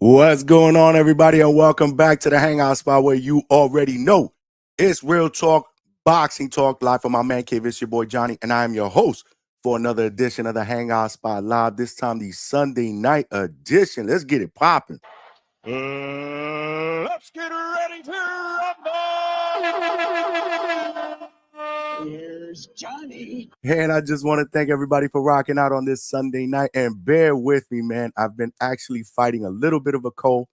What's going on, everybody, and welcome back to the Hangout spot where you already know it's real talk, boxing talk, live from my man cave. It's your boy Johnny, and I am your host for another edition of the Hangout spot live. This time, the Sunday night edition. Let's get it popping. Let's get ready to rumble. Here's Johnny. And I just want to thank everybody for rocking out on this Sunday night. And bear with me, man. I've been actually fighting a little bit of a cold,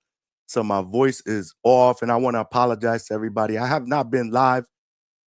so my voice is off. And I want to apologize to everybody. I have not been live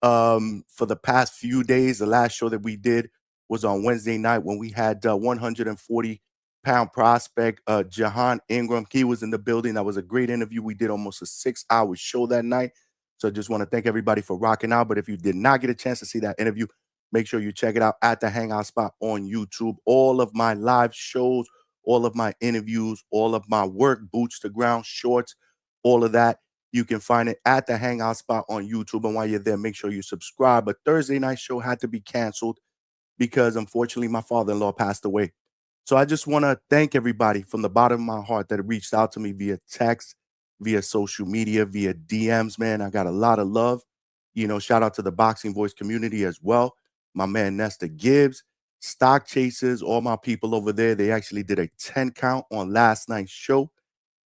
for the past few days. The last show that we did was on Wednesday night when we had 140-pound prospect Jahan Ingram. He was in the building. That was a great interview. We did almost a 6-hour show that night. So I just want to thank everybody for rocking out. But if you did not get a chance to see that interview, make sure you check it out at the Hangout spot on YouTube. All of my live shows, all of my interviews, all of my work, boots to ground, shorts, all of that. You can find it at the Hangout spot on YouTube. And while you're there, make sure you subscribe. But Thursday night show had to be canceled because, unfortunately, my father-in-law passed away. So I just want to thank everybody from the bottom of my heart that reached out to me via text, via social media, via DMs, man. I got a lot of love. You know, shout out to the Boxing Voice community as well. My man, Nestor Gibbs, Stock Chasers, all my people over there. They actually did a 10 count on last night's show.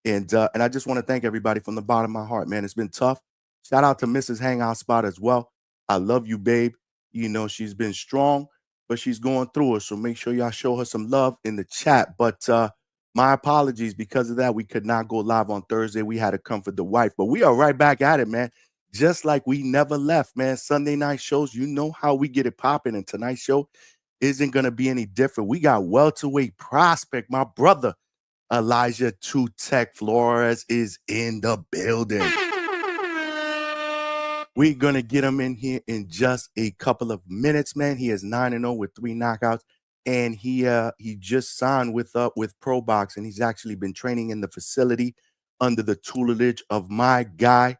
And I just want to thank everybody from the bottom of my heart, man. It's been tough. Shout out to Mrs. Hangout Spot as well. I love you, babe. You know, she's been strong, but she's going through it. So make sure y'all show her some love in the chat. But my apologies. Because of that, we could not go live on Thursday. We had to comfort the wife. But we are right back at it, man. Just like we never left, man. Sunday night shows, you know how we get it popping. And tonight's show isn't going to be any different. We got welterweight prospect, my brother, Elijah TEC Flores is in the building. We're going to get him in here in just a couple of minutes, man. He is 9-0 with 3 knockouts. And he just signed with Pro Box, and he's actually been training in the facility under the tutelage of my guy,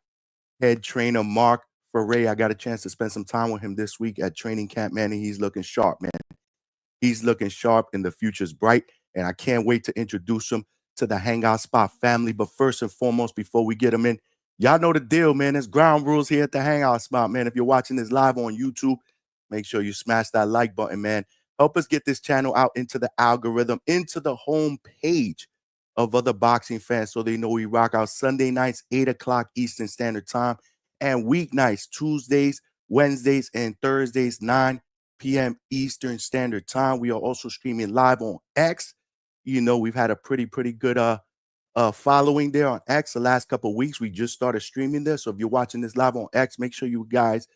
head trainer Mark Ferre. I got a chance to spend some time with him this week at training camp, man, and he's looking sharp, man. He's looking sharp, and the future's bright, and I can't wait to introduce him to the Hangout Spot family. But first and foremost, before we get him in, y'all know the deal, man. There's ground rules here at the Hangout Spot, man. If you're watching this live on YouTube, make sure you smash that like button, man. Help us get this channel out into the algorithm, into the home page of other boxing fans so they know we rock out Sunday nights, 8 o'clock Eastern Standard Time, and weeknights, Tuesdays, Wednesdays, and Thursdays, 9 p.m. Eastern Standard Time. We are also streaming live on X. You know, we've had a pretty good following there on X the last couple of weeks. We just started streaming there. So if you're watching this live on X, make sure you guys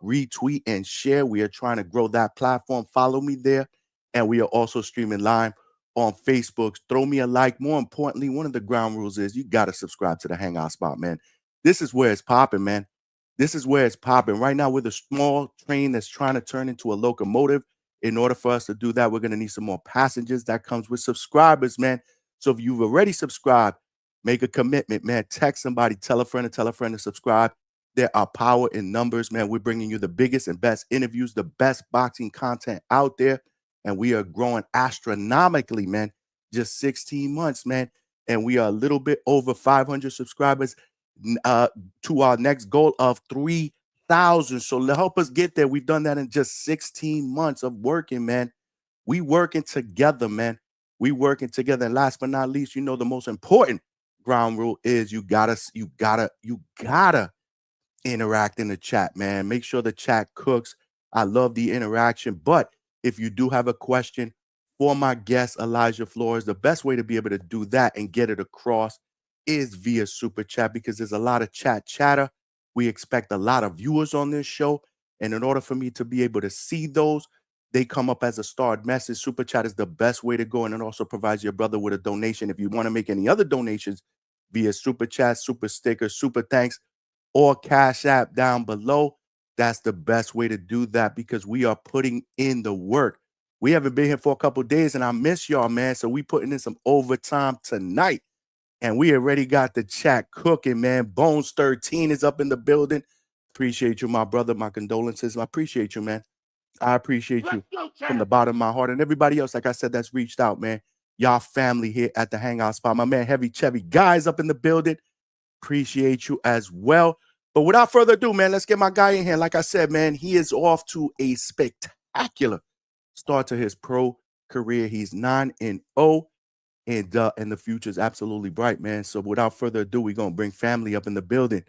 retweet and share. We are trying to grow that platform. Follow me there. And we are also streaming live on Facebook. Throw me a like. More importantly, one of the ground rules is you got to subscribe to the Hangout Spot, man. This is where it's popping, man. This is where it's popping. Right now, we're the small train that's trying to turn into a locomotive. In order for us to do that, we're going to need some more passengers. That comes with subscribers, man. So if you've already subscribed, make a commitment, man. Text somebody, tell a friend to subscribe. There are power in numbers, man. We're bringing you the biggest and best interviews, the best boxing content out there. And we are growing astronomically, man. Just 16 months, man. And we are a little bit over 500 subscribers to our next goal of 3,000. So to help us get there, we've done that in just 16 months of working, man. We working together, man. We working together. And last but not least, you know, the most important ground rule is you gotta interact in the chat, man. Make sure the chat cooks. I love the interaction. But if you do have a question for my guest, Elijah Flores, the best way to be able to do that and get it across is via super chat, because there's a lot of chatter. We expect a lot of viewers on this show. And in order for me to be able to see those, they come up as a starred message. Super chat is the best way to go. And it also provides your brother with a donation. If you want to make any other donations via super chat, super sticker, super thanks, or Cash App down below, that's the best way to do that, because we are putting in the work. We haven't been here for a couple days, and I miss y'all, man. So we putting in some overtime tonight. And we already got the chat cooking, man. Bones 13 is up in the building. Appreciate you, my brother. My condolences. I appreciate you, man. I appreciate you from the bottom of my heart. And everybody else, like I said, that's reached out, man. y'all family here at the Hangout spot. My man Heavy Chevy guys up in the building. Appreciate you as well. But without further ado, man, let's get my guy in here. Like I said, man, he is off to a spectacular start to his pro career. He's 9-0, and the future is absolutely bright, man. So without further ado, we're gonna bring family up in the building.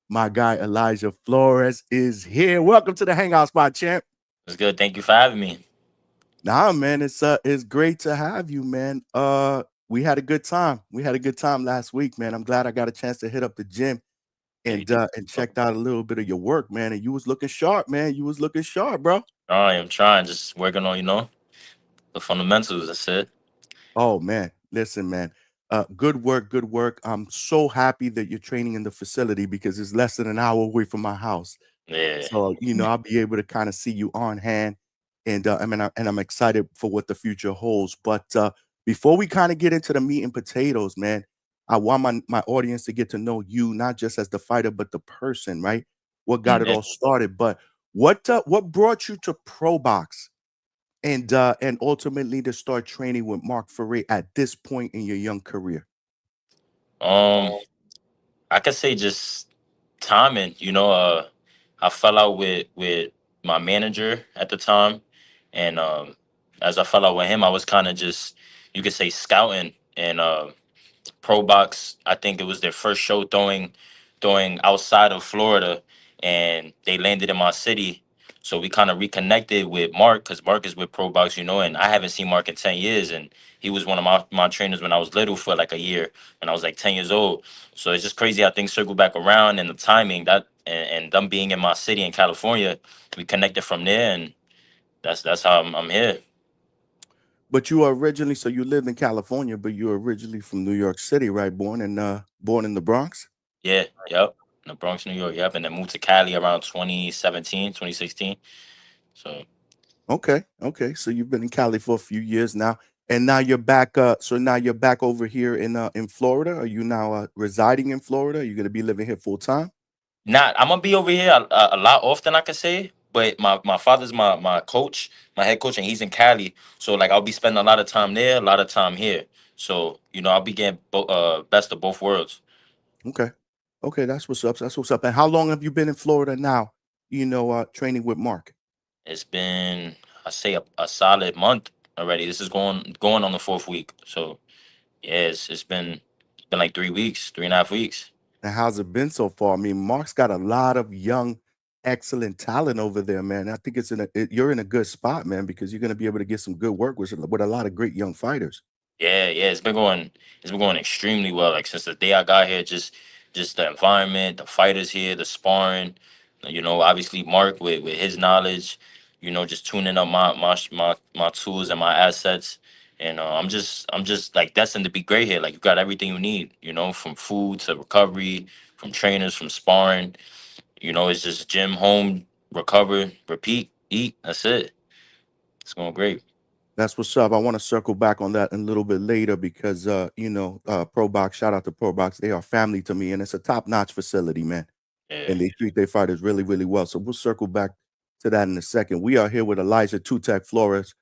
My guy Elijah Flores is here. Welcome to the Hangout spot, champ. It's good. Thank you for having me. Nah, man, it's great to have you, man. We had a good time. We had a good time last week, man. I'm glad I got a chance to hit up the gym Yeah, you and checked out a little bit of your work, man. And you was looking sharp, man. You was looking sharp, bro. I am trying, just working on, the fundamentals. That's it. Oh man, listen, man. Good work, good work. I'm so happy that you're training in the facility because it's less than an hour away from my house. Yeah. So, I'll be able to kind of see you on hand, and I'm excited for what the future holds. But before we kind of get into the meat and potatoes, man, I want my audience to get to know you not just as the fighter, but the person, right? What got it Yeah. all started? But what brought you to pro box, and ultimately to start training with Mark Ferre at this point in your young career? Um, I could say just timing. I fell out with my manager at the time, and as I fell out with him, I was kind of just, you could say, scouting, and Pro Box. I think it was their first show throwing outside of Florida, and they landed in my city. So we kind of reconnected with Mark because Mark is with Pro Box, and I haven't seen Mark in 10 years, and he was one of my trainers when I was little for like a year, when I was like 10 years old. So it's just crazy how things circle back around and the timing and them being in my city in California, we connected from there, and that's how I'm here. But you are originally, so you lived in California, but you're originally from New York City, right? Born in the Bronx. Yeah, yep. In the Bronx, New York, yep. And then moved to Cali around 2017, 2016. So Okay, okay. So you've been in Cali for a few years now, and now you're back. So now you're back over here in Florida. Are you now residing in Florida? Are you going to be living here full time? not I'm gonna be over here a lot often, I could say. But my father's my coach, my head coach, and he's in Cali. So like I'll be spending a lot of time there, a lot of time here. So I'll be getting best of both worlds. Okay, okay. That's what's up. That's what's up. And how long have you been in Florida now? Training with Mark. It's been, I say, a solid month already. This is going on the fourth week. So yeah, it's been like 3 weeks, 3.5 weeks. And how's it been so far? I mean, Mark's got a lot of young, excellent talent over there, man. I think you're in a good spot, man, because you're going to be able to get some good work with a lot of great young fighters. Yeah, yeah, it's been going extremely well. Like since the day I got here, just the environment, the fighters here, the sparring. Obviously Mark with his knowledge. Just tuning up my tools and my assets, and I'm just like destined to be great here. Like you got everything you need. From food to recovery, from trainers, from sparring. It's just gym, home, recover, repeat, eat. That's it. It's going great. That's what's up. I want to circle back on that a little bit later because Pro Box, shout out to Pro Box. They are family to me, and it's a top-notch facility, man. Yeah. And they treat their fighters really, really well. So we'll circle back to that in a second. We are here with Elijah TEC Flores,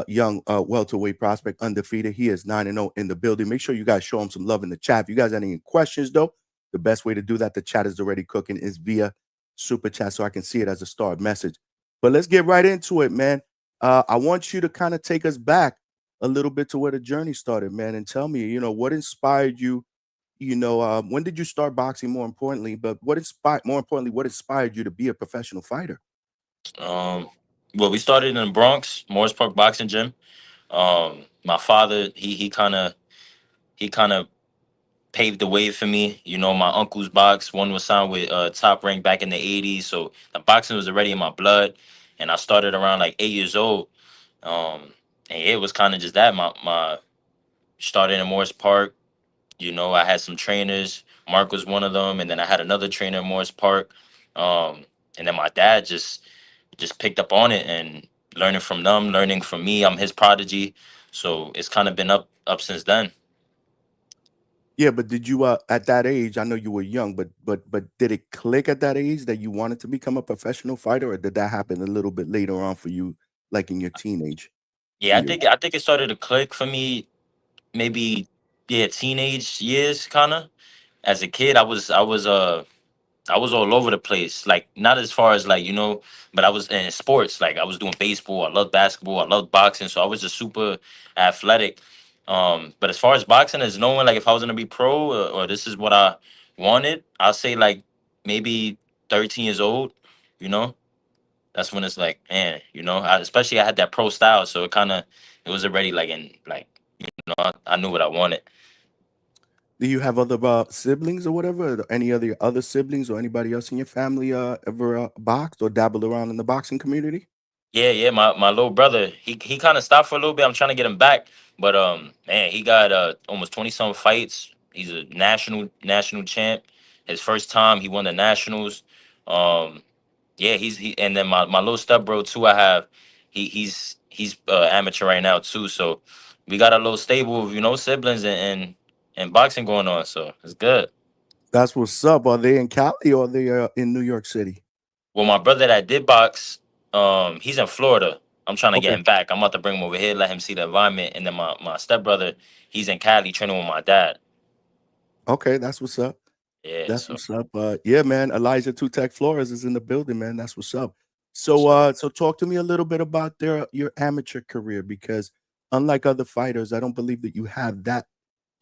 young welterweight prospect, undefeated. He is 9-0 in the building. Make sure you guys show him some love in the chat. If you guys have any questions, though, the best way to do that, the chat is already cooking, is via super chat so I can see it as a starred message. But let's get right into it, man. I want you to kind of take us back a little bit to where the journey started, man, and tell me, what inspired you. When did you start boxing? More importantly, but what inspired you to be a professional fighter? Um, well, we started in the Bronx, Morris Park Boxing Gym. My father, he kind of paved the way for me. My uncle's box. One was signed with Top Rank back in the '80s, so the boxing was already in my blood. And I started around like 8 years old. Um, and it was kind of just that. My started in Morris Park. I had some trainers. Mark was one of them, and then I had another trainer in Morris Park. Um, and then my dad just picked up on it and learning from them, learning from me. I'm his prodigy, so it's kind of been up since then. Yeah, but did you at that age? I know you were young, but did it click at that age that you wanted to become a professional fighter, or did that happen a little bit later on for you, like in your teenage Yeah, I years? think I think it started to click for me maybe yeah, teenage years kind of. As a kid, I was all over the place. Like not as far as like but I was in sports. Like I was doing baseball. I loved basketball. I loved boxing. So I was just super athletic. But as far as boxing is knowing like if I was gonna be pro or this is what I wanted, I'll say like maybe 13 years old. You know, that's when it's like man. Especially I had that pro style, so it was already like in like I knew what I wanted. Do you have other siblings or whatever? Any other siblings or anybody else in your family ever boxed or dabbled around in the boxing community? Yeah, yeah. My little brother, he kind of stopped for a little bit. I'm trying to get him back, but man, he got almost 20 some fights. He's a national champ. His first time he won the nationals. Um, yeah, and then my little step bro too. I have he's amateur right now too. So we got a little stable of siblings and boxing going on. So it's good. That's what's up. Are they in Cali or are they in New York City? Well, my brother that did box, he's in Florida. I'm trying to get Okay. him back. I'm about to bring him over here, let him see the environment. And then my stepbrother, he's in Cali training with my dad. Okay, that's what's up. Yeah, That's so what's up. Yeah, man. Elijah TEC Flores is in the building, man. That's what's up. what's So, up? so talk to me a little bit about your amateur career because unlike other fighters, I don't believe that you have that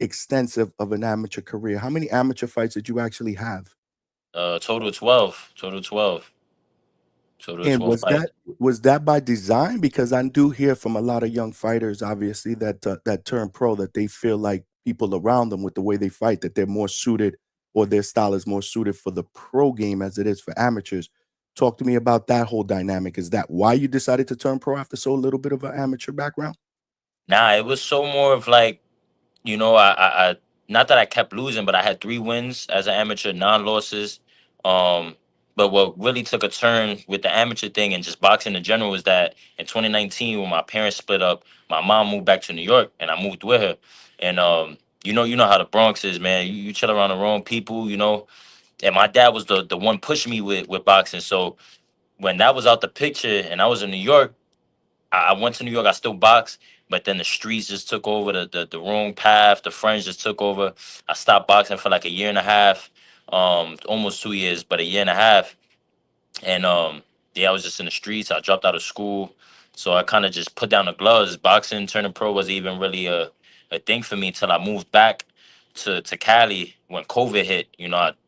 extensive of an amateur career. How many amateur fights did you actually have? Total 12. Total 12. Total And 12 fights. was that by design? Because I do hear from a lot of young fighters, obviously, that turn pro that they feel like people around them with the way they fight that they're more suited or their style is more suited for the pro game as it is for amateurs. Talk to me about that whole dynamic. Is that why you decided to turn pro after so little bit of an amateur background? Nah, it was so more of like, I not that I kept losing, but I had 3 wins as an amateur, non-losses. Um, but what really took a turn with the amateur thing and just boxing in general was that in 2019 when my parents split up, my mom moved back to New York and I moved with her. And you know how the Bronx is, man. You chill around the wrong people. And my dad was the one pushing me with boxing. So when that was out the picture and I was in New York, I went to New York. I still boxed, but then the streets just took over the wrong path. The friends just took over. I stopped boxing for like a year and a half, almost 2 years, but a year and a half. And yeah, I was just in the streets. I dropped out of school, so I kind of just put down the gloves. Boxing, turning pro wasn't even really a thing for me till I moved back to Cali when COVID hit.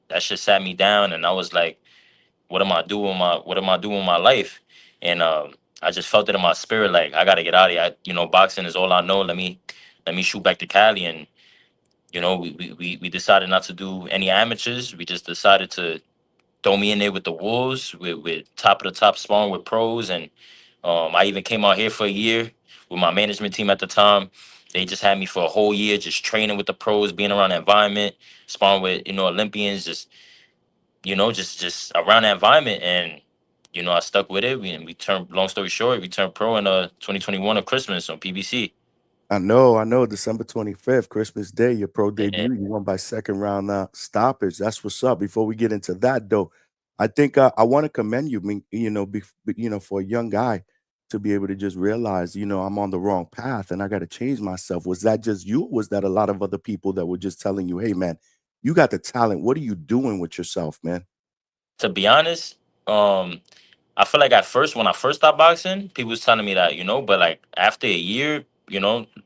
That shit sat me down, and I was like, what am I doing with my life? And I just felt it in my spirit, like I gotta get out of here. Boxing is all I know. Let me shoot back to Cali, and we decided not to do any amateurs. We just decided to throw me in there with the wolves, with top of the top sparring with pros, and I even came out here for a year with my management team at the time. They just had me for a whole year, just training with the pros, being around the environment, sparring with Olympians, just around that environment. And I stuck with it. We turned, long story short, we turned pro in 2021 of Christmas on PBC. I know. December 25th, Christmas Day, your pro Yeah. debut. You won by second round stoppage. That's what's up. Before we get into that, though, I think I want to commend you. For a young guy to be able to just realize, I'm on the wrong path and I got to change myself. Was that just you? Or was that a lot of other people that were just telling you, "Hey, man, you got the talent. What are you doing with yourself, man?" To be honest, I feel like at first when I first stopped boxing, people was telling me that, but like after a year,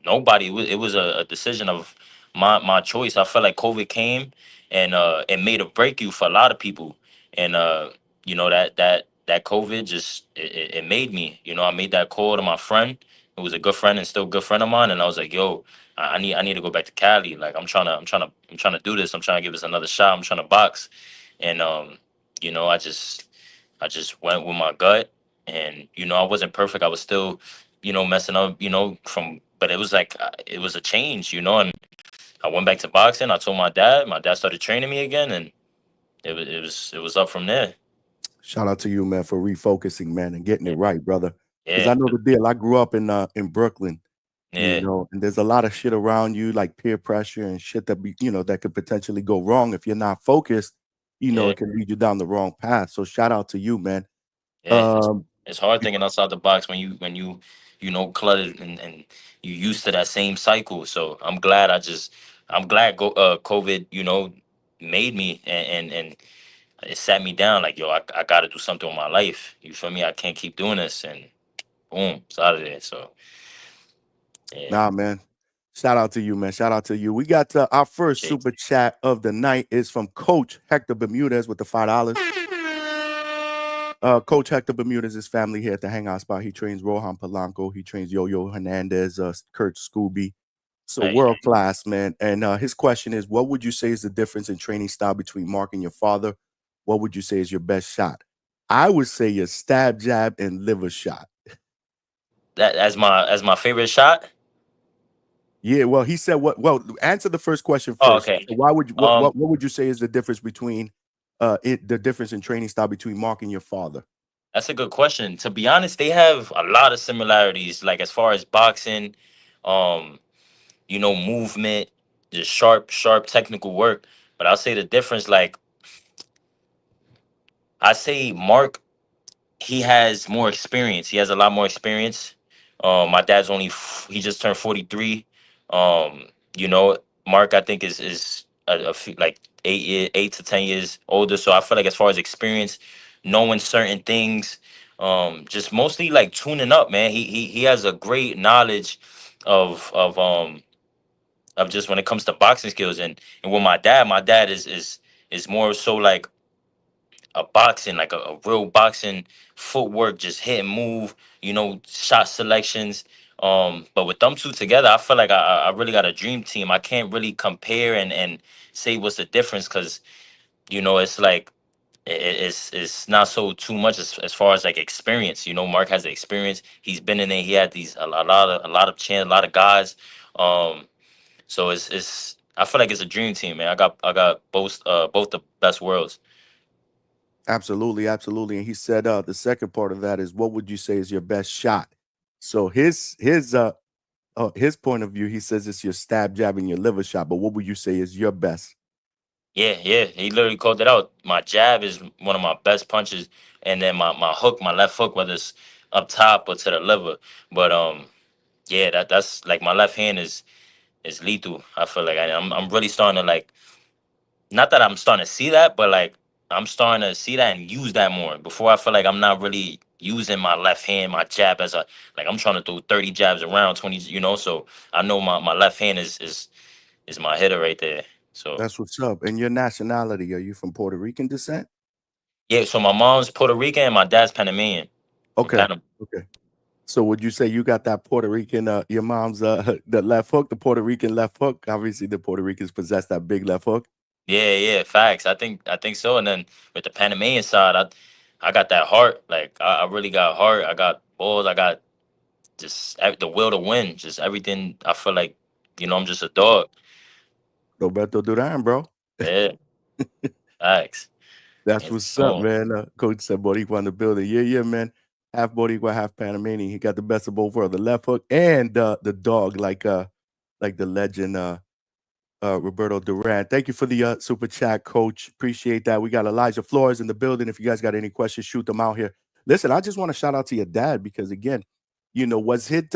nobody. It was a decision of my choice. I felt like COVID came and it made or break you for a lot of people. And that COVID just it made me. I made that call to my friend, who was a good friend and still a good friend of mine, and I was like, yo, I need to go back to Cali. Like I'm trying to do this. I'm trying to give this another shot. I'm trying to box. And I just went with my gut, and I wasn't perfect. I was still, messing up, but it was like it was a change, and I went back to boxing. I told my dad. My dad started training me again, and it was up from there. Shout out to you, man, for refocusing, man, and getting it Yeah, right, brother. Because yeah, I know the deal. I grew up in Brooklyn, yeah, and there's a lot of shit around you, like peer pressure and shit that could potentially go wrong if you're not focused. yeah, It can lead you down the wrong path. So shout out to you, man. yeah. Um, It's hard thinking outside the box you know cluttered and you used to that same cycle. So I'm glad COVID made me and it sat me down like yo I got to do something with my life. You feel me? I can't keep doing this and boom, it's out of there. So yeah, Nah, man. Shout out to you, man. Shout out to you. We got our first shit. super chat of the night is from Coach Hector Bermudez with the $5. Coach Hector Bermudez, his family here at the Hangout spot. He trains Rohan Polanco. He trains Yo-Yo Hernandez, Kurt Scooby. So Hey, world class, man. And his question is, what would you say is the difference in training style between Mark and your father? What would you say is your best shot? I would say your stab, jab, and liver shot. that as my favorite shot. Yeah, well, he said what? Well, answer the first question Oh, first. okay. So why would you, Um, what would you say is the difference between the difference in training style between Mark and your father? that's a good question. To be honest, they have a lot of similarities, like as far as boxing, um, movement, just sharp technical work. But I'll say the difference, like I say Mark, he has more experience. He has a lot more experience. My dad's he just turned 43. Um, you know, Mark I think is a few, like 8 to 10 years older. So I feel like as far as experience, knowing certain things, just mostly like tuning up, man. He has a great knowledge of of just when it comes to boxing skills and with my dad is more so like a boxing, like a real boxing footwork, just hit and move, shot selections. But with them two together, I feel like I really got a dream team. I can't really compare and say what's the difference because it's like it's not so too much as far as like experience. Mark has the experience. He's been in there. He had a lot of chance, a lot of guys. So it's I feel like it's a dream team, man. I got both the best worlds. Absolutely, absolutely. And he said the second part of that is what would you say is your best shot? So his point of view, he says it's your stab, jab, and your liver shot. But what would you say is your best? Yeah, yeah. He literally called it out. My jab is one of my best punches, and then my hook, my left hook, whether it's up top or to the liver. But yeah, that's like my left hand is lethal. I feel like I'm really starting to like, not that I'm starting to see that, but like I'm starting to see that and use that more. Before I feel like I'm not really using my left hand, my jab as a like I'm trying to throw 30 jabs around 20, so I know my left hand is my hitter right there. So That's what's up. And your nationality? Are you from Puerto Rican descent? yeah, so my mom's Puerto Rican and my dad's Panamanian from Okay. Panama. Okay. So would you say you got that Puerto Rican, your mom's the left hook, the Puerto Rican left hook? Obviously, the Puerto Ricans possess that big left hook. Yeah, yeah, facts. I think so. And then with the Panamanian side, I got that heart. Like I really got heart. I got balls. I got just the will to win. Just everything. I feel like I'm just a dog. Roberto Duran, bro. Yeah, facts. That's It's what's up, gone. man. Coach said Boricua in the building. Yeah, yeah, man. Half Boricua, half Panamanian. He got the best of both worlds, the left hook and the dog, like the legend Roberto Duran. Thank you for the super chat, Coach. Appreciate that. We got Elijah Flores in the building. If you guys got any questions, shoot them out here. Listen, I just want to shout out to your dad because again, was it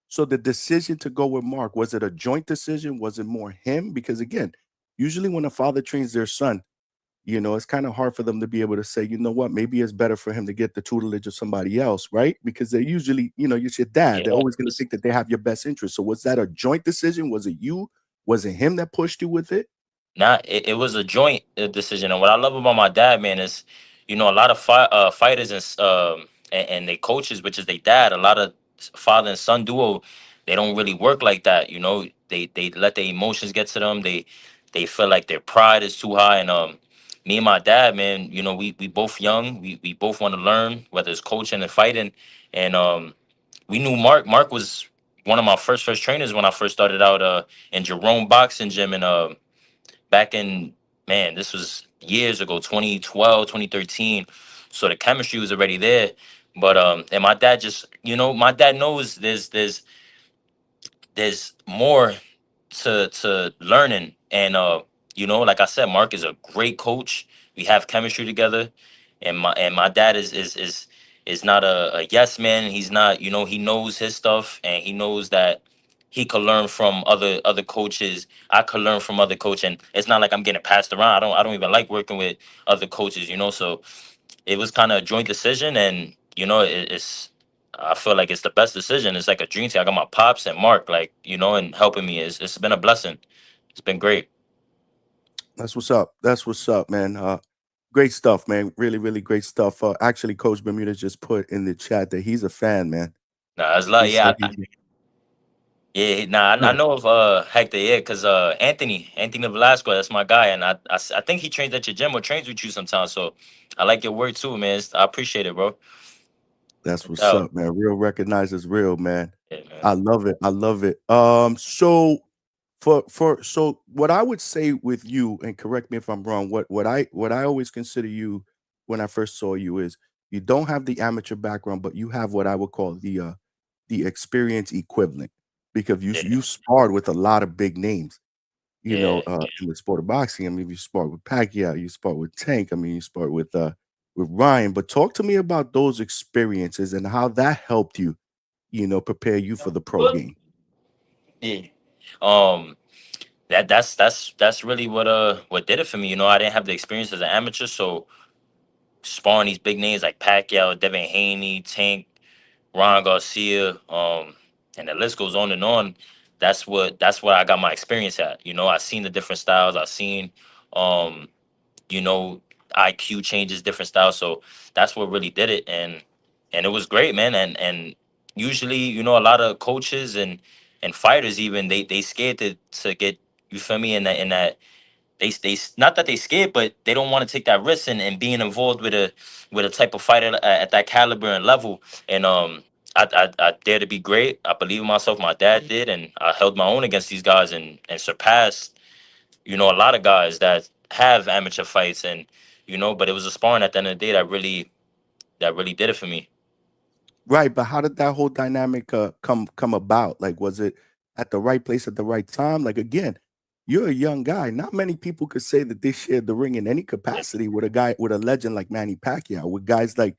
so the decision to go with Mark, was it a joint decision? Was it more him? Because again, usually when a father trains their son, it's kind of hard for them to be able to say, you know what, maybe it's better for him to get the tutelage of somebody else, right? Because they're usually, it's your dad. They're Yeah. always going to think that they have your best interest. So was that a joint decision? Was it you? Was it him that pushed you with it? Nah, it was a joint decision. And what I love about my dad, man, is a lot of fighters and they coaches, which is they dad. A lot of father and son duo, they don't really work like that. They let their emotions get to them. They feel like their pride is too high. And me and my dad, man, we both young. We both want to learn, whether it's coaching and fighting. And we knew Mark. Mark was one of my first trainers when I first started out in Jerome Boxing Gym and back in, man, this was years ago, 2012, 2013. So the chemistry was already there. But and my dad just, my dad knows there's more to learning. And like I said, Mark is a great coach. We have chemistry together. And my dad is not a yes man. He's not, you know, he knows his stuff, and he knows that he could learn from other coaches. I could learn from other coach, and it's not like I'm getting passed around. I don't even like working with other coaches, you know. So it was kind of a joint decision, and you know, it's I feel like it's the best decision. It's like a dream team. I got my pops and Mark, like, you know, and helping me. It's been a blessing. It's been great. That's what's up. That's what's up, man. Great stuff, man. Really, really great stuff. Actually, Coach Bermuda just put in the chat that he's a fan, man. Nah, it's He like, said yeah, he. yeah, nah, I Yeah, know of Hector, yeah, because Anthony Velasco, that's my guy, and I think he trains at your gym or trains with you sometimes. So I like your work too, man. I appreciate it, bro. that's No what's doubt. up, man. Real recognizes real, man. Yeah, man. I love it. I love it. So so what I would say with you, and correct me if I'm wrong, what I always consider you when I first saw you is you don't have the amateur background, but you have what I would call the experience equivalent because you Yeah, you sparred with a lot of big names, yeah. in the sport of boxing. I mean, you sparred with Pacquiao, you sparred with Tank. I mean, you sparred with Ryan. But talk to me about those experiences and how that helped you, prepare you for the pro game. Yeah. Um, that's really what did it for me. You know, I didn't have the experience as an amateur, so sparring these big names like Pacquiao, Devin Haney, Tank, Ron Garcia, and the list goes on and on. That's what I got my experience at. You know, I seen the different styles. I seen, um, you know, IQ changes, different styles. So that's what really did it, and it was great, man. And usually, you know, a lot of coaches and fighters even they scared to get, you feel me, in that not that they scared, but they don't want to take that risk and being involved with a type of fighter at that caliber and level. And I dare to be great. I believe in myself. My dad did, and I held my own against these guys and surpassed, you know, a lot of guys that have amateur fights. And you know, but it was a sparring at the end of the day that really did it for me. Right, but how did that whole dynamic come about? Like, was it at the right place at the right time? Like, again, you're a young guy. Not many people could say that they shared the ring in any Yeah. capacity with a guy with a legend like Manny Pacquiao, with guys like,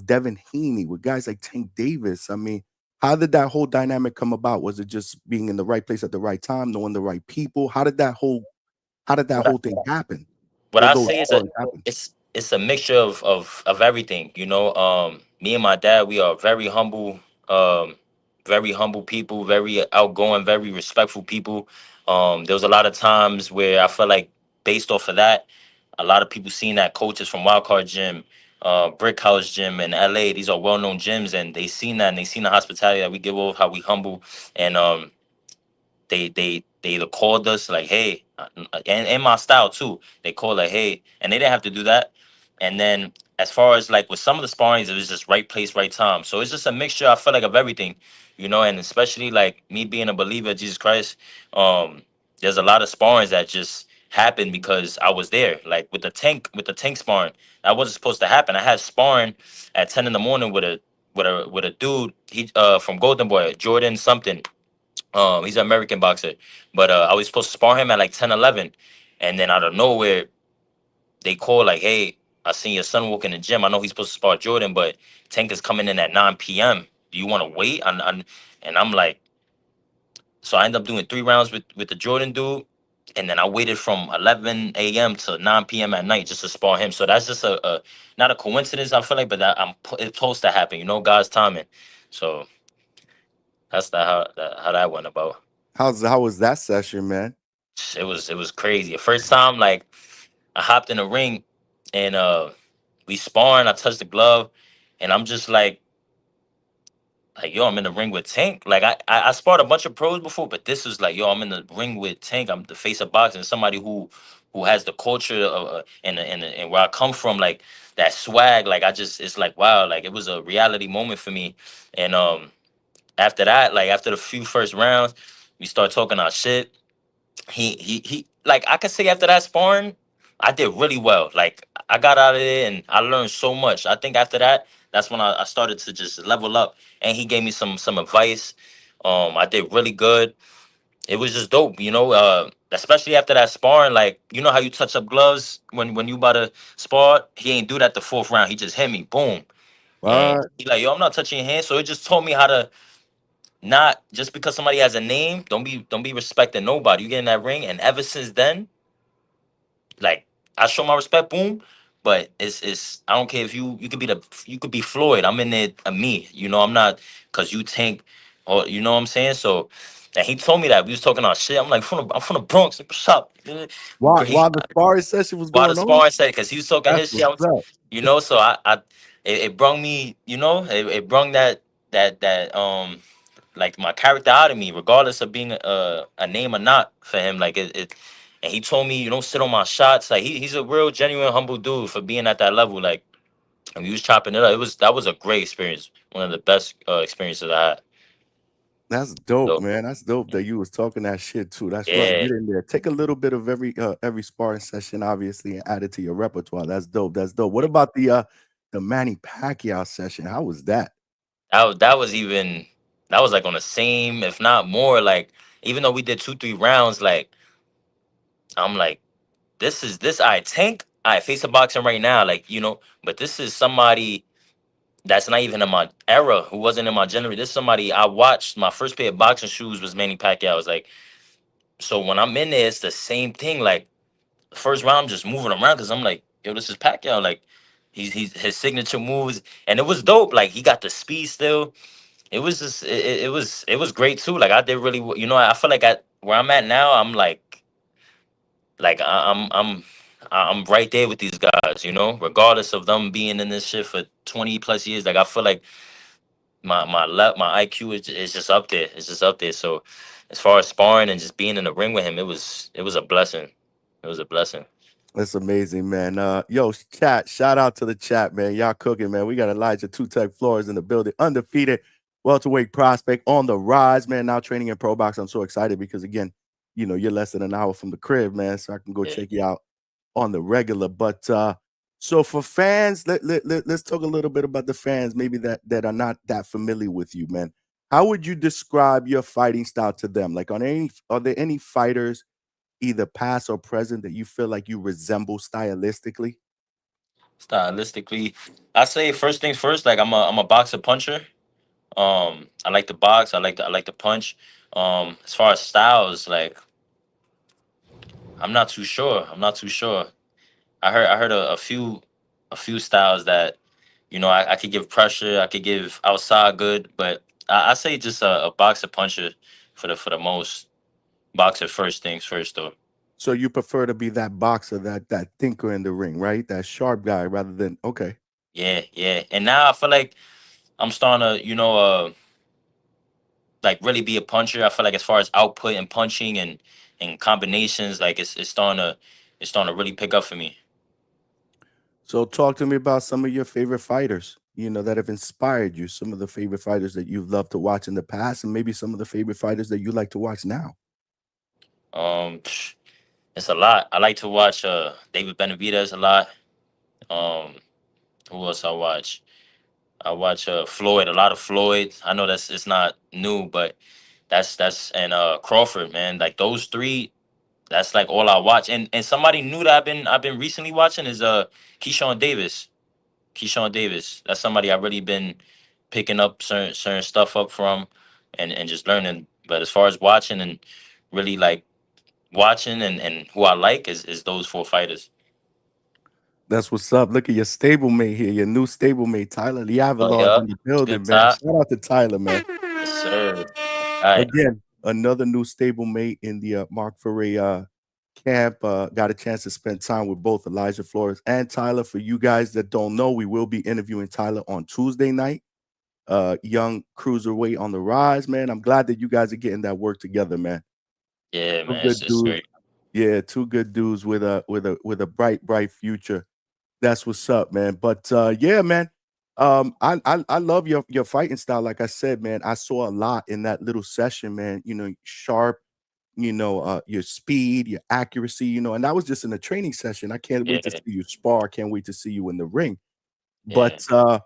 Devin Haney, with guys like Tank Davis. I mean, how did that whole dynamic come about? Was it just being in the right place at the right time, knowing the right people? How did that whole thing happen? What Or I those say is stories happen? it's a mixture of everything. You know, me and my dad, we are um, very humble people, very outgoing, very respectful people. There was a lot of times where I felt like, based off of that, a lot of people seen that coaches from Wildcard Gym, Brick House Gym in LA, these are well known gyms, and they seen that, and they seen the hospitality that we give off, how we humble, and they either called us like, hey, and my style too, they called like, hey, and they didn't have to do that. And then as far as like with some of the sparrings, it was just right place, right time. So it's just a mixture, I feel like, of everything, you know. And especially like me being a believer of Jesus Christ, um there's a lot of sparrings that just happened because I was there. Like with the tank sparring, that wasn't supposed to happen. I had sparring at 10 in the morning with a dude, he from Golden Boy, Jordan something. He's an American boxer, but I was supposed to spar him at like 10, 11, and then out of nowhere they call like, "Hey, I seen your son walk in the gym. I know he's supposed to spar Jordan, but Tank is coming in at 9 p.m. Do you want to wait?" And I'm like, so I ended up doing 3 rounds with the Jordan dude, and then I waited from 11 a.m. to 9 p.m. at night just to spar him. So that's just a not a coincidence, I feel like, but it's supposed to happen. You know, God's timing. So that's how that went about. How was that session, man? It was crazy. The first time, like, I hopped in the ring, and we sparring. I touched the glove, and I'm just like, yo, I'm in the ring with Tank. Like, I sparred a bunch of pros before, but this was like, yo, I'm in the ring with Tank. I'm the face of boxing. Somebody who has the culture of, and where I come from, like that swag. Like, it's like, wow, like it was a reality moment for me. And after that, like after the few first rounds, we start talking our shit. He like, I could say after that sparring, I did really well. Like, I got out of there and I learned so much. I think after that, that's when I started to just level up, and he gave me some advice. I did really good. It was just dope, you know. Especially after that sparring, like, you know how you touch up gloves when you about to spar. He ain't do that the fourth round. He just hit me, boom. and What? he like, yo, I'm not touching your hand. So it just taught me how to not just because somebody has a name, don't be respecting nobody. You get in that ring, and ever since then, like I show my respect, boom. But it's I don't care if you could be you could be Floyd. I'm in there me. You know, I'm not because you Tank or you know what I'm saying. So and he told me that we was talking our shit. I'm like I'm from the Bronx. Like, what's up? While the sparring session was While the going on? sparring said because he was talking That's his shit. what's up. You know, so it brung me. You know, it brung that like my character out of me, regardless of being a name or not for him. Like it and he told me, you don't sit on my shots. Like he's a real genuine humble dude for being at that level. Like and we was chopping it up. That was a great experience. One of the best experiences I had. That's dope, So man. That's dope that you was talking that shit too. That's right. yeah, Get in there. Take a little bit of every sparring session, obviously, and add it to your repertoire. That's dope. That's dope. What about the Manny Pacquiao session? How was that? that was even that was like on the same, if not more. Like even though we did 2 3 rounds, like I'm like this I Tank I face a boxing right now, like you know, but this is somebody that's not even in my era, who wasn't in my generation. This is somebody I watched. My first pair of boxing shoes was Manny Pacquiao. I was like, so when I'm in there, it's the same thing. Like the first round, I'm just moving around because I'm like, yo, this is Pacquiao. Like he's his signature moves, and it was dope. Like he got the speed still. It was just it was great too. Like I did really, you know, I feel like at where I'm at now, I'm like I'm right there with these guys. You know, regardless of them being in this shit for 20 plus years. Like I feel like my IQ is just up there. It's just up there. So as far as sparring and just being in the ring with him, it was a blessing. It was a blessing. That's amazing, man. Yo, chat, shout out to the chat, man. Y'all cooking, man. We got Elijah TEC Flores in the building, undefeated welterweight prospect on the rise, man. Now training in pro box. I'm so excited because again, you're less than an hour from the crib, man. So I can go Yeah. check you out on the regular. But so for fans, let's talk a little bit about the fans, maybe that are not that familiar with you, man. How would you describe your fighting style to them? Like, are there any fighters, either past or present, that you feel like you resemble stylistically? Stylistically, I say first things first. Like I'm a boxer puncher. I like to box. I like to punch. As far as styles, like I'm not too sure. I'm not too sure. I heard a few styles that I could give pressure. I could give outside good, but I say just a boxer puncher for the most. Boxer first things first though. So you prefer to be that boxer, that thinker in the ring, right? That sharp guy rather than okay. Yeah, yeah. And now I feel like I'm starting to, like really be a puncher. I feel like as far as output and punching and combinations, like it's starting to really pick up for me. So talk to me about some of your favorite fighters, that have inspired you, some of the favorite fighters that you've loved to watch in the past, and maybe some of the favorite fighters that you like to watch now. Psh, it's a lot. I like to watch David Benavidez a lot. Um, who else I watch? I watch Floyd, a lot of Floyd. I know that's it's not new, but that's and Crawford, man. Like those three, that's like all I watch. And somebody new that I've been recently watching is Keyshawn Davis. Keyshawn Davis. That's somebody I've really been picking up certain stuff up from and just learning. But as far as watching and really like watching and who I like is those four fighters. That's what's up. Look at your stablemate here, your new stablemate, Tyler Oh Liavilar's yeah, in the it's good building, man. top. Shout out to Tyler, man. Yes, sir. All right. Again, another new stablemate in the Mark Foray camp. Got a chance to spend time with both Elijah Flores and Tyler. For you guys that don't know, we will be interviewing Tyler on Tuesday night. Young cruiserweight on the rise, man. I'm glad that you guys are getting that work together, man. Yeah, Two man. good It's dudes. great. Yeah, two good dudes with a bright future. That's what's up, man. But yeah, man. I love your fighting style. Like I said, man, I saw a lot in that little session, man. Sharp, your speed, your accuracy, and that was just in a training session. I can't wait to Yeah, see you spar. I can't wait to see you in the ring. yeah. But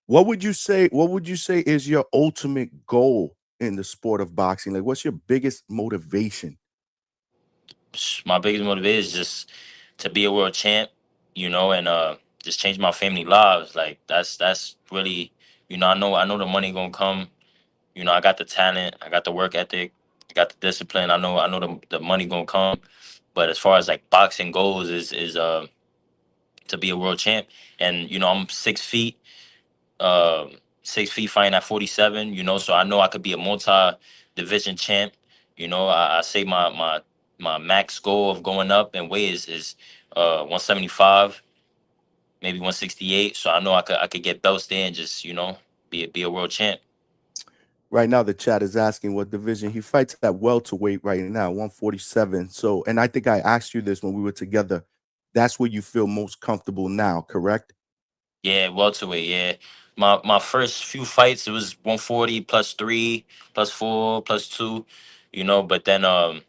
what would you say is your ultimate goal in the sport of boxing? Like, what's your biggest motivation? My biggest motivation is just to be a world champ, and just change my family lives. Like that's really, I know the money gonna come. I got the talent, I got the work ethic, I got the discipline. I know the money gonna come. But as far as like boxing goes, is to be a world champ. And I'm 6 feet, 6 feet fighting at 47. So I know I could be a multi-division champ. I say my max goal of going up in weight is 175, maybe 168. So I know I could get belts there and just be a world champ. Right now, the chat is asking what division he fights at. Welterweight right now, 147. So, and I think I asked you this when we were together. That's where you feel most comfortable now, correct? Yeah, welterweight. Yeah, my first few fights, it was 140 plus three, plus four, plus two. But then I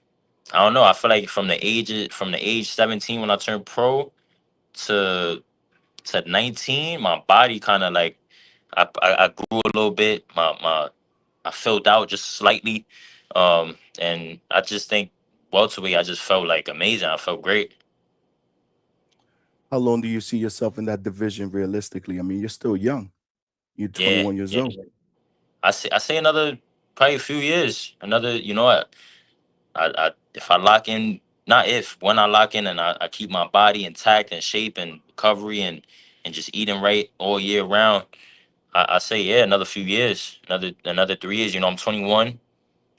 don't know. I feel like from the age 17 when I turned pro to 19, my body kind of like I grew a little bit. My I filled out just slightly, and I just think welterweight. I just felt like amazing. I felt great. How long do you see yourself in that division realistically? I mean, you're still young. You're Yeah, 21 years yeah. old. I say another probably a few years. Another, I if I lock in, not if, when I lock in and I keep my body intact and shape and recovery and just eating right all year round. I say yeah, another few years, another 3 years. I'm 21.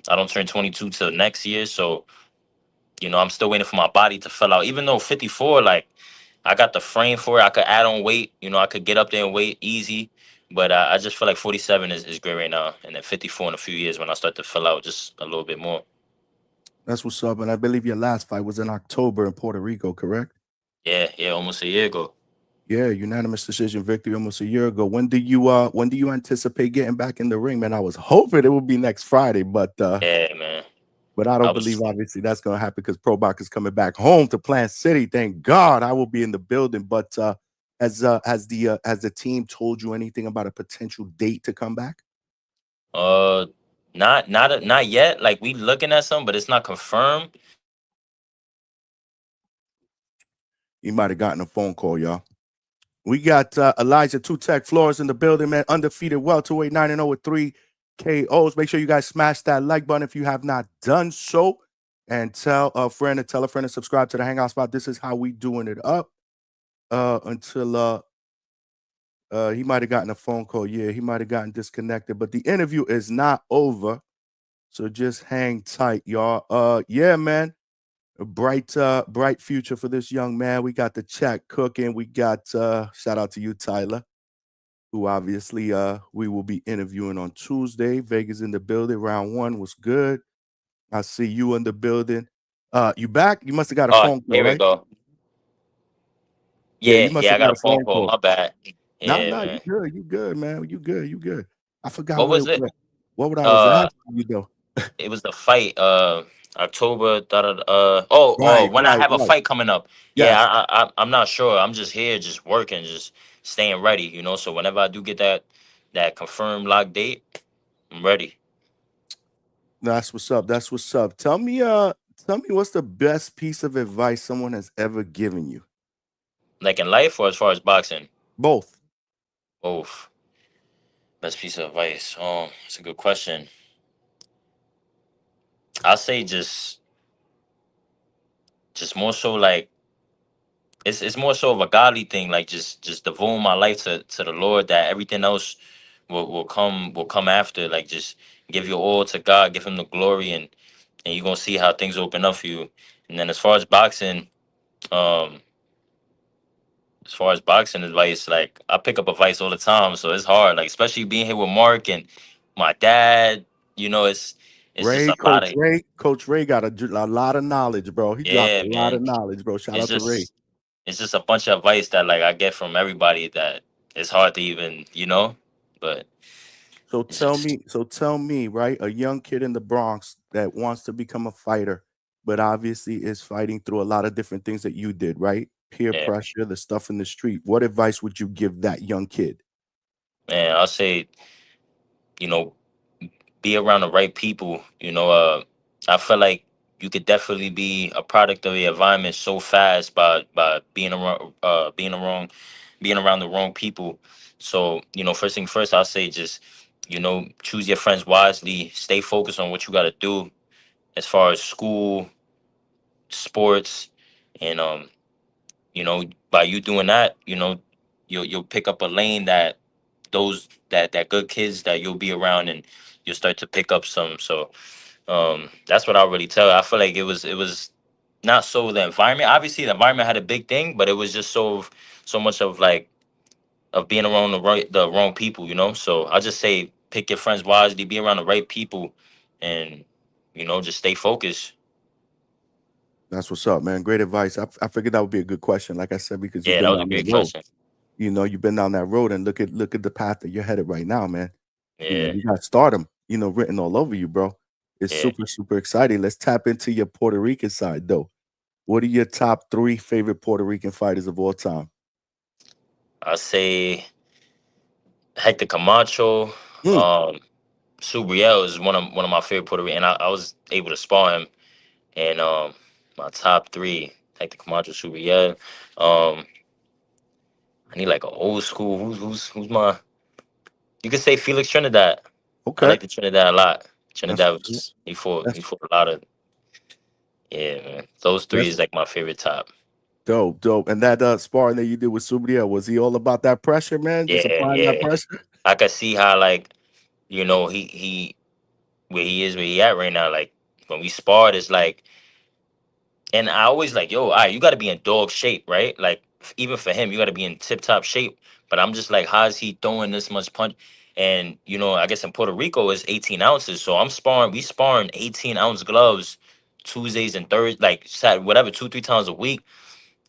I don't turn 22 till next year, so I'm still waiting for my body to fill out. Even though 54, like I got the frame for it, I could add on weight. I could get up there and weight easy. But I just feel like 47 is great right now, and then 54 in a few years when I start to fill out just a little bit more. That's what's up. And I believe your last fight was in October in Puerto Rico, correct? Yeah, yeah, almost a year ago. Yeah, unanimous decision victory almost a year ago. When do you anticipate getting back in the ring, man? I was hoping it would be next Friday, Yeah, man. but I I don't believe was obviously that's gonna happen because Probach is coming back home to Plant City. Thank God I will be in the building. But has the team told you anything about a potential date to come back? uh not yet. Like we looking at some, but it's not confirmed. You might have gotten a phone call, y'all. We got Elijah TEC Flores in the building, man. Undefeated welterweight, 9-0 with 3 KOs. Make sure you guys smash that like button if you have not done so. And tell a friend to subscribe to the Hangout spot. This is how we doing it up. Until he might have gotten a phone call. Yeah, he might have gotten disconnected. But the interview is not over. So just hang tight, y'all. Yeah, man. A bright future for this young man. We got the chat cooking. We got shout out to you, Tyler, who obviously we will be interviewing on Tuesday. Vegas in the building. Round one was good. I see you in the building. You back? You must have got a phone call, Here we right? go. Yeah, you Yeah, must yeah, have I got got a a phone phone call. call. My bad. Nah, Yeah, nah, you man. good. You good, man. You good. You good. I forgot What was it? what I was Uh, asking you though. it was the fight. October. Oh, Right, when I right, have a right. fight coming up. Yeah, Yes. I'm not sure. I'm just here, just working, just staying ready. So whenever I do get that confirmed lock date, I'm ready. That's what's up. That's what's up. Tell me what's the best piece of advice someone has ever given you? Like in life or as far as boxing. Both. Oh, best piece of advice. It's a good question. I'll say just more so like it's more so of a godly thing, like just devoting my life to the Lord, that everything else will come after. Like just give your all to God, give him the glory, and you're gonna see how things open up for you. And then um as far as boxing advice, like I pick up advice all the time, so it's hard. Like especially being here with Mark and my dad, it's just a lot of Coach Ray got a lot of knowledge, bro. He dropped a yeah, lot of man. knowledge, bro. Shout It's out to Ray. just it's just a bunch of advice that like I get from everybody that it's hard to even, but it's just So tell me, right? A young kid in the Bronx that wants to become a fighter, but obviously is fighting through a lot of different things that you did, right? Peer yeah, pressure, the stuff in the street. What advice would you give that young kid? man. I'll say, you know, be around the right people. I feel like you could definitely be a product of the environment so fast by being around being around the wrong people. So, first thing first, I'll say just, choose your friends wisely, stay focused on what you got to do as far as school, sports, and by you doing that, you'll pick up a lane that that good kids that you'll be around, and you'll start to pick up some. So that's what I'll really tell. I feel like it was not so the environment. Obviously, the environment had a big thing, but it was just so much of like of being around the wrong people. So I'll just say pick your friends wisely, be around the right people, and just stay focused. That's what's up, man. Great advice. I figured that would be a good question, like I said, because you've Yeah, that been was a down that great road. question. You've been down that road, and look at the path that you're headed right now, man. Yeah, You got stardom, written all over you, bro. It's yeah. super, super exciting. Let's tap into your Puerto Rican side, though. What are your top three favorite Puerto Rican fighters of all time? I say Hector Camacho. Mm, Um, Subriel is one of my favorite Puerto Rican. And I was able to spar him. And my top three, Hector Camacho, Subriel. Um, I need like an old school. Who's my? You could say Felix Trinidad. I okay, like the Trinidad a lot. that's Trinidad was what's up. just he That's fought a lot of, yeah, man. Those three that's is like my favorite top. dope, dope. And that sparring that you did with Subriel, was he all about that pressure, man? Just Yeah, applying that yeah. pressure? I could see how like he where he at right now. Like when we sparred, it's like, and I always like, yo, all right, you got to be in dog shape, right? Like even for him, you got to be in tip top shape. But I'm just like, how is he throwing this much punch? And I guess in Puerto Rico it's 18 ounces, so we sparring 18-ounce gloves Tuesdays and Thursdays, like whatever, 2-3 times a week.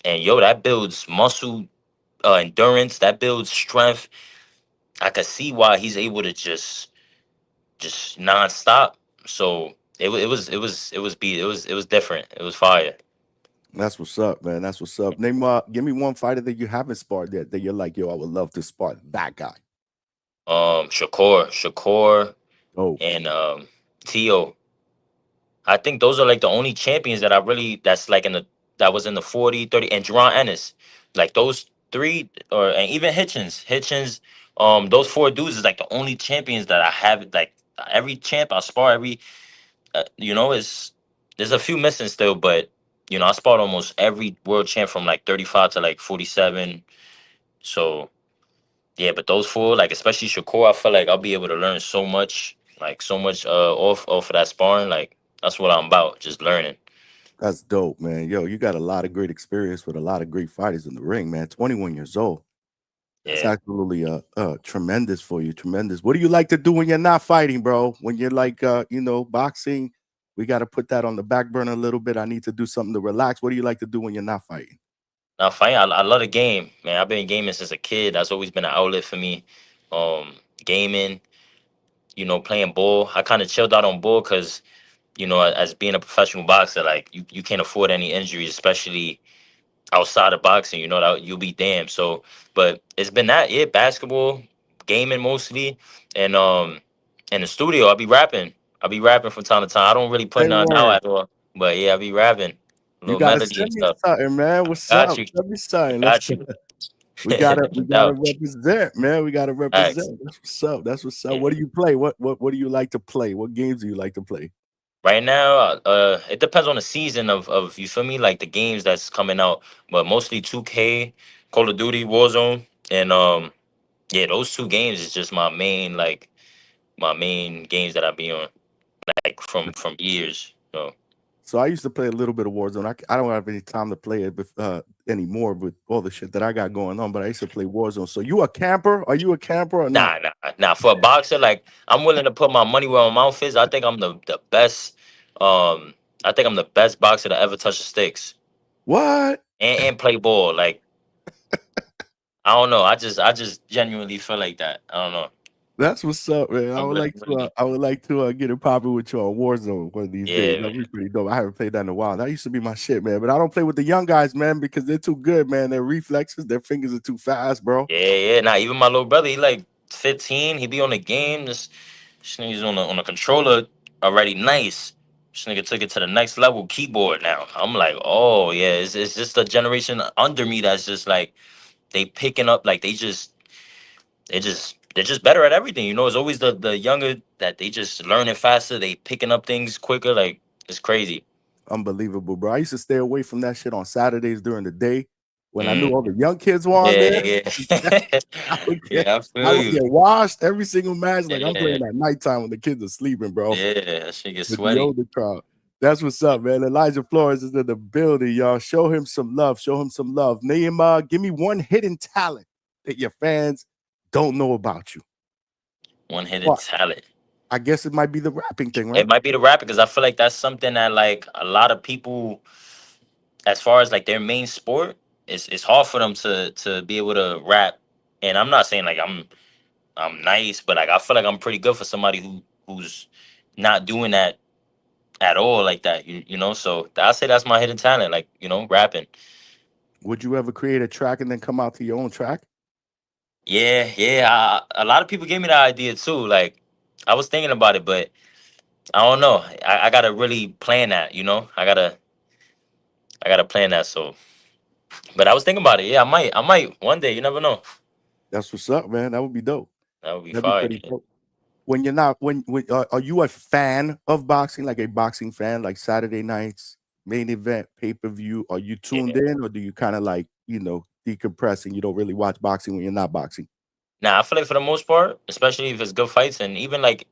And yo, that builds muscle, endurance, that builds strength. I could see why he's able to just nonstop. So it was different. It was fire. That's what's up, man. That's what's up. Give me one fighter that you haven't sparred that you're like, yo, I would love to spar that guy. Shakur, Oh, and Tio. I think those are like the only champions that I really that's like that was in the 40, 30, and Jerron Ennis. Like those three, and even Hitchens, those four dudes is like the only champions that I have. Like every champ I spar, every is there's a few missing still, but I sparred almost every world champ from like 35 to like 47. So yeah, but those four, like especially Shakur, I feel like I'll be able to learn so much, like so much off of that sparring. Like that's what I'm about, just learning. that's dope, man. Yo, you got a lot of great experience with a lot of great fighters in the ring, man. 21 years old. That's Yeah. absolutely tremendous for you. Tremendous. What do you like to do when you're not fighting, bro? When you're like boxing, we got to put that on the back burner a little bit. I need to do something to relax. What do you like to do when you're not fighting? Now, fine. I love the game, man. I've been gaming since a kid. That's always been an outlet for me. Um, Gaming, playing ball. I kind of chilled out on ball because as being a professional boxer, like you can't afford any injuries, especially outside of boxing, that you'll be damned. So, but it's been that, yeah, basketball, gaming mostly, and in the studio, I'll be rapping. I'll be rapping from time to time. I don't really put Say none out word. at all, but yeah, I'll be rapping, a You little gotta melody and send me stuff. something, man. What's Got up? you. Send me I something. Let's got you. we No gotta doubt. represent, man. We gotta Facts. represent. That's what's up. That's what's up. Yeah. What do you play? What do you like to play? What games do you like to play? Right now, it depends on the season of you feel me, like the games that's coming out, but mostly 2K, Call of Duty, Warzone, and yeah, those two games is just my main games that I be on like from years. So So I used to play a little bit of Warzone. I don't have any time to play it anymore with all the shit that I got going on. But I used to play Warzone. So you a camper? Are you a camper or not? nah. For a boxer, like I'm willing to put my money where my mouth is. I think I'm the best. Um, I think I'm the best boxer to ever touch the sticks What? and play ball. Like I don't know. I just genuinely feel like that. I don't know. That's what's up, man. I'm really I would like to get it popping with you on Warzone one of these days. yeah, man. That'd be pretty dope. I haven't played that in a while. That used to be my shit, man. But I don't play with the young guys, man, because they're too good, man. Their reflexes, their fingers are too fast, bro. Yeah. Nah, even my little brother, he like 15. He be on the game. This nigga's on a controller already. Nice. This nigga took it to the next level. Keyboard now. I'm like, oh yeah, it's just a generation under me that's just like they picking up like they're just better at everything. You know, it's always the younger that they just learning faster. They picking up things quicker. Like it's crazy. Unbelievable, bro. I used to stay away from that shit on Saturdays during the day when I knew Mm. all the young kids were on Yeah, there. yeah, I would get, yeah. I I feel would you. get washed every single match. Like I'm Yeah, playing at nighttime when the kids are sleeping, bro. yeah. That shit get With the sweaty. older crowd. That's what's up, man. Elijah Flores is in the building, y'all. Show him some love. Show him some love. Name, give me one hidden talent that your fans don't know about you. One hidden What? talent. I guess it might be the rapping thing, right? It might be the rap because I feel like that's something that like a lot of people, as far as like their main sport, it's hard for them to be able to rap. And I'm not saying like I'm nice, but like I feel like I'm pretty good for somebody who's not doing that at all like that. You know, so I say that's my hidden talent, like rapping. Would you ever create a track and then come out to your own track? Yeah, yeah. A lot of people gave me the idea too. Like I was thinking about it, but I don't know. I gotta really plan that. I gotta plan that. So, but I was thinking about it. Yeah, I might one day. You never know. That's what's up, man. That would be dope. That would be That'd be fire. pretty dope. When you're not, when are you a fan of boxing, like a boxing fan, like Saturday nights, main event, pay per view? Are you tuned Yeah. in, or do you kind of like decompress and you don't really watch boxing when you're not boxing? Now I feel like for the most part, especially if it's good fights, and even like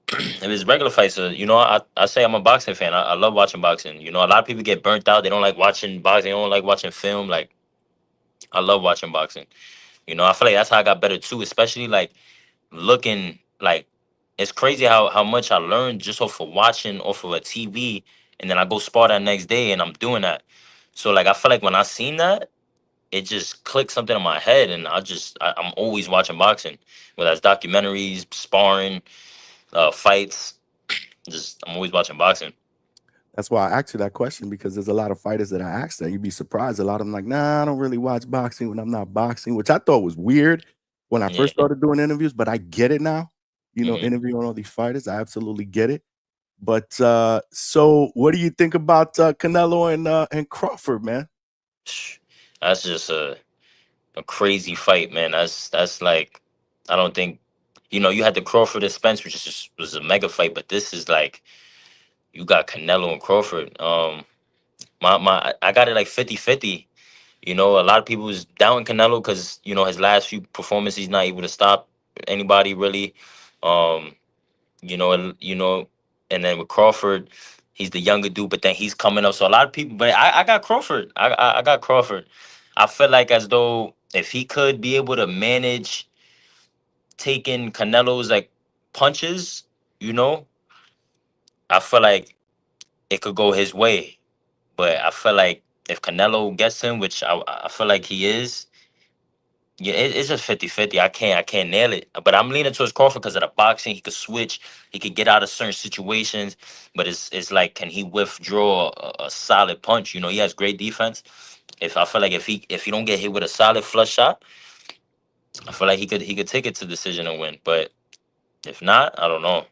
if it's regular fights, I say I'm a boxing fan. I love watching boxing. You know, a lot of people get burnt out. They don't like watching boxing. They don't like watching film. Like I love watching boxing. You know, I feel like that's how I got better too. Especially like looking like it's crazy how much I learned just off of watching off of a TV, and then I go spar that next day, and I'm doing that. So like I feel like when I seen that, it just clicked something in my head, and I'm always watching boxing, whether it's documentaries, sparring, fights. Just I'm always watching boxing. That's why I asked you that question, because there's a lot of fighters that I asked that you'd be surprised. A lot of them like, nah, I don't really watch boxing when I'm not boxing, which I thought was weird when I Yeah. first started doing interviews, but I get it now. Hmm. Interviewing all these fighters, I absolutely get it. But so what do you think about Canelo and Crawford, man? That's just a crazy fight, man. That's like I don't think you had the Crawford and Spence, which is just was a mega fight, but this is like you got Canelo and Crawford. My I got it like 50-50. You know, a lot of people was down Canelo because his last few performances he's not able to stop anybody really. Um, you know, and then with Crawford, he's the younger dude, but then he's coming up. So a lot of people, but I got Crawford. I got Crawford. I feel like as though if he could be able to manage taking Canelo's like punches, you know, I feel like it could go his way. But I feel like if Canelo gets him, which I feel like he is, yeah, it's just 50-50. I can't nail it. But I'm leaning towards Crawford because of the boxing. He could switch. He could get out of certain situations. But it's like, can he withdraw a solid punch? He has great defense. If I feel like if he don't get hit with a solid flush shot, I feel like he could take it to decision and win. But if not, I don't know.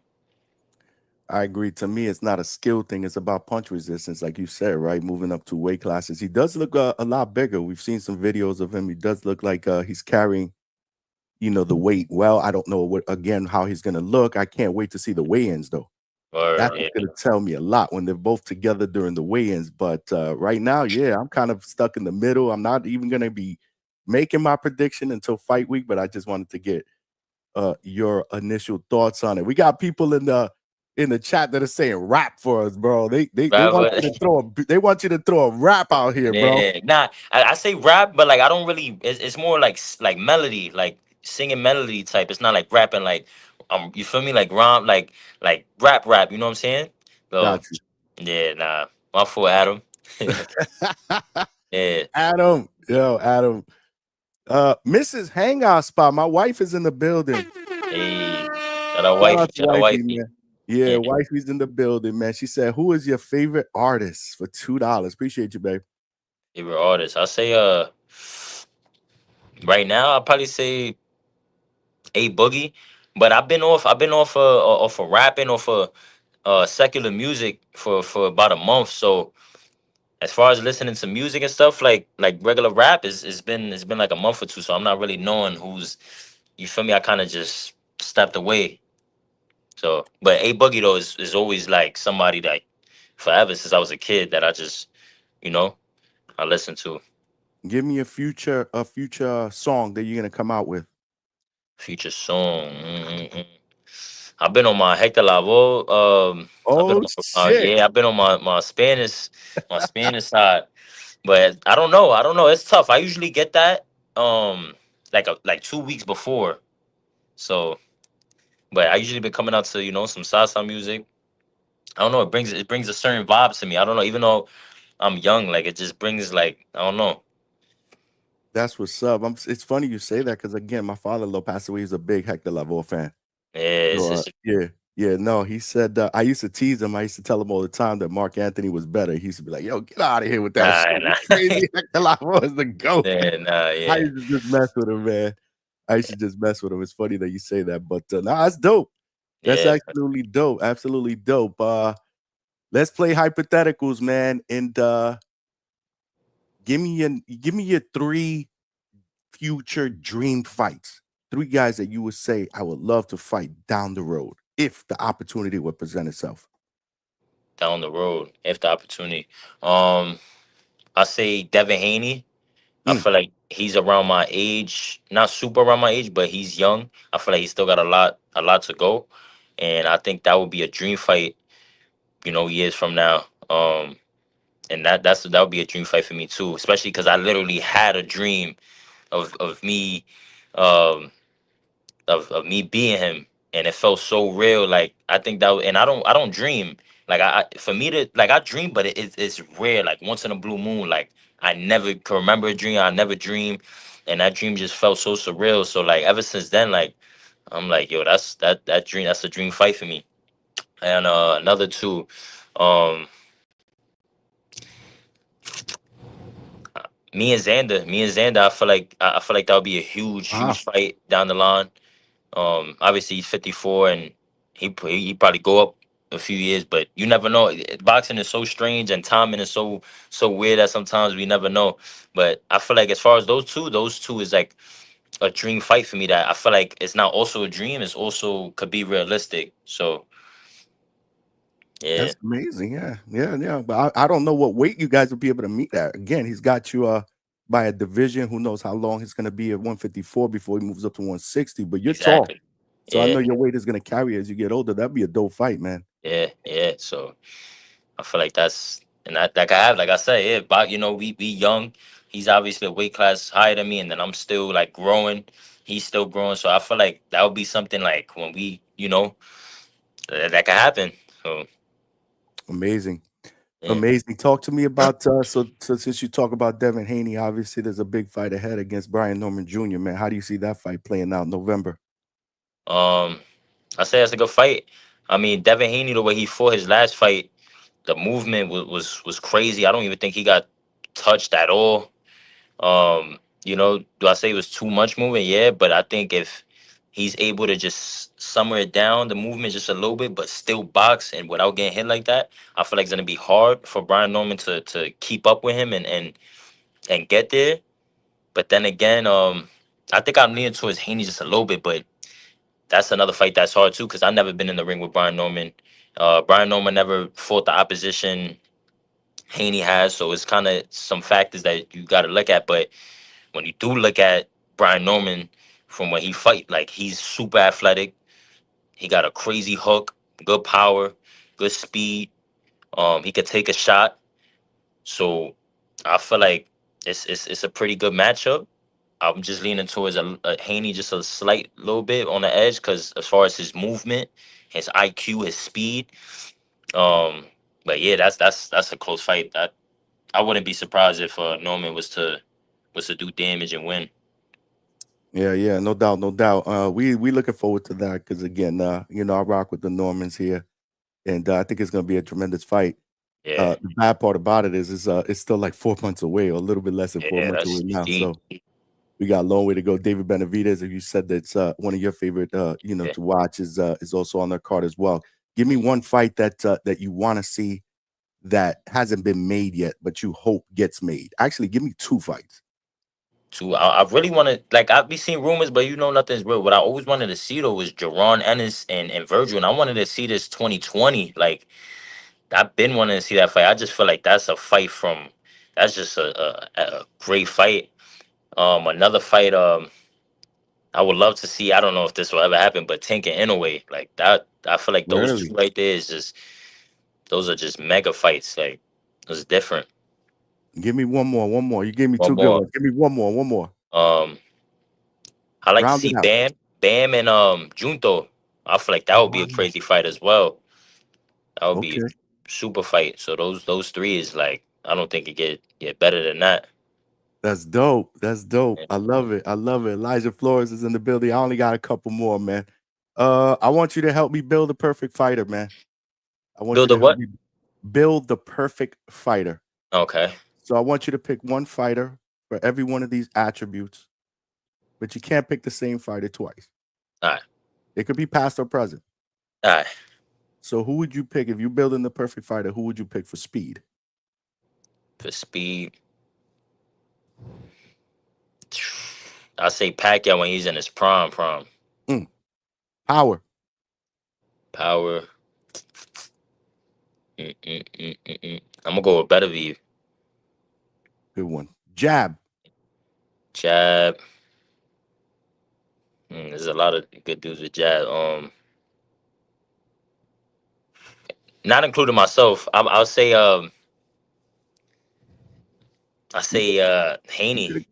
I agree. To me, it's not a skill thing. It's about punch resistance, like you said, right? Moving up to weight classes. He does look a lot bigger. We've seen some videos of him. He does look like he's carrying, the weight well. I don't know again how he's gonna look. I can't wait to see the weigh-ins though. Or That's yeah, what's gonna tell me a lot when they're both together during the weigh-ins. But right now, yeah, I'm kind of stuck in the middle. I'm not even gonna be making my prediction until fight week, but I just wanted to get your initial thoughts on it. We got people in the chat that are saying rap for us, bro. They rap, want you to throw a rap out here, bro. yeah. Nah, I say rap, but like I don't really. It's more like like melody, like singing melody type. It's not like rapping, like you feel me, like rhyme, like rap. You know what I'm saying? So Got you. yeah, nah, my fault, Adam. Yeah, Adam, yo, Adam. Mrs. Hangout Spot. My wife is in the building. hey, shout out Shout out wifey, to shout out wifey, wifey. man. Yeah, Yeah, wifey's in the building, man. She said, "Who is your favorite artist for $2?" Appreciate you, babe. favorite artist. I say right now I'll probably say a boogie, but I've been off of rapping, off of secular music for about a month, so. as far as listening to music and stuff, like regular rap it's been like a month or two, so I'm not really knowing who's, you feel me? I kind of just stepped away. So, but A Boogie though is always like somebody that forever since I was a kid that I just, you know, I listen to. Give me a future song that you're gonna come out with. Future song. I've been on my Hector Lavoe. I've been Oh on, shit. yeah, I've been on my Spanish side. But I don't know. It's tough. I usually get that like 2 weeks before. So, but I usually been coming out to some salsa music. I don't know. It brings a certain vibe to me. I don't know. Even though I'm young, like it just brings like I don't know. That's what's up. It's funny you say that because again, my father-in-law passed away. He's a big Hector Lavoe fan. Yeah, So, yeah. No, he said I used to tease him. I used to tell him all the time that Mark Anthony was better. He used to be like, "Yo, get out of here with that nah, shit. You nah. crazy? Hector Lavoe is the goat." Yeah, nah, I yeah, used to just mess with him, man. I used to just mess with him. It's funny that you say that, but nah, that's dope. That's yeah. absolutely dope. Absolutely dope. Let's play hypotheticals, man, and give me your three future dream fights. Three guys that you would say I would love to fight down the road if the opportunity would present itself. Down the road, if the opportunity. Um, I say Devin Haney. I Mm, feel like he's around my age, not super around my age, but he's young. I feel like he's still got a lot to go, and I think that would be a dream fight, years from now. And that would be a dream fight for me too, especially because I literally had a dream of me, um, of me being him, and it felt so real. Like I think that, and I don't dream. Like for me to like I dream, but it's rare. Like once in a blue moon. Like I never can remember a dream. I never dream, and that dream just felt so surreal. So like ever since then, like I'm like, yo, that dream. That's a dream fight for me. And another two, um, me and Xander. I feel like that would be a wow, huge fight down the line. Obviously he's 54 and he probably go up a few years, but you never know. Boxing is so strange and timing is so weird that sometimes we never know. But I feel like as far as those two is like a dream fight for me that I feel like it's not also a dream, it's also could be realistic. So yeah, that's amazing. Yeah. But I don't know what weight you guys will be able to meet at. Again, he's got you by a division. Who knows how long he's going to be at 154 before he moves up to 160. But you're tall, exactly. so I Yeah, know your weight is going to carry as you get older. That'd be a dope fight, man. yeah. So I feel like that's and that like I have like I said, yeah, but we young. He's obviously a weight class higher than me, and then I'm still like growing. He's still growing, so I feel like that would be something like when we, that could happen. So Amazing. yeah, Amazing. Talk to me about so since you talk about Devin Haney, obviously there's a big fight ahead against Brian Norman Jr. Man, how do you see that fight playing out in November? um, I say that's a good fight. I mean, Devin Haney, the way he fought his last fight, the movement was crazy. I don't even think he got touched at all. Do I say it was too much movement? Yeah, but I think if he's able to just summer it down, the movement just a little bit, but still box and without getting hit like that, I feel like it's gonna be hard for Brian Norman to keep up with him and get there. But then again, I think I'm leaning towards Haney just a little bit, but that's another fight that's hard too because I've never been in the ring with Brian Norman. Brian Norman never fought the opposition Haney has, so it's kind of some factors that you got to look at. But when you do look at Brian Norman from when he fight, like he's super athletic. He got a crazy hook, good power, good speed. He could take a shot. So I feel like it's a pretty good matchup. I'm just leaning towards a Haney just a slight little bit on the edge because as far as his movement, his IQ, his speed. Um, but yeah, that's a close fight. I wouldn't be surprised if Norman was to do damage and win. Yeah, no doubt, no doubt. We looking forward to that because again, I rock with the Normans here, and I think it's gonna be a tremendous fight. Yeah, The bad part about it is it's still like 4 months away, or a little bit less than four yeah, months that's away now. deep. So we got a long way to go. David Benavidez, if you said that's one of your favorite, Yeah. to watch, is also on their card as well. Give me one fight that you want to see that hasn't been made yet, but you hope gets made? Actually, give me 2 fights. I really want to, like, I've been seeing rumors, but nothing's real. What I always wanted to see though was Jerron Ennis and Virgil, and I wanted to see this 2020. Like, I've been wanting to see that fight. I just feel like that's a fight from, that's just a great fight. Another fight. I would love to see. I don't know if this will ever happen, but Tank and Inoue, like that. I feel like those two Really? right there is just, those are just mega fights. Like, it's different. Give me one more, one more. You gave me One 2 good more. ones. Give me one more, one more. Um, I like to Round it see out. Bam and Junto. I feel like that would be a Wow. crazy fight as well. That would be a Okay. super fight. So those three is like, I don't think it get better than that. That's dope. That's dope. I love it. I love it. Elijah Flores is in the building. I only got a couple more, man. I want you to help me build the perfect fighter, man. I want you Build a to help what? me build the perfect fighter. Okay. So I want you to pick one fighter for every one of these attributes, but you can't pick the same fighter twice. All right. It could be past or present. All right. So who would you pick if you're building the perfect fighter? Who would you pick for speed? For speed, I say Pacquiao when he's in his prime. Mm. Power. Power. I'm gonna go with Beterbiev. Good one. Jab. Jab. There's a lot of good dudes with jab. Not including myself. I'll say I You say Haney. could have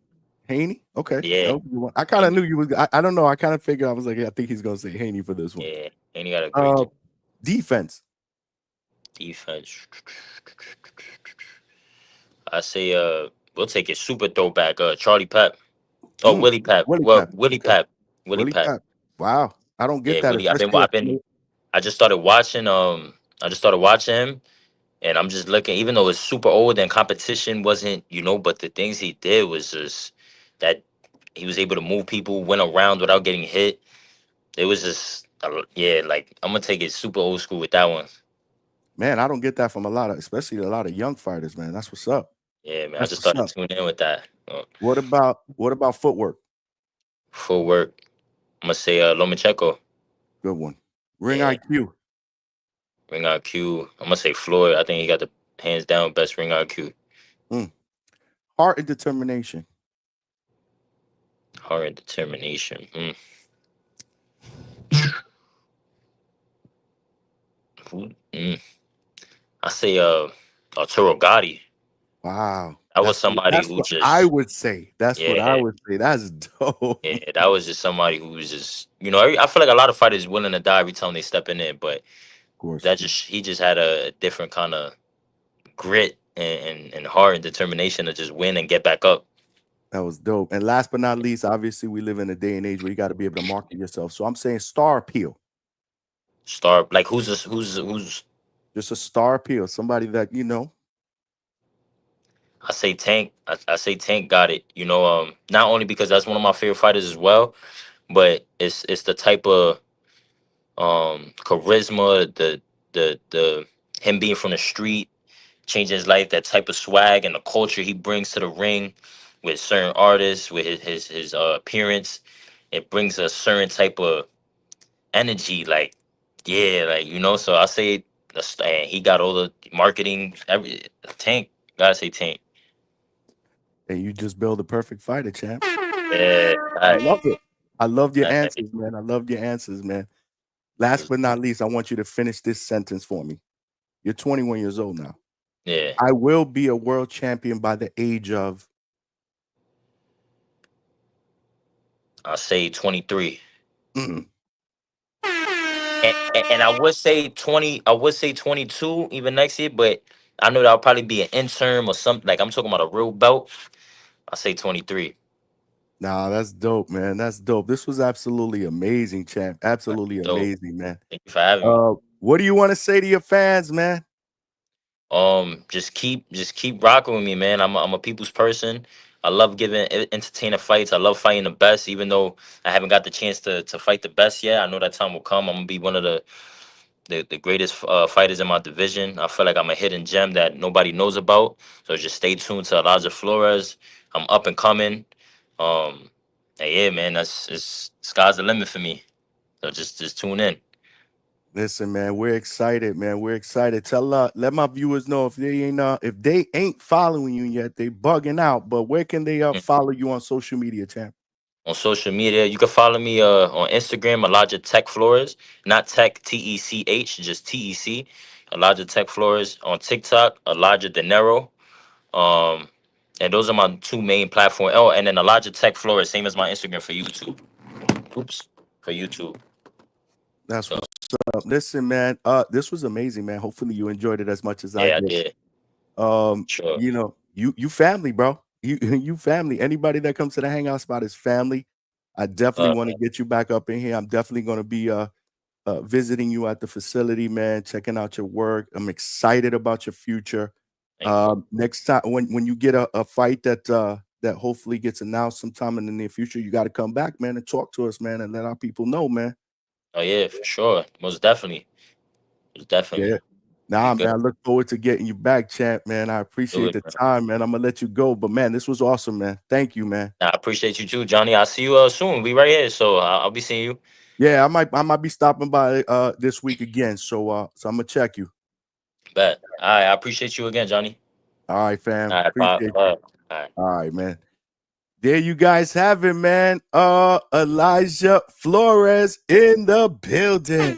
Haney. Okay. That Yeah, was a good one. I kind of Haney. knew you was I don't know. I kind of figured I was like, yeah, I think he's gonna say Haney for this one. Yeah, Haney got a great Uh defense. defense. I say we'll take it super throwback. Charlie Pep. Oh, Mm. Willie Pep. Willie Well, Pep. Willie Okay. Pep. Willie Willie Pep. Pep. Wow. I don't Yeah, get that, Willie. especially I just started watching. I just started watching him, and I'm just looking. Even though it's super old and competition wasn't, but the things he did was just that he was able to move people, went around without getting hit. It was just, yeah. Like, I'm gonna take it super old school with that one. man, I don't get that from a lot of, especially a lot of young fighters, man. That's what's up. Yeah, man. I That's just what's started up. tuning in with that. What about footwork? Footwork. I'm gonna say Lomachenko. Good one. Ring Yeah, IQ. ring IQ. I'm gonna say Floyd. I think he got the hands down best ring IQ. Mm. Heart and determination. Heart and determination. Mm. I say Arturo Gotti. Wow. That was That's what somebody that's who what I just, would say. That's what I yeah, would say. That's dope. yeah, that was just somebody who was just, I feel like a lot of fighters willing to die every time they step in there, but Of course. that just he just had a different kind of grit and heart and determination to just win and get back up. That was dope. And last but not least, obviously, we live in a day and age where you got to be able to market yourself. So I'm saying star appeal. Star, like, who's Just a star appeal. Somebody that, I say Tank. I say Tank got it. Not only because that's one of my favorite fighters as well, but it's the type of charisma, the him being from the street, changing his life, that type of swag and the culture he brings to the ring with certain artists, with his appearance. It brings a certain type of energy, like, yeah, like, So I say and he got all the marketing. Every Tank, gotta say Tank. and you just build a perfect fighter, champ. Yeah, I love it. I loved your I, answers, man. I loved your answers, man. Last I, but not least, I want you to finish this sentence for me. You're 21 years old now. yeah. I will be a world champion by the age of. I'll say 23. Mm. And I would say 20, I would say 22 even next year, but I know that'll probably be an interim or something. Like, I'm talking about a real belt. I say 23. Nah, that's dope, man. That's dope. This was absolutely amazing, champ. Absolutely So amazing, man. thank you for having me. What do you want to say to your fans, man? Just keep rocking with me, man. I'm a people's person. I love giving entertaining fights. I love fighting the best, even though I haven't got the chance to fight the best yet. I know that time will come. I'm gonna be one of the the greatest fighters in my division. I feel like I'm a hidden gem that nobody knows about. So just stay tuned to Elijah Flores. I'm up and coming. Um, and yeah, man, that's it's sky's the limit for me. So just tune in. Listen, man, we're excited, man. We're excited. Let my viewers know if they ain't following you yet, they bugging out. But where can they Mm. follow you on social media, champ? On social media, you can follow me on Instagram, Elijah Tech Flores, not Tech TECH, just TEC. Elijah Tech Flores on TikTok, Elijah De Niro. Um, and those are my two main platforms. Oh, and then Elijah Tech Flores, same as my Instagram for YouTube. Oops, for YouTube. That's So what's up. Listen, man, this was amazing, man. Hopefully you enjoyed it as much as I yeah, I did. did. Sure. You family, bro. You family. Anybody that comes to the hangout spot is family. I definitely Uh, want to get you back up in here. I'm definitely going to be visiting you at the facility, man, checking out your work. I'm excited about your future. Thank you. Next time when you get a fight that hopefully gets announced sometime in the near future, you got to come back, man, and talk to us, man, and let our people know, man. Oh yeah, for sure. Most definitely. Most definitely. Yeah. Be Nah, man, good. I look forward to getting you back, champ, man. I Do appreciate it, the bro. time, man. I'm gonna let you go, but man, this was awesome, man. Thank you, man. I appreciate you too, Johnny. I'll see you soon. We right here, so I'll be seeing you. Yeah, I might be stopping by this week again. So I'm gonna check you. Bet. All right, I appreciate you again, Johnny. All right, fam. All right, bye. Appreciate you. All right. All right, man. There you guys have it, man. Elijah Flores in the building.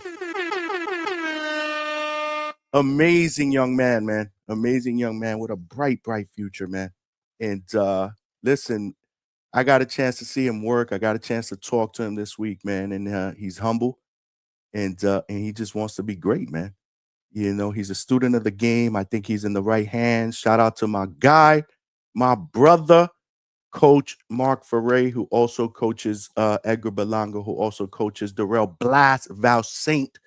Amazing young man, man. Amazing young man with a bright, bright future, man. And listen, I got a chance to see him work. I got a chance to talk to him this week, man. And he's humble and he just wants to be great, man. He's a student of the game. I think he's in the right hands. Shout out to my guy, my brother, Coach Mark Ferre, who also coaches Edgar Belanga, who also coaches Darrell Blas, Val Saint,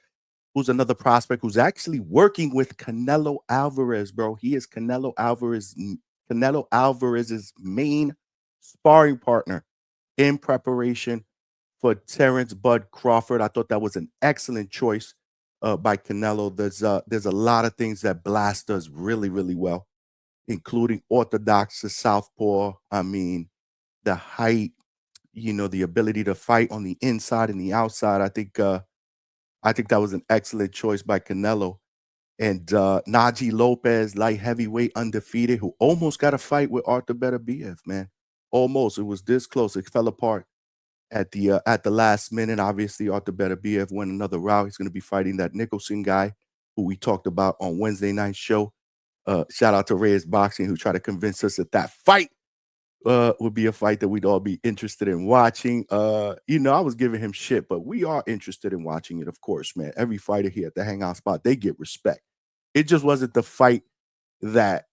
who's another prospect who's actually working with Canelo Alvarez, bro. He is Canelo Alvarez's main sparring partner in preparation for Terrence Bud Crawford. I thought that was an excellent choice by Canelo. There's a lot of things that Blast does really, really well, including orthodox to southpaw. I mean, the height, the ability to fight on the inside and the outside. I think that was an excellent choice by Canelo. And Najee Lopez, light heavyweight, undefeated, who almost got a fight with Arthur Beterbiev, man. Almost. It was this close. It fell apart at the last minute. Obviously, Arthur Beterbiev won another round. He's going to be fighting that Nicholson guy who we talked about on Wednesday night show. Shout out to Reyes Boxing, who tried to convince us that fight would be a fight that we'd all be interested in watching. I was giving him shit, but we are interested in watching it, of course, man. Every fighter here at the Hangout spot, they get respect. It just wasn't the fight that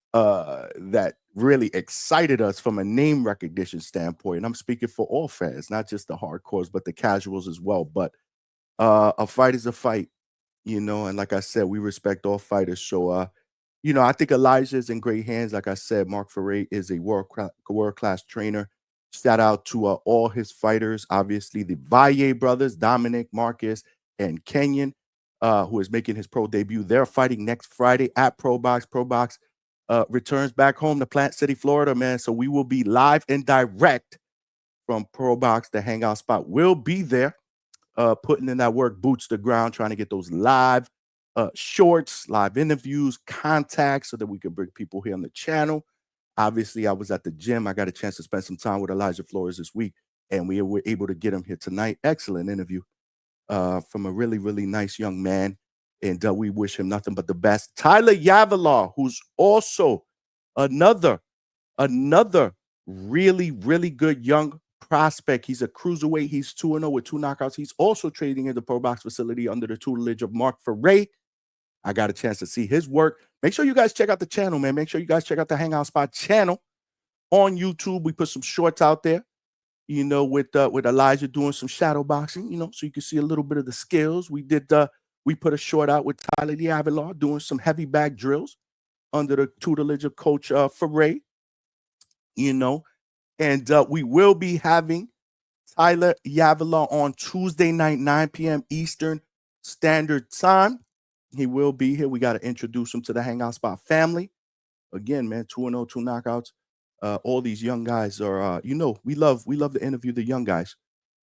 really excited us from a name recognition standpoint. And I'm speaking for all fans, not just the hardcores, but the casuals as well. But a fight is a fight, and like I said, we respect all fighters. So I think Elijah's in great hands. Like I said, Mark Ferre is a world class trainer. Shout out to all his fighters. Obviously, the Valle brothers, Dominic, Marcus, and Kenyon, who is making his pro debut. They're fighting next Friday at Pro Box. Pro Box returns back home to Plant City, Florida, man. So we will be live and direct from Pro Box. The Hangout spot will be there, putting in that work, boots to ground, trying to get those live shorts, live interviews, contacts so that we can bring people here on the channel. Obviously, I was at the gym. I got a chance to spend some time with Elijah Flores this week, and we were able to get him here tonight. Excellent interview from a really, really nice young man. And we wish him nothing but the best. Tyler Yavalaw, who's also another really, really good young prospect. He's a cruiserweight. He's 2-0 with 2 knockouts. He's also training in the Pro Box facility under the tutelage of Mark Ferre. I got a chance to see his work. Make sure you guys check out the channel, man. Make sure you guys check out the Hangout Spot channel on YouTube. We put some shorts out there, with Elijah doing some shadow boxing, so you can see a little bit of the skills. We put a short out with Tyler Yavalaw doing some heavy bag drills under the tutelage of Coach Ferre, and we will be having Tyler Yavalaw on Tuesday night, 9 p.m. Eastern Standard Time. He will be here. We got to introduce him to the Hangout Spot family. Again, man, 2-0, 2 knockouts. All these young guys are, we love to interview the young guys,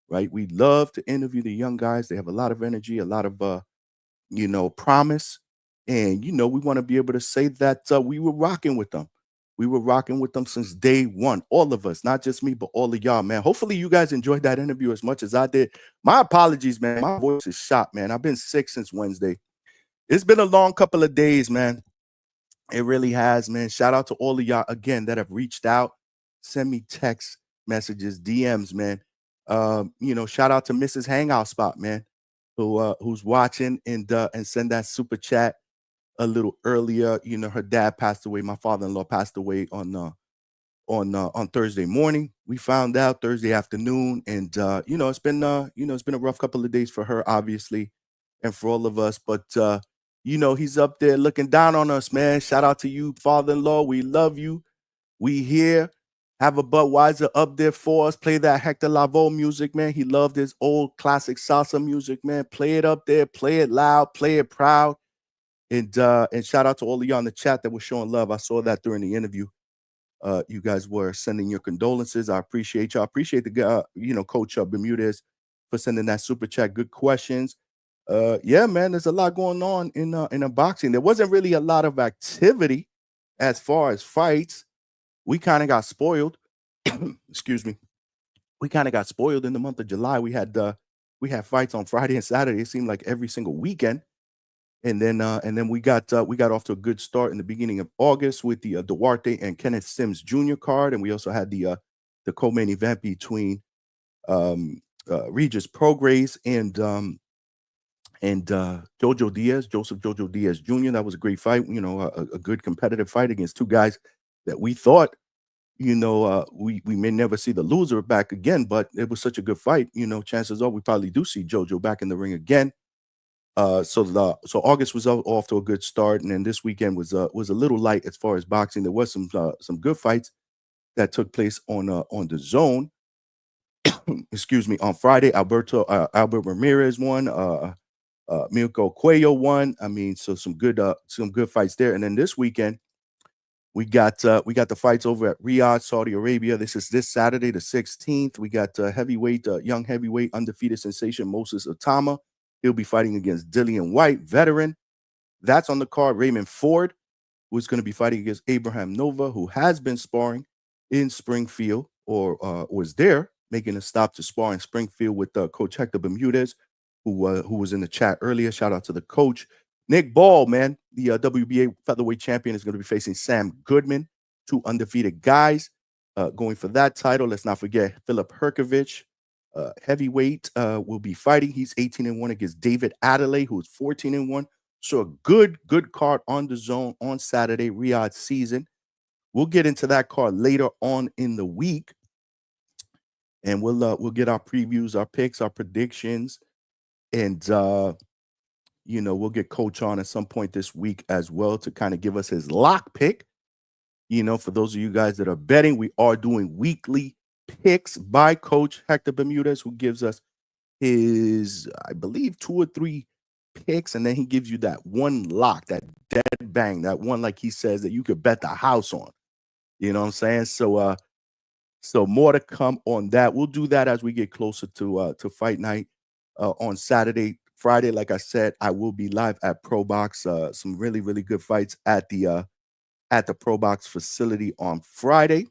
right? We love to interview the young guys. They have a lot of energy, a lot of, promise. And, we want to be able to say that we were rocking with them. We were rocking with them since day one. All of us, not just me, but all of y'all, man. Hopefully you guys enjoyed that interview as much as I did. My apologies, man. My voice is shot, man. I've been sick since Wednesday. It's been a long couple of days, man. It really has, man. Shout out to all of y'all again that have reached out. Send me text messages, DMs, man. Shout out to Mrs. Hangout Spot, man, who's watching and send that super chat a little earlier. Her dad passed away. My father-in-law passed away on Thursday morning. We found out Thursday afternoon, and it's been a rough couple of days for her, obviously, and for all of us. But he's up there looking down on us, man. Shout out to you, father-in-law. We love you. We here. Have a Budweiser up there for us. Play that Hector Lavoe music, man. He loved his old classic salsa music, man. Play it up there. Play it loud. Play it proud. And shout out to all of y'all in the chat that were showing love. I saw that during the interview. You guys were sending your condolences. I appreciate y'all. Appreciate the guy, Coach Bermudez for sending that super chat. Good questions. Yeah, man, there's a lot going on in boxing. There wasn't really a lot of activity as far as fights. We kind of got spoiled. Excuse me. We kind of got spoiled in the month of July. We had fights on Friday and Saturday. It seemed like every single weekend. And then we got off to a good start in the beginning of August with the Duarte and Kenneth Sims Jr. card, and we also had the co-main event between Regis Prograis and Joseph Jojo Diaz Jr. That was a great fight. A good competitive fight against two guys that we thought we may never see the loser back again, but it was such a good fight. Chances are we probably do see Jojo back in the ring again. So August was off to a good start, and then this weekend was a little light as far as boxing. There was some good fights that took place on the zone. Excuse me. On Friday, Albert Ramirez won. Mirko Cuello won. I mean, so some good fights there. And then this weekend, we got the fights over at Riyadh, Saudi Arabia. This is this Saturday, the 16th. We got young heavyweight undefeated sensation Moses Otama. He'll be fighting against Dillian White, veteran. That's on the card. Raymond Ford, who's going to be fighting against Abraham Nova, who has been sparring in Springfield or was there making a stop to spar in Springfield with Coach Hector Bermudez, who was in the chat earlier. Shout out to the coach. Nick Ball, man, the WBA featherweight champion, is going to be facing Sam Goodman, two undefeated guys going for that title. Let's not forget Philip Herkovich. Heavyweight will be fighting. He's 18-1 against David Adelaide, who's 14-1. So a good card on the zone on Saturday, Riyadh season. We'll get into that card later on in the week, and we'll get our previews, our picks, our predictions, and we'll get Coach on at some point this week as well to kind of give us his lock pick. For those of you guys that are betting, we are doing weekly picks by Coach Hector Bermudez, who gives us his, I believe, 2 or 3 picks, and then he gives you that one lock, that dead bang, that one, like he says, that you could bet the house on. You know what I'm saying? So more to come on that. We'll do that as we get closer to fight night on Saturday. Friday, like I said, I will be live at Pro Box. Some really, really good fights at the Pro Box facility on Friday.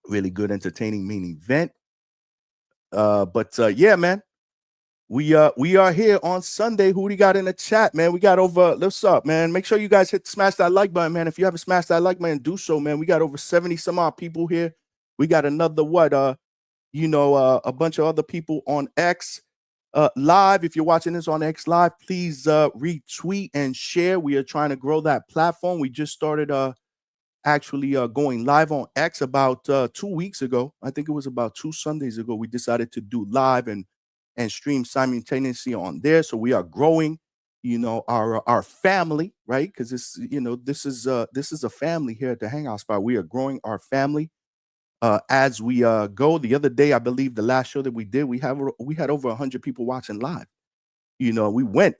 Really good, entertaining main event. But yeah, man, we are here on Sunday. Who do you got in the chat, man? We got over. What's up, man? Make sure you guys smash that like button, man. If you haven't smashed that like button, do so, man. We got over 70 some odd people here. We got another a bunch of other people on X live. If you're watching this on X live, please retweet and share. We are trying to grow that platform. We just started actually going live on X about 2 weeks ago. I think it was about 2 Sundays ago. We decided to do live and stream simultaneously on there. So we are growing, our family, right? Because this is a family here at the Hangout Spot. We are growing our family as we go. The other day, I believe the last show that we did, we had over 100 people watching live. We went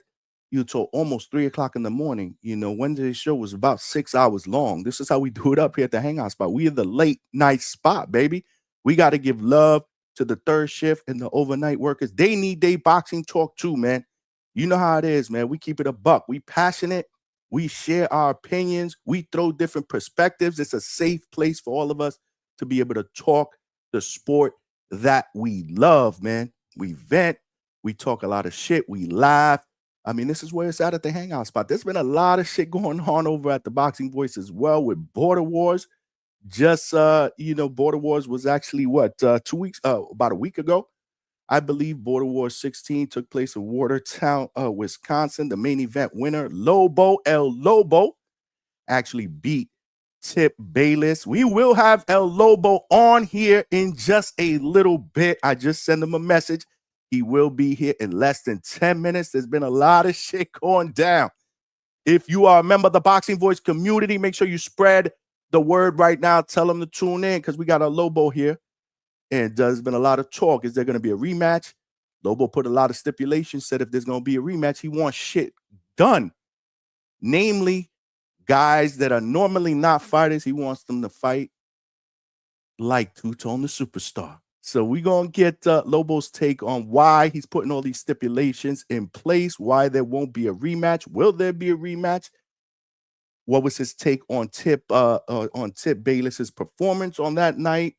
till almost 3 o'clock in the morning. Wednesday's show was about 6 hours long. This is how we do it up here at the Hangout spot. We are the late night spot, baby. We got to give love to the third shift and the overnight workers. They need their boxing talk too, man. You know how it is, man. We keep it a buck. We passionate. We share our opinions. We throw different perspectives. It's a safe place for all of us to be able to talk the sport that we love, man. We vent. We talk a lot of shit. We laugh. I mean, this is where it's at the Hangout spot. There's been a lot of shit going on over at the Boxing Voice as well with Border Wars. Just, Border Wars was actually what, 2 weeks, about a week ago. I believe Border Wars 16 took place in Watertown, Wisconsin. The main event winner, Lobo, actually beat Tip Bayless. We will have El Lobo on here in just a little bit. I just sent him a message. He will be here in less than 10 minutes. There's been a lot of shit going down. If you are a member of the Boxing Voice community, make sure you spread the word right now. Tell them to tune in because we got a Lobo here. And there's been a lot of talk. Is there going to be a rematch? Lobo put a lot of stipulations, said if there's going to be a rematch, he wants shit done. Namely, guys that are normally not fighters, he wants them to fight like Two-Tone the Superstar. So we're going to get Lobo's take on why he's putting all these stipulations in place, why there won't be a rematch. Will there be a rematch? What was his take on Tip Bayless's performance on that night?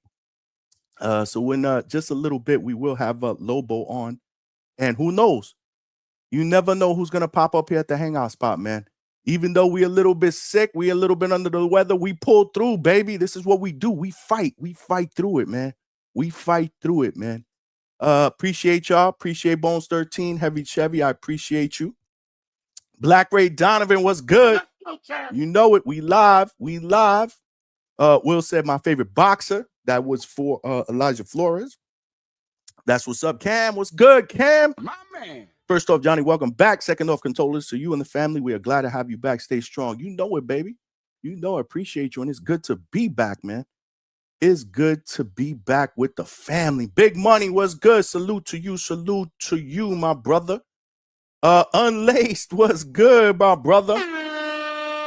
So in just a little bit, we will have Lobo on. And who knows? You never know who's going to pop up here at the Hangout spot, man. Even though we're a little bit sick, we're a little bit under the weather, we pull through, baby. This is what we do. We fight. We fight through it, man. We fight through it, man. Appreciate y'all. Appreciate Bones 13, Heavy Chevy. I appreciate you. Black Ray Donovan was good. You know it. We live. We live. Will said my favorite boxer. That was for Elijah Flores. That's what's up. Cam, what's good, Cam? My man. First off, Johnny, welcome back. Second off, condolences to you and the family. We are glad to have you back. Stay strong. You know it, baby. You know I appreciate you, and it's good to be back, man. It's good to be back with the family. Big Money was good. Salute to you. Salute to you, my brother. Unlaced was good, my brother.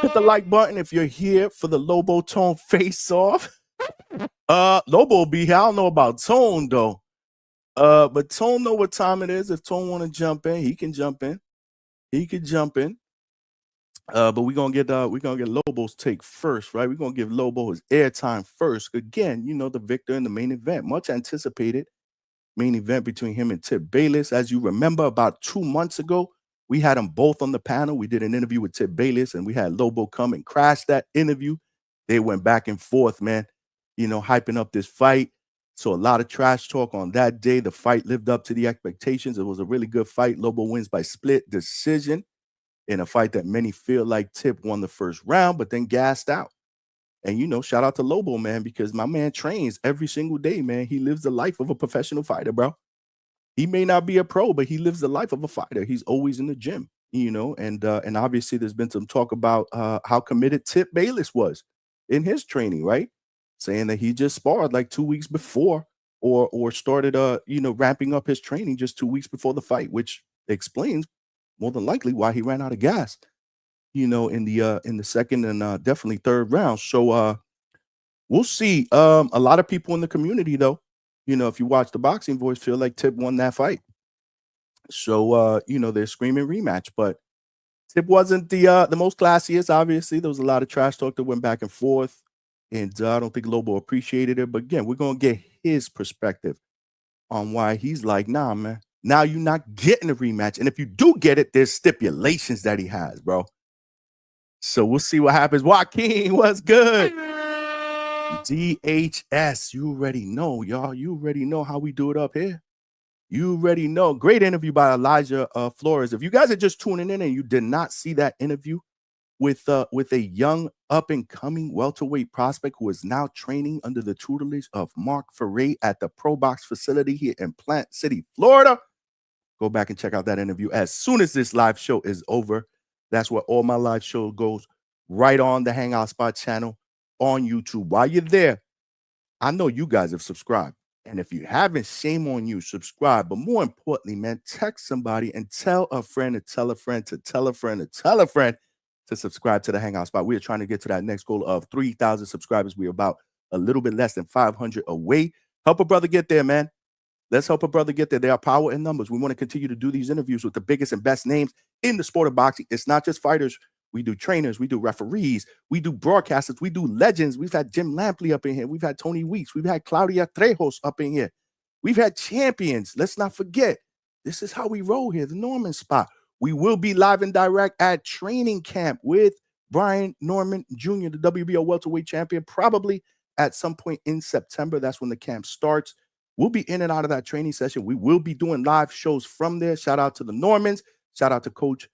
Hit the like button if you're here for the Lobo Tone face-off. Lobo will be here. I don't know about Tone, though. But Tone know what time it is. If Tone want to jump in, he can jump in. He could jump in. But we're gonna get Lobo's take first, right? We're gonna give Lobo his airtime first. Again, the victor in the main event, much anticipated main event between him and Tip Bayless. As you remember, about 2 months ago, we had them both on the panel. We did an interview with Tip Bayless, and we had Lobo come and crash that interview. They went back and forth, man, hyping up this fight. So a lot of trash talk on that day. The fight lived up to the expectations. It was a really good fight. Lobo wins by split decision in a fight that many feel like Tip won the first round, but then gassed out. And, shout out to Lobo, man, because my man trains every single day, man. He lives the life of a professional fighter, bro. He may not be a pro, but he lives the life of a fighter. He's always in the gym, and obviously there's been some talk about how committed Tip Bayless was in his training, right? Saying that he just sparred like 2 weeks before or started, ramping up his training just 2 weeks before the fight, which explains more than likely why he ran out of gas, in the second and definitely third round. So we'll see. A lot of people in the community, though, if you watch the Boxing Voice, feel like Tip won that fight. So they're screaming rematch, but Tip wasn't the most classiest. Obviously, there was a lot of trash talk that went back and forth, and I don't think Lobo appreciated it. But again, we're gonna get his perspective on why he's like, nah, man. Now you're not getting a rematch. And if you do get it, there's stipulations that he has, bro. So we'll see what happens. Joaquin, what's good? DHS, you already know, y'all. You already know how we do it up here. You already know. Great interview by Elijah Flores. If you guys are just tuning in and you did not see that interview with a young up-and-coming welterweight prospect who is now training under the tutelage of Mark Ferre at the Pro Box facility here in Plant City, Florida, go back and check out that interview as soon as this live show is over. That's where all my live show goes, right on the Hangout Spot channel on YouTube. While you're there, I know you guys have subscribed. And if you haven't, shame on you. Subscribe. But more importantly, man, text somebody and tell a friend to tell a friend to tell a friend to tell a friend to subscribe to the Hangout Spot. We're trying to get to that next goal of 3,000 subscribers. We're about a little bit less than 500 away. Help a brother get there, man. Let's help a brother get there. There are power in numbers. We want to continue to do these interviews with the biggest and best names in the sport of boxing. It's not just fighters. We do trainers. We do referees. We do broadcasters. We do legends. We've had Jim Lampley up in here. We've had Tony Weeks. We've had Claudia Trejos up in here. We've had champions. Let's not forget. This is how we roll here, the Norman Spot. We will be live and direct at training camp with Brian Norman Jr., the WBO welterweight champion, probably at some point in September. That's when the camp starts. We'll be in and out of that training session. We will be doing live shows from there. Shout out to the Normans. Shout out to Coach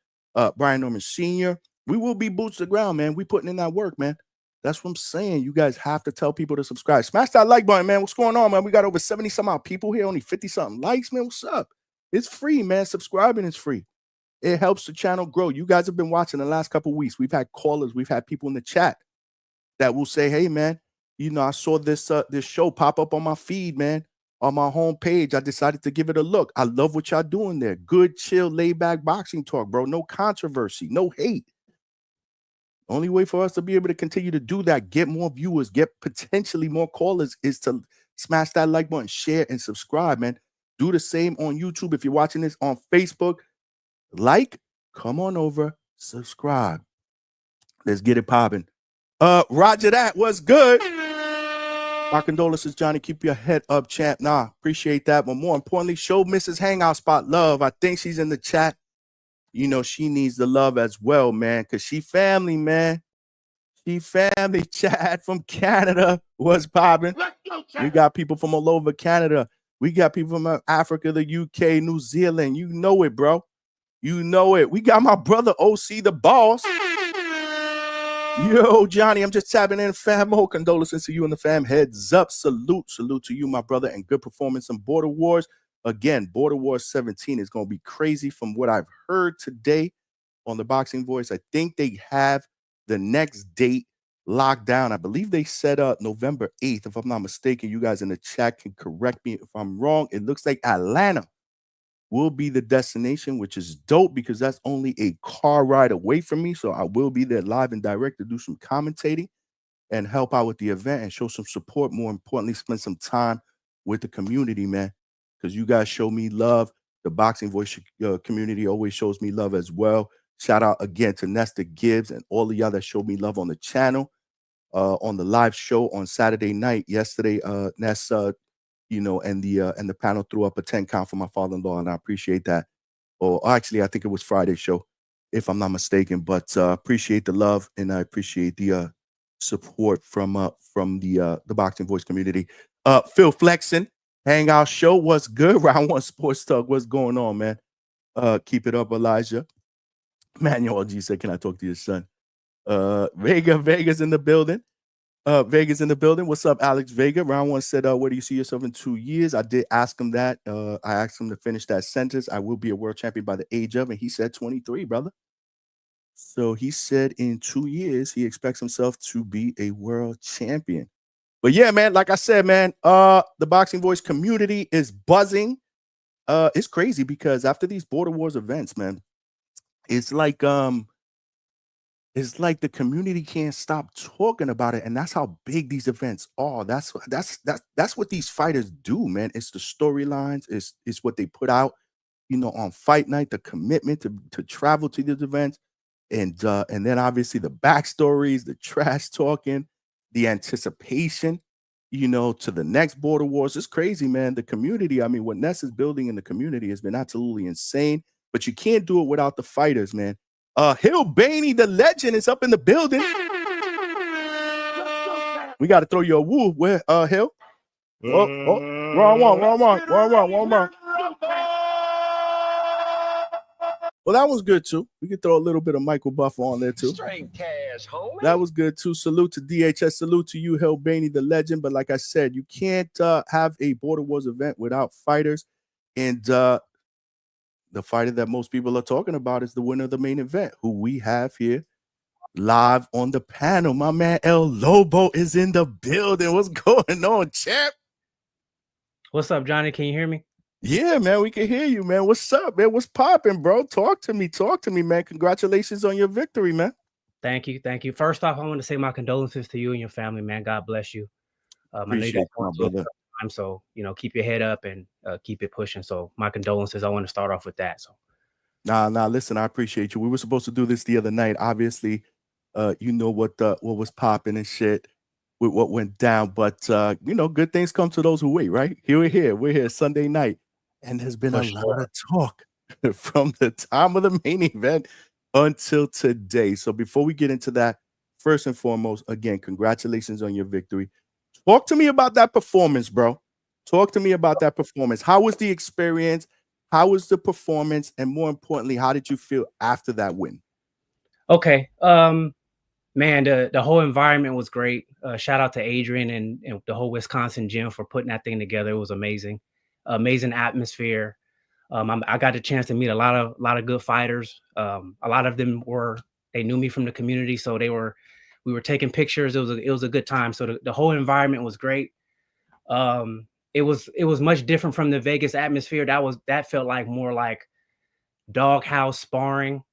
Brian Norman Sr. We will be boots to the ground, man. We putting in that work, man. That's what I'm saying. You guys have to tell people to subscribe. Smash that like button, man. What's going on, man? We got over 70-some odd people here, only 50-something likes, man. What's up? It's free, man. Subscribing is free. It helps the channel grow. You guys have been watching the last couple of weeks. We've had callers. We've had people in the chat that will say, hey, man, you know, I saw this show pop up on my feed, man. On my homepage, I decided to give it a look. I love what y'all doing there. Good, chill, laid-back boxing talk, bro. No controversy, no hate. Only way for us to be able to continue to do that, get more viewers, get potentially more callers, is to smash that like button, share, and subscribe, man. Do the same on YouTube. If you're watching this on Facebook, like, come on over, subscribe. Let's get it popping. Roger that. What's good? My condolences, Johnny. Keep your head up, champ. Nah, appreciate that. But more importantly, show Mrs. Hangout Spot love. I think she's in the chat. You know, she needs the love as well, man, because she family, man. She family. Chad from Canada was popping. We got people from all over Canada. We got people from Africa, the UK, New Zealand. You know it, bro. You know it. We got my brother OC, the boss. Yo, Johnny, I'm just tapping in fam mode. Condolences to you and the fam. Heads up. Salute to you, my brother, and good performance in Border Wars. Again, Border Wars 17 is going to be crazy from what I've heard today on the Boxing Voice. I think they have the next date locked down. I believe they set up November 8th, if I'm not mistaken. You guys in the chat can correct me if I'm wrong. It looks like Atlanta will be the destination, which is dope because that's only a car ride away from me. So I will be there live and direct to do some commentating and help out with the event and show some support. More importantly, spend some time with the community, man, because you guys show me love. The Boxing Voice community always shows me love as well. Shout out again to Nesta Gibbs and all of y'all that showed me love on the channel, on the live show on Saturday night. Yesterday, Nesta, you know, and the panel threw up a 10 count for my father-in-law, and I appreciate that. Or actually, I think it was Friday's show, if I'm not mistaken. But appreciate the love, and I appreciate the support from the Boxing Voice community. Phil Flexen, Hangout Show, what's good? Round One Sports Talk, what's going on, man? Keep it up, Elijah. Manuel G said, "Can I talk to your son?" Vega's in the building. Vega's in the building. What's up, Alex Vega? Round One said, where do you see yourself in 2 years? I did ask him that. I asked him to finish that sentence. I will be a world champion by the age of, and he said 23, brother. So he said in 2 years, he expects himself to be a world champion. But yeah, man, like I said, man, the Boxing Voice community is buzzing. It's crazy because after these Border Wars events, man, it's like the community can't stop talking about it, and that's how big these events are. That's what these fighters do, man. It's the storylines, it's what they put out, you know, on fight night, the commitment to travel to these events, and then obviously the backstories, the trash talking, the anticipation, you know, to the next Border Wars. It's crazy, man. The community, I mean, what Ness is building in the community has been absolutely insane, but you can't do it without the fighters, man. Hill Bainey, the legend, is up in the building. We got to throw you a woo. Where, Hill? Wrong one. Well, that was good too. We could throw a little bit of Michael Buffer on there too. Straight cash, homie. That was good too. Salute to DHS. Salute to you, Hill Bainey, the legend. But like I said, you can't have a Border Wars event without fighters. And the fighter that most people are talking about is the winner of the main event, who we have here live on the panel. My man El Lobo is in the building. What's going on, champ? What's up, Johnny? Can you hear me? Yeah, man, we can hear you, man. What's up, man? What's popping, bro? Talk to me, man. Congratulations on your victory, man. Thank you. Thank you. First off, I want to say my condolences to you and your family, man. God bless you. I know you Appreciate guys you, my going through a brother. tough time, so keep your head up and keep it pushing. So my condolences. I want to start off with that. So Nah, listen, I appreciate you. We were supposed to do this the other night. Obviously, you know what was popping and shit with what went down. But good things come to those who wait, right? We're here Sunday night. And there's been for a lot sure. of talk from the time of the main event until today. So before we get into that, first and foremost, again, congratulations on your victory. Talk to me about that performance, bro. Talk to me about that performance. How was the experience? How was the performance? And more importantly, how did you feel after that win? Okay. Man, the whole environment was great. Shout out to Adrian and the whole Wisconsin gym for putting that thing together. It was amazing. Amazing atmosphere. I got the chance to meet a lot of good fighters. A lot of them they knew me from the community, so we were taking pictures. It was a good time. So the whole environment was great. It was much different from the Vegas atmosphere. That felt like more like doghouse sparring.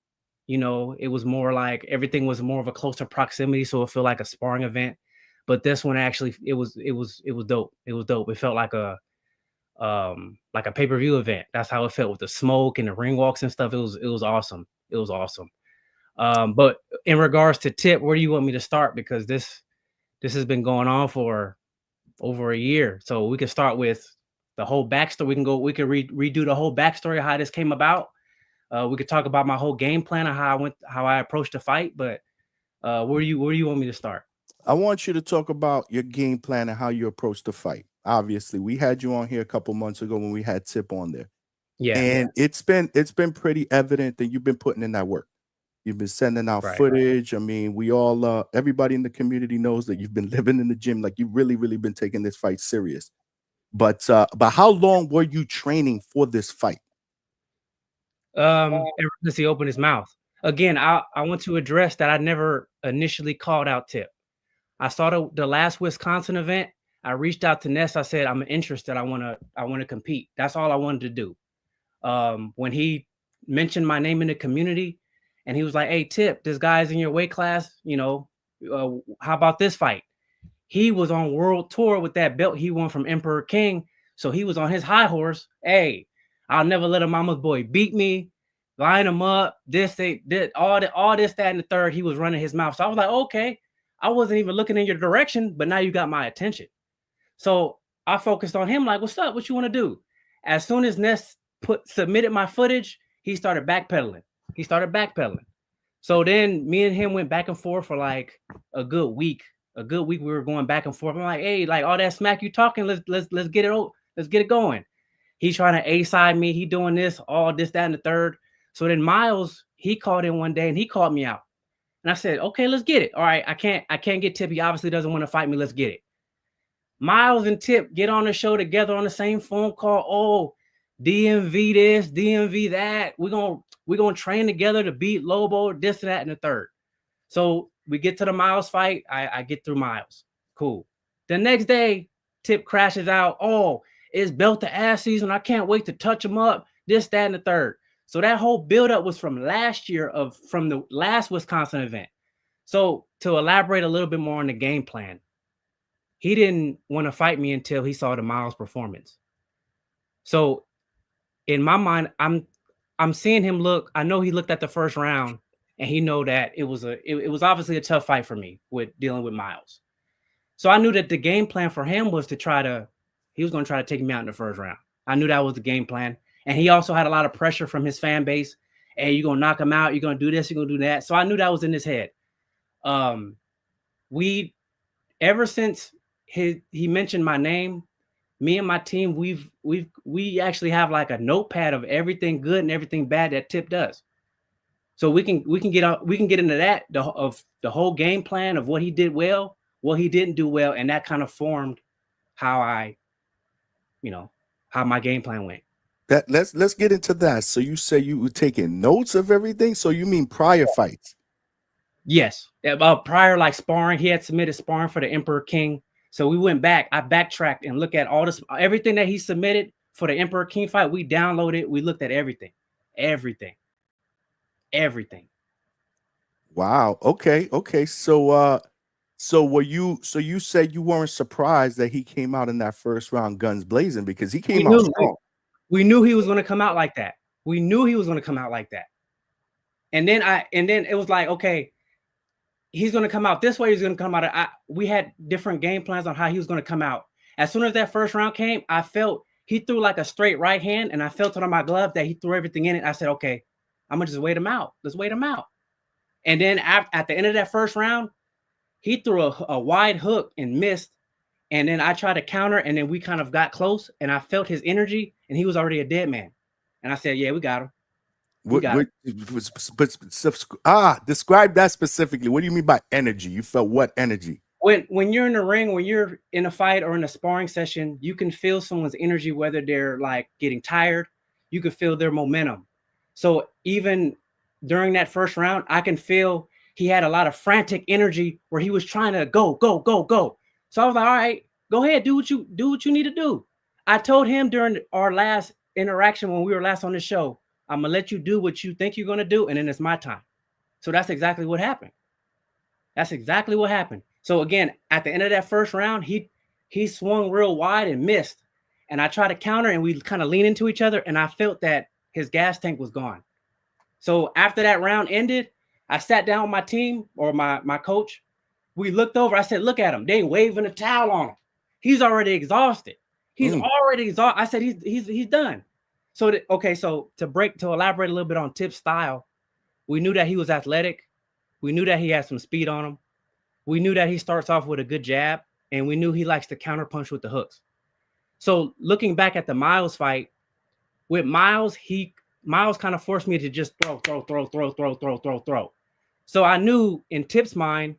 It was more like everything was more of a closer proximity, so it felt like a sparring event. But this one actually, it was dope. It was dope. It felt like a pay-per-view event. That's how it felt with the smoke and the ring walks and stuff. It was awesome. It was awesome. But in regards to Tip, where do you want me to start? Because this has been going on for over a year. So we can start with the whole backstory. We can redo the whole backstory of how this came about. We could talk about my whole game plan and how I approached the fight. But where do you want me to start? I want you to talk about your game plan and how you approach the fight. Obviously, we had you on here a couple months ago when we had Tip on there. Yeah. And it's been pretty evident that you've been putting in that work. You've been sending out Right. footage. I mean, we all everybody in the community knows that you've been living in the gym. Like you've really, really been taking this fight serious. But how long were you training for this fight? Ever since he opened his mouth. Again, I want to address that I never initially called out Tip. I saw the last Wisconsin event. I reached out to Ness. I said, I'm interested. I want to compete. That's all I wanted to do. When he mentioned my name in the community and he was like, hey, Tip, this guy's in your weight class. How about this fight? He was on world tour with that belt he won from Emperor King. So he was on his high horse. Hey, I'll never let a mama's boy beat me, line him up, all this, that, and the third. He was running his mouth. So I was like, okay, I wasn't even looking in your direction, but now you got my attention. So I focused on him like, what's up? What you want to do? As soon as Ness submitted my footage, he started backpedaling. So then me and him went back and forth for like a good week. We were going back and forth. I'm like, hey, like all that smack you talking, let's get it going. He's trying to A-side me. He doing this, all this, that, and the third. So then Miles, he called in one day and he called me out. And I said, okay, let's get it. All right, I can't get Tip. He obviously doesn't want to fight me. Let's get it. Miles and Tip get on the show together on the same phone call. Oh, DMV this, DMV that. We're gonna train together to beat Lobo, this, that, and the third. So we get to the Miles fight. I get through Miles. Cool. The next day, Tip crashes out. Oh, it's belt to ass season. I can't wait to touch him up. This, that, and the third. So that whole buildup was from last year from the last Wisconsin event. So to elaborate a little bit more on the game plan, he didn't want to fight me until he saw the Miles performance. So in my mind, I'm seeing him look. I know he looked at the first round and he know that it was obviously a tough fight for me with dealing with Miles. So I knew that the game plan for him was he was going to try to take me out in the first round. I knew that was the game plan. And he also had a lot of pressure from his fan base. Hey, you're going to knock him out. You're going to do this. You're going to do that. So I knew that was in his head. Ever since he mentioned my name, me and my team, we actually have like a notepad of everything good and everything bad that Tip does. So we can get into that of the whole game plan of what he did well, what he didn't do well, and that kind of formed how how my game plan went. Let's get into that. So you say you were taking notes of everything. So you mean prior fights? Yes. Prior like sparring, he had submitted sparring for the Emperor King. So we went back. I backtracked and looked at all this, everything that he submitted for the Emperor King fight. We downloaded. We looked at everything. Wow. Okay. So you said you weren't surprised that he came out in that first round guns blazing, because he came out strong. We knew he was going to come out like that. And then it was like, okay, he's going to come out this way. He's going to come out. We had different game plans on how he was going to come out. As soon as that first round came, I felt he threw like a straight right hand, and I felt it on my glove that he threw everything in it. I said, okay, I'm going to just wait him out. Let's wait him out. And then at the end of that first round, he threw a wide hook and missed. And then I tried to counter, and then we kind of got close, and I felt his energy, and he was already a dead man. And I said, yeah, we got him. Describe that specifically. What do you mean by energy? You felt what energy? When you're in the ring, when you're in a fight or in a sparring session, you can feel someone's energy, whether they're like getting tired. You can feel their momentum. So even during that first round, I can feel he had a lot of frantic energy where he was trying to go. So I was like, all right, go ahead, do what you need to do. I told him during our last interaction when we were last on the show, I'm gonna let you do what you think you're gonna do, and then it's my time. So that's exactly what happened. So again, at the end of that first round, he swung real wide and missed. And I tried to counter, and we kind of leaned into each other, and I felt that his gas tank was gone. So after that round ended, I sat down with my team or my coach. We looked over. I said, look at him. They waving a towel on him. He's already exhausted. I said, he's done. So to elaborate a little bit on Tip's style, we knew that he was athletic. We knew that he had some speed on him. We knew that he starts off with a good jab, and we knew he likes to counterpunch with the hooks. So looking back at the Miles fight, with Miles kind of forced me to just throw. So I knew in Tip's mind,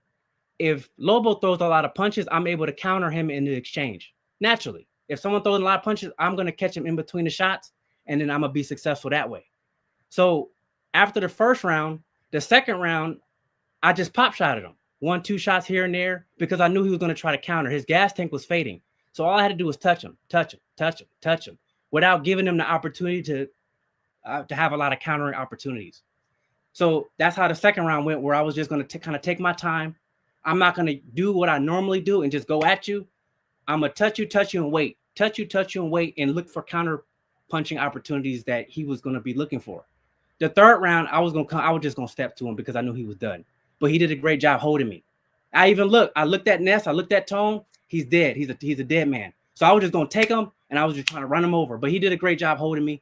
if Lobo throws a lot of punches, I'm able to counter him in the exchange. Naturally, if someone throws a lot of punches, I'm going to catch him in between the shots, and then I'm going to be successful that way. So after the first round, the second round, I just pop shotted him. 1-2 shots here and there, because I knew he was going to try to counter. His gas tank was fading. So all I had to do was touch him, without giving him the opportunity to have a lot of countering opportunities. So that's how the second round went, where I was just going to kind of take my time. I'm not going to do what I normally do and just go at you. I'm going to touch you and wait. Touch you and wait, and look for counter punching opportunities that he was going to be looking for. The third round, I was just going to step to him because I knew he was done. But he did a great job holding me. I looked at Ness, I looked at Tone. He's dead. He's a dead man. So I was just going to take him, and I was just trying to run him over. But he did a great job holding me.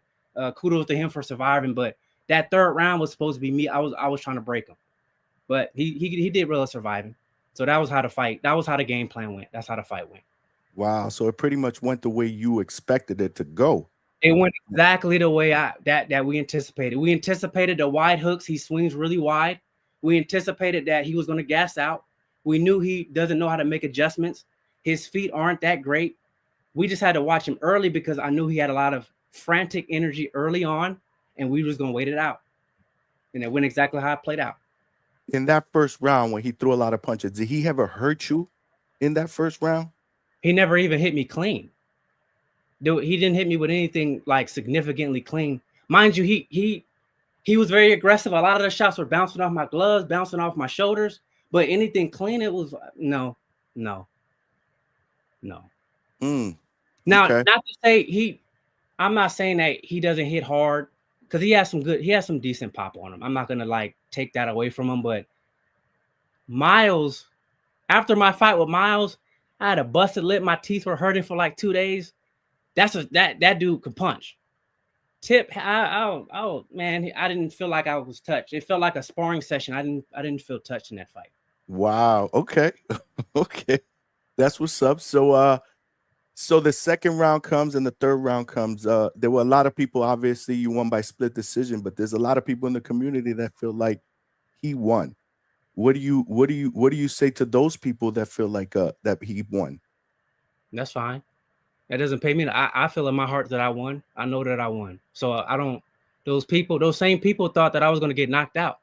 Kudos to him for surviving. But that third round was supposed to be me. I was trying to break him. But he did well at surviving. So that was how the game plan went. That's how the fight went. Wow. So it pretty much went the way you expected it to go. It went exactly the way that we anticipated. We anticipated the wide hooks. He swings really wide. We anticipated that he was going to gas out. We knew he doesn't know how to make adjustments. His feet aren't that great. We just had to watch him early because I knew he had a lot of frantic energy early on, and we was going to wait it out. And it went exactly how it played out. In that first round, when he threw a lot of punches, did he ever hurt you in that first round? He never even hit me clean. He didn't hit me with anything like significantly clean. Mind you, he was very aggressive. A lot of the shots were bouncing off my gloves, bouncing off my shoulders. But anything clean, it was no. Now, Okay. not to say I'm not saying that he doesn't hit hard, because he has some decent pop on him. I'm not gonna like take that away from him. But Miles, after my fight with Miles, I had a busted lip. My teeth were hurting for like 2 days. That dude could punch. Tip, man, I didn't feel like I was touched. It felt like a sparring session. I didn't feel touched in that fight. Wow. Okay. Okay. That's what's up. So the second round comes and the third round comes. There were a lot of people, obviously you won by split decision, but there's a lot of people in the community that feel like he won. What do you say to those people that feel like that he won? That's fine. That doesn't pay me. I feel in my heart that I won. I know that I won. So I don't. Those same people thought that I was going to get knocked out.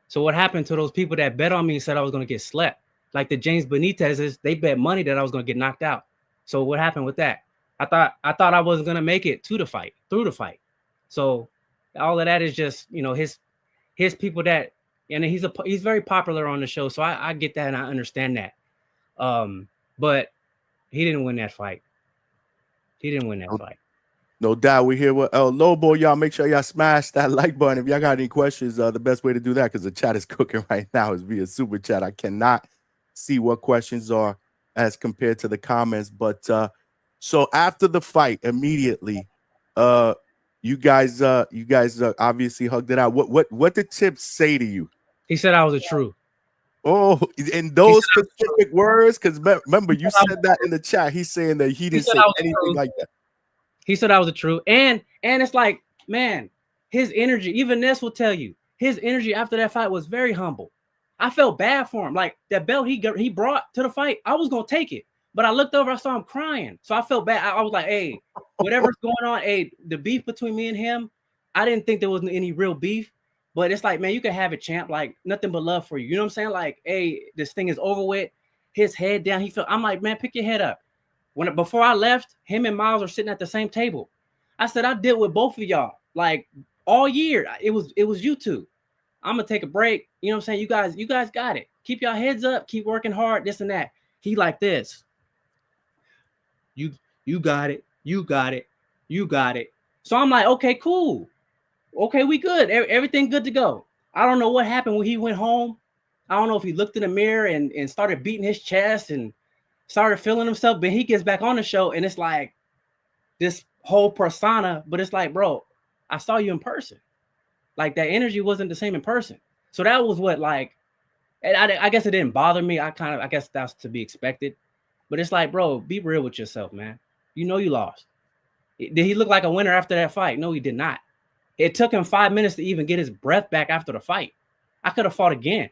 So what happened to those people that bet on me and said I was going to get slept? Like the James Benitez's, they bet money that I was gonna get knocked out. So what happened with that? I thought I wasn't gonna make it to the fight, through the fight. So all of that is just, you know, his people that, and he's very popular on the show. So I get that and I understand that. But he didn't win that fight. He didn't win that fight. No doubt. We're here with Lobo. Y'all make sure y'all smash that like button. If y'all got any questions, the best way to do that, because the chat is cooking right now, is via super chat. I cannot see what questions are as compared to the comments. But so after the fight, immediately, you guys obviously hugged it out. What did Tip say to you? He said I was a true. Oh, in those specific words, because remember you said that in the chat. He's saying that he didn't say anything like that. He said I was a true, and it's like, man, his energy. Even Ness will tell you, his energy after that fight was very humble. I felt bad for him. Like that belt he brought to the fight, I was gonna take it, but I looked over, I saw him crying, so I felt bad. I was like, hey, whatever's going on, hey, the beef between me and him, I didn't think there was any real beef, but it's like, man, you can have it, champ. Like nothing but love for you. You know what I'm saying? Like, hey, this thing is over with. His head down. I'm like, man, pick your head up. Before I left, him and Miles are sitting at the same table. I said, I dealt with both of y'all like all year. It was you two. I'm gonna take a break. You know what I'm saying? You guys got it. Keep your heads up. Keep working hard. This and that. He like this. You got it. You got it. You got it. So I'm like, okay, cool. Okay, we good. Everything good to go. I don't know what happened when he went home. I don't know if he looked in the mirror and started beating his chest and started feeling himself, but he gets back on the show and it's like this whole persona, but it's like, bro, I saw you in person. Like that energy wasn't the same in person. So that was what, like, and I guess it didn't bother me. I guess that's to be expected, but it's like, bro, be real with yourself, man. You know, you lost. Did he look like a winner after that fight? No, he did not. It took him 5 minutes to even get his breath back after the fight. I could have fought again.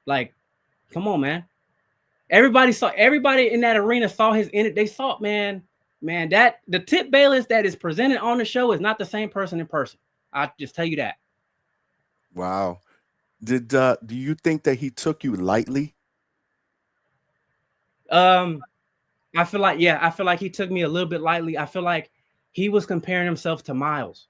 Like, come on, man. Everybody in that arena saw his energy. They saw, man, that the Tip Bayless that is presented on the show is not the same person in person. I'll just tell you that. Wow. Do you think that he took you lightly? I feel like he took me a little bit lightly. I feel like he was comparing himself to Miles.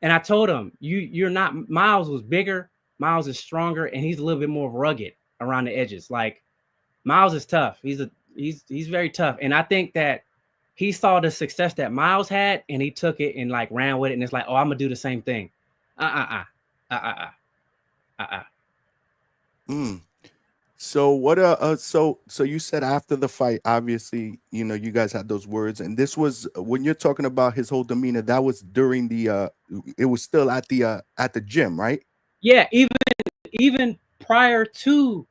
And I told him, you're not. Miles was bigger, Miles is stronger, and he's a little bit more rugged around the edges. Like Miles is tough. He's very tough. And I think that he saw the success that Miles had and he took it and like ran with it. And it's like, oh, I'm gonna do the same thing. So what so you said after the fight, obviously, you know, you guys had those words, and this was when you're talking about his whole demeanor, that was during the it was still at the gym, right? Yeah, even prior to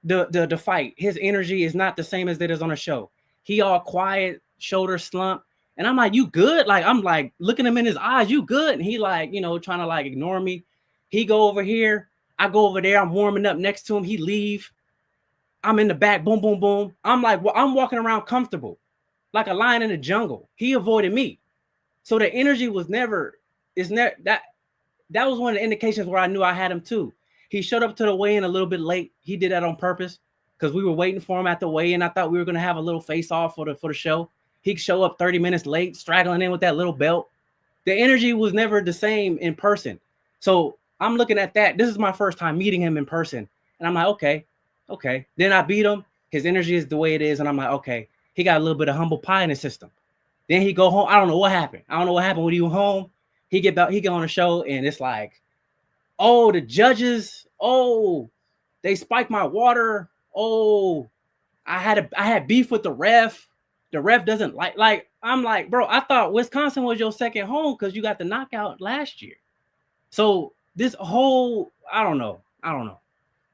the fight, his energy is not the same as it is on a show. He all quiet, shoulder slump, and I'm like, you good? Like I'm like looking him in his eyes, you good? And he like, you know, trying to like ignore me. He go over here, I go over there, I'm warming up next to him, he leave. I'm in the back, boom, boom, boom. I'm like, well, I'm walking around comfortable, like a lion in the jungle. He avoided me. So the energy was never, that was one of the indications where I knew I had him too. He showed up to the weigh-in a little bit late. He did that on purpose because we were waiting for him at the weigh-in. I thought we were going to have a little face-off for the show. He'd show up 30 minutes late, straggling in with that little belt. The energy was never the same in person. So I'm looking at that. This is my first time meeting him in person. And I'm like, okay. Then I beat him. His energy is the way it is. And I'm like, okay, he got a little bit of humble pie in his system. Then he go home. I don't know what happened. When he went home. He get on the show and it's like, oh, the judges, oh, they spiked my water. Oh, I had beef with the ref. The ref doesn't like I'm like, bro, I thought Wisconsin was your second home because you got the knockout last year. So this whole, I don't know.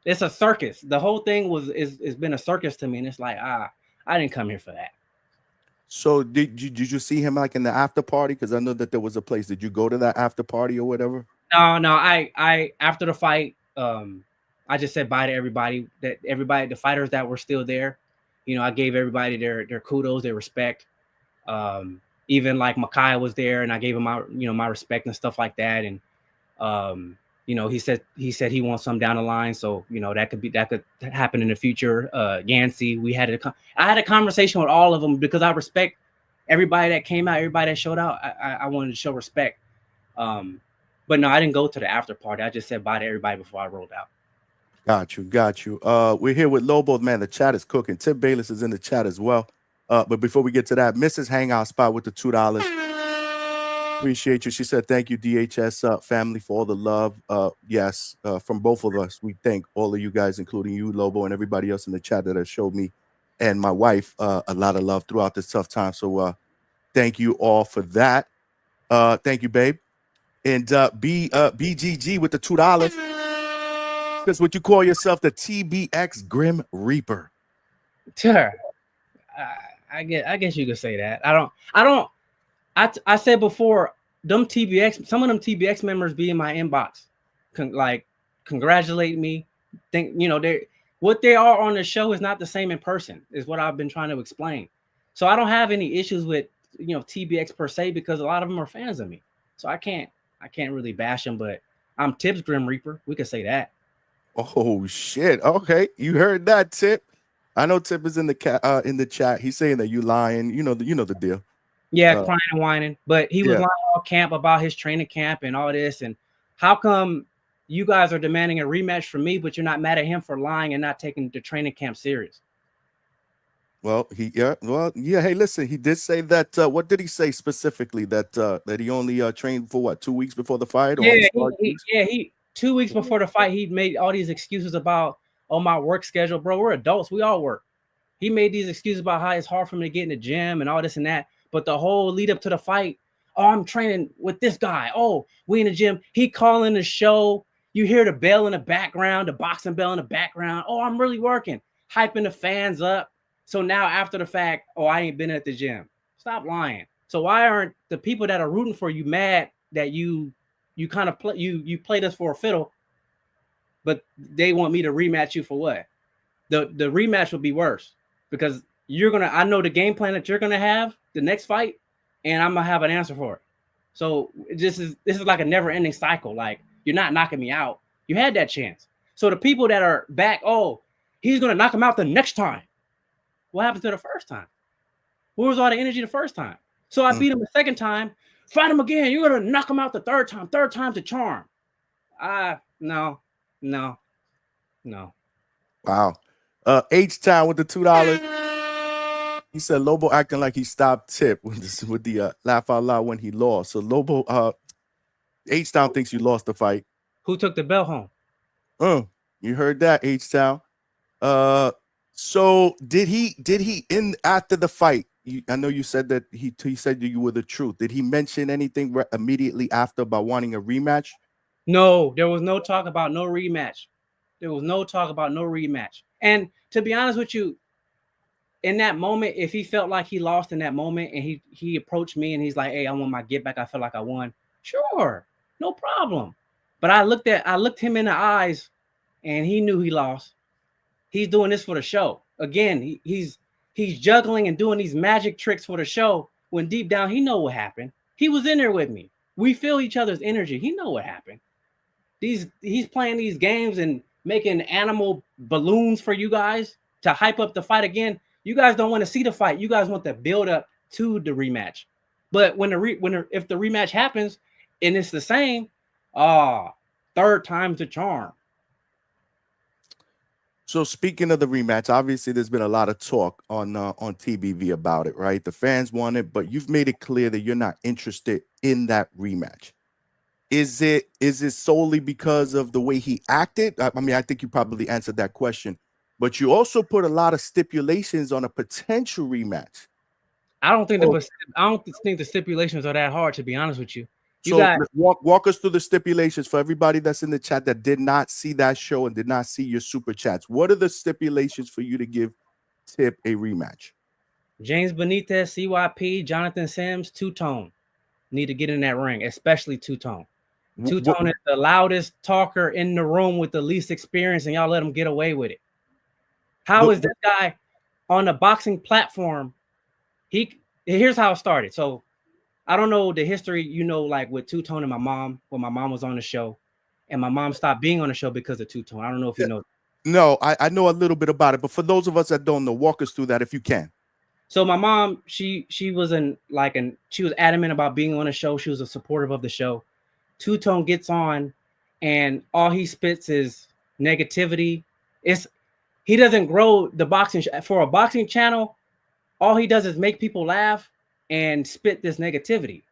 It's a circus. The whole thing it's been a circus to me. And it's like, I didn't come here for that. So did you see him like in the after party? Because I know that there was a place. Did you go to that after party or whatever? No. I after the fight, I just said bye to everybody. The fighters that were still there, you know, I gave everybody their kudos, their respect. Even like Makai was there, and I gave him my respect and stuff like that. And You know, he said he wants some down the line, so you know that could happen in the future. Yancey, I had a conversation with all of them because I respect everybody that came out, everybody that showed out. I wanted to show respect. But no, I didn't go to the after party. I just said bye to everybody before I rolled out. Got you. We're here with Lobo, man. The chat is cooking. Tim Bayless is in the chat as well. But before we get to that, Mrs. Hangout Spot with the $2. Appreciate you. She said, thank you, DHS family, for all the love. Yes, from both of us. We thank all of you guys, including you, Lobo, and everybody else in the chat that has showed me and my wife a lot of love throughout this tough time. So thank you all for that. Thank you, babe. And BGG with the $2. Because what you call yourself, the TBX Grim Reaper. Sure. I guess you could say that. I said before, some of them TBX members be in my inbox, congratulate me. Think, you know, what they are on the show is not the same in person, is what I've been trying to explain. So I don't have any issues with, you know, TBX per se, because a lot of them are fans of me. So I can't really bash them, but I'm Tip's Grim Reaper. We could say that. Oh shit. Okay. You heard that, Tip. I know Tip is in the chat. He's saying that you lying. You know the deal. Yeah, crying and whining. But he was lying all camp about his training camp and all this. And how come you guys are demanding a rematch from me, but you're not mad at him for lying and not taking the training camp serious? Well, hey, listen, he did say that. What did he say specifically? That he only trained for what, 2 weeks before the fight? Yeah, he 2 weeks before the fight, he made all these excuses about, oh, my work schedule. Bro, we're adults. We all work. He made these excuses about how it's hard for me to get in the gym and all this and that. But the whole lead up to the fight, oh, I'm training with this guy. Oh, we in the gym. He calling the show. You hear the bell in the background, the boxing bell in the background. Oh, I'm really working, hyping the fans up. So now after the fact, oh, I ain't been at the gym. Stop lying. So why aren't the people that are rooting for you mad that you kind of you played us for a fiddle, but they want me to rematch you for what? The rematch would be worse, because I know the game plan that you're gonna have the next fight, and I'm gonna have an answer for it. So this is like a never-ending cycle. Like, you're not knocking me out. You had that chance. So the people that are back, oh, he's gonna knock him out the next time. What happened to the first time? Where was all the energy the first time? So I beat him the second time. Fight him again. You're gonna knock him out the third time. Third time's a charm. No. Wow. H-Town with the $2. He said Lobo acting like he stopped Tip with the laugh out loud when he lost. So Lobo, H-Town thinks you lost the fight. Who took the belt home? You heard that, H-Town. So did he in after the fight? I know you said that he said you were the truth. Did he mention anything immediately after about wanting a rematch? No, there was no talk about no rematch. And to be honest with you, in that moment, if he felt like he lost in that moment and he approached me and he's like, hey, I want my get back, I feel like I won. Sure, no problem. But I looked him in the eyes and he knew he lost. He's doing this for the show. Again, he's juggling and doing these magic tricks for the show, when deep down he know what happened. He was in there with me. We feel each other's energy. He know what happened. He's playing these games and making animal balloons for you guys to hype up the fight again. You guys don't want to see the fight. You guys want the build up to the rematch. But if the rematch happens and it's the same, third time's the charm. So speaking of the rematch, obviously there's been a lot of talk on TBV about it, right? The fans want it, but you've made it clear that you're not interested in that rematch. Is it solely because of the way he acted? I mean, I think you probably answered that question, but you also put a lot of stipulations on a potential rematch. I don't think the stipulations are that hard, to be honest with you. Walk us through the stipulations for everybody that's in the chat that did not see that show and did not see your super chats. What are the stipulations for you to give Tip a rematch? James Benitez, CYP, Jonathan Sims, two-tone need to get in that ring, especially two-tone. Two-tone is the loudest talker in the room with the least experience, and y'all let him get away with it. How is this guy on a boxing platform? Here's how it started. So I don't know the history, like with Two-Tone and my mom, when my mom was on the show. and my mom stopped being on the show because of two-tone. I don't know if you know. No, I know a little bit about it, but for those of us that don't know, walk us through that if you can. So my mom, she was she was adamant about being on the show. She was a supportive of the show. Two-tone gets on, and all he spits is negativity. He doesn't grow the boxing for a boxing channel. All he does is make people laugh and spit this negativity.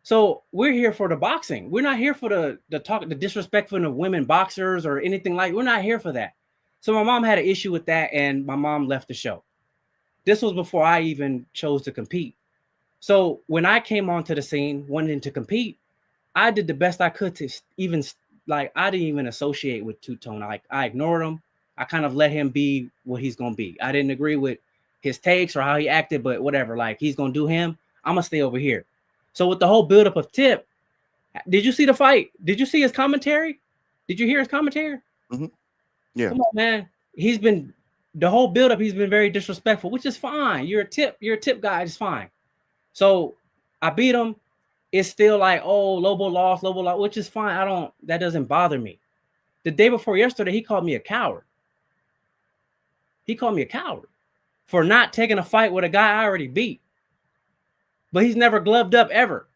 So we're here for the boxing. We're not here for the disrespectful of women boxers or anything like. We're not here for that. So my mom had an issue with that, and my mom left the show. This was before I even chose to compete. So when I came onto the scene wanting to compete, I did the best I could to even I didn't even associate with two-tone. I ignored him. I kind of let him be what he's gonna be. I didn't agree with his takes or how he acted, but whatever. Like, he's gonna do him. I'm gonna stay over here. So with the whole buildup of Tip, did you see the fight? Did you see his commentary? Did you hear his commentary? Mm-hmm. Yeah. Come on, man. He's been the whole buildup. He's been very disrespectful, which is fine. You're a tip guy. It's fine. So I beat him. It's still like, oh, Lobo lost, which is fine. That doesn't bother me. The day before yesterday, he called me a coward. He called me a coward for not taking a fight with a guy I already beat. But he's never gloved up ever.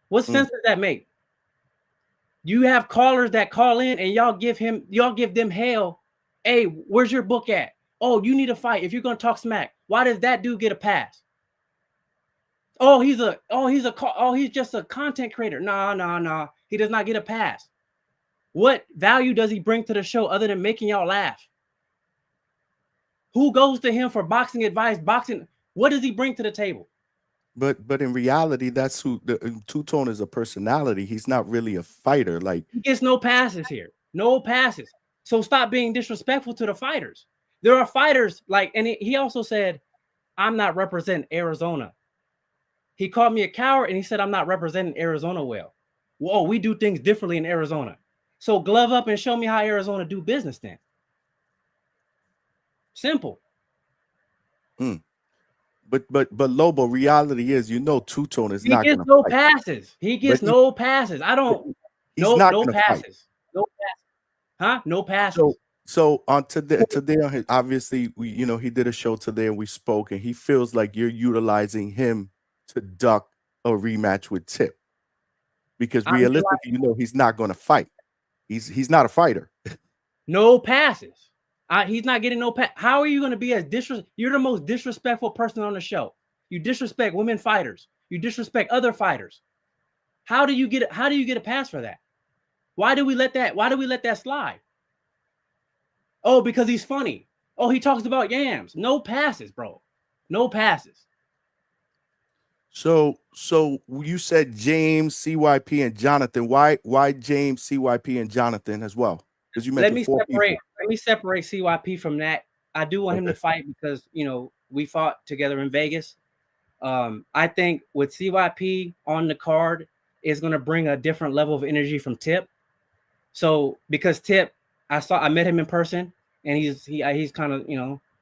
What sense does that make? You have callers that call in and y'all give them hell. Hey, where's your book at? Oh, you need a fight. If you're gonna talk smack, why does that dude get a pass? He's just a content creator. Nah. He does not get a pass. What value does he bring to the show other than making y'all laugh? Who goes to him for boxing advice? What does he bring to the table? But in reality, that's who two-tone is. A personality. He's not really a fighter. Like, he gets no passes here. No passes. So stop being disrespectful to the fighters. There are fighters and he also said, I'm not representing Arizona. He called me a coward and he said, I'm not representing Arizona well. Whoa, we do things differently in Arizona. So glove up and show me how Arizona do business then. Simple. But Lobo, reality is, two-tone is not going to fight. No passes. He gets no passes. I don't. No passes. No passes. Huh? No passes. So on today on his, obviously he did a show today and we spoke, and he feels like you're utilizing him to duck a rematch with Tip, because realistically, he's not going to fight. He's not a fighter. No passes. He's not getting no pass. How are you going to be you're the most disrespectful person on the show. You disrespect women fighters. You disrespect other fighters. How do you get a pass for that? Why do we let that slide? Oh, because he's funny. Oh, he talks about yams. No passes, bro. No passes. So you said James, CYP, and Jonathan. Why James, CYP, and Jonathan as well? Because you mentioned four people. Let me separate CYP from that. I do want him to fight because we fought together in Vegas. I think with CYP on the card is going to bring a different level of energy from Tip. So because Tip, I met him in person, and he's kind of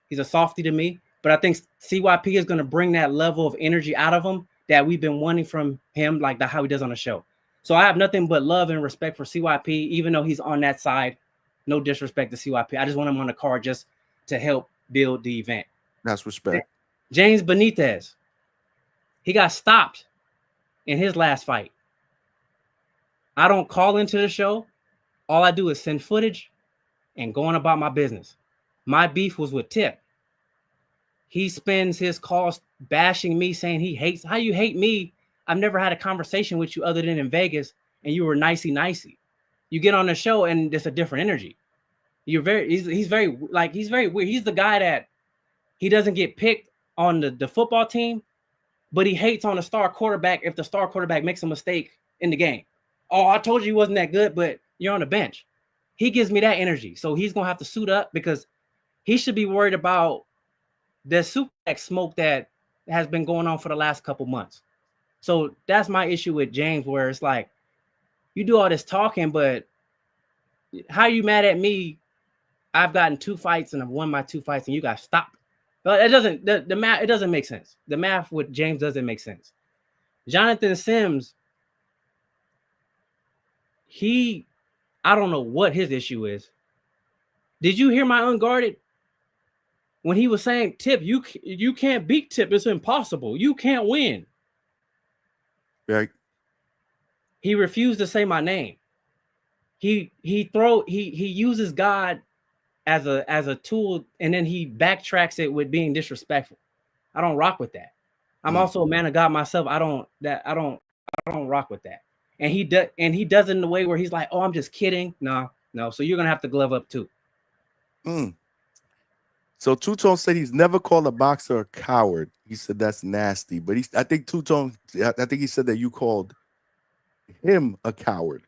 he's a softie to me. But I think CYP is going to bring that level of energy out of him that we've been wanting from him, like how he does on the show. So I have nothing but love and respect for CYP, even though he's on that side. No disrespect to CYP. I just want him on the card just to help build the event. That's respect. James Benitez, he got stopped in his last fight. I don't call into the show. All I do is send footage and go on about my business. My beef was with Tip. He spends his calls bashing me, saying he hates. How you hate me? I've never had a conversation with you other than in Vegas, and you were nicey. You get on the show and it's a different energy. He's very weird. He's the guy that he doesn't get picked on the football team, but he hates on the star quarterback if the star quarterback makes a mistake in the game. Oh, I told you he wasn't that good, but you're on the bench. He gives me that energy. So he's going to have to suit up because he should be worried about the suplex smoke that has been going on for the last couple months. So that's my issue with James, where it's like, you do all this talking, but how are you mad at me? I've gotten 2 fights and I've won my 2 fights and you got stopped. But it doesn't, the math, it doesn't make sense. The math with James doesn't make sense. Jonathan Sims, I don't know what his issue is. Did you hear my Unguarded? When he was saying, Tip, you can't beat Tip. It's impossible. You can't win. Right. He refused to say my name. He uses God as a tool, and then he backtracks it with being disrespectful. I don't rock with that. I'm also a man of God myself. I don't rock with that. And he does it in the way where he's like, oh, I'm just kidding. No. So you're gonna have to glove up too. So Two-Tone said he's never called a boxer a coward. He said that's nasty. But I think Two-Tone, I think he said that you called him a coward.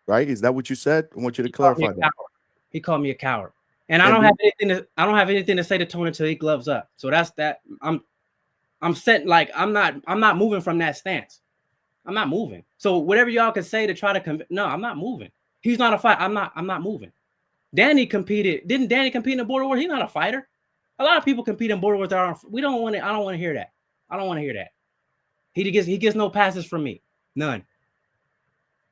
Right? Is that what you said? I want you to clarify that. He called me a coward. And I don't have anything to say to Tone until he gloves up. So that's that. I'm set, like I'm not moving from that stance. I'm not moving. So whatever y'all can say to try to no, I'm not moving. He's not a fight. I'm not moving. Danny competed. Didn't Danny compete in the border war? He's not a fighter. A lot of people compete in border wars. We don't want it. I don't want to hear that. I don't want to hear that. He gets no passes from me. None.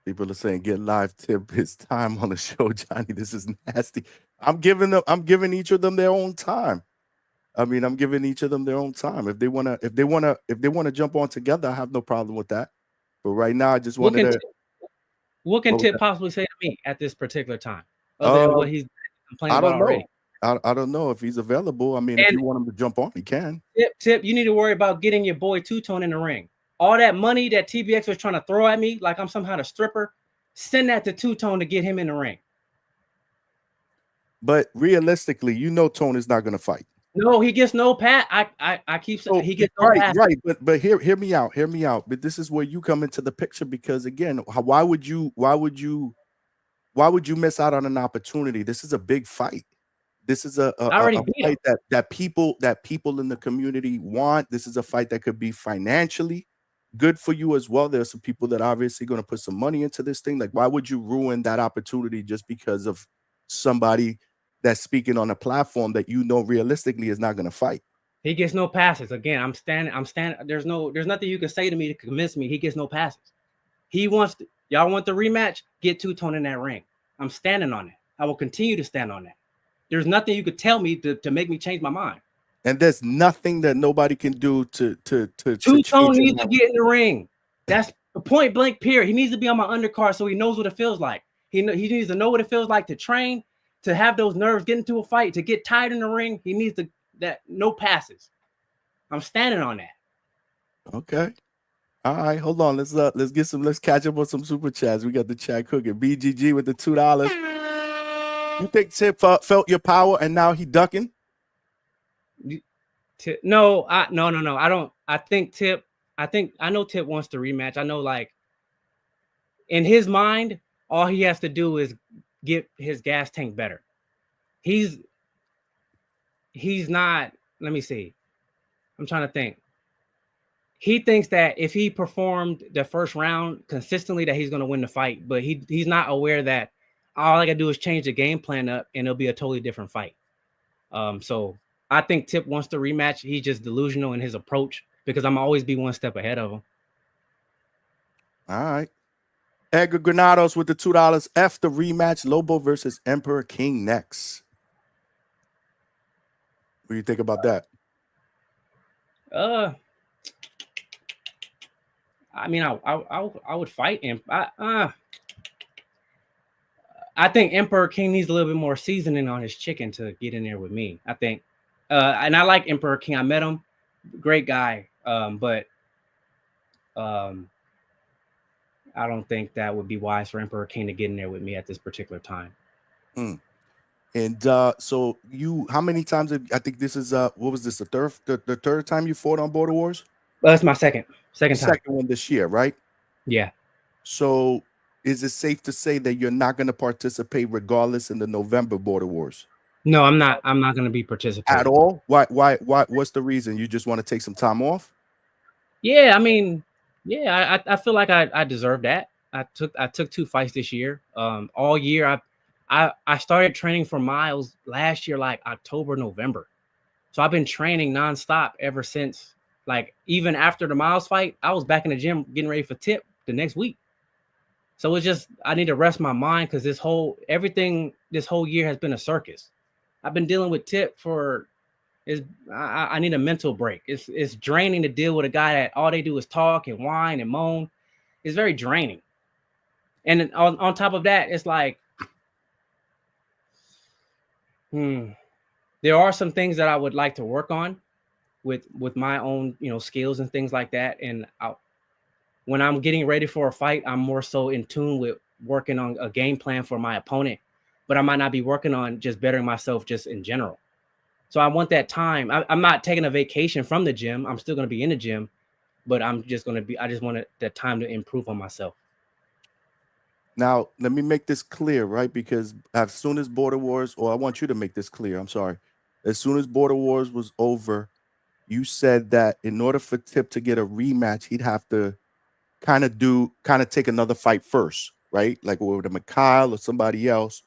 People are saying, get live, Tip. It's time on the show, Johnny. This is nasty. I'm giving each of them their own time. I mean, I'm giving each of them their own time. If they wanna jump on together, I have no problem with that. But right now, I just wanted to. What can Tip possibly say to me at this particular time, other than what he's complaining about already? I don't know if he's available. I mean, if you want him to jump on, he can. Tip, you need to worry about getting your boy Two-Tone in the ring. All that money that TBX was trying to throw at me like I'm somehow a stripper, send that to Two-Tone to get him in the ring. But realistically, Tone is not going to fight. No, he gets no pat. I keep saying he gets no pass. Right. But hear me out. But this is where you come into the picture, because again, why would you miss out on an opportunity? This is a big fight. This is a fight that people in the community want. This is a fight that could be financially good for you as well. There's some people that obviously going to put some money into this thing. Like, why would you ruin that opportunity just because of somebody that's speaking on a platform that realistically is not going to fight? He gets no passes. Again, I'm standing. There's nothing you can say to me to convince me he gets no passes. Y'all want the rematch? Get Two-Tone in that ring. I'm standing on it. I will continue to stand on that. There's nothing you could tell me to make me change my mind. And there's nothing that nobody can do to Two-Tone needs to get in the ring. That's the point blank period. He needs to be on my undercard so he knows what it feels like. He needs to know what it feels like to train, to have those nerves, get into a fight, to get tired in the ring. He needs no passes. I'm standing on that. Okay. All right, hold on. Let's catch up on some super chats. We got the chat cooking. BGG with the $2. You think Tip felt your power and now he ducking? No. I don't. I know Tip wants to rematch. I know, like, in his mind, all he has to do is get his gas tank better. He's not. Let me see. I'm trying to think. He thinks that if he performed the first round consistently, that he's going to win the fight. But he's not aware that all I got to do is change the game plan up, and it'll be a totally different fight. So I think Tip wants to rematch. He's just delusional in his approach because I'm always be one step ahead of him. All right. Edgar Granados with the $2. F the rematch. Lobo versus Emperor King next. What do you think about that? I mean, I would fight him. I think Emperor King needs a little bit more seasoning on his chicken to get in there with me. I think, and I like Emperor King. I met him, great guy. But I don't think that would be wise for Emperor King to get in there with me at this particular time. And so how many times I think this is what was this, the third time you fought on Border Wars? Well, that's my second time. Second one this year, right? Yeah. So is it safe to say that you're not going to participate regardless in the November Border Wars? No, I'm not going to be participating at all. Why? What's the reason? You just want to take some time off? Yeah, I mean, yeah, I feel like I deserve that. I took 2 fights this year. All year I started training for Miles last year, like October, November. So I've been training nonstop ever since. Like, even after the Miles fight, I was back in the gym getting ready for Tip the next week. So it's just I need to rest my mind because this whole year has been a circus. I've been dealing with Tip for I need a mental break. It's draining to deal with a guy that all they do is talk and whine and moan. It's very draining. And on top of that, it's like, there are some things that I would like to work on with my own, skills and things like that. And when I'm getting ready for a fight, I'm more so in tune with working on a game plan for my opponent, but I might not be working on just bettering myself just in general. So I want that time. I'm not taking a vacation from the gym. I'm still going to be in the gym, but I just wanted that time to improve on myself. Now, let me make this clear, right? Because as soon as Border Wars, or I want you to make this clear, I'm sorry. As soon as Border Wars was over, you said that in order for Tip to get a rematch, he'd have to kind of take another fight first, right? Like with a Mikhail or somebody else,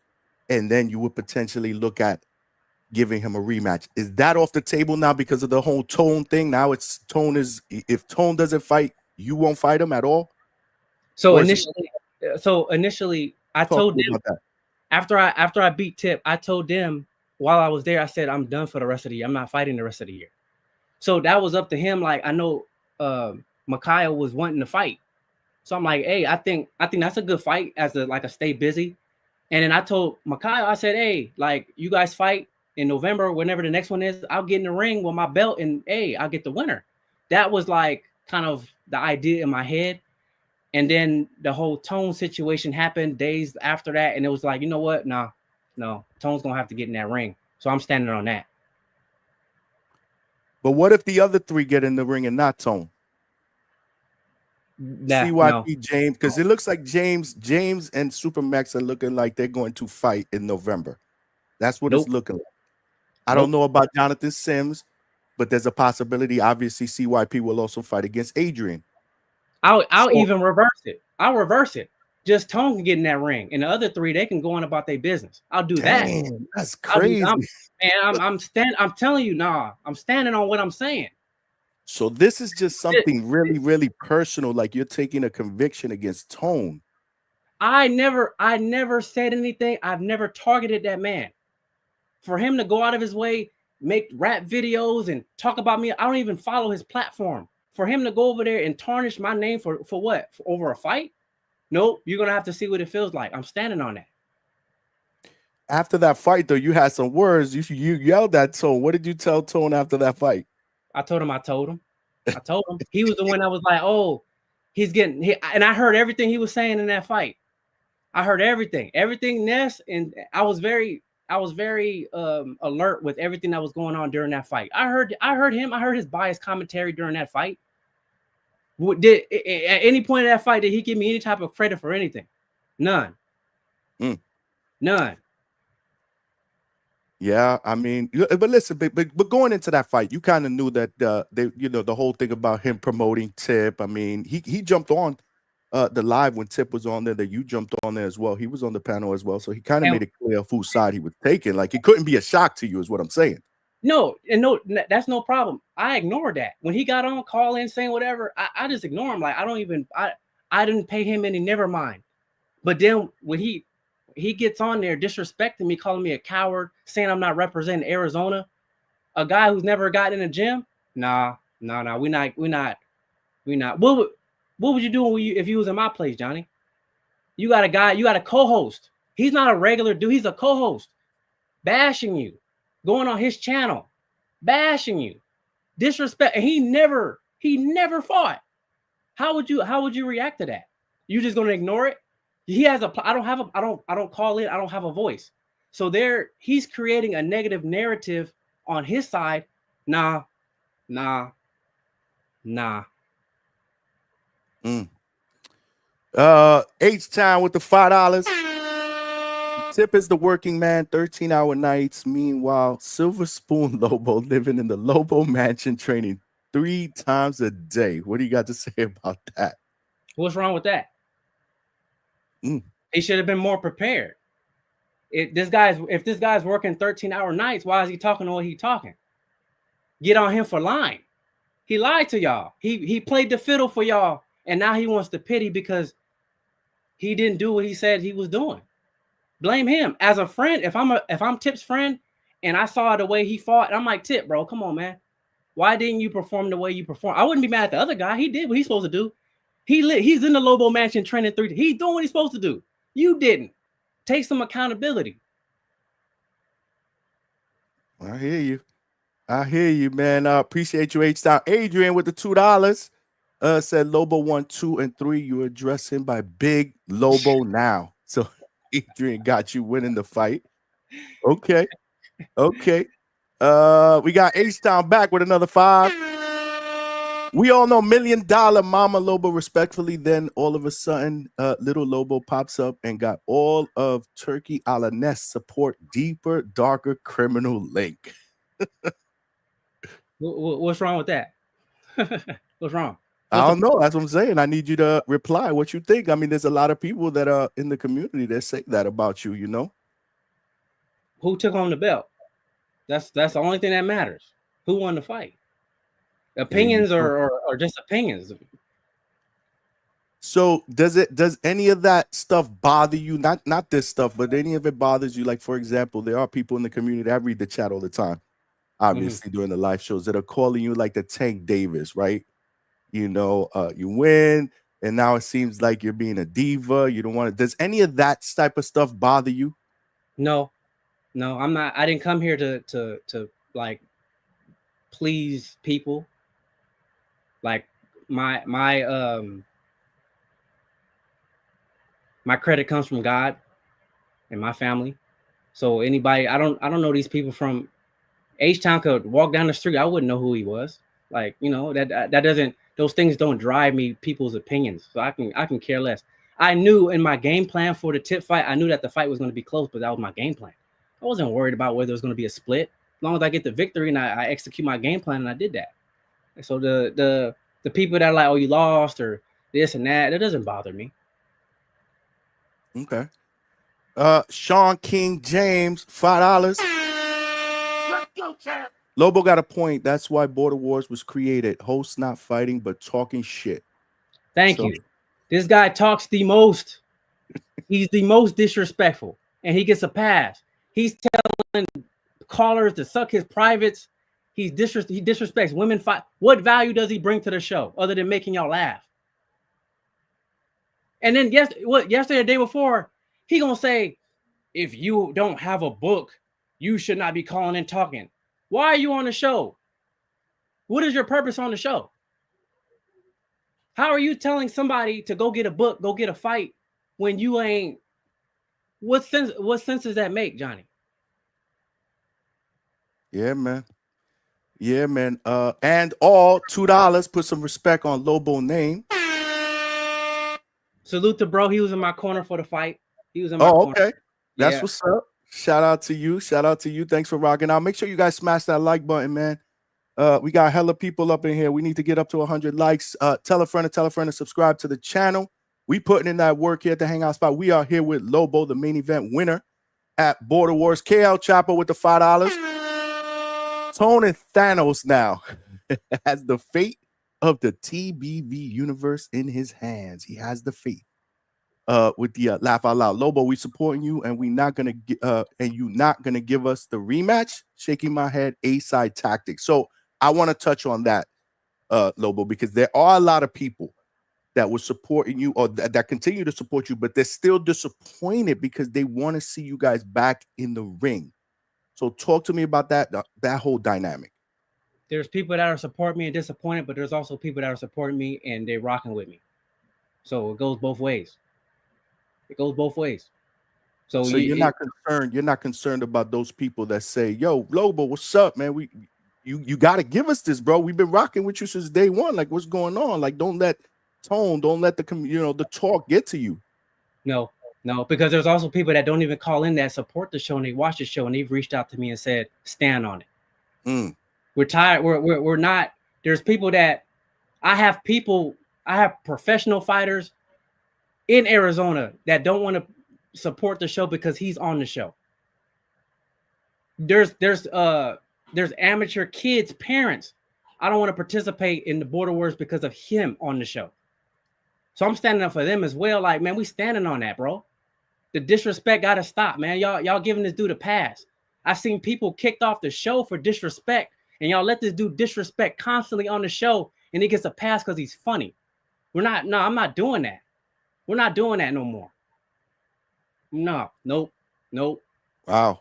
and then you would potentially look at giving him a rematch. Is that off the table now because of the whole Tone thing? Now it's Tone is, if Tone doesn't fight, you won't fight him at all? So initially, I told them that. after I beat Tip, I told them while I was there, I said, I'm done for the rest of the year. I'm not fighting the rest of the year. So that was up to him. Like, I know Mikhail was wanting to fight. So I'm like, hey, I think that's a good fight as a stay busy. And then I told Mikhail, I said, hey, like, you guys fight in November, whenever the next one is, I'll get in the ring with my belt and hey, I'll get the winner. That was like kind of the idea in my head. And then the whole Tone situation happened days after that. And it was like, you know what? No, Tone's going to have to get in that ring. So I'm standing on that. But what if the other three get in the ring and not Tone? CYP, James, because it looks like James and Supermax are looking like they're going to fight in November. That's what it's looking like. I don't know about Jonathan Sims, but there's a possibility. Obviously, CYP will also fight against Adrian. I'll even reverse it. I'll reverse it. Just Tone can get in that ring, and the other three, they can go on about their business. I'll do that. That's crazy. I'm telling you, I'm standing on what I'm saying. So this is just something really, really personal. Like you're taking a conviction against Tone. I never said anything. I've never targeted that man. For him to go out of his way, make rap videos and talk about me, I don't even follow his platform. For him to go over there and tarnish my name for what? For over a fight? Nope. You're gonna have to see what it feels like. I'm standing on that. After that fight, though, you had some words. You yelled at Tone. What did you tell Tone after that fight? I told him. He was the one that was like, oh, he's getting and I heard everything he was saying in that fight. I heard everything, Ness, and I was very alert with everything that was going on during that fight. I heard him. I heard his biased commentary during that fight. At any point in that fight, did he give me any type of credit for anything? None. None. Yeah, I mean, but listen, but going into that fight, you kind of knew that the whole thing about him promoting Tip. I mean, he jumped on the live when Tip was on there, that you jumped on there as well. He was on the panel as well, so he kind of made it clear whose side he was taking. Like it couldn't be a shock to you, is what I'm saying. No, that's no problem. I ignored that when he got on, call in, saying whatever. I just ignore him. Like I didn't pay him any never mind. But then when he gets on there disrespecting me, calling me a coward, saying I'm not representing Arizona, a guy who's never gotten in a gym. Nah. We not. What would you do if you was in my place, Johnny? You got a guy, you got a co-host. He's not a regular dude. He's a co-host, bashing you, going on his channel, bashing you, disrespect. And he never fought. How would you react to that? You just gonna ignore it? He has I don't call it. I don't have a voice. So he's creating a negative narrative on his side. Nah. H-Town with the $5. Tip is the working man, 13-hour nights. Meanwhile, Silver Spoon Lobo living in the Lobo mansion, training 3 times a day. What do you got to say about that? What's wrong with that? He should have been more prepared. If this guy's working 13-hour nights, why is he talking the way he's talking? Get on him for lying. He lied to y'all. He played the fiddle for y'all, and now he wants to pity because he didn't do what he said he was doing. Blame him. As a friend, if I'm Tip's friend and I saw the way he fought, I'm like, Tip, bro, come on, man. Why didn't you perform the way you performed? I wouldn't be mad at the other guy. He did what he's supposed to do. He's in the Lobo mansion training 3. He's doing what he's supposed to do. You didn't. Take some accountability. I hear you. I hear you, man. Appreciate you, H-Town. Adrian with the $2 said Lobo 1, 2, and 3. You address him by Big Lobo now. So Adrian got you winning the fight. Okay. Okay. We got H-Town back with another 5. We all know $1 Million Mama Lobo respectfully. Then all of a sudden, little Lobo pops up and got all of Turkey a la Ness support deeper, darker criminal link. What's wrong with that? What's wrong? I don't know. That's what I'm saying. I need you to reply what you think. I mean, there's a lot of people that are in the community that say that about you, you know? Who took home the belt? That's the only thing that matters. Who won the fight? Opinions are just opinions. So does any of that stuff bother you? Not this stuff, but any of it bothers you? Like, for example, there are people in the community that read the chat all the time, obviously during the live shows, that are calling you like the Tank Davis, right? You know, you win, and now it seems like you're being a diva. You don't want to. Does any of that type of stuff bother you? No, I'm not. I didn't come here to like please people. Like my credit comes from God and my family. So anybody, I don't know these people from H-Town could walk down the street. I wouldn't know who he was. Like, you know, that doesn't, those things don't drive me people's opinions. So I can care less. I knew in my game plan for the Tip fight, I knew that the fight was going to be close, but that was my game plan. I wasn't worried about whether it was going to be a split. As long as I get the victory and I execute my game plan, and I did that. So the people that are like, oh, you lost or this and that, it doesn't bother me. Okay. Sean King James, $5. Let's go, champ. Lobo got a point. That's why Border Wars was created. Hosts not fighting, but talking shit. Thank you. This guy talks the most. He's the most disrespectful, and he gets a pass. He's telling callers to suck his privates. He disrespects women. Fight. What value does he bring to the show other than making y'all laugh? And then yesterday, the day before, he gonna say, if you don't have a book, you should not be calling and talking. Why are you on the show? What is your purpose on the show? How are you telling somebody to go get a book, go get a fight, when you ain't? What sense does that make, Johnny? Yeah, man. Yeah, man. And all $2. Put some respect on Lobo name. Salute to bro. He was in my corner for the fight. He was in my corner. Okay. That's what's up. Shout out to you. Shout out to you. Thanks for rocking out. Make sure you guys smash that like button, man. We got hella people up in here. We need to get up to 100 likes. Tell a friend to subscribe to the channel. We putting in that work here at the Hangout spot. We are here with Lobo, the main event winner at Border Wars. KL Chopper with the $5. Tony Thanos now has the fate of the TBV universe in his hands. He has the fate. With the laugh out loud. Lobo, we supporting you, and we not gonna and you not gonna give us the rematch. Shaking my head, A-side tactics. So I want to touch on that, Lobo, because there are a lot of people that were supporting you or that continue to support you, but they're still disappointed because they want to see you guys back in the ring. So talk to me about that whole dynamic. There's people that are supporting me and disappointed, but there's also people that are supporting me and they're rocking with me. So it goes both ways. It goes both ways. So you're not concerned. You're not concerned about those people that say, "Yo, Lobo, what's up, man? You got to give us this, bro. We've been rocking with you since day one. Like, what's going on? Like, don't let the talk get to you." No, because there's also people that don't even call in that support the show and they watch the show and they've reached out to me and said, "Stand on it." We're tired. We're not. There's people that I have professional fighters in Arizona that don't want to support the show because he's on the show. There's amateur kids, parents. I don't want to participate in the Border Wars because of him on the show. So I'm standing up for them as well. Like, man, we standing on that, bro. The disrespect gotta stop, man. Y'all giving this dude a pass. I seen people kicked off the show for disrespect, and y'all let this dude disrespect constantly on the show, and he gets a pass because he's funny. I'm not doing that. We're not doing that no more. No, nope, nope. Wow.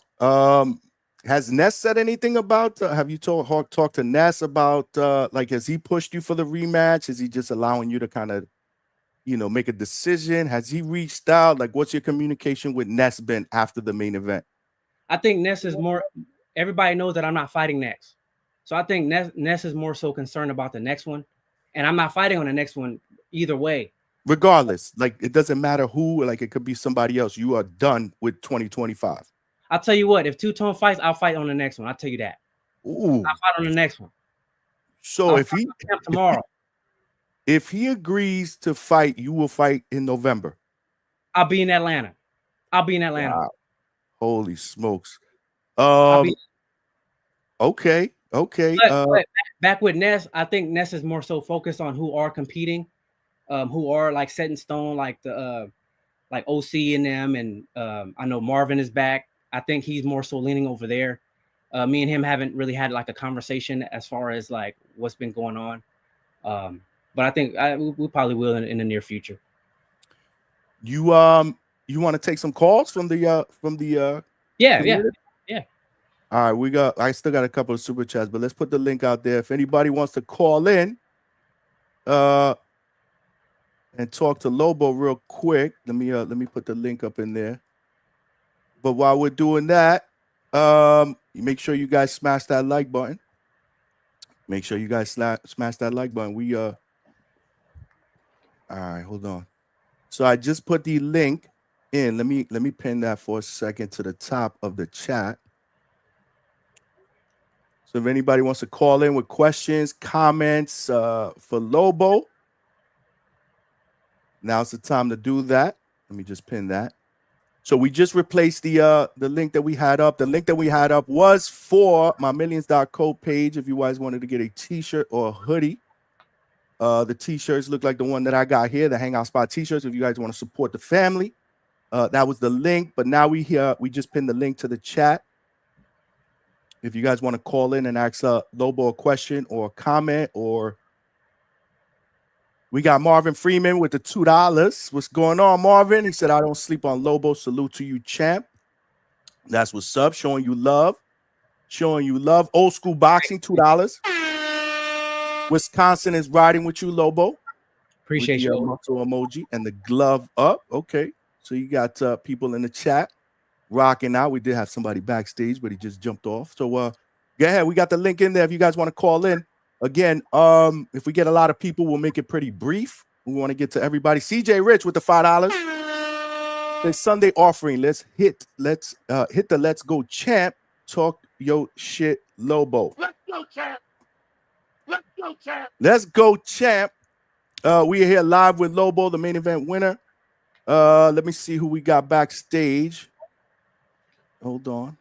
Has Ness said anything about? Have you talked to Ness about? Like, has he pushed you for the rematch? Is he just allowing you to kind of, make a decision? Has he reached out? Like, what's your communication with Ness been after the main event? I think Ness is more. Everybody knows that I'm not fighting next, so I think Ness is more so concerned about the next one, and I'm not fighting on the next one either way. Regardless, like, it doesn't matter who. Like, it could be somebody else. You are done with 2025. I'll tell you what. If two-tone fights, I'll fight on the next one. I'll tell you that. Ooh. I'll fight on the next one. So if tomorrow, if he agrees to fight, you will fight in November. I'll be in Atlanta. Wow. Holy smokes. Okay. But back with Ness, I think Ness is more so focused on who are competing, who are like set in stone, like the like OC and them, and I know Marvin is back. I think he's more so leaning over there. Me and him haven't really had like a conversation as far as like what's been going on. But I think we probably will in the near future. You want to take some calls from the yeah. All right, I still got a couple of super chats, but let's put the link out there. If anybody wants to call in and talk to Lobo real quick, let me put the link up in there. But while we're doing that, make sure you guys smash that like button. Make sure you guys smash that like button. All right, hold on. So I just put the link in. Let me pin that for a second to the top of the chat. So if anybody wants to call in with questions, comments for Lobo, now's the time to do that. Let me just pin that. So we just replaced the link that we had up. The link that we had up was for my millions.co page. If you guys wanted to get a t-shirt or a hoodie, the t-shirts look like the one that I got here, the Hangout Spot t-shirts. If you guys want to support the family, that was the link. But now we just pinned the link to the chat. If you guys want to call in and ask Lobo a question or a comment, or we got Marvin Freeman with the $2. What's going on, Marvin? He said, I don't sleep on Lobo. Salute to you, champ. That's what's up. Showing you love. Old school boxing, $2. Wisconsin is riding with you, Lobo. Appreciate you. Muscle emoji and the glove up. Okay. So you got people in the chat rocking out. We did have somebody backstage, but he just jumped off. So go ahead. We got the link in there if you guys want to call in. Again, if we get a lot of people, we'll make it pretty brief. We want to get to everybody. CJ Rich with the $5. The Sunday offering. Let's hit the Let's Go Champ. Talk your shit, Lobo. Let's go, champ. Let's go, champ. Let's go, champ. We are here live with Lobo, the main event winner. Let me see who we got backstage. Hold on.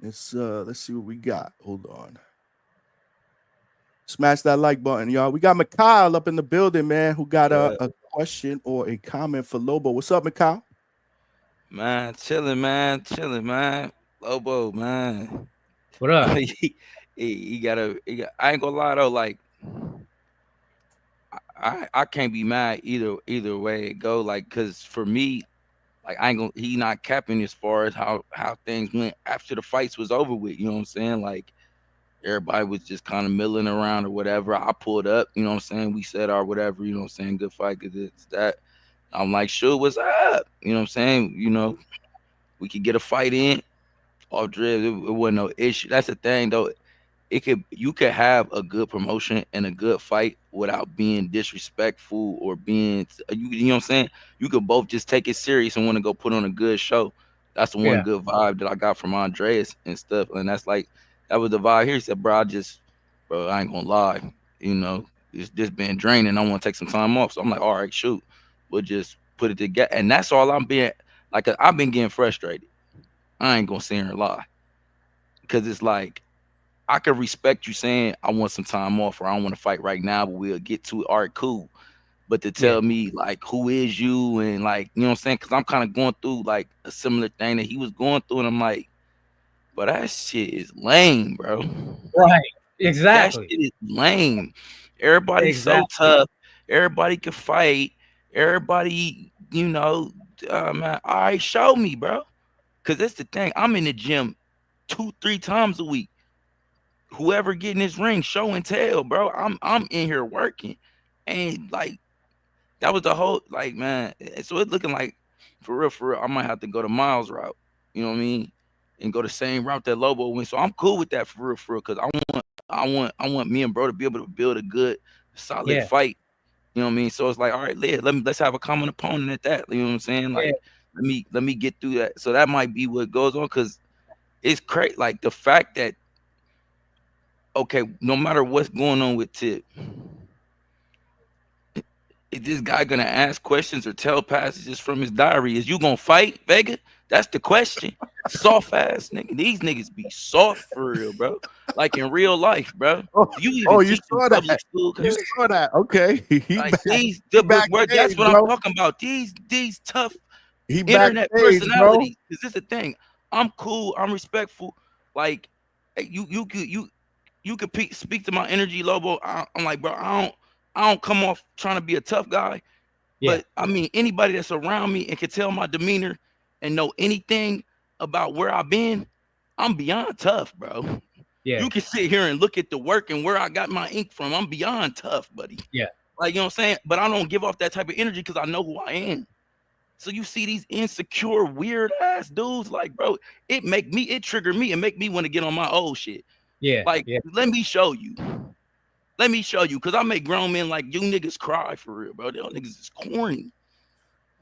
Let's see what we got. Hold on. Smash that like button, y'all. We got Mikhail up in the building, man, who got a question or a comment for Lobo. What's up, Mikhail? Man, chilling, man. Lobo, man. What up? he got. I ain't gonna lie though, like I can't be mad either way it go. Like, cause for me, like he not capping as far as how things went after the fights was over with. You know what I'm saying? Like everybody was just kind of milling around or whatever. I pulled up, you know what I'm saying? We said our whatever, you know what I'm saying? Good fight, cause it's that. I'm like, sure, what's up? You know what I'm saying? You know, we could get a fight in off dribs. It wasn't no issue. That's the thing though. You could have a good promotion and a good fight without being disrespectful or being you know what I'm saying? You could both just take it serious and want to go put on a good show. That's the one good vibe that I got from Andreas and stuff. And that's like that was the vibe here. He said, bro, I ain't gonna lie, you know, it's just been draining. I want to take some time off. So I'm like, all right, shoot. We'll just put it together. And that's all I'm being like I've been getting frustrated. I ain't gonna sit here and lie. Because it's like I can respect you saying I want some time off or I don't want to fight right now, but we'll get to it. All right, cool. But to Yeah. tell me like who is you and like, you know what I'm saying? Because I'm kind of going through like a similar thing that he was going through, and I'm like, but that shit is lame, bro. Right. That Exactly. shit is lame. Everybody's so Exactly. tough. Everybody can fight. Everybody, man. All right, show me, bro. Cause that's the thing. I'm in the gym 2-3 times a week. Whoever get in this ring, show and tell, bro. I'm in here working, and like that was the whole like, man. So it's looking like for real, I might have to go the Miles route. You know what I mean? And go the same route that Lobo went. So I'm cool with that for real, cause I want me and bro to be able to build a good, solid Yeah. fight. You know what I mean? So it's like, all right, let's have a common opponent at that. You know what I'm saying? Yeah. Like, let me get through that. So that might be what goes on, because it's crazy. Like the fact that, okay, no matter what's going on with Tip, is this guy gonna ask questions or tell passages from his diary? Is you gonna fight, Vega? That's the question. Soft ass nigga. These niggas be soft for real, bro. Like in real life, bro. Do you even You teach in saw public that. school, You cuz? saw that. Okay. He Like back. the He bro, that's backstage, what I'm bro. talking about. These tough He internet backstage, bro. personalities. Is this a thing? I'm cool. I'm respectful. Like you could speak to my energy, Lobo. I'm like, bro, I don't come off trying to be a tough guy. Yeah. But I mean, anybody that's around me and can tell my demeanor and know anything about where I've been, I'm beyond tough, bro. Yeah. You can sit here and look at the work and where I got my ink from. I'm beyond tough, buddy. Yeah. Like, you know what I'm saying? But I don't give off that type of energy because I know who I am. So you see these insecure, weird ass dudes, like, bro, it trigger me and make me want to get on my old shit. Yeah. Like, Yeah. let me show you. Let me show you, because I make grown men like you niggas cry for real, bro. Y'all niggas is corny.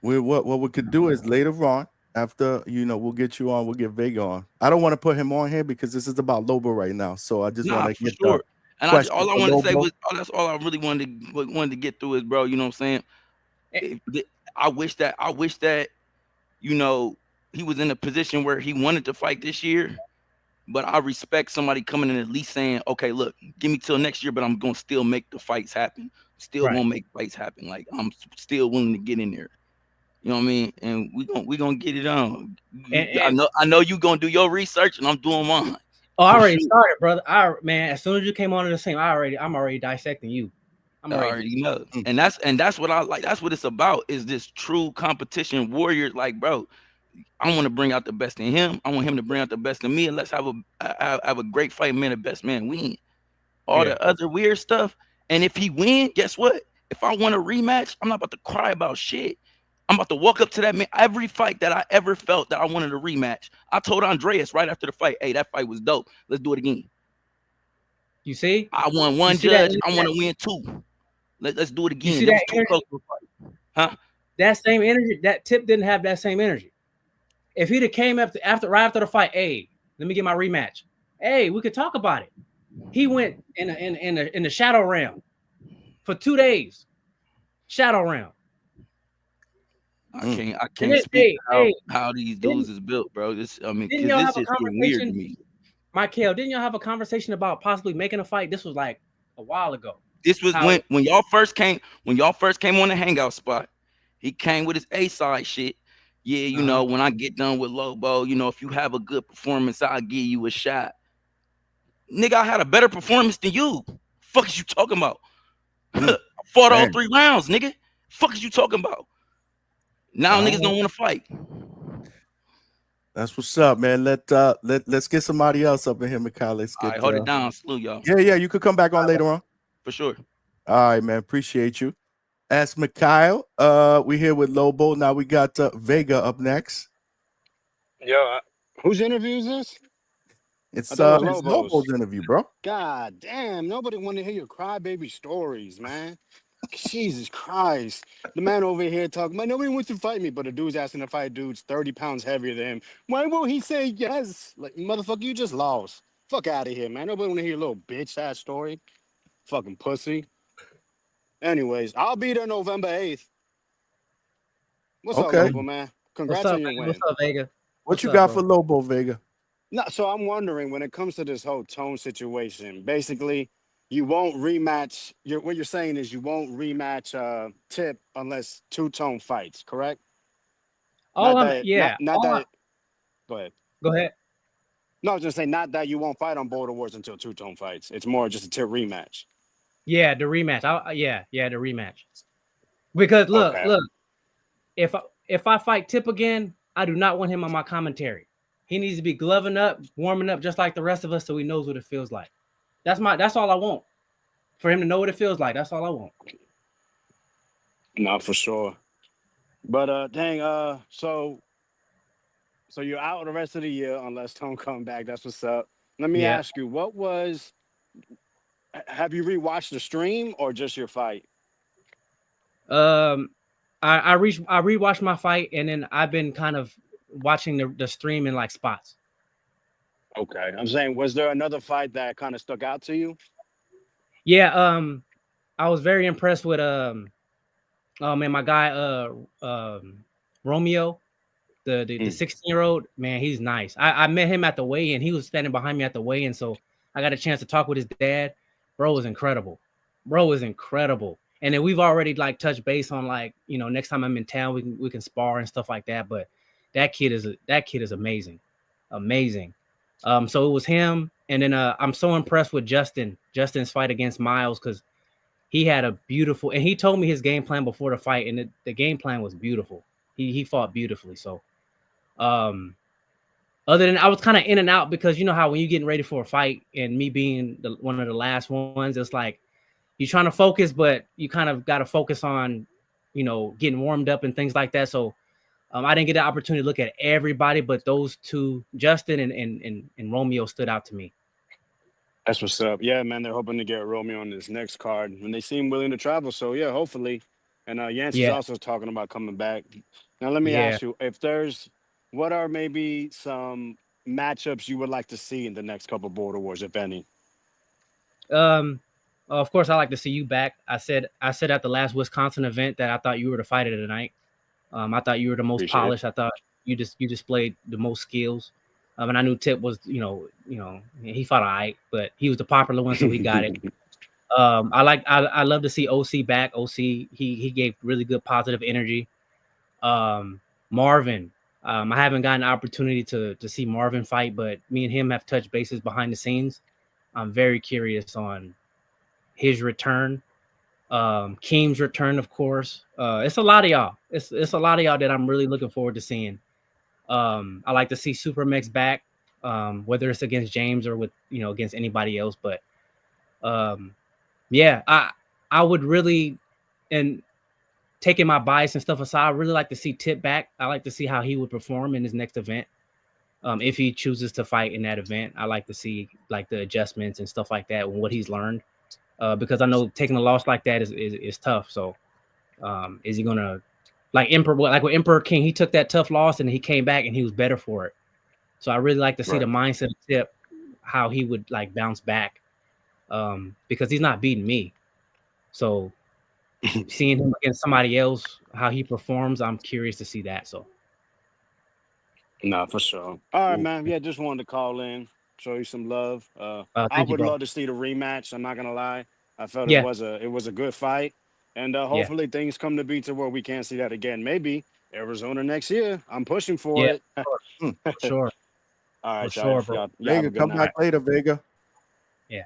What we could do is later on, after we'll get you on, we'll get Vega on. I don't want to put him on here because this is about Lobo right now. So I just want Nah, to for get the sure. And question all I for wanted to say Lobo. was, that's all I really wanted to get through is, bro. You know what I'm saying? Eh, I wish that he was in a position where he wanted to fight this year. But I respect somebody coming in at least saying, okay, look, give me till next year, but I'm gonna still make the fights happen. Still Right. gonna make fights happen. Like, I'm still willing to get in there. You know what I mean? And we gonna get it on. I And know you gonna do your research, and I'm doing mine I for already sure. started, brother. Man, as soon as you came on the scene, I'm already dissecting you. I'm I already. already know. Mm. And that's what I like. That's what it's about. Is this true competition warrior? Like, bro, I want to bring out the best in him. I want him to bring out the best in me, and let's have a great fight. Man, the best man win. All Yeah. the other weird stuff. And if he win, guess what? If I want a rematch, I'm not about to cry about shit. I'm about to walk up to that man. Every fight that I ever felt that I wanted a rematch, I told Andreas right after the fight, hey, that fight was dope. Let's do it again. You see? I won You one see that? judge. I want to win two. Let's do it You again. see It that was too energy? close to a fight. Huh? That same energy. That Tip didn't have that same energy. If he'd have came right after the fight, hey, let me get my rematch. Hey, we could talk about it. He went in the shadow realm for 2 days. Shadow realm. I Mm. can't speak Hey, to hey, how these didn't dudes is built, bro. didn't Because y'all this have a is getting weird to conversation, me. Michael? Didn't y'all have a conversation about possibly making a fight? This was like a while ago. This was How? when y'all first came on the hangout spot. He came with his A side shit. Yeah, when I get done with Lobo, if you have a good performance, I'll give you a shot. Nigga, I had a better performance than you. Fuck is you talking about? Mm. Fought all Man, 3 rounds, nigga. Fuck is you talking about? Now all niggas right. don't want to fight. That's what's up, man. Let's get somebody else up in here, Mikhail. Let's All right, get hold it down. Salute y'all. yeah. You could come back on later on. For sure. All right, man. Appreciate you. That's Mikhail. We here with Lobo. Now we got Vega up next. Yo, whose interview is this? It's I thought it was it's Lobo's. Lobo's interview, bro. God damn, nobody want to hear your crybaby stories, man. Jesus Christ. The man over here talking about nobody wants to fight me, but the dude's asking to fight dudes 30 pounds heavier than him. Why won't he say yes? Like, motherfucker, you just lost. Fuck out of here, man. Nobody want to hear your little bitch ass story. Fucking pussy. Anyways, I'll be there November 8th. What's up, Okay. Lobo, man? What's Congrats up, on your man? What's win. up, Vega? What What's you up, got bro? for Lobo, Vega? No, so I'm wondering when it comes to this whole tone situation, basically, you won't rematch. What you're saying is you won't rematch Tip unless two-tone fights, correct? All I'm Not yeah, not all I, that. Go ahead. go ahead. No, I was just saying not that you won't fight on Border Wars until two-tone fights. It's more just a Tip rematch. Yeah, the rematch. Yeah, the rematch. Because Okay. look, if I fight Tip again, I do not want him on my commentary. He needs to be gloving up, warming up just like the rest of us so he knows what it feels like. That's all I want. For him to know what it feels like. That's all I want. No, for sure. But dang, so you're out the rest of the year unless Tone come back. That's what's up. Let me Yeah. ask you, have you rewatched the stream or just your fight? Um I rewatched my fight and then I've been kind of watching the stream in like spots. Okay. I'm saying, was there another fight that kind of stuck out to you? Yeah, I was very impressed with oh man, my guy Romeo, the 16-year-old, man, he's nice. I met him at the weigh-in. He was standing behind me at the weigh-in, so I got a chance to talk with his dad. Bro is incredible. Bro is incredible. And then we've already like touched base on like, next time I'm in town, we can spar and stuff like that. But that kid is amazing. Amazing. So it was him. And then I'm so impressed with Justin's fight against Miles because he had a beautiful, and he told me his game plan before the fight, and the game plan was beautiful. He fought beautifully. So um other than I was kind of in and out because you know how when you're getting ready for a fight and me being one of the last ones, it's like you're trying to focus, but you kind of got to focus on, getting warmed up and things like that. So I didn't get the opportunity to look at everybody, but those two, Justin and Romeo, stood out to me. That's what's up. Yeah, man, they're hoping to get Romeo on this next card, and they seem willing to travel. So yeah, hopefully. And Yancey's Yeah, also talking about coming back. Now let me yeah. ask you, what are maybe some matchups you would like to see in the next couple Border Wars, if any? Um, of course, I like to see you back. I said at the last Wisconsin event that I thought you were the fighter tonight. I thought you were the most Appreciate it. polished. I thought you displayed the most skills. And I knew Tip was, he fought all right, but he was the popular one, so he got it. I love to see OC back. OC, he gave really good positive energy. Marvin, I haven't gotten an opportunity to see Marvin fight, but me and him have touched bases behind the scenes. I'm very curious on his return. Keem's return, of course. It's a lot of y'all. It's a lot of y'all that I'm really looking forward to seeing. I like to see Supermex back, whether it's against James or with against anybody else. But yeah, I would really, and taking my bias and stuff aside, I really like to see Tip back. I like to see how he would perform in his next event. If he chooses to fight in that event, I like to see like the adjustments and stuff like that and what he's learned. Because I know taking a loss like that is tough. So is he gonna like with Emperor King? He took that tough loss and he came back and he was better for it. So I really like to see the mindset of Tip, how he would like bounce back, because he's not beating me. So seeing him against somebody else, how he performs, I'm curious to see that. So No, for sure. All right, man. Yeah, just wanted to call in, show you some love. I thank you, would bro. love to see the rematch. I'm not gonna lie. I felt Yeah, it was a good fight, and yeah, hopefully things come to be to where we can't see that again. Maybe Arizona next year. I'm pushing for yeah, it. Hmm. for sure, All for right, sure, bro. y'all have a Vega, good come night. back later, Vega. Yeah,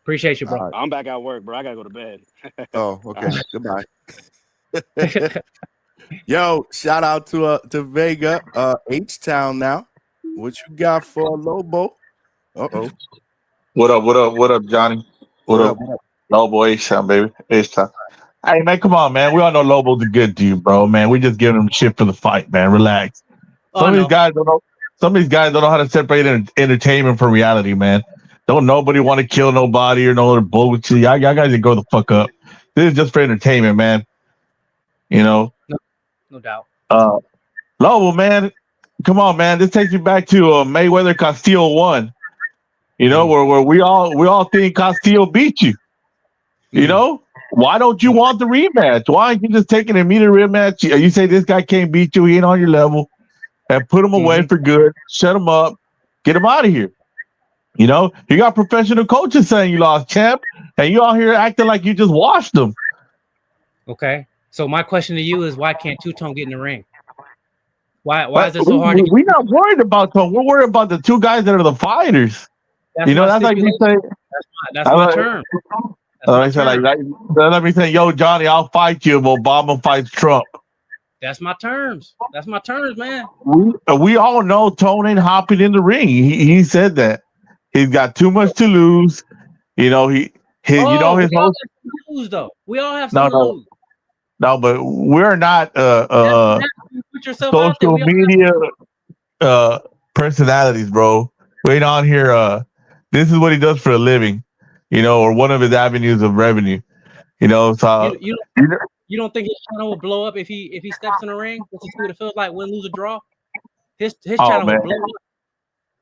appreciate you, All bro. right. I'm back at work, bro. I gotta go to bed. Oh, All okay. right. Goodbye. Yo, shout out to Vega, H Town now. What you got for Lobo? Uh-oh. What up? What up? What up, Johnny? What What up? up? What up? Lobo H-Town, baby. H-Town. Hey, man, come on, man. We all know Lobo's a good dude, bro, man. We just giving him shit for the fight, man. Relax. Oh Some of these no, guys don't know. Some of these guys don't know how to separate entertainment from reality, man. Don't nobody want to kill nobody or no other bullshit. Y'all guys can go the fuck up. This is just for entertainment, man. You know, no, no doubt. uh, Lobo, man. Come on, man. This takes you back to Mayweather Castillo 1. You know, Mm, where we all think Castillo beat you. You mm, know, why don't you want the rematch? Why aren't you just taking an immediate rematch? You say this guy can't beat you, he ain't on your level, and put him away Mm-hmm. for good, shut him up, get him out of here. You know, you got professional coaches saying you lost, champ. and you out here acting like you just washed them. Okay. So my question to you is, why can't Two-Tone get in the ring? Why is it so hard to get? We're not worried about them. We're worried about the two guys that are the fighters. That's my That's like me stipulation. saying, That's my term. That's my I said, term. let me say, yo, Johnny, I'll fight you if Obama fights Trump. That's my terms. That's my terms, man. We all know Tone ain't hopping in the ring. He said that. He's got too much to lose. He Oh, his we all host. have something to lose, though. We all have No, something to lose. no, but we're not You put yourself out there. social media personalities, bro. We ain't on here. This is what he does for a living, or one of his avenues of revenue. So You don't think his channel will blow up if he steps in the ring? Just to see what it feels like, win, lose, or draw. His channel will blow up.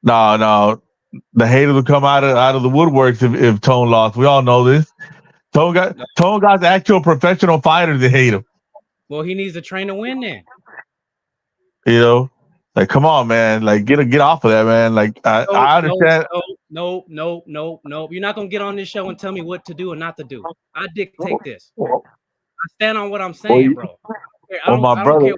No, the haters will come out of the woodworks if Tone lost. We all know this. Tone got the actual professional fighters that hate him. Well, he needs to train to win then. Like, come on, man. Like, get off of that, man. Like, I understand. No. You're not gonna get on this show and tell me what to do and not to do. I dictate this. I stand on what I'm saying, bro. I don't care what you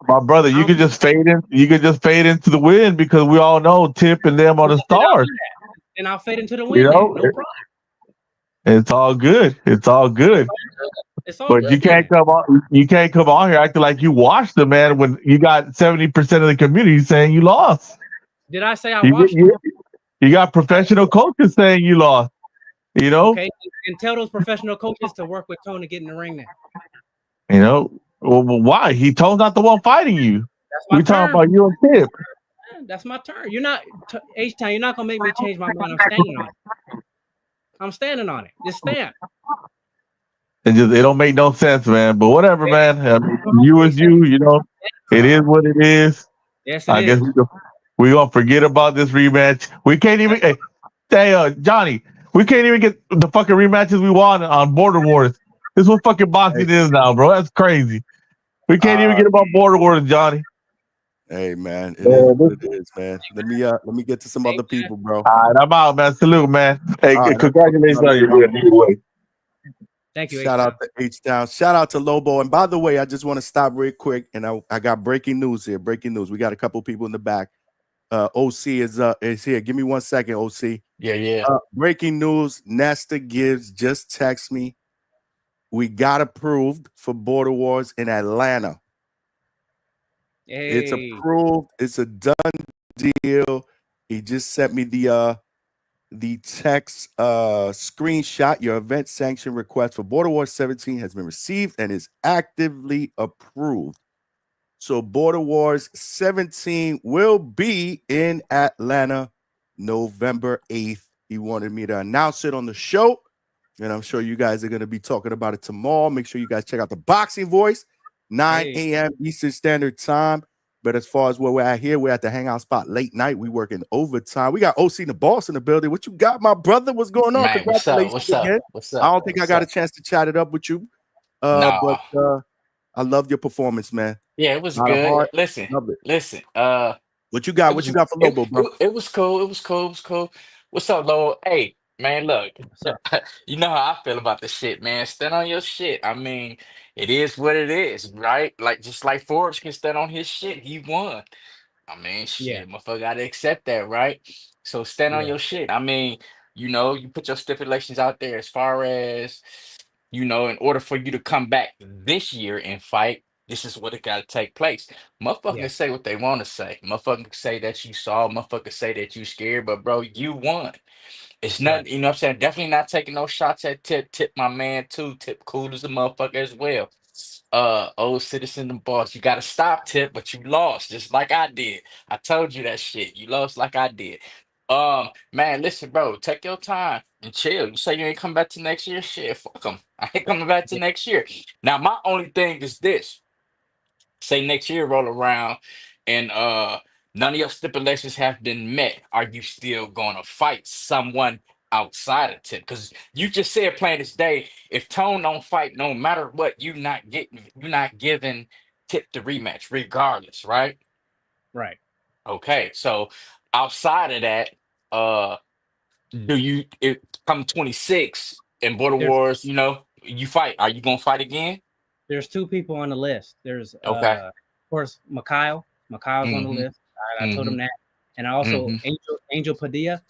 My brother, you could just fade in. You could just fade into the win because we all know Tip and them are the stars. And I'll fade into the win. No problem. It's all good. It's all good. But you can't come on. You can't come on here acting like you washed the man when you got 70% of the community saying you lost. Did I say I washed him? You got professional coaches saying you lost. Okay, and tell those professional coaches to work with Tone to get in the ring then. Well, why? Tone's not the one fighting you. We talking about you and Tip. That's my turn. You're not H-Town. You're not gonna make me change my mind. I'm standing on it. I'm standing on it. Just stand. It don't make no sense, man. But whatever, man. I mean, you is you. It is what it is. Yes, I guess we're gonna forget about this rematch. We can't even. Hey, Johnny, we can't even get the fucking rematches we want on Border Wars. This is what fucking boxing is now, bro. That's crazy. We can't even get about Border Wars, Johnny. Hey, man, it is what it is, man. Let me get to some other people, bro. All right, I'm out, man. Salute, man. Hey, congratulations on your win. Anyway. Thank you. Shout out to H-Town. Shout out to Lobo. And by the way, I just want to stop real quick. And I got breaking news here. Breaking news. We got a couple people in the back. OC is here. Give me 1 second, OC. Yeah. Breaking news. Nesta Gibbs just text me. We got approved for Border Wars in Atlanta. Hey. It's approved. It's a done deal. He just sent me the text screenshot. Your event sanction request for Border Wars 17 has been received and is actively approved. So Border Wars 17 will be in Atlanta November 8th. He wanted me to announce it on the show, and I'm sure you guys are going to be talking about it tomorrow. Make sure you guys check out the Boxing Voice, 9 a.m. Eastern Standard Time. But as far as where we're at here, we're at the Hangout spot late night. We working overtime. We got OC the Boss in the building. What you got, my brother? What's going on? Man, Congratulations again. What's up? I don't think I got a chance to chat it up with you. But I loved your performance, man. Yeah, it was good. Listen. What you got? What you got for Lobo, bro? It was cool. What's up, Lobo? Hey, man, look. You know how I feel about this shit, man. Stand on your shit. I mean, it is what it is, right? Like just like Forbes can stand on his shit. He won. I mean, shit, motherfucker gotta accept that, right? So stand on your shit. I mean, you put your stipulations out there as far as, in order for you to come back this year and fight, this is what it gotta take place. Motherfuckers can say what they want to say. Motherfuckers can say that you saw, motherfuckers say that you scared, but bro, you won. It's nothing, you know what I'm saying? Definitely not taking no shots at Tip. Tip, my man, too. Tip, cool as a motherfucker as well. Old citizen and boss. You gotta stop, Tip, but you lost just like I did. I told you that shit. You lost like I did. Man, listen, bro, take your time and chill. You say you ain't coming back to next year? Shit, fuck them. I ain't coming back to next year. Now, my only thing is this. Say next year roll around and none of your stipulations have been met. Are you still gonna fight someone outside of Tip? Because you just said plain as day, if Tone don't fight, no matter what, you're not giving Tip the rematch, regardless, right? Right. Okay, so outside of that, do you it come 26 in Border There's Wars? You know, you fight. Are you gonna fight again? there's two people on the list. There's Okay. of course Mikhail. Mikhail's on the Mm-hmm. list. I told him Mm-hmm. that, and also Mm-hmm. Angel Padilla.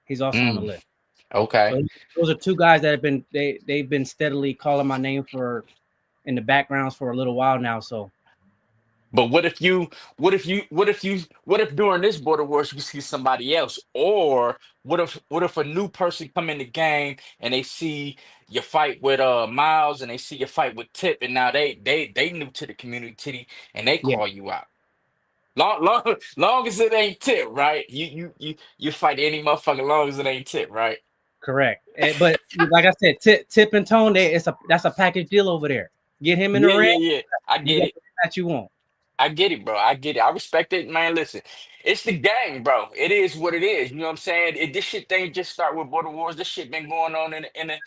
He's also on the list. Okay. So those are two guys that have been they've been steadily calling my name for in the backgrounds for a little while now. So But what if during this Border Wars you see somebody else? Or what if a new person come in the game and they see your fight with Miles and they see your fight with Tip and now they new to the community and they yeah, call you out. Long as it ain't Tip, right? You fight any motherfucker long as it ain't Tip, right? correct. But like I said, Tip and Tone, that's a package deal over there. Get him in the Yeah, ring, yeah, yeah. I you get get it. the match you want. I get it, bro. I get it. I respect it, man. Listen, it's the game, bro. It is what it is. You know what I'm saying? This shit didn't just start with Border Wars. This shit been going on in the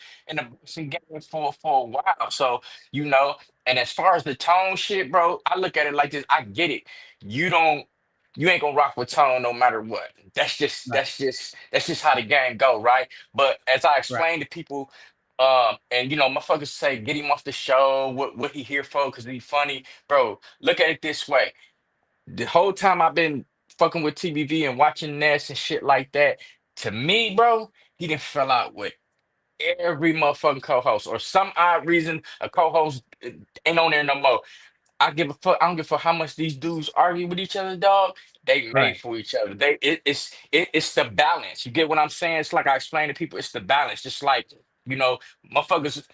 boxing game for a while. So you know. And as far as the Tone shit, bro, I look at it like this. I get it. You don't. You ain't gonna rock with Tone no matter what. Right, That's just how the game go, right? But as I right, explained to people, and you know, motherfuckers say get him off the show. What he here for? Because he funny, bro. Look at it this way. The whole time I've been fucking with TBV and watching Ness and shit like that, to me, bro, he didn't fell out with every motherfucking co-host or some odd reason a co-host ain't on there no more. I give a fuck. I don't give a fuck how much these dudes argue with each other, dog. They made right. for each other. It's the balance. You get what I'm saying? It's like I explain to people. It's the balance. Just like you know, motherfuckers.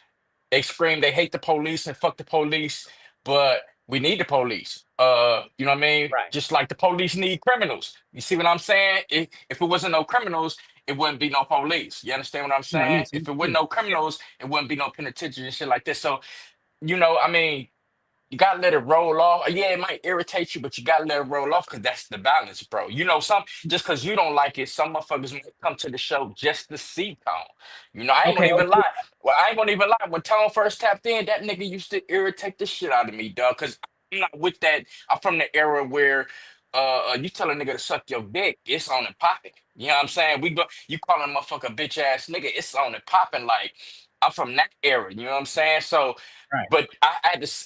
They scream they hate the police and fuck the police, but we need the police. You know what I mean? Right. Just like the police need criminals. You see what I'm saying? If it wasn't no criminals, it wouldn't be no police. You understand what I'm No, it saying? makes If sense it wasn't too. no criminals, it wouldn't be no penitentiary and shit like this. So, you know, I mean, you gotta let it roll off. Yeah, it might irritate you, but you gotta let it roll off because that's the balance, bro. You know, some just because you don't like it, some motherfuckers might come to the show just to see Tone. You know, I ain't gonna Okay, even lie. Well, I ain't gonna even lie. When Tone first tapped in, that nigga used to irritate the shit out of me, dog. Cause I'm not with that. I'm from the era where you tell a nigga to suck your dick, it's on and popping. You know what I'm saying? We go you calling a motherfucker bitch ass nigga, it's on and popping. Like I'm from that era, you know what I'm saying? So right, but I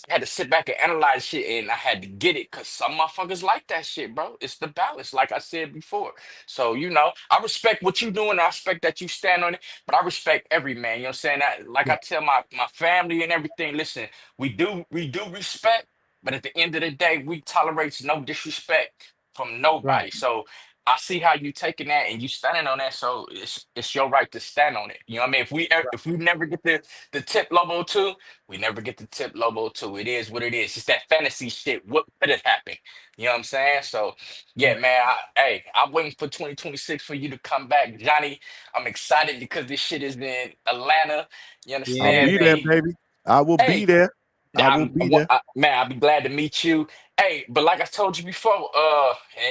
had to sit back and analyze shit, and I had to get it because some motherfuckers like that shit, bro. It's the balance, like I said before. So you know, I respect what you doing. I respect that you stand on it, but I respect every man. You know what I'm saying? That, like yeah, I tell my family and everything. Listen, we do respect, but at the end of the day, we tolerate no disrespect from right, nobody. So I see how you taking that and you standing on that. So it's your right to stand on it. You know what I mean? right. If we never get the tip Lobo too. We never get the tip Lobo too. It is what it is. It's that fantasy shit. What could have happened? You know what I'm saying? So, yeah, man. Hey, I'm waiting for 2026 for you to come back, Johnny. I'm excited because this shit is in Atlanta. You I'll Yeah, understand be there, me? baby. I will be Hey, there. I will be there. Man, I'll be glad to meet you. Hey, but like I told you before,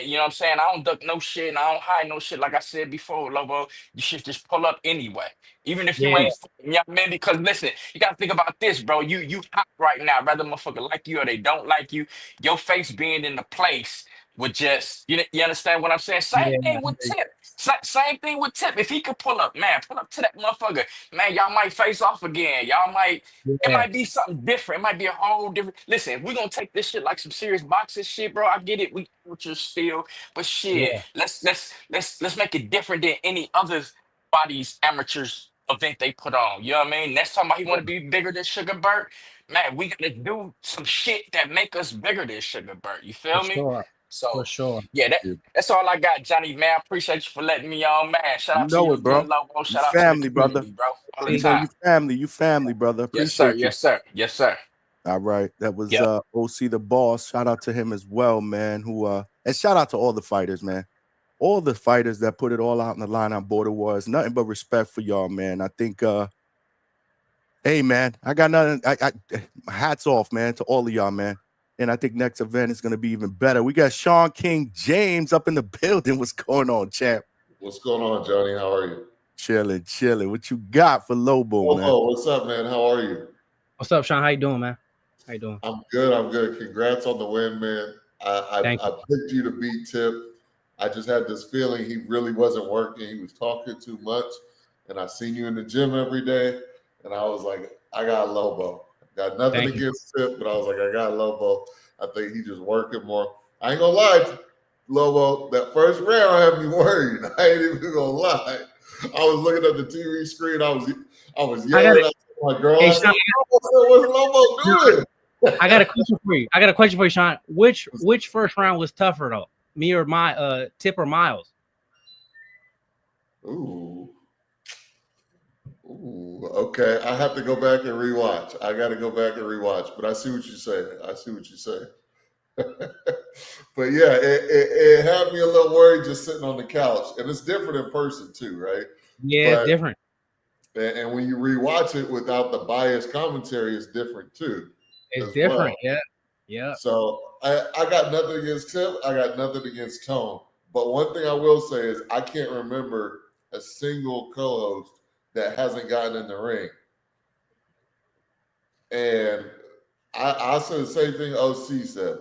you know what I'm saying? I don't duck no shit and I don't hide no shit. Like I said before, Lobo, you should just pull up anyway. Even if you yeah, ain't, you know what I mean? Because listen, you gotta think about this, bro. You hot right now, whether motherfucker like you or they don't like you, your face being in the place would just you understand what I'm saying? Same yeah, thing with Tip. Same thing with Tip. If he could pull up, man, pull up to that motherfucker. Man, y'all might face off again. Y'all might it yeah, might be something different. It might be a whole different. Listen, if we're gonna take this shit like some serious boxing shit, bro. I get it. We amateur still, but shit, yeah, let's make it different than any other body's amateurs event they put on. You know what I mean? Next time he want to be bigger than Sugar Burt, man, we gotta do some shit that make us bigger than Sugar Burt. You for feel me? sure, for So sure. yeah, You that's all I got, Johnny. Man, I appreciate you for letting me on, man. Shout out to know you it, bro. again, Lobo. You Shout out to the family, brother. community, bro. All the You See, know time. you family. You family, brother. Yes, sir. Appreciate you. Yes, sir. Yes, sir. All right. That was Yep. OC the boss. Shout out to him as well, man. Who and shout out to all the fighters, man. All the fighters that put it all out in the line on Border Wars. Nothing but respect for y'all, man. I think hey man, I got nothing. Hats off, man, to all of y'all, man. And I think next event is gonna be even better. We got Sean King James up in the building. What's going on, champ? What's going on, Johnny? How are you? Chilling, chilling. What you got for Lobo, man? Oh, what's up, man? How are you? what's up, Sean? How you doing, man? How you doing? I'm good. I'm good. Congrats on the win, man. Thank I you. picked you to beat Tip. I just had this feeling he really wasn't working. He was talking too much. And I seen you in the gym every day. And I was like, I got Lobo. Got nothing Thank you. against Tip, but I was like, I got Lobo. I think he just working more. I ain't gonna lie, Lobo, that first round had me worried. I ain't even gonna lie. I was looking at the TV screen. I was yelling at my girl. Hey, I said, Sean, what's Lobo doing? I got a question for you. I got a question for you, Sean. Which first round was tougher though? Me or my Tip or Miles? Ooh, okay. I have to go back and rewatch. I got to go back and rewatch. But I see what you say. But yeah, it had me a little worried just sitting on the couch, and it's different in person too, right? Yeah, it's different. And when you rewatch it without the biased commentary, it's different too. It's different. Well. Yeah. So I got nothing against Tip. I got nothing against Tone. But one thing I will say is I can't remember a single co-host that hasn't gotten in the ring. And I said the same thing OC said.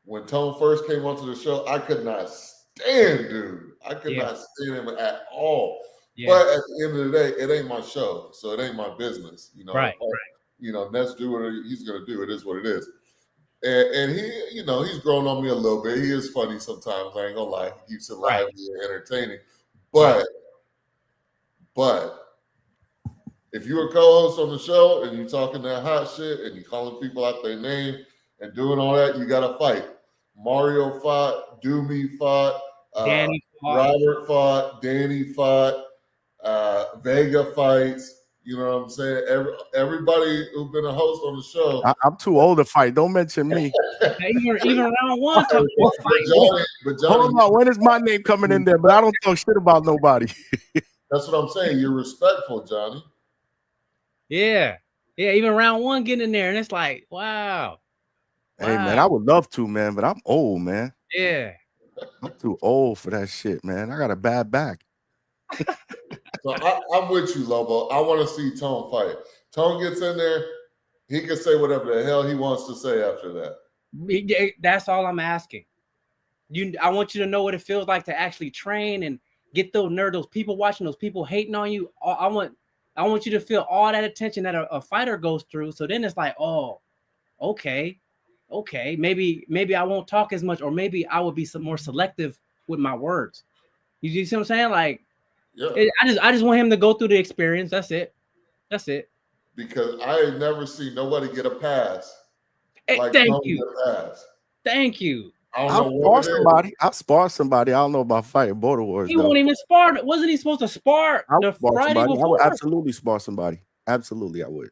When Tone first came onto the show, I could not stand dude. I could not stand him at all. Yeah. But at the end of the day, it ain't my show. So it ain't my business. You know, right. You know, Ness do what he's gonna do. It is what it is. And he, you know, he's grown on me a little bit. He is funny sometimes. I ain't gonna lie. He keeps it lively and entertaining. But if you're a co-host on the show and you're talking that hot shit and you're calling people out their name and doing all that, you got to fight. Mario fought, Doomy fought, Danny fought, Robert fought, Danny fought, Vega fights. You know what I'm saying? Everybody who's been a host on the show. I'm too old to fight. Don't mention me. even round one. But Johnny, hold on. When is my name coming in there? But I don't talk shit about nobody. That's what I'm saying. You're respectful, Johnny. Yeah. Even round one getting in there, and it's like, wow. Hey, man, I would love to, man, but I'm old, man. Yeah. I'm too old for that shit, man. I got a bad back. So I'm with you, Lobo. I want to see Tone fight. Tone gets in there, he can say whatever the hell he wants to say after that. That's all I'm asking. I want you to know what it feels like to actually train and get those people watching, those people hating on you. I want you to feel all that attention that a fighter goes through. So then it's like, oh, okay, maybe I won't talk as much, or maybe I will be some more selective with my words. You see what I'm saying? Like, yeah. I just want him to go through the experience. That's it. Because I ain't never seen nobody get a pass. Like thank you. Thank you. I'll spar somebody. I don't know about fighting Border Wars. He won't even spar. Wasn't he supposed to spar the Friday before? I would absolutely spar somebody. Absolutely, I would.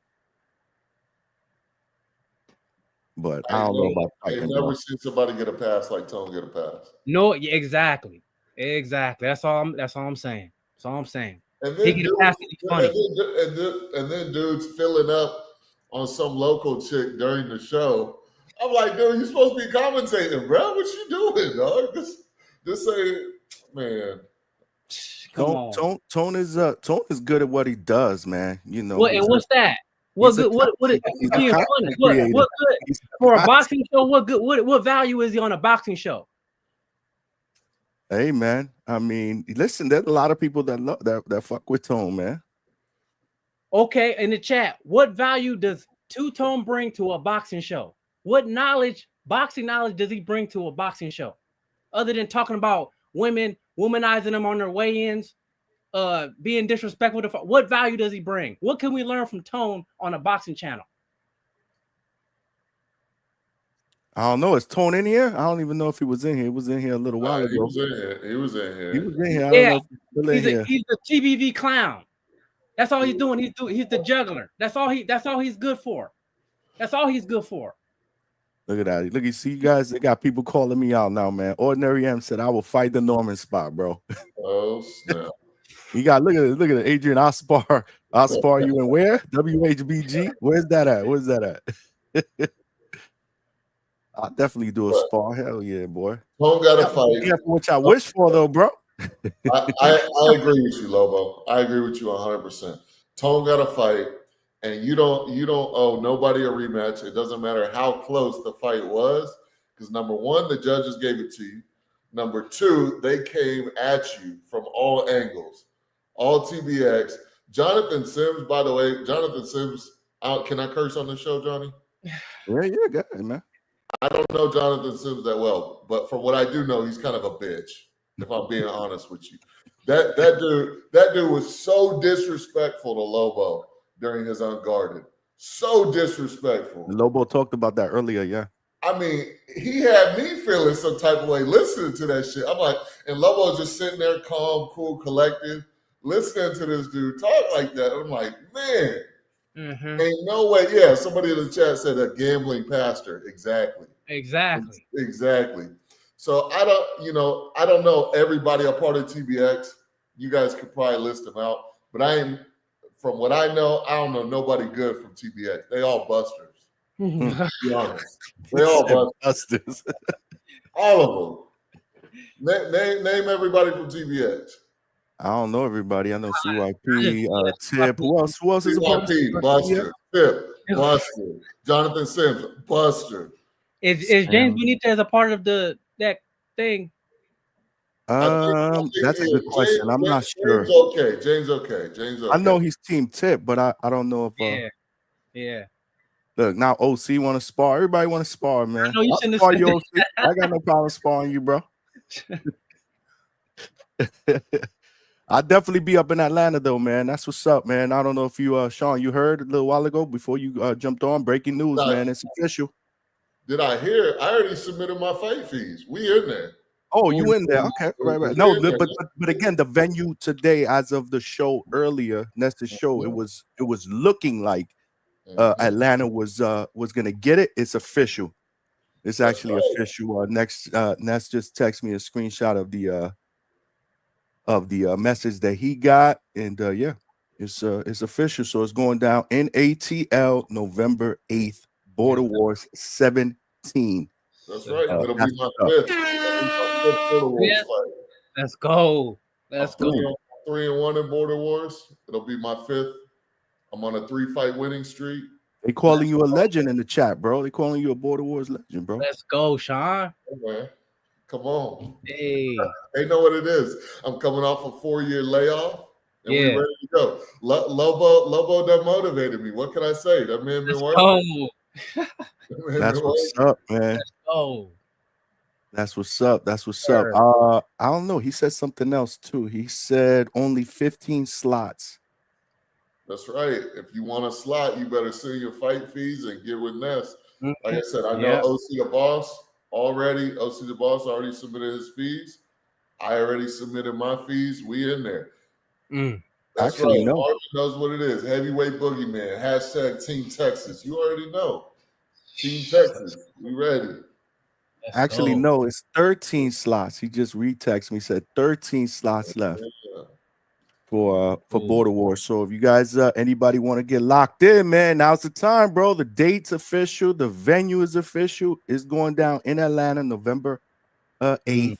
But I don't know about fighting. I've never seen somebody get a pass like Tone get a pass. No, exactly. That's all I'm saying. And then, and then dudes filling up on some local chick during the show. I'm like, dude, you're supposed to be commentating, bro. What you doing, dog? Just say, man. Tone is good at what he does, man. You know. And what's that? What good? What good for a boxing show? What value is he on a boxing show? Hey, man. I mean, listen, there's a lot of people that fuck with Tone, man. Okay, in the chat, what value does Two-Tone bring to a boxing show? What boxing knowledge does he bring to a boxing show? Other than talking about womanizing them on their weigh-ins, being disrespectful to what value does he bring? What can we learn from Tone on a boxing channel? I don't know. Is Tone in here? I don't even know if he was in here. He was in here a little while ago. He was in here. I don't know if he's still in here. He's the TBV clown. That's all he's doing. He's the juggler. That's all he's good for. That's all he's good for. Look at that. Look, you see, you guys, they got people calling me out now, man. Ordinary M said, I will fight the Norman spot, bro. Oh, snap. You got look at it, Adrian. I'll spar you in where? WHBG? Where's that at? I'll definitely do a spar. Hell yeah, boy. Tone got to fight. Yeah, which I wish for though, bro. I agree with you, Lobo. I agree with you 100%. Tone got to fight, and you don't owe nobody a rematch. It doesn't matter how close the fight was, because number one, the judges gave it to you. Number two, they came at you from all angles, all TBX. Jonathan Sims, by the way, Jonathan Sims. Can I curse on the show, Johnny? Yeah, go ahead, man. I don't know Jonathan Sims that well, but from what I do know, he's kind of a bitch. If I'm being honest with you, that dude was so disrespectful to Lobo during his Unguarded. So disrespectful. Lobo talked about that earlier. Yeah. I mean, he had me feeling some type of way listening to that shit. I'm like, and Lobo just sitting there, calm, cool, collected, listening to this dude talk like that. I'm like, man. Ain't no way. Yeah, somebody in the chat said a gambling pastor. Exactly. So I don't know everybody a part of TBX. You guys could probably list them out, but from what I know, I don't know nobody good from TBX. They all busters. To be honest, they all busters. All of them. Name everybody from TBX. I don't know everybody. I know CYP, Tip. Who else? Is a CYP, Buster. Tip, Buster. Jonathan Sims, Buster. Is James Benitez a part of that thing? That's a good question. I'm not sure. James okay. I know he's Team Tip, but I don't know if yeah. Look, now OC want to spar. Everybody want to spar, man. I know you shouldn't spar you, OC. I got no problem sparring you, bro. I'll definitely be up in Atlanta though, man. That's what's up, man. I don't know if you Sean, you heard a little while ago before you jumped on. Breaking news, man. It's official. Did I hear? I already submitted my fight fees. We in there. Oh, you in there? Okay, right. No, but again, the venue today, as of the show earlier, Nestor's show, it was looking like Atlanta was gonna get it. It's official. It's actually official. Nest just texted me a screenshot of the message that he got, and yeah, it's official. So it's going down in ATL November 8th, Border Wars 17. That's right. It'll be my fifth. Border Wars fight. Let's go. 3-1 in Border Wars. It'll be my fifth. I'm on a 3-fight winning streak. They calling you a legend in the chat, bro. They calling you a Border Wars legend, bro. Let's go, Sean. Hey, man. Come on. Hey. They know what it is. I'm coming off a 4-year layoff, and we're ready to go. Lobo that motivated me. What can I say? That man been working. That's what's up, man. Let's go. That's what's up. I don't know. He said something else too. He said only 15 slots. That's right. If you want a slot, you better send your fight fees and get with Ness. Like I said, I know OC the boss already. OC the boss already submitted his fees. I already submitted my fees. We in there. That's actually right. No. Marvin knows what it is. Heavyweight boogeyman. # Team Texas. You already know. Team Texas. We ready. Actually, no, it's 13 slots. He just retexted me, said 13 slots left for Border Wars. So if you guys anybody want to get locked in, man, now's the time, bro. The date's official, the venue is official. It's going down in Atlanta, November 8th.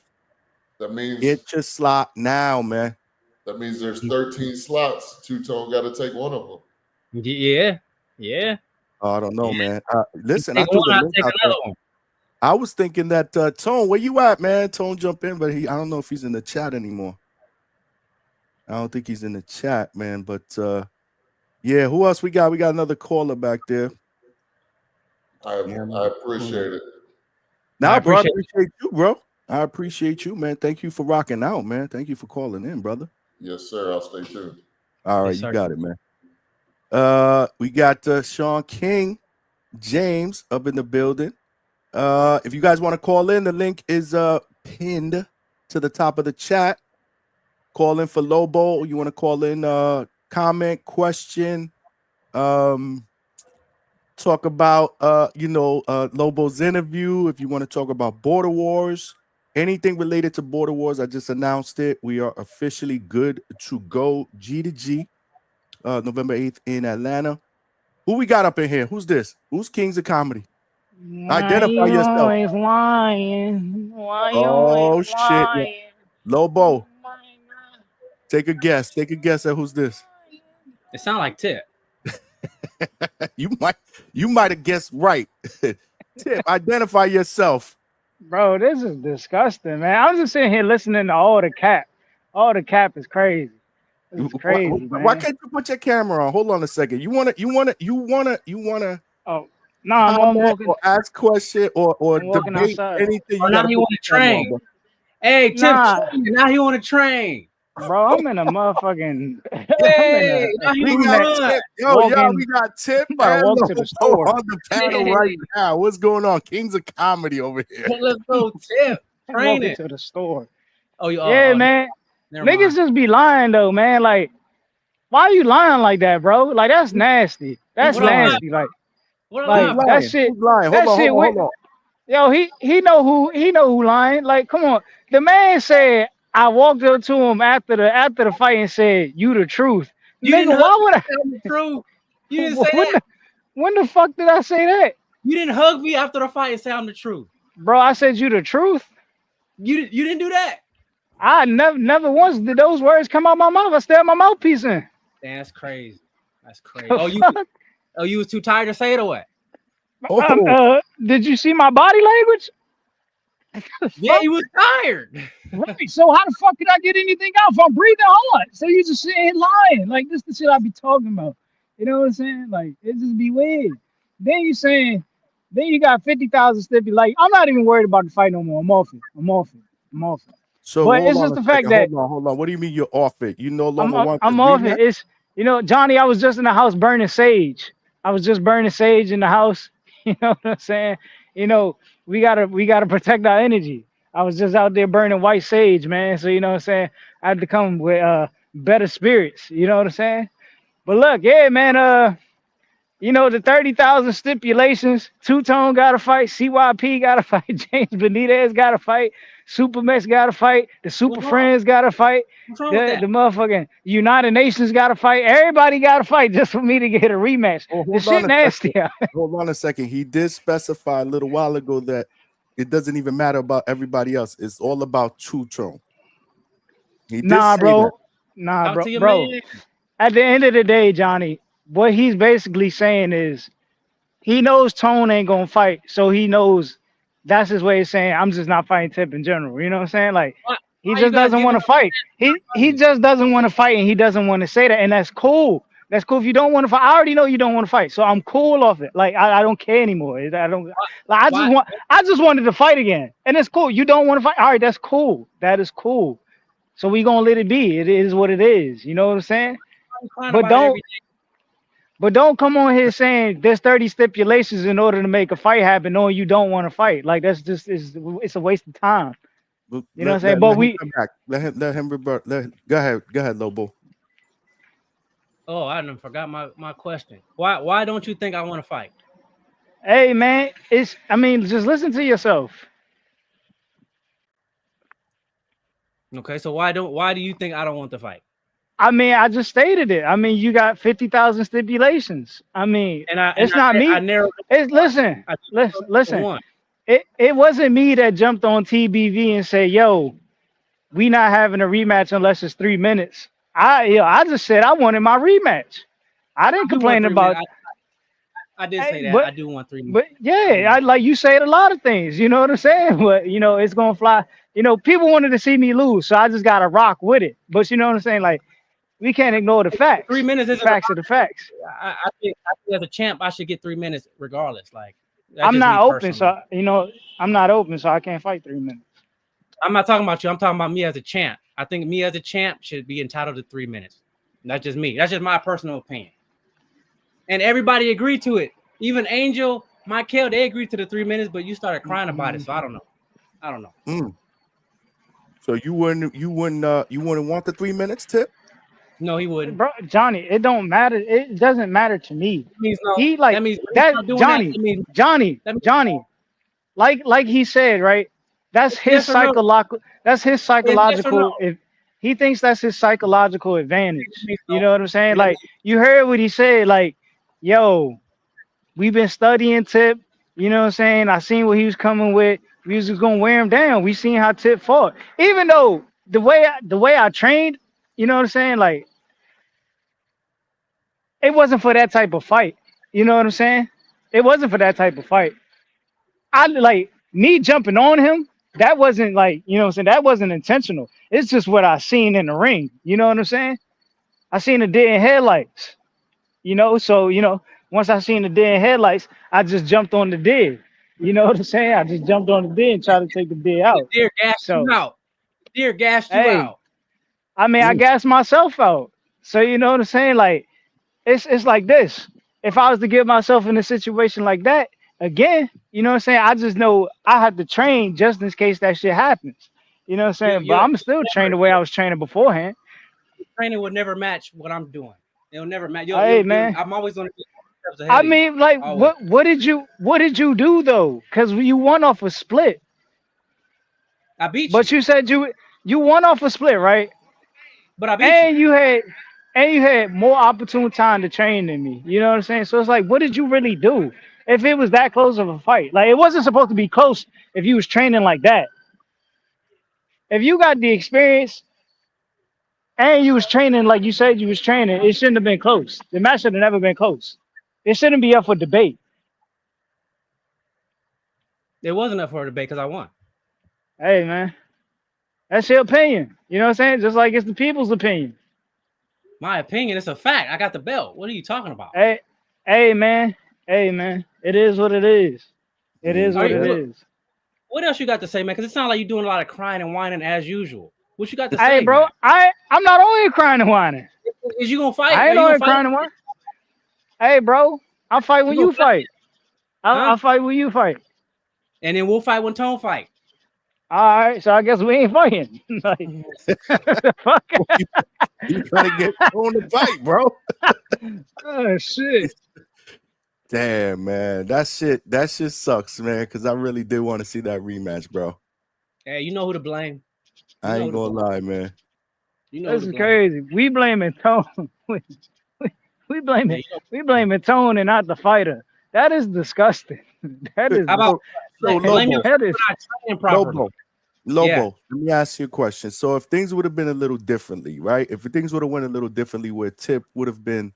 That means get your slot now, man. That means there's 13 slots. Two-Tone got to take one of them. Yeah. Oh, I don't know, man. Listen, I threw the link out there. I was thinking that Tone, where you at, man? Tone jump in, but I don't know if he's in the chat anymore. I don't think he's in the chat, man. But yeah, who else we got? We got another caller back there. I appreciate it. Now, bro, I appreciate you, bro. I appreciate you, man. Thank you for rocking out, man. Thank you for calling in, brother. Yes, sir. I'll stay tuned. All right, you got it, man. We got Sean King, James up in the building. If you guys want to call in, the link is pinned to the top of the chat. Call in for Lobo. You want to call in, comment, question, talk about Lobo's interview. If you want to talk about Border Wars, anything related to Border Wars, I just announced it. We are officially good to go. G to G, November 8th in Atlanta. Who we got up in here? Who's this? Who's Kings of Comedy? Identify yourself. Always lying. Why you always shit. Lying? Lobo. Take a guess. Take a guess at who's this. It sounds like Tip. You might have guessed right. Tip, identify yourself. Bro, this is disgusting, man. I'm just sitting here listening to all the cap. All the cap is crazy. This is Why, crazy, why man. can't you put your camera on? Hold on a second. You wanna Oh, no, I'm comment walking. or ask question or I'm walking debate outside. anything? Oh, You now gotta he put want to your camera on, train. bro. Hey, Tip, Nah, now he want to train. bro, I'm in a motherfucking. I'm in Hey, a now he We want crew got neck to run. Tip. Yo, walking. we got Tip I'm about to and walk to the Lobo store. on the panel right Hey, now. What's going on? Kings of comedy over here. let's go, Tip. I'm walking Training. to the store. Oh, you. Yeah, man. Never Niggas mind. just be lying though, man. Like, why you lying like that, bro? Like, that's nasty. Who's That's What I lie? lying? nasty. What I Who's lie Like about? that lying? shit. Who's lying? Hold That on, hold shit on, went. hold on. Yo, he know who lying. Like, come on. The man said I walked up to him after the fight and said, "You the truth, You didn't nigga." hug Why me would and tell me the truth. You didn't I? say When that. the fuck did I say that, You didn't hug me after the fight and say I'm the truth. bro? I said you the truth. You didn't do that. I never once did those words come out my mouth. I still have my mouthpiece in. Damn, that's crazy. That's crazy. The fuck? You was too tired to say it away. Oh, Did you see my body language? The Yeah, fuck? you was tired. Right. So how the fuck could I get anything out if I'm breathing hard? So you just sitting here lying. Like this the shit I be talking about. You know what I'm saying? Like it just be weird. Then you saying, then you got 50,000 stipulations. Like I'm not even worried about the fight no more. I'm off it. I'm off it. I'm off it. so But hold it's on just a the fact second. that Hold on. What do you mean you're off it? You no I'm longer I'm, want this I'm off rematch? it. It's Johnny. I was just in the house burning sage. I was just burning sage in the house. You know what I'm saying? You know we gotta protect our energy. I was just out there burning white sage, man. So you know what I'm saying? I had to come with better spirits. You know what I'm saying? But look, yeah, man. The 30,000 stipulations. Two Tone got to fight. CYP got to fight. James Benitez got to fight. Supermax got to fight. The Super What's wrong? Friends got to fight. What's wrong with The that? motherfucking United Nations got to fight. Everybody got to fight just for me to get a rematch. Oh, The hold on shit a second. nasty. Hold on a second. He did specify a little while ago that it doesn't even matter about everybody else. It's all about Two Tone. He did Nah, say that. bro. Nah, Talk bro. to your Bro. man. At the end of the day, Johnny, what he's basically saying is he knows Tone ain't gonna fight, so he knows that's his way of saying I'm just not fighting Tip in general. You know what I'm saying? Like Why, he why you just guys doesn't giving want to up fight. He fighting? just doesn't want to fight, and he doesn't want to say that, and that's cool. That's cool. If you don't want to fight, I already know you don't want to fight, so I'm cool off it. Like I don't care anymore. I don't Why? like. Why I just wanted to fight again, and it's cool. You don't want to fight. All right, that's cool. That is cool. So we gonna let it be. It is what it is. You know what I'm saying? are you crying But about it every don't day? but don't come on here saying there's 30 stipulations in order to make a fight happen, knowing you don't want to fight. Like that's just it's a waste of time. You know what I'm saying? But Let him we, come back. Let him revert. Go ahead. Go ahead, Lobo. Oh, I done forgot my question. Why don't you think I want to fight? hey man, just listen to yourself. Okay, so why do you think I don't want to fight? I just stated it. You got 50,000 stipulations. It's not I me. narrowed it It's to one. listen, I listen, narrowed it to listen. one. It wasn't me that jumped on TBV and said, "Yo, we not having a rematch unless it's 3 minutes." I just said I wanted my rematch. I I didn't do want complain 3 minutes. about. I did Hey, say that. but I do want 3 minutes. I yeah, do. I like you said a lot of things. You know what I'm saying? But it's gonna fly. People wanted to see me lose, so I just gotta rock with it. But you know what I'm saying? Like we can't ignore the Three facts. minutes The isn't a facts are the facts. I think as a champ, I should get 3 minutes regardless. Like that's I'm just me not open, personally. so I'm not open, so I can't fight 3 minutes. I'm not talking about you. I'm talking about me as a champ. I think me as a champ should be entitled to 3 minutes. That's just me. That's just my personal opinion. And everybody agreed to it. Even Angel, Michael, they agreed to the 3 minutes, but you started crying about it. So I don't know. I don't know. So you wouldn't want the 3 minutes Tip? No, he wouldn't. Bro, Johnny, it don't matter. It doesn't matter to me. That means no. He like That means when he that, start doing that, Johnny, Johnny, that means no. Johnny. Like he said, right? That's It's his yes or no. psychological. That's his It's yes or no. psychological. If he thinks that's his psychological It advantage, means you no. know what I'm saying? And that Like means you heard what he said. Like, yo, we've been studying Tip. You know what I'm saying? I seen what he was coming with. We was just gonna wear him down. We seen how Tip fought. Even though the way I trained, you know what I'm saying? Like it wasn't for that type of fight. You know what I'm saying? It wasn't for that type of fight. I like me jumping on him, that wasn't like, you know what I'm saying, that wasn't intentional. It's just what I seen in the ring. You know what I'm saying? I seen the dead headlights, you know, so once I seen the dead headlights, I just jumped on the dead. You know what I'm saying? I just jumped on the dead and tried to take the dead The out. deer gassed you So out. Deer gassed you hey, out. I mean, I gassed myself out. So you know what I'm saying? Like it's like this. If I was to get myself in a situation like that again, you know what I'm saying? I just know I have to train just in case that shit happens. You know what I'm saying? But Your I'm still trained the way I was training beforehand. training will never match what I'm doing. It'll never match. Hey man. I'm always going to be steps ahead I of you. mean, like, Always. what did you do though? Because you won off a split. I beat But you. you said you won off a split, right? But I beat you. And you had more opportune time to train than me. You know what I'm saying? So it's like, what did you really do? If it was that close of a fight, like it wasn't supposed to be close if you was training like that. If you got the experience and you was training like you said you was training, it shouldn't have been close. The match should have never been close. It shouldn't be up for debate. It wasn't up for a debate because I won. Hey man, that's your opinion. You know what I'm saying? Just like it's the people's opinion. My opinion, it's a fact. I got the belt. What are you talking about? Hey man, it is what it is. It is what it is. What else you got to say, man? Because it sounds like you're doing a lot of crying and whining as usual. What you got to Hey say, bro, man? I'm not only crying and whining. Is you gonna fight? I ain't only crying and whining. Hey bro, I'll fight when you fight. I'll fight when you fight. And then we'll fight when Tone fight. All right, so I guess we ain't fighting. Like, the fuck? You trying to get on the fight, bro? Oh shit! Damn, man, that shit sucks, man. Because I really did want to see that rematch, bro. Hey, you know who to blame. I ain't gonna lie, man. You know this is crazy. We blaming Tone. we blaming Tone and not the fighter. That is disgusting. That is. How about Lobo? That is Lobo. Yeah. Let me ask you a question. So if things would have been a little differently, right? If things would have went a little differently, where Tip would have been,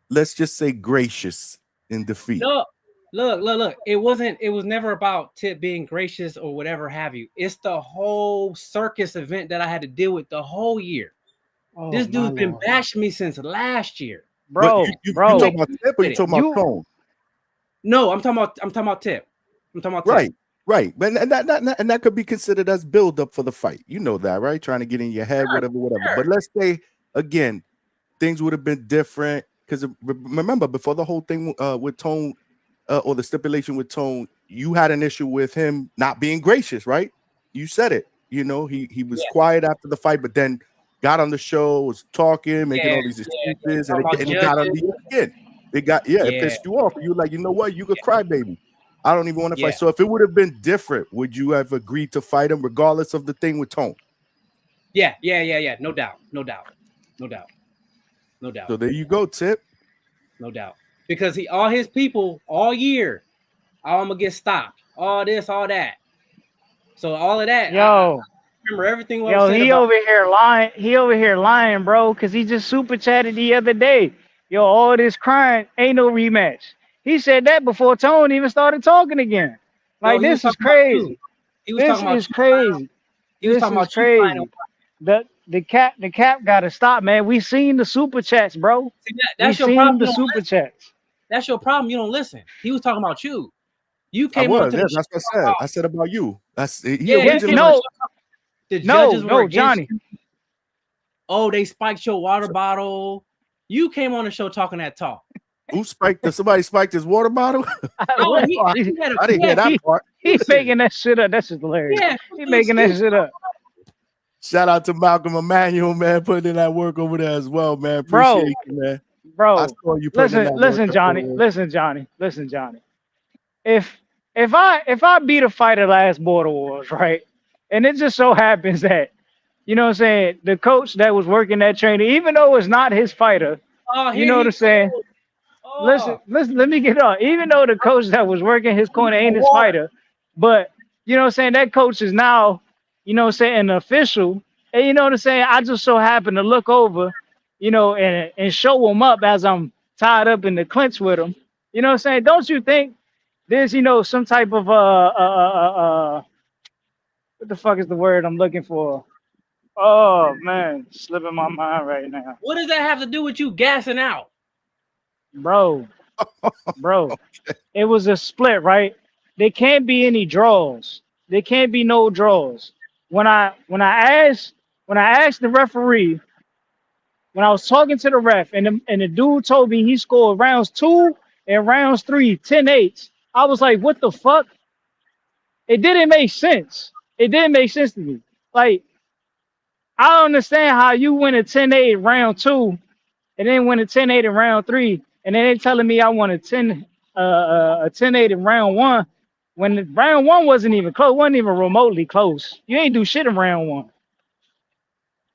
let's just say, gracious in defeat. No, look. It was never about Tip being gracious or whatever have you. It's the whole circus event that I had to deal with the whole year. Oh, this dude's been bashing me since last year. Bro, you talking about Tip or you talking about Tone? No, I'm talking about Tip. I'm talking about Tip. Right. And that could be considered as build up for the fight. You know that, right? Trying to get in your head, whatever. Sure. But let's say again, things would have been different. Because remember, before the whole thing with Tone or the stipulation with Tone, you had an issue with him not being gracious, right? You said it. You know, he was quiet after the fight, but then got on the show, was talking, making all these excuses, and it got on you again. It pissed you off. You were like, you know what? You could cry, baby. I don't even want to fight. So if it would have been different, would you have agreed to fight him regardless of the thing with Tone? Yeah. No doubt. So there you go, Tip. No doubt. Because all his people all year, I'm gonna get stopped. All this, all that. So all of that. Yo, I remember everything. He over here lying. He over here lying, bro. Cause he just super chatted the other day. Yo, all this crying ain't no rematch. He said that before Tone even started talking again. Like, this is crazy. This is crazy. This is crazy. The cap got to stop, man. We seen the super chats, bro. That's your seen problem. the super chats. That's your problem. You don't listen. He was talking about you. You came on. On to that's what I said. I said about you. That's no, Johnny. Oh, they spiked your water bottle. You came on the show talking that talk. Who spiked? Somebody spiked his water bottle? I didn't hear that part. He's making that shit up. That's just hilarious. Yeah, he's making that shit up. Shout out to Malcolm Emmanuel, man, putting in that work over there as well, man. Appreciate you, man. Bro, I saw you listen, Johnny. Listen, Johnny. If I beat a fighter last Border Wars, right, and it just so happens that, you know what I'm saying, the coach that was working that training, even though it's not his fighter, you know what I'm saying? Listen, let me get on. Even though the coach that was working his corner ain't his fighter, but you know what I'm saying, that coach is now, you know what I'm saying, an official. And you know what I'm saying, I just so happen to look over, you know, and show him up as I'm tied up in the clinch with him. You know what I'm saying? Don't you think there's some type of what the fuck is the word I'm looking for? Oh man, slipping my mind right now, What does that have to do with you gassing out? bro. It was a split, right? There can't be any draws. There can't be no draws. When I asked the referee, when I was talking to the ref, and the dude told me he scored rounds 2 and rounds 3, 10-8. I was like, what the fuck? It didn't make sense. It didn't make sense to me. Like, I don't understand how you win a 10-8 round 2 and then win a 10-8 in round 3, and then they telling me I won a 10-8 in round 1 when the round 1 wasn't even close, wasn't even remotely close. You ain't do shit in round 1.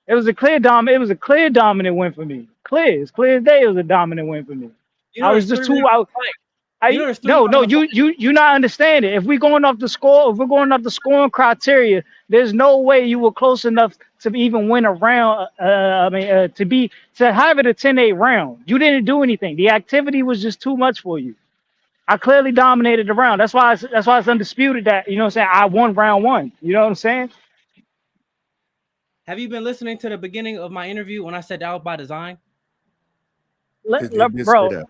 It was a clear dominant win for me. It's clear as day. It was a dominant win for me. You I know, was there's just three too rounds out. of fight. You know, there's three No, rounds of fight. you not understanding. If we're going off the score, if we're going off the scoring criteria, there's no way you were close enough to even win a round. To have it a 10-8 round. You didn't do anything. The activity was just too much for you. I clearly dominated the round. That's why it's undisputed that, you know what I'm saying, I won round 1. You know what I'm saying? Have you been listening to the beginning of my interview when I said that was by design? Bro,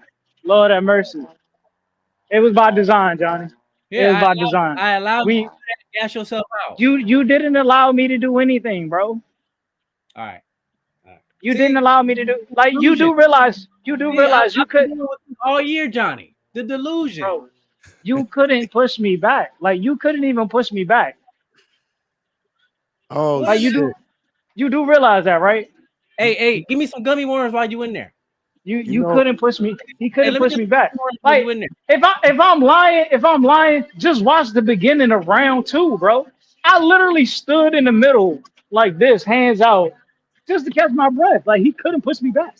Lord have mercy. It was by design, Johnny. It was Yeah, by design. I allowed you We to gas yourself out. you didn't allow me to do anything, bro. All right. You See, didn't allow me to do, like, you do realize you I've could, been dealing with this all year, Johnny. The delusion. bro. You couldn't push me back. Like, you couldn't even push me back. Oh, Like, shit. you do realize that, right? Hey, give me some gummy worms while you in there. You couldn't push me. He couldn't push me back. While Like, you in there. if I'm lying, just watch the beginning of round 2, bro. I literally stood in the middle like this, hands out, just to catch my breath. Like, he couldn't push me back.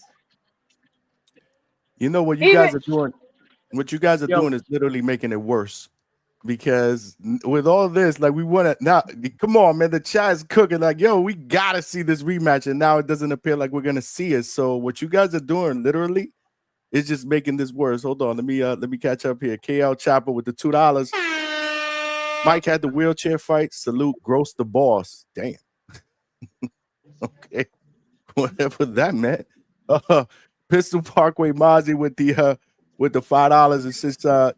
You know what you Even guys are doing? What you guys are yo, doing is literally making it worse. Because with all this, like, we want to now. Come on, man. The chat is cooking. Like, yo, we gotta see this rematch, and now it doesn't appear like we're gonna see it. So what you guys are doing, literally, is just making this worse. Hold on, let me catch up here. KL Chopper with the $2. Mike had the wheelchair fight. Salute, Gross the boss. Damn. Okay, whatever that meant. Pistol Parkway Mozzie with the $5, and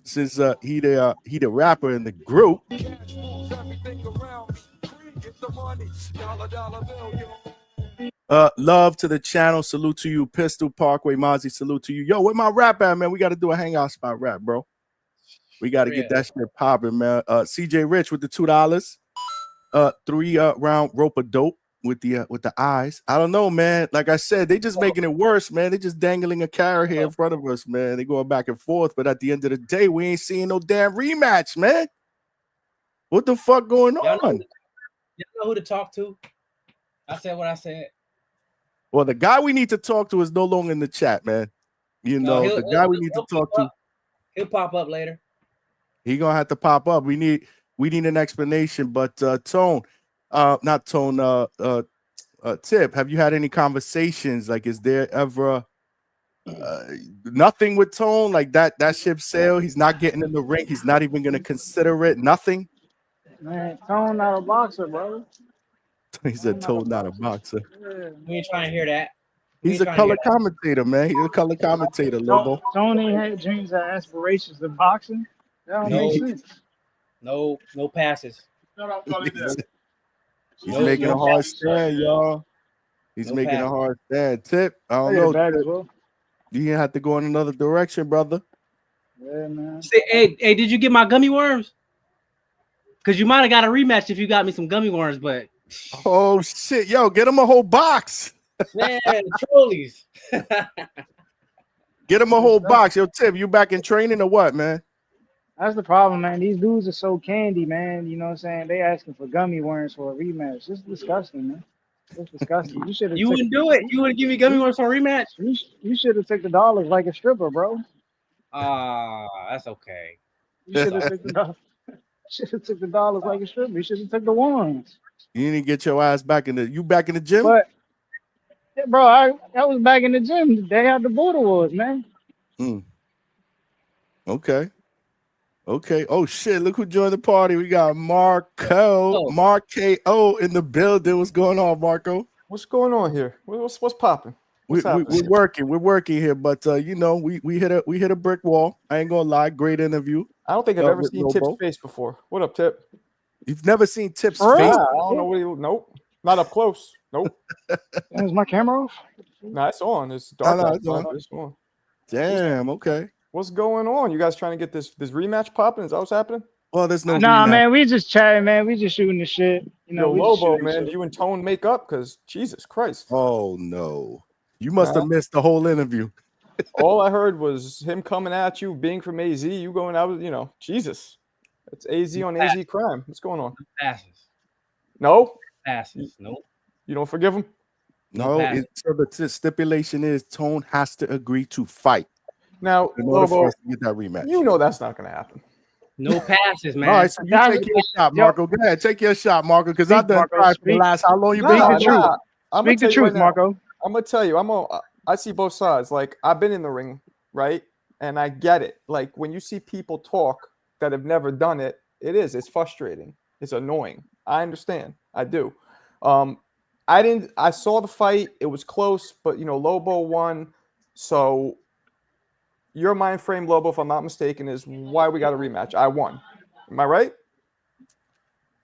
since he the rapper in the group. Love to the channel. Salute to you, Pistol Parkway Mozzie. Salute to you. Yo, where my rap at, man? We got to do a hangout spot rap, bro. We got to get that shit popping, man. CJ Rich with the $2. 3 round rope of dope with the eyes. I don't know, man. Like I said, they just making it worse, man. They just dangling a carrot here in front of us, man. They going back and forth, but at the end of the day, we ain't seeing no damn rematch, man. What the fuck going on? You know who to talk to? I said what I said. Well, the guy we need to talk to is no longer in the chat, man. You know, the guy we need to talk to. He'll pop up later. He gonna have to pop up. We need an explanation. But Tone, not Tone, Tip, have you had any conversations? Like, is there ever nothing with Tone? Like that ship sailed. He's not getting in the ring. He's not even gonna consider it. Nothing. man, Tone not a boxer, bro. He said Tone not a boxer. We ain't trying to hear that. He's a color commentator, man. He's a color commentator, Lobo. Tone ain't had dreams and aspirations of boxing. That don't make sense. No passes. He's making a hard stand, y'all. He's making a hard stand. Tip, I don't know. Well. You have to go in another direction, brother. Yeah, man. Hey, did you get my gummy worms? Because you might have got a rematch if you got me some gummy worms, but oh shit, yo, get him a whole box. Man, trolleys. Get him a whole box. Yo, Tip, you back in training or what, man? That's the problem, man. These dudes are so candy, man. You know what I'm saying? They asking for gummy worms for a rematch. It's disgusting, man. It's disgusting. You should have. You wouldn't do it. You wouldn't give me gummy worms for a rematch. You should have took the dollars like a stripper, bro. That's okay. You should have took the dollars. Should have took the dollars like a stripper. You should have took the ones. You didn't get your ass back in the. You back in the gym? But, yeah, bro, I was back in the gym the day after Border Wars, man. Okay. Okay. Oh shit! Look who joined the party. We got Marco, Oh. Mark KO in the building. What's going on, Marco? What's going on here? What's popping? We're working here, but you know, we hit a brick wall. I ain't gonna lie. Great interview. I don't think I've ever with seen Tip's Lobo. face before. What up, Tip? You've never seen Tip's For real? face? Nah, I don't know what he. Nope, not up close. Nope. Is my camera off? Nah, it's on. It's dark. No, outside, it's on. it's on. Damn. Okay. What's going on? You guys trying to get this rematch popping? Is that what's happening? Well, there's no. Nah, rematch. man, we just chatting, man. We just shooting the shit. You know, Yo, we just Lobo, shooting man, shit. do you and Tone make up? Because Jesus Christ. Oh no. You must have missed the whole interview. All I heard was him coming at you, being from AZ, you going out, you know, Jesus. It's AZ on AZ crime. What's going on? Passes. No? Passes. Nope. You don't forgive him? No, so the stipulation is Tone has to agree to fight. Now, in order for Lobo, us to get that rematch. you know that's not going to happen. No passes, man. All right, so you take your shot, Marco. Go ahead, take your shot, Marco, because I've done Marco, tried for the last how long you been Speak here? the truth. I'm Speak the truth, Marco. I'm gonna tell you, I see both sides. Like, I've been in the ring, right? And I get it. Like, when you see people talk that have never done it, it's frustrating. It's annoying. I understand. I do. I saw the fight. It was close, but you know, Lobo won. So your mind frame, Lobo, if I'm not mistaken, is why we got a rematch. I won. Am I right?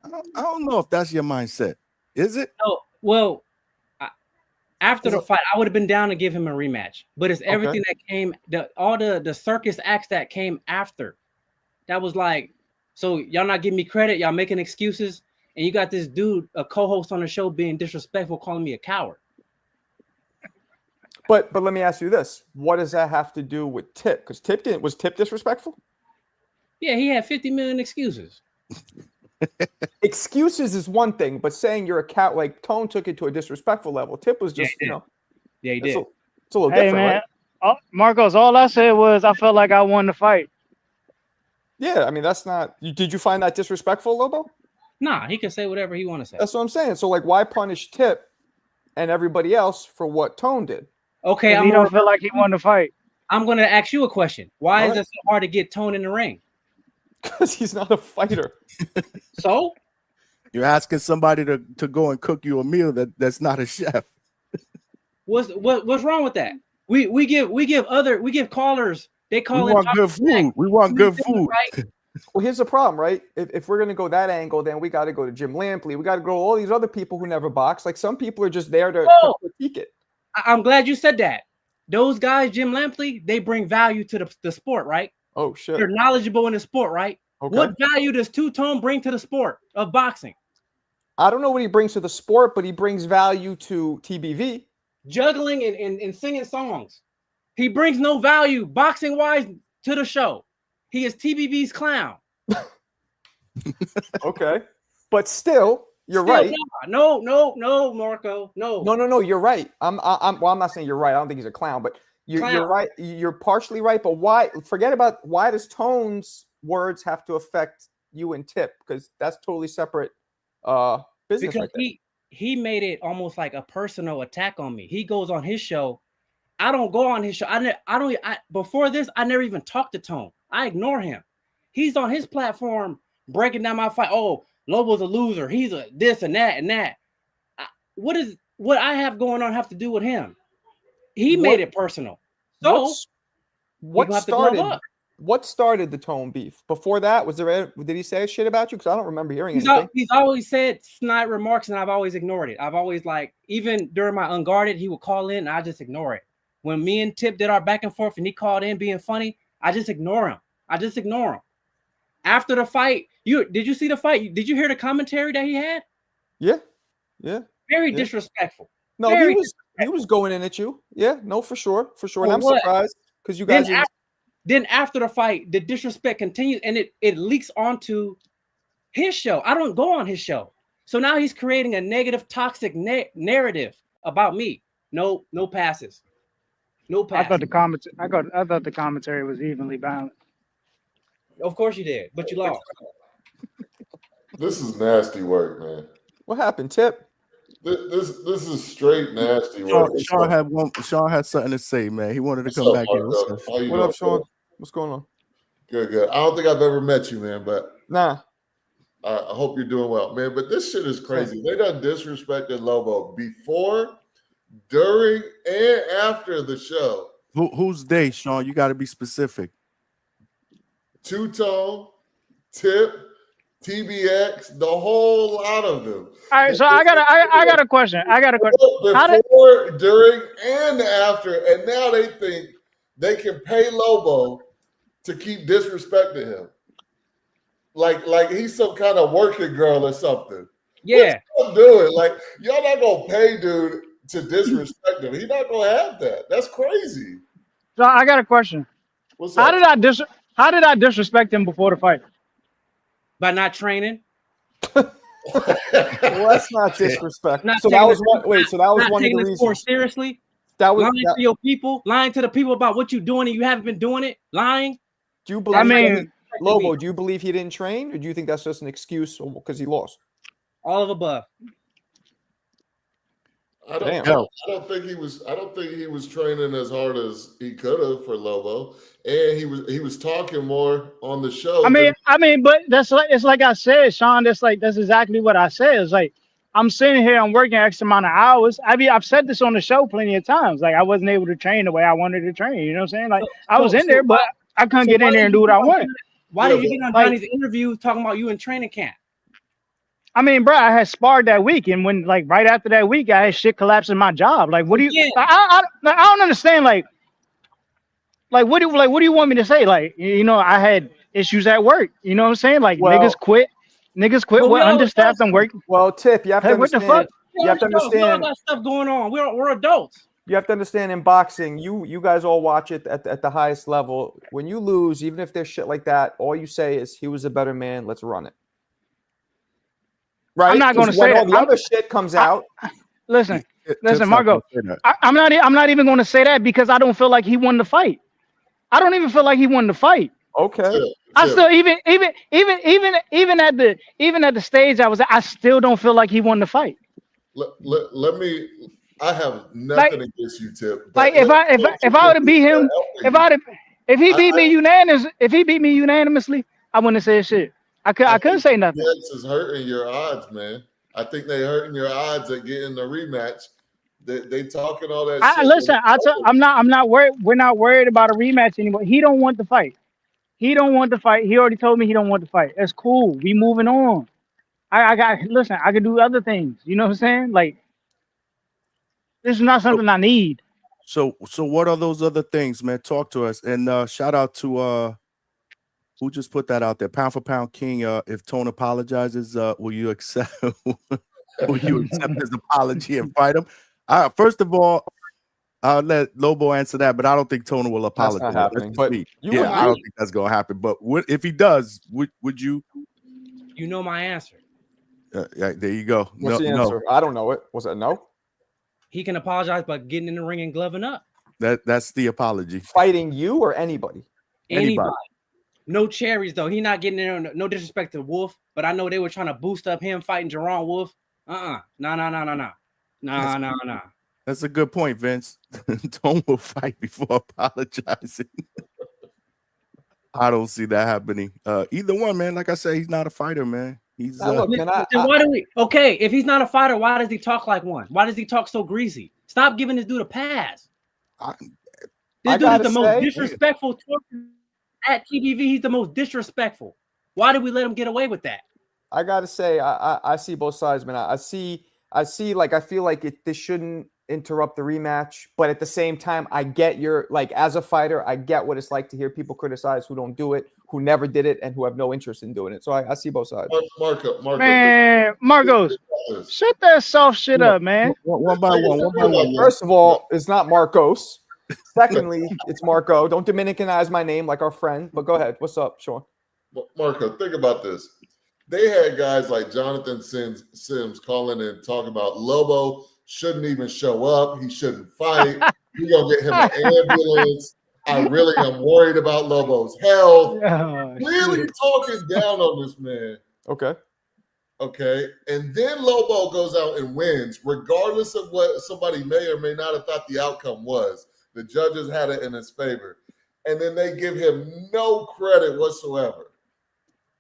I don't know if that's your mindset. Is it? No. Well, after the fight, I would have been down to give him a rematch. But it's everything that came, all the circus acts that came after. That was like, so y'all not giving me credit. Y'all making excuses. And you got this dude, a co-host on the show, being disrespectful, calling me a coward. But let me ask you this: what does that have to do with Tip? Because was Tip disrespectful? Yeah, he had 50 million excuses. Excuses is one thing, but saying you're a cat, like Tone took it to a disrespectful level. Tip was just, Yeah, he did. It's a little Hey, different, man. right? Marcos, all I said was I felt like I won the fight. Yeah, I mean, that's not. Did you find that disrespectful, Lobo? Nah, he can say whatever he want to say. That's what I'm saying. So, like, why punish Tip and everybody else for what Tone did? Okay, I don't feel like he won the fight. I'm going to ask you a question. Why is it so hard to get Tone in the ring? Because he's not a fighter. So? You're asking somebody to go and cook you a meal that's not a chef. What's wrong with that? We give callers. They call we want good food. We want good food. Right? Well, here's the problem, right? If we're gonna go that angle, then we got to go to Jim Lampley. We got to go all these other people who never box. Like, some people are just there to critique it. I'm glad you said that. Those guys, Jim Lampley, they bring value to the sport, right? Oh shit! They're knowledgeable in the sport, right? Okay. What value does Two-Tone bring to the sport of boxing? I don't know what he brings to the sport, but he brings value to TBV. Juggling and singing songs. He brings no value boxing-wise to the show. He is TBV's clown. Okay. But still, you're right. No, Marco. No, you're right. I'm not saying you're right. I don't think he's a clown, but you're right. You're partially right. But why? Forget about why does Tone's words have to affect you and Tip? Because that's totally separate business. Because he made it almost like a personal attack on me. He goes on his show. I don't go on his show. Before this, I never even talked to Tone. I ignore him. He's on his platform breaking down my fight. Oh, Lobo's a loser. He's a this and that and that. What I have going on have to do with him? He made it personal. So what started the Tone beef? Before that, did he say shit about you? Because I don't remember hearing anything. He's always said snide remarks, and I've always ignored it. I've always, like, even during my Unguarded, he would call in, and I just ignore it. When me and Tip did our back and forth, and he called in being funny, I just ignore him. After the fight, did you see the fight? Did you hear the commentary that he had? Yeah. Very disrespectful. No, he was going in at you. Yeah, no, for sure. And I'm surprised because you guys. Then after the fight, the disrespect continues, and it leaks onto his show. I don't go on his show, so now he's creating a negative, toxic narrative about me. No passes. No passes. I thought the commentary was evenly balanced. Of course you did, but you lost. This is nasty work, man. What happened, Tip? This is straight nasty work. Sean had something to say, man. He wanted to come back here. What up, Sean? What's going on? Good. I don't think I've ever met you, man, but Nah. I hope you're doing well, man. But this shit is crazy. They done disrespected Lobo before, during, and after the show. Who's they, Sean? You got to be specific. Two-Tone, Tip, TBX, the whole lot of them. All right, so I got a question. Before, during, and after, and now they think they can pay Lobo to keep disrespecting him. Like he's some kind of working girl or something. Yeah. What y'all doing? Like, y'all not gonna pay dude to disrespect him. He's not gonna have that. That's crazy. So I got a question. What's How up? did I disrespect him before the fight? By not training. Well, that's not disrespect. Not So that taking was the- one. Wait, so that was Not one of taking the the sport reasons. seriously. That was. Lying That, to your people, lying to the people about what you're doing and you haven't been doing it. Lying. do you believe? I mean, Lobo, do you believe he didn't train, or do you think that's just an excuse because he lost? All of above. I don't think he was training as hard as he could have for Lobo, and he was talking more on the show. I mean, but it's like I said, Sean. That's exactly what I said. It's like I'm sitting here, I'm working X amount of hours. I've said this on the show plenty of times. Like I wasn't able to train the way I wanted to train. You know what I'm saying? Like I was in there, but I couldn't get in there and do what I wanted. Why did you get on Johnny's interview talking about you in training camp? I mean, bro, I had sparred that week, and when right after that week, I had shit collapse in my job. Like, what do you? I don't understand. Like, what do you want me to say? Like, I had issues at work. You know what I'm saying? Like, niggas quit. We're understaffed and work. Well, Tip, you have to what understand. the fuck? You have to We all understand. got stuff going on. We're adults. You have to understand in boxing, you guys all watch it at the highest level. When you lose, even if there's shit like that, all you say is he was a better man. Let's run it. Right? I'm not going to say when that. all the other shit comes out. Listen, Marco. I'm not even going to say that because I don't feel like he won the fight. I don't even feel like he won the fight. Okay. I still even at the stage I was at, I still don't feel like he won the fight. Let me. I have nothing against you, Tip. Like if I would have beat him, if he beat me unanimously, I wouldn't have said shit. I couldn't say nothing. This is hurting your odds, man. I think they hurting your odds at getting the rematch. They talking all that shit. Listen, I'm not worried. We're not worried about a rematch anymore. He don't want the fight. He already told me he don't want the fight. That's cool. We moving on. I can do other things. You know what I'm saying? Like, this is not something I need. So what are those other things, man? Talk to us. And shout out to who just put that out there? Pound for Pound King. If Tone apologizes, will you accept his apology and fight him? First of all, I'll let Lobo answer that, but I don't think Tone will apologize. That's not happening. But I don't think that's gonna happen. But if he does, would you? You know my answer. Yeah, there you go. What's the answer? I don't know it. Was it no? He can apologize by getting in the ring and gloving up. That's the apology. Fighting you or anybody? Anybody. No cherries though. He not getting in. No disrespect to Wolf, but I know they were trying to boost up him fighting Jerron Wolf. No. That's a good point, Vince. Tone will fight before apologizing. I don't see that happening. Either one, man. Like I said, he's not a fighter, man. He's then why do we? Okay, if he's not a fighter, why does he talk like one? Why does he talk so greasy? Stop giving this dude a pass. This dude is the most disrespectful talker at TBV. He's the most disrespectful. Why did we let him get away with that? I gotta say, I see both sides, man. I see. Like, I feel like this shouldn't interrupt the rematch, but at the same time, I get as a fighter, I get what it's like to hear people criticize who don't do it, who never did it, and who have no interest in doing it. So I see both sides. Man, Marcos, shut that soft shit up, man. One by one. First of all, it's not Marcos. Secondly, it's Marco. Don't Dominicanize my name like our friend. But go ahead. What's up, Sean? Marco, think about this. They had guys like Jonathan Sims calling and talking about Lobo shouldn't even show up. He shouldn't fight. We're going to get him an ambulance. I really am worried about Lobo's health. Really talking down on this man. Okay. And then Lobo goes out and wins, regardless of what somebody may or may not have thought the outcome was. The judges had it in his favor. and then they give him no credit whatsoever.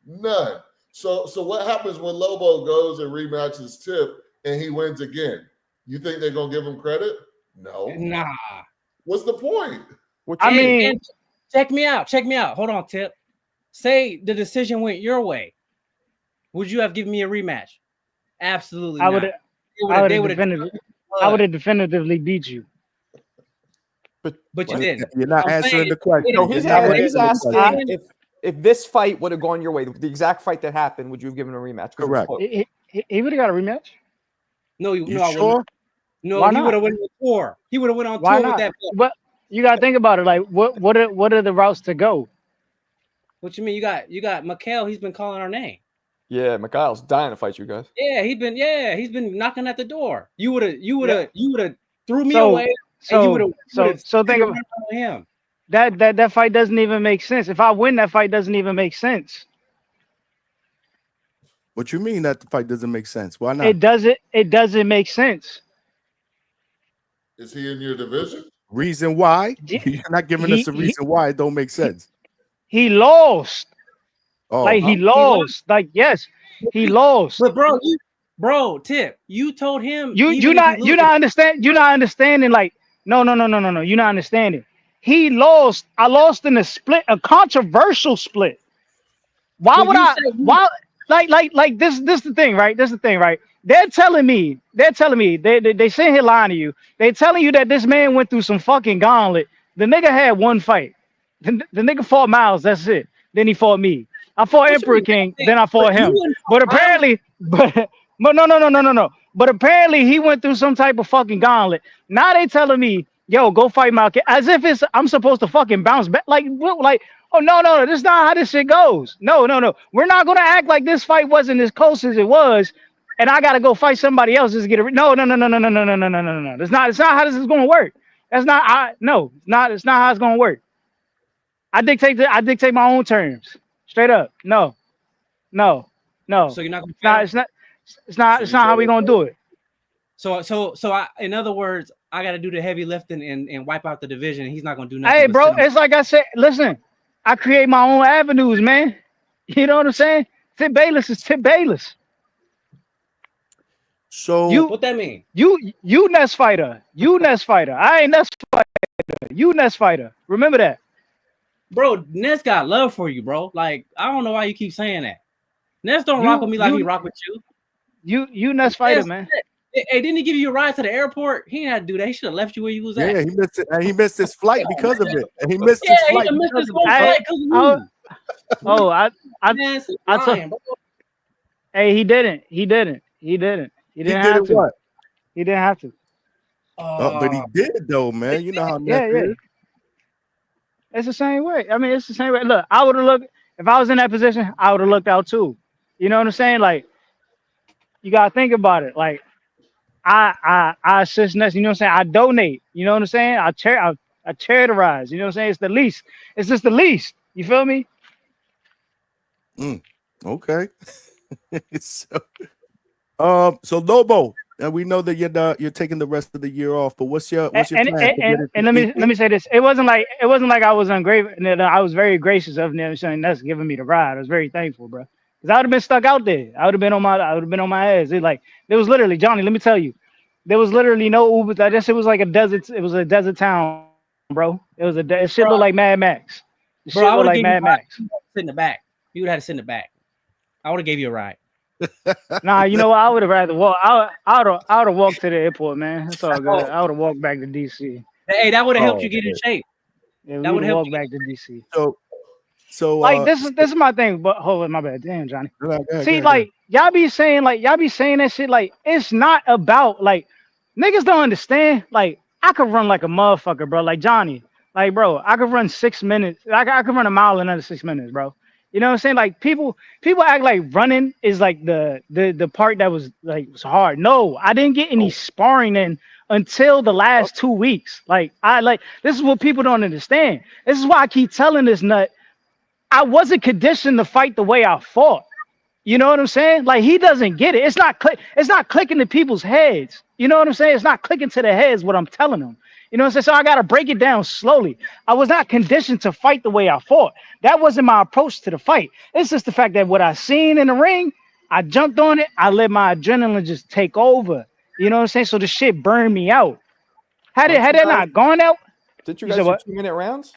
None. So what happens when Lobo goes and rematches Tip and he wins again? You think they're gonna give him credit? No. Nah. What's the point? I mean, and check me out. Check me out. Hold on, Tip. Say the decision went your way. Would you have given me a rematch? Absolutely I would not. have definitively beat you. But you didn't. You're not I'm answering saying- the question. No, You're he's not answering he's the asking question. if this fight would have gone your way, the exact fight that happened, would you have given a rematch? 'Cause it was Correct. close. He would have got a rematch. No, You no, I sure? wouldn't. No, Why he not? would have went on tour. He would have went on Why tour not? with that belt. But you gotta think about it. Like, what are the routes to go? What you mean? You got Mikhail. He's been calling our name. Yeah, Mikhail's dying to fight you guys. Yeah, he's been knocking at the door. You would have threw me So- away, and you would have So think of him. that fight doesn't even make sense. If I win, that fight doesn't even make sense. What you mean that the fight doesn't make sense? Why not? It doesn't make sense. Is he in your division? Reason why? Yeah, You're not giving us a reason why it don't make sense. He lost. Oh, Like he lost. Like yes, he lost. But bro, Tip, you told him You're not understanding. Like no. You're not understanding. He lost. I lost in a split, a controversial split. Why But would you I? said you- Why? Like this the thing, right? This is the thing, right? They're telling me. They sitting here lying to you. They telling you that this man went through some fucking gauntlet. The nigga had one fight. The nigga fought Miles. That's it. Then he fought me. I fought What you Emperor mean? King. Then I fought But you him. wouldn't But fight Miles? apparently, but no. But apparently he went through some type of fucking gauntlet. Now they telling me, yo, go fight Miles, as if I'm supposed to fucking bounce back. Like oh no, this is not how this shit goes. No. We're not gonna act like this fight wasn't as close as it was, and I gotta go fight somebody else just to get it. No. It's not how this is gonna work. That's not it's not how it's gonna work. I dictate my own terms. Straight up. No. So you're not gonna It's not how we gonna do it. So in other words, I got to do the heavy lifting and wipe out the division, and he's not gonna do nothing. Hey, but bro, sit on- it's like I said. Listen, I create my own avenues, man. You know what I'm saying? Tip Bayless is Tip Bayless. So what that mean? You Nest fighter. You Nest fighter. I ain't Nest fighter. You Nest fighter. Remember that. Bro, Ness got love for you, bro. Like, I don't know why you keep saying that. Ness don't rock with me like he rock with you. You Nest fighter, man. Hey, didn't he give you a ride to the airport? He didn't have to do that. He should have left you where you was at. yeah, he missed it. And he missed his flight because of it. And he missed his flight. He missed because his of whole it. flight because of you. I told. Hey, he didn't. He didn't have to. What? He didn't have to. But he did though, man. You know how Ness is. It's the same way. I mean, it's the same way. Look, I would have looked if I was in that position. I would have looked out too. You know what I'm saying? Like, you gotta think about it. Like, I assist Ness. You know what I'm saying? I donate. You know what I'm saying? I charitize. You know what I'm saying? It's the least. It's just the least. You feel me? Okay. So Lobo, and we know that you're taking the rest of the year off. But what's your plan? And let me say this. It wasn't like I was ungrateful. I was very gracious of them saying that's giving me the ride. I was very thankful, bro. Because I would have been stuck out there. I would have been on my ass. There was literally, Johnny, let me tell you, there was literally no Uber. I guess it was like a desert. It was a desert town, bro. It shit looked like Mad Max. It shit looked like Mad Max. Sit in the back. You would have had to sit in the back. I would have gave you a ride. Nah, you know what? I would have rather walk. I would have walked to the airport, man. That's all good. I would have walked back to DC. Hey, that would have helped you get in shape. Yeah, that would have help walked back to DC. So like this is my thing. But hold on, my bad. Damn, Johnny. Go See, ahead. y'all be saying that shit. Like, it's not about like niggas don't understand. Like, I could run like a motherfucker, bro. Like Johnny. Like, bro, I could run 6 minutes. I could run a mile in under 6 minutes, bro. You know what I'm saying? Like people act like running is like the part that was hard. No, I didn't get any sparring in until the last 2 weeks. Like this is what people don't understand. This is why I keep telling this nut. I wasn't conditioned to fight the way I fought. You know what I'm saying? Like he doesn't get it. It's not clicking to people's heads. You know what I'm saying? It's not clicking to their heads what I'm telling them. You know what I'm saying? So I gotta break it down slowly. I was not conditioned to fight the way I fought. That wasn't my approach to the fight. It's just the fact that what I seen in the ring, I jumped on it. I let my adrenaline just take over. You know what I'm saying? So the shit burned me out. Had that not gone out, Did you you guys said do what? 2-minute rounds?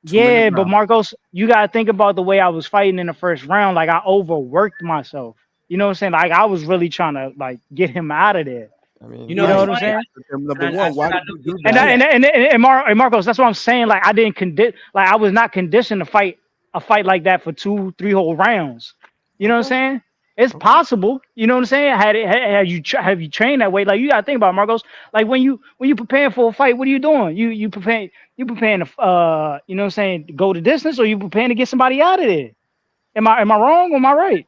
2-minute Yeah, but round. Marcos, you gotta think about the way I was fighting in the first round. Like I overworked myself. You know what I'm saying? Like I was really trying to like get him out of there. I mean, You You know, know it's what I'm funny. saying? Number And I one, why said I did knew you he do was And that? gonna do that. Marcos, that's what I'm saying. Like I didn't like I was not conditioned to fight a fight like that for 2-3 whole rounds. You know what I'm okay. saying? It's Okay. possible. You know what I'm saying? Have you trained that way? Like you gotta think about it, Marcos. Like when you preparing for a fight, what are you doing? You preparing to you know what I'm saying, go the distance, or you preparing to get somebody out of there? Am I wrong or am I right?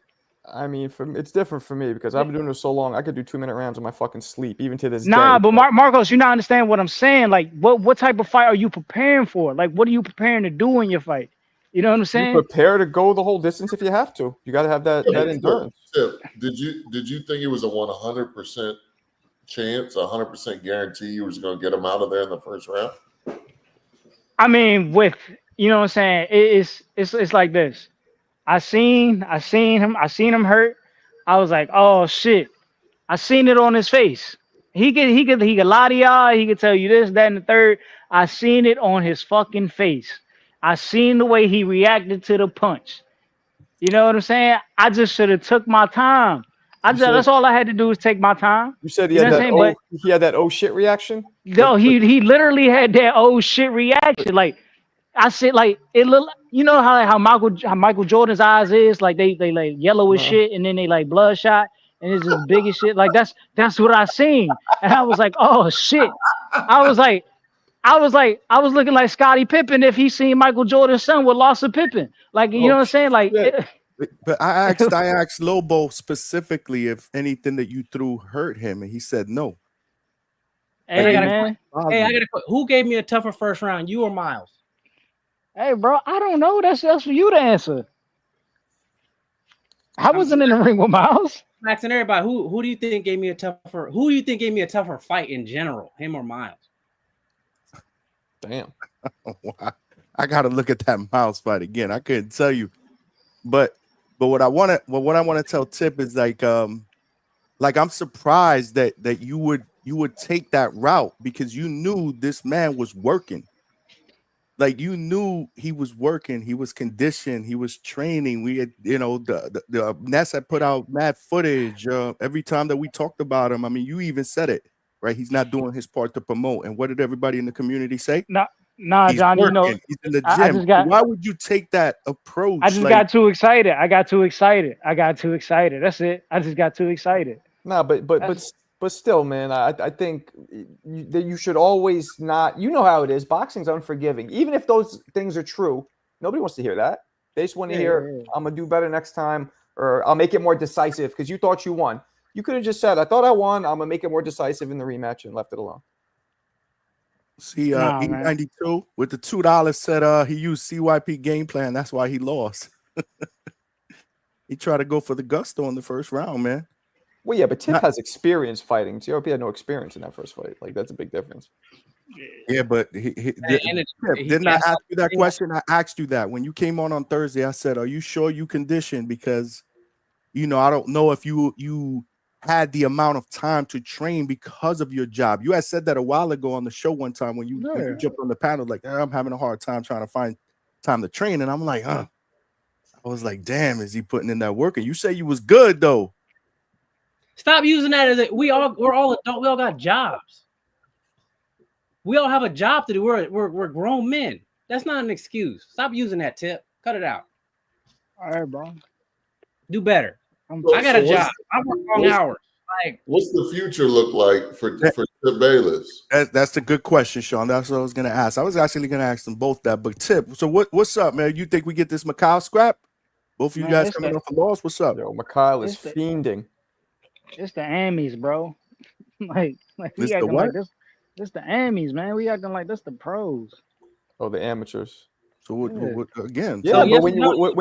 I mean, it's different for me because I've been doing this so long. I could do 2-minute rounds in my fucking sleep, even to this day. Nah, but Marcos, you not understand what I'm saying. Like, what type of fight are you preparing for? Like, what are you preparing to do in your fight? You know what I'm You saying? prepare to go the whole distance if you have to. You got to have that endurance. Tip, did you think it was a 100% chance, 100% guarantee you was going to get him out of there in the first round? I mean, you know what I'm saying? It's like this. I seen him hurt. I was like, oh shit. I seen it on his face. He could lie to y'all. He could tell you this, that, and the third. I seen it on his fucking face. I seen the way he reacted to the punch. You know what I'm saying? I just should have took my time. That's all I had to do was take my time. You said You know what I'm saying? But he had that oh shit reaction. no, he literally had that oh shit reaction. Like I said, like it look. You know how Michael Jordan's eyes is like they like yellow as shit, and then they like bloodshot, and it's just big as shit. Like that's what I seen, and I was like, oh shit. I was looking like Scottie Pippen if he seen Michael Jordan's son with loss of Pippen. Like you know what I'm saying? Like. But I asked Lobo specifically if anything that you threw hurt him, and he said no. Hey man. Hey, I got a question. Who gave me a tougher first round, you or Miles? Hey bro, I don't know. That's for you to answer. I wasn't in the ring with Miles. I'm asking everybody, who do you think gave me a tougher fight in general, him or Miles? Damn. I gotta look at that Miles fight again. I couldn't tell you. But what I want to tell Tip is like I'm surprised that you would take that route because you knew this man was working. Like you knew he was working, he was conditioned, he was training. We had, the Ness had put out mad footage every time that we talked about him. I mean, you even said it, right? He's not doing his part to promote. And what did everybody in the community say? Nah, He's Johnny. working. He's in the I gym. just got. Why would you take that approach? I just got too excited. I got too excited. That's it. I just got too excited. No, but still, man, I think that you should always not. You know how it is. Boxing's unforgiving. Even if those things are true, nobody wants to hear that. They just want to hear, "I'm gonna do better next time," or "I'll make it more decisive," because you thought you won. You could have just said, "I thought I won. I'm gonna make it more decisive in the rematch," and left it alone. See, E92 with the $2 said he used CYP game plan. That's why he lost. He tried to go for the gusto in the first round, man. Well, yeah, but Tip has experience fighting. TRP had no experience in that first fight. Like that's a big difference. Yeah, but didn't I ask you that question? I asked you that when you came on Thursday. I said, "Are you sure you conditioned?" Because I don't know if you had the amount of time to train because of your job. You had said that a while ago on the show one time when you jumped on the panel, like, I'm having a hard time trying to find time to train. And I'm like, I was like, damn, is he putting in that work? And you say you was good though. Stop using that as we're all adult. We all got jobs. We all have a job to do. We're grown men. That's not an excuse. Stop using that, Tip. Cut it out. All right, bro. Do better. I got a job. I work long hours. Like, what's the future look like for Tip Bayless? That's a good question, Sean. That's what I was gonna ask. I was actually gonna ask them both that, but Tip. So what's up, man? You think we get this Macau scrap? Both of you guys coming off the loss. What's up? Yo, Macau is fiending. It's the Ammies, bro. like we acting like this. This the Ammies, man. We acting like this the pros. Oh, the amateurs. So what again? Yeah, So but yes, when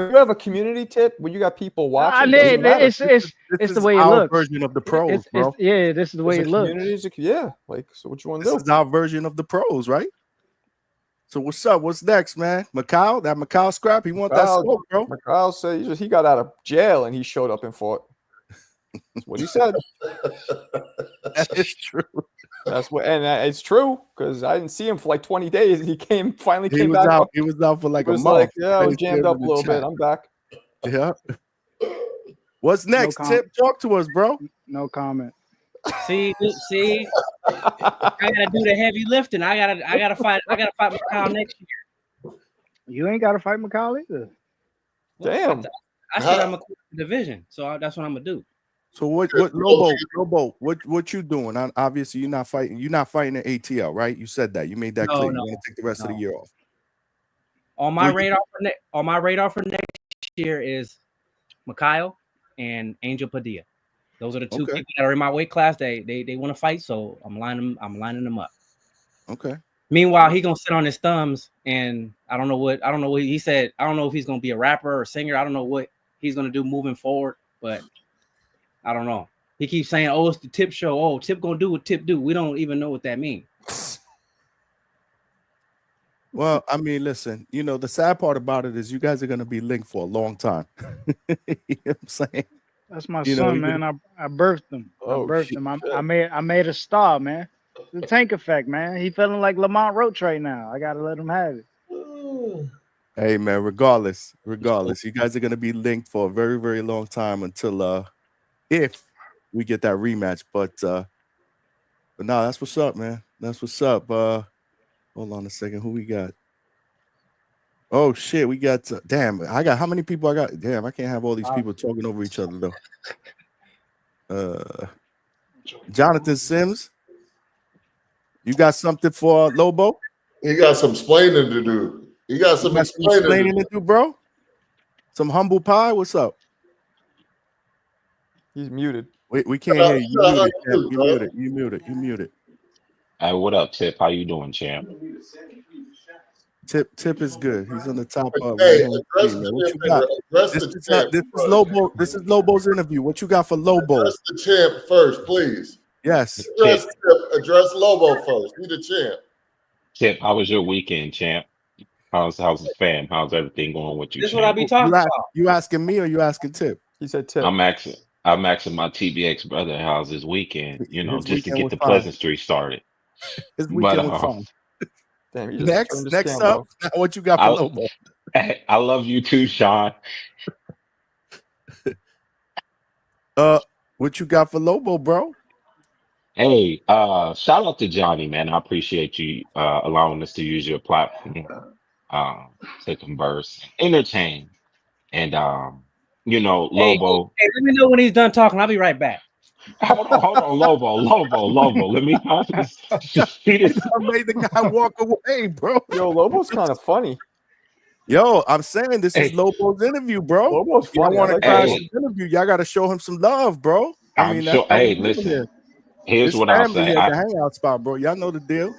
you have a community tip, when you got people watching, it Nah, doesn't matter. it's This the is way it our looks. version of the pros, bro. Yeah, this is the way There's it a looks. community, yeah. Like, so what you want to This do? is our version of the pros, right? So what's up? What's next, man? Macau, that Macau scrap. He want that smoke, bro. Macau said he got out of jail and he showed up and fought. That's what he said. That is true. That's what, and it's true because I didn't see him for like 20 days. He finally came back out. up. He was out for like He a was month. like, yeah, I was Crazy jammed up in a the little chat. bit. I'm back. Yeah. What's next, Tip? Talk to us, bro. No comment. See, I gotta do the heavy lifting. I gotta fight Macau next year. You ain't gotta fight Macau either. Damn. I said I'm a division, so that's what I'm gonna do. So what Lobo, what you doing? Obviously you're not fighting in ATL, right? You said that. You made that clear. You want to take the rest of the year off. On my radar for next year is Mikhail and Angel Padilla. Those are the two people that are in my weight class. They want to fight, so I'm lining them up. Okay. Meanwhile, he gonna sit on his thumbs, and I don't know what he said. I don't know if he's gonna be a rapper or a singer. I don't know what he's gonna do moving forward, but I don't know. He keeps saying, "Oh, it's the Tip show. Oh, Tip gonna do what Tip do." We don't even know what that means. Well, I mean, listen, the sad part about it is you guys are going to be linked for a long time. You know what I'm saying? That's my son, man. I birthed him. I made a star, man. The tank effect, man. He feeling like Lamont Roach right now. I gotta let him have it. Hey, man, regardless, you guys are going to be linked for a very, very long time until if we get that rematch. But no, that's what's up, man. That's what's up. Hold on a second. Who we got? Oh shit, we got damn. I got how many people I got? Damn, I can't have all these people talking over each other though. Jonathan Sims, you got something for Lobo? He got some explaining to do. He got some explaining to do, bro. Some humble pie. What's up? He's muted. We can't hear you. You muted. Hey, what up, Tip? How you doing, champ? Tip is good. He's on the top right hand screen, man. What you got? This is Lobo's interview. What you got for Lobo? Address the champ first, please. Yes. Address Lobo first. Be the champ. Tip, how was your weekend, champ? How's the fam? How's everything going with you? That's what I be talking about. You asking me or you asking Tip? He said Tip. I'm asking my TBX brother how's his weekend, just to get the pleasantry started. His weekend was fun. Damn, next up, what you got for Lobo? I love you too, Sean. What you got for Lobo, bro? Hey, shout out to Johnny, man. I appreciate you allowing us to use your platform to converse, entertain, and Lobo. Hey, let me know when he's done talking. I'll be right back. Hold on, Lobo. Let me see this. I made the guy walk away, bro. Yo, Lobo's kind of funny. Yo, I'm saying this is Lobo's interview, bro. Lobo's funny. Y'all want to crash his interview? Y'all got to show him some love, bro. I'm sure. Hey, listen. Here's what I'll say. The hangout spot, bro. Y'all know the deal.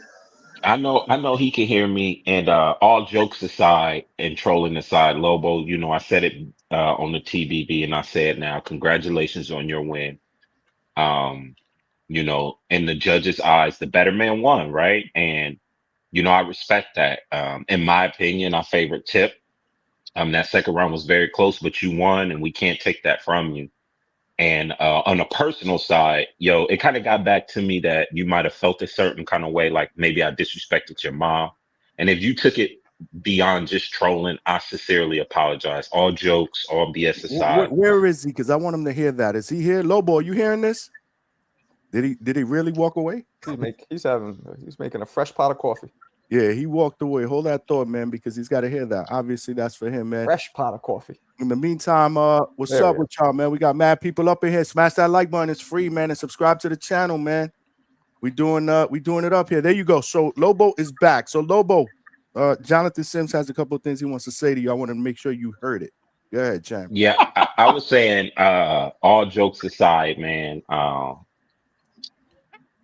I know he can hear me. And all jokes aside and trolling aside, Lobo, I said it on the TBB, and I say it now. Congratulations on your win. In the judges' eyes, the better man won, right? And I respect that. In my opinion, I favorite Tip. That second round was very close, but you won, and we can't take that from you. And on a personal side, it kind of got back to me that you might have felt a certain kind of way, like maybe I disrespected your mom. And if you took it beyond just trolling, I sincerely apologize. All jokes, all BS aside. Where is he? Because I want him to hear that. Is he here? Lobo, are you hearing this? Did he really walk away? He's making a fresh pot of coffee. Yeah, he walked away. Hold that thought, man, because he's got to hear that. Obviously, that's for him, man. Fresh pot of coffee. In the meantime, what's up with y'all, man? We got mad people up in here. Smash that like button. It's free, man, and subscribe to the channel, man. We doing it up here. There you go. So Lobo is back. So Lobo, Jonathan Sims has a couple of things he wants to say to you. I want to make sure you heard it. Go ahead, champ. Yeah, I was saying, all jokes aside, man.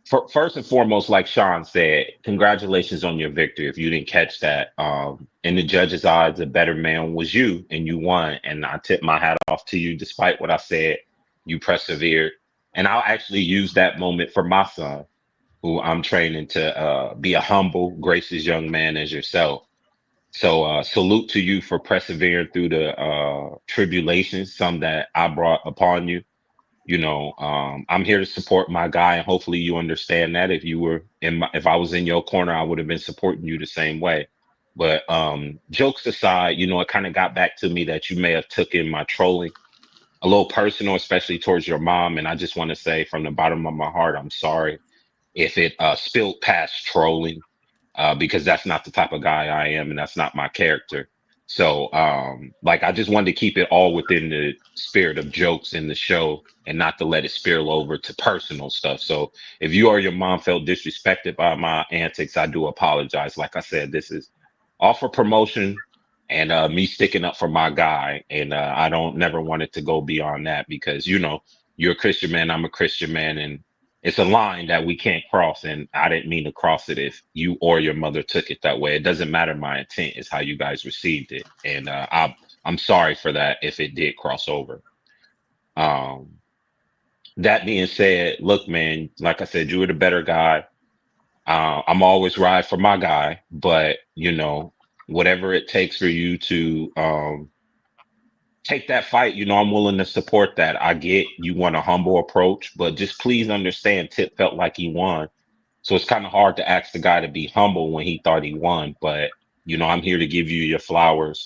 First and foremost, like Sean said, congratulations on your victory. If you didn't catch that, in the judges' eyes, the better man was you, and you won. And I tip my hat off to you, despite what I said. You persevered, and I'll actually use that moment for my son, who I'm training to be a humble, gracious young man as yourself. So, salute to you for persevering through the tribulations, some that I brought upon you. I'm here to support my guy, and hopefully you understand that. If I was in your corner, I would have been supporting you the same way. But jokes aside, it kind of got back to me that you may have took in my trolling a little personal, especially towards your mom. And I just want to say from the bottom of my heart, I'm sorry if it spilled past trolling, because that's not the type of guy I am, and that's not my character. So, like, I just wanted to keep it all within the spirit of jokes in the show and not to let it spill over to personal stuff. So, if you or your mom felt disrespected by my antics, I do apologize. Like I said, this is all for promotion and me sticking up for my guy. And I don't never want it to go beyond that because, you're a Christian man, I'm a Christian man, and it's a line that we can't cross, and I didn't mean to cross it if you or your mother took it that way. It doesn't matter my intent, it's how you guys received it. And I'm sorry for that if it did cross over. Um, that being said, look, man, like I said, you were the better guy. I'm always ride for my guy, but whatever it takes for you to take that fight, I'm willing to support that. I get you want a humble approach, but just please understand Tip felt like he won. So it's kind of hard to ask the guy to be humble when he thought he won. But, I'm here to give you your flowers.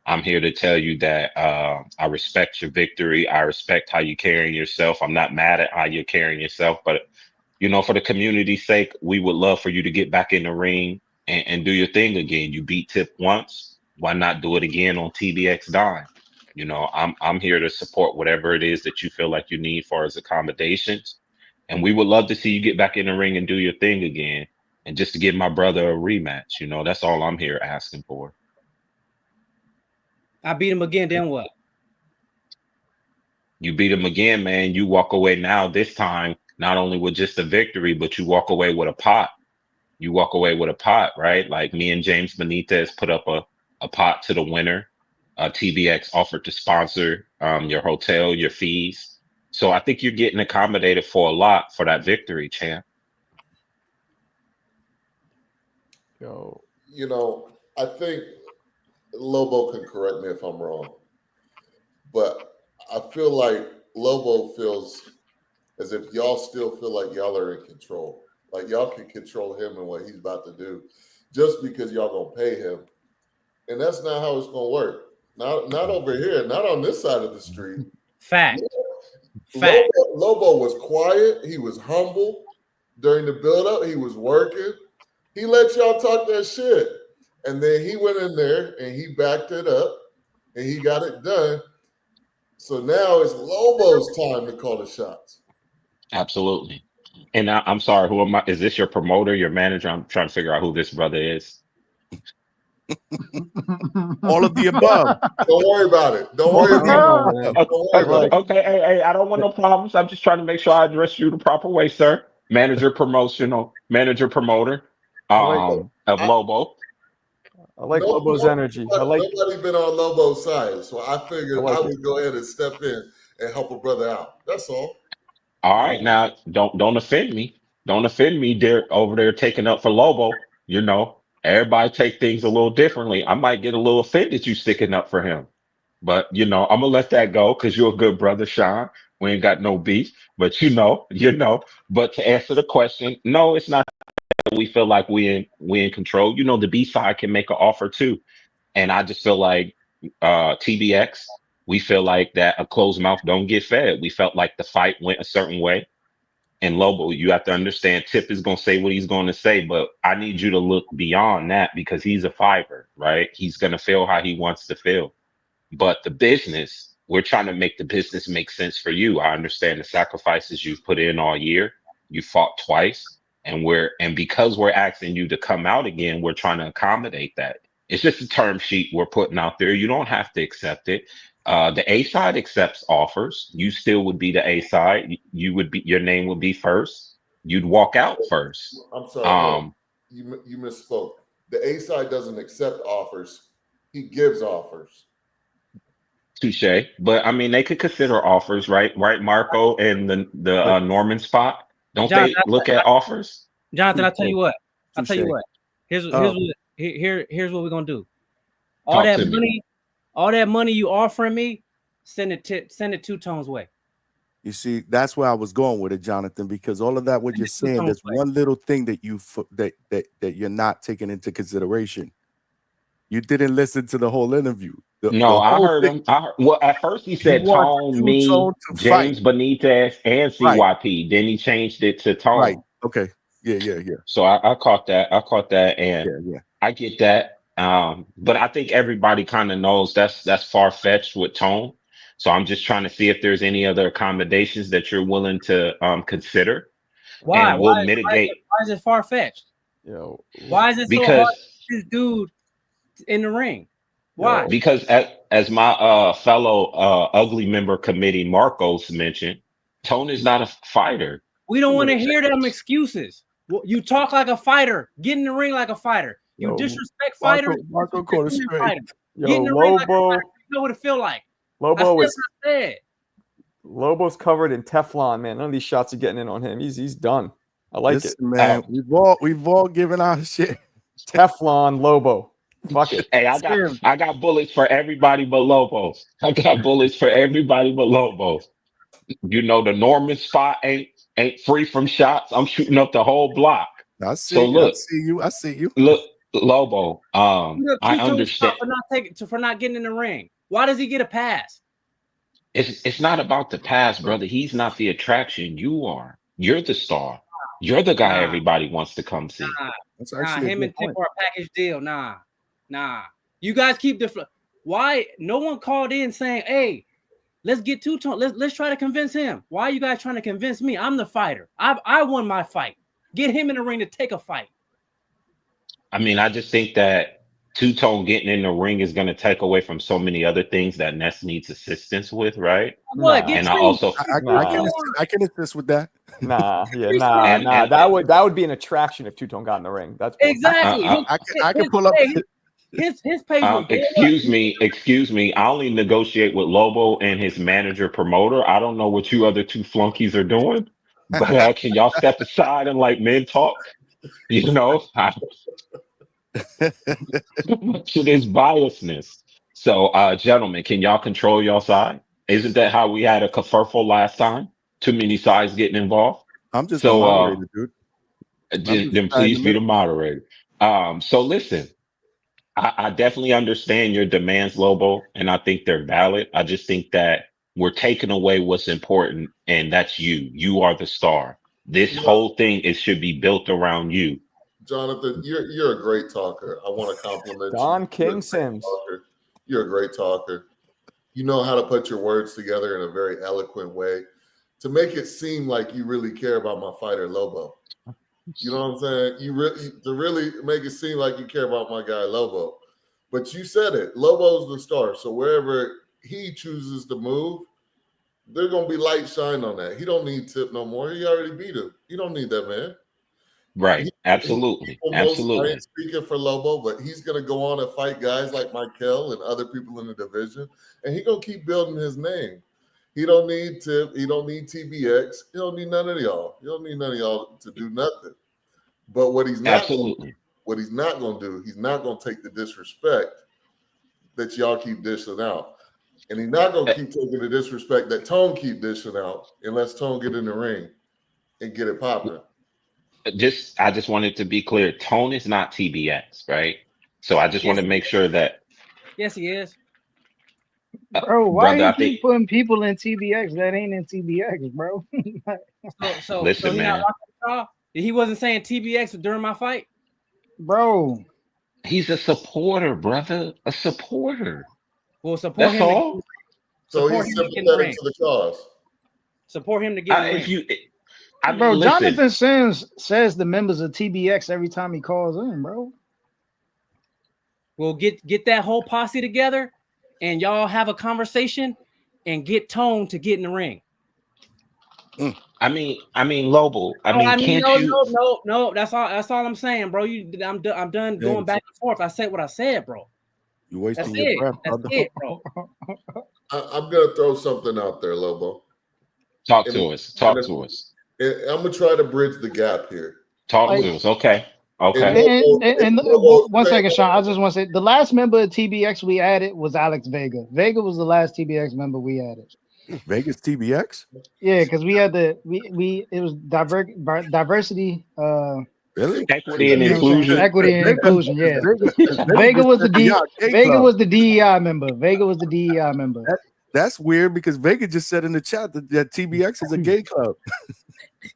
I'm here to tell you that I respect your victory. I respect how you're carrying yourself. I'm not mad at how you're carrying yourself, but for the community's sake, we would love for you to get back in the ring and do your thing again. You beat Tip once. Why not do it again on TBX Dime? I'm here to support whatever it is that you feel like you need for as accommodations. And we would love to see you get back in the ring and do your thing again. And just to give my brother a rematch, that's all I'm here asking for. I beat him again, then what? You beat him again, man. You walk away now, this time, not only with just a victory, but you walk away with a pot. You walk away with a pot, right? Like me and James Benitez put up a pot to the winner. TBX offered to sponsor your hotel, your fees. So I think you're getting accommodated for a lot for that victory, champ. Yo, I think Lobo can correct me if I'm wrong, but I feel like Lobo feels as if y'all still feel like y'all are in control. Like y'all can control him and what he's about to do just because y'all gonna pay him. And that's not how it's gonna work. Not over here, not on this side of the street. Fact. Lobo was quiet, he was humble during the build-up, he was working. He let y'all talk that shit. And then he went in there and he backed it up and he got it done. So now it's Lobo's time to call the shots. Absolutely. And I'm sorry, who am I? Is this your promoter, your manager? I'm trying to figure out who this brother is. All of the above. Don't worry about it. Don't worry about it. Don't worry about it. Okay, hey, I don't want no problems. I'm just trying to make sure I address you the proper way, sir. Manager promoter of Lobo. I like Lobo's energy. Nobody been on Lobo's side, so I figured I would go ahead and step in and help a brother out. That's all. All right, now don't offend me. Don't offend me. They're over there taking up for Lobo. Everybody take things a little differently. I might get a little offended you sticking up for him, but I'm gonna let that go because you're a good brother, Sean. We ain't got no beef, but But to answer the question, no, it's not that we feel like we in control. The B side can make an offer too, and I just feel like TBX. We feel like that a closed mouth don't get fed. We felt like the fight went a certain way. And Lobo, you have to understand Tip is going to say what he's going to say, but I need you to look beyond that because he's a fiver, right? He's going to feel how he wants to feel. But the business, we're trying to make the business make sense for you. I understand the sacrifices you've put in all year. You fought twice, and because we're asking you to come out again, we're trying to accommodate that. It's just a term sheet we're putting out there. You don't have to accept it. The A side accepts offers. You still would be the A side. You would be, your name would be first. you'd walk out first. I'm sorry, you misspoke. The A side doesn't accept offers; he gives offers. Touche. But I mean, they could consider offers, right? Right, Marco and the Norman spot. Don't Jonathan, they look at offers? Jonathan, I'll tell you what. I'll tell you Touche. what. Here's what we're gonna do. Talk to me. All that money you offering me, send it 2 Tones way. You see, that's where I was going with it, Jonathan, because all of that what you're saying, there's one little thing that that you're not taking into consideration. You didn't listen to the whole interview. No, The I whole heard thing, him. Well, at first he he said wants Tone, Two Tone me, to fight. James Benitez, and Right, CYP. Then he changed it to right. Tone. Okay. Yeah. So I caught that. I caught that, and Yeah. I get that. But I think everybody kind of knows that's far fetched with Tone. So I'm just trying to see if there's any other accommodations that you're willing to consider, Why? and we'll mitigate Why is it far fetched? Yo, Why is it so hard because to get this dude in the ring? Why? because as my fellow ugly member committee Marcos mentioned, Tone is not a fighter. We don't want to hear them excuses. You talk like a fighter. Get in the ring like a fighter. You disrespect fighters. Marco called it straight. Get in the ring like a fighter. You know what it feel like. Lobo is said. Lobo's covered in Teflon, man. None of these shots are getting in on him. He's done. I like Listen, it, man. We've all given our shit. Teflon Lobo. Fuck it. Hey, I got bullets for everybody but Lobo. I got bullets for everybody but Lobo. You know the Norman spot ain't free from shots. I'm shooting up the whole block. I see. So look, I see you. look, Lobo. I understand. For not getting in the ring. Why does he get a pass? It's not about the past, brother. He's not the attraction. You are. You're the star. You're the guy everybody wants to come see. That's actually him and Tip are a package deal. Nah. You guys keep why no one called in saying, hey, let's get 2 Tone. Let's try to convince him. Why are you guys trying to convince me? I'm the fighter. I won my fight. Get him in the ring to take a fight. I mean, I just think that 2 Tone getting in the ring is going to take away from so many other things that Ness needs assistance with, right? What? And I also I can assist with that. Nah. That would be an attraction if 2 Tone got in the ring. That's exactly. I can pull up. His page was excuse me. I only negotiate with Lobo and his manager promoter. I don't know what you other 2 flunkies are doing, but can y'all step aside and like men talk? You know, much of this biasness. So, gentlemen, can y'all control y'all side? Isn't that how we had a kerfuffle last time? Too many sides getting involved. I'm just the moderator, dude. Then please be the moderator. So listen, I definitely understand your demands, Lobo, and I think they're valid. I just think that we're taking away what's important, and that's you. You are the star. This whole thing should be built around you. Jonathan, you're a great talker. I want to compliment Don you. King Sims. You're a great talker. You know how to put your words together in a very eloquent way to make it seem like you really care about my fighter Lobo. You know what I'm saying? To really make it seem like you care about my guy Lobo. But you said it. Lobo's the star. So wherever he chooses to move, there's gonna be light shine on that. He don't need Tip no more. He already beat him. He don't need that man. Right. Absolutely. I ain't speaking for Lobo, but he's gonna go on and fight guys like Michael and other people in the division, and he's gonna keep building his name. He don't need Tip. He don't need TBX. He don't need none of y'all. He don't need none of y'all to do nothing. But what he's not gonna do, he's not gonna take the disrespect that y'all keep dishing out. And he's not gonna keep taking the disrespect that Tone keep dishing out unless Tone get in the ring and get it popping. I just wanted to be clear. Tone is not TBX, right? So I just want to make sure that. Yes, he is. Bro, why you keep putting people in TBX that ain't in TBX, bro? Listen, man. He wasn't saying TBX during my fight, bro. He's a supporter, brother. A supporter. Well, support him. All. So he's sympathetic to the cause. Support him to get in the ring. Bro, Jonathan Sims says the members of TBX every time he calls in, bro. Well, get that whole posse together, and y'all have a conversation, and get Tone to get in the ring. I mean, Lobo. I mean, can't you? No. That's all I'm saying, bro. I'm done going back and forth. I said what I said, bro. You wasting your breath, brother. That's it, bro. I'm gonna throw something out there, Lobo. Talk to us. I'm gonna try to bridge the gap here. Talk to us. Okay. One second, Sean. I just want to say the last member of TBX we added was Alex Vega. Vega was the last TBX member we added. Vegas TBX? Yeah, because we had it was diversity. Really? Equity and inclusion. Equity and inclusion. Yeah. Vega was the DEI member. Vega was the DEI member. That's weird because Vega just said in the chat that TBX is a gay club.